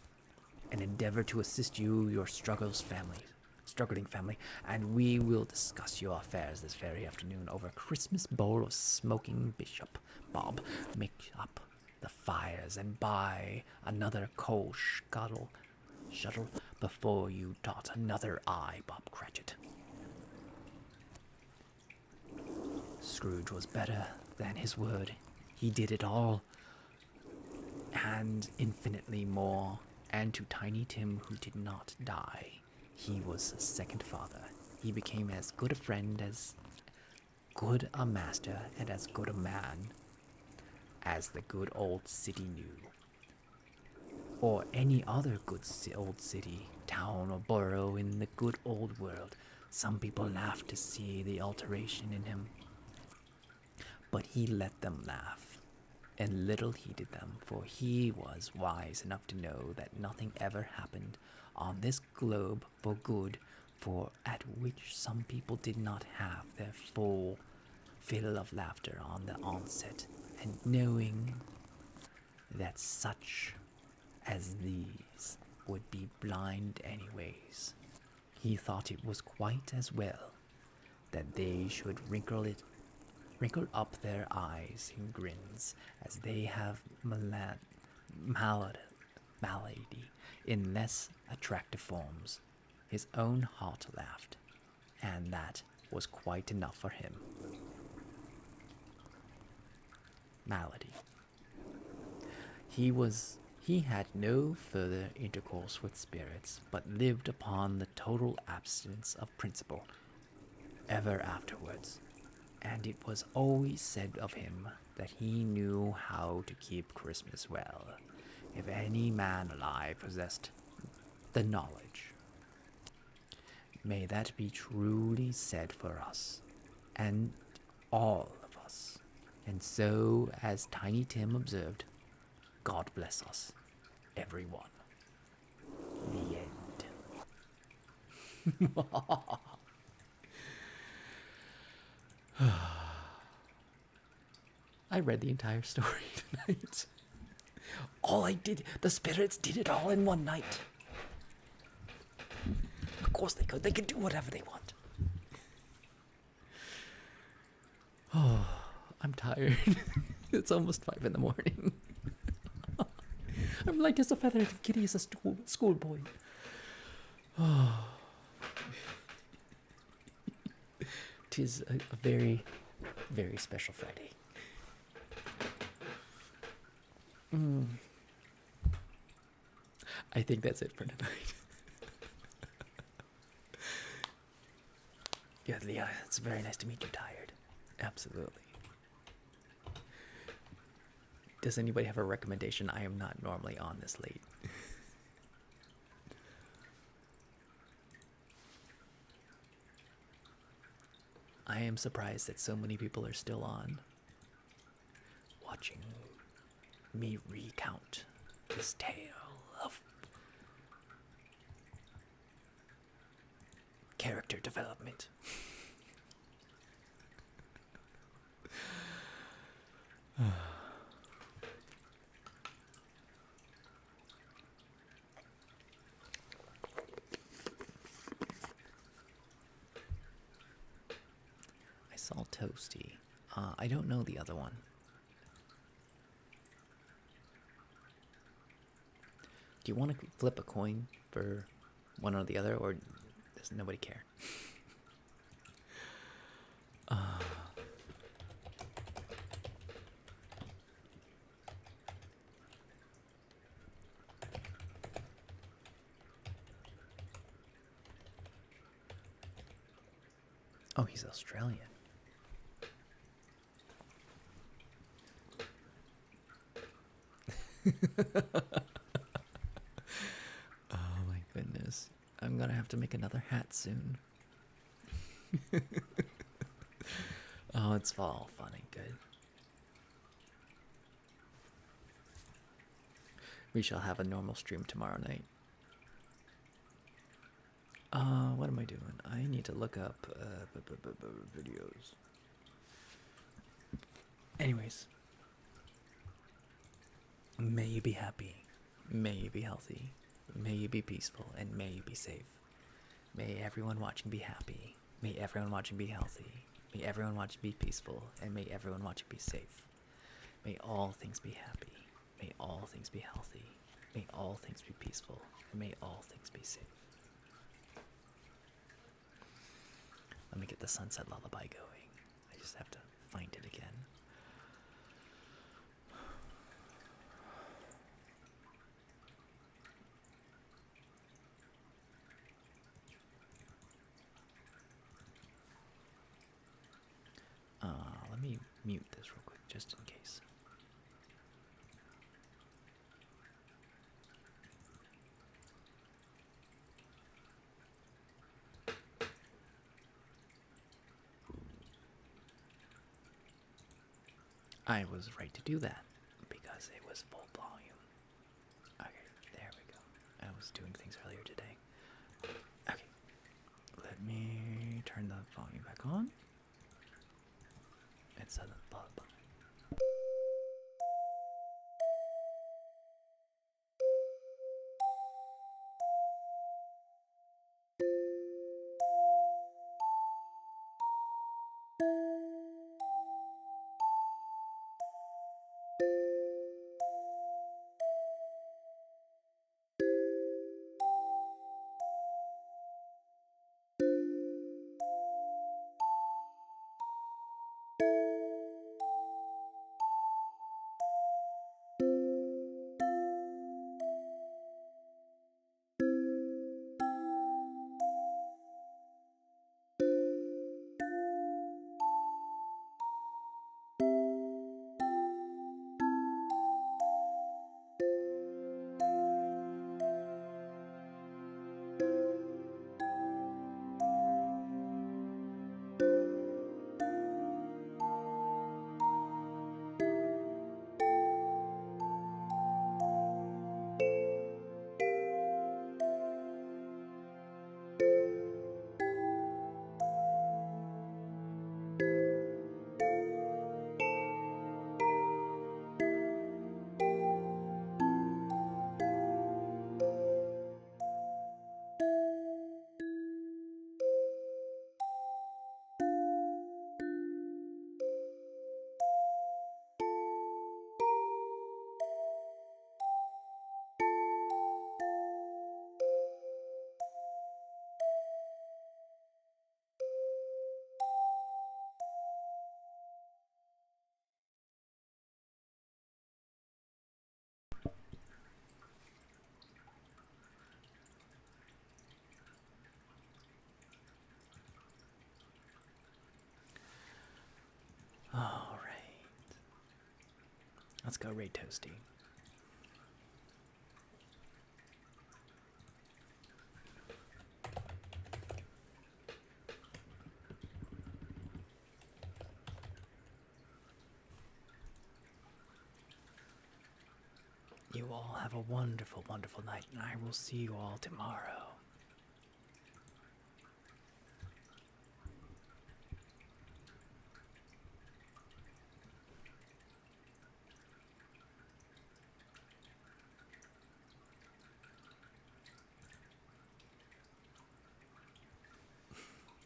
and endeavor to assist you, your struggling family, and we will discuss your affairs this very afternoon over a Christmas bowl of smoking bishop. Bob, make up the fires and buy another coal shuttle before you dot another I, Bob Cratchit." Scrooge was better than his word. He did it all, and infinitely more, and to Tiny Tim, who did not die, he was a second father. He became as good a friend, as good a master, and as good a man as the good old city knew, or any other good old city, town, or borough in the good old world. Some people laughed to see the alteration in him, but he let them laugh, and little heeded them, for he was wise enough to know that nothing ever happened on this globe for good, for at which some people did not have their full fill of laughter on the onset, and knowing that such as these would be blind anyways, he thought it was quite as well that they should wrinkle up their eyes in grins, as they have malady in less attractive forms. His own heart laughed, and that was quite enough for him. Malady. He had no further intercourse with spirits, but lived upon the total abstinence of principle ever afterwards, and it was always said of him that he knew how to keep Christmas well, if any man alive possessed the knowledge. May that be truly said for us, and all of us. And so, as Tiny Tim observed, God bless us, everyone. The end. I read the entire story tonight. All I did, the spirits did it all in one night. Of course they could. They can do whatever they want. Oh, I'm tired. It's almost 5 in the morning. I'm light as a feather, and giddy as a schoolboy. Oh. 'Tis a very, very special Friday. I think that's it for tonight. Yeah, Leah, it's very nice to meet you tired. Absolutely. Does anybody have a recommendation? I am not normally on this late. I am surprised that so many people are still on, watching me recount this tale of character development. I saw Toasty. I don't know the other one. Do you want to flip a coin for one or the other, or does nobody care? Oh, he's Australian. Oh my goodness. I'm gonna have to make another hat soon. Oh, it's all fun and good. We shall have a normal stream tomorrow night. What am I doing? I need to look up videos. Anyways, may you be happy, may you be healthy, may you be peaceful, and may you be safe. May everyone watching be happy, may everyone watching be healthy, may everyone watching be peaceful, and may everyone watching be safe. May all things be happy, may all things be healthy, may all things be peaceful, and may all things be safe. Let me get the sunset lullaby going. I just have to find it again. Let me mute this real quick, just in case. I was right to do that, because it was full volume. Okay, there we go. I was doing things earlier today. Okay, let me turn the volume back on. And set the lullaby. Let's go raid Toasty. You all have a wonderful, wonderful night, and I will see you all tomorrow.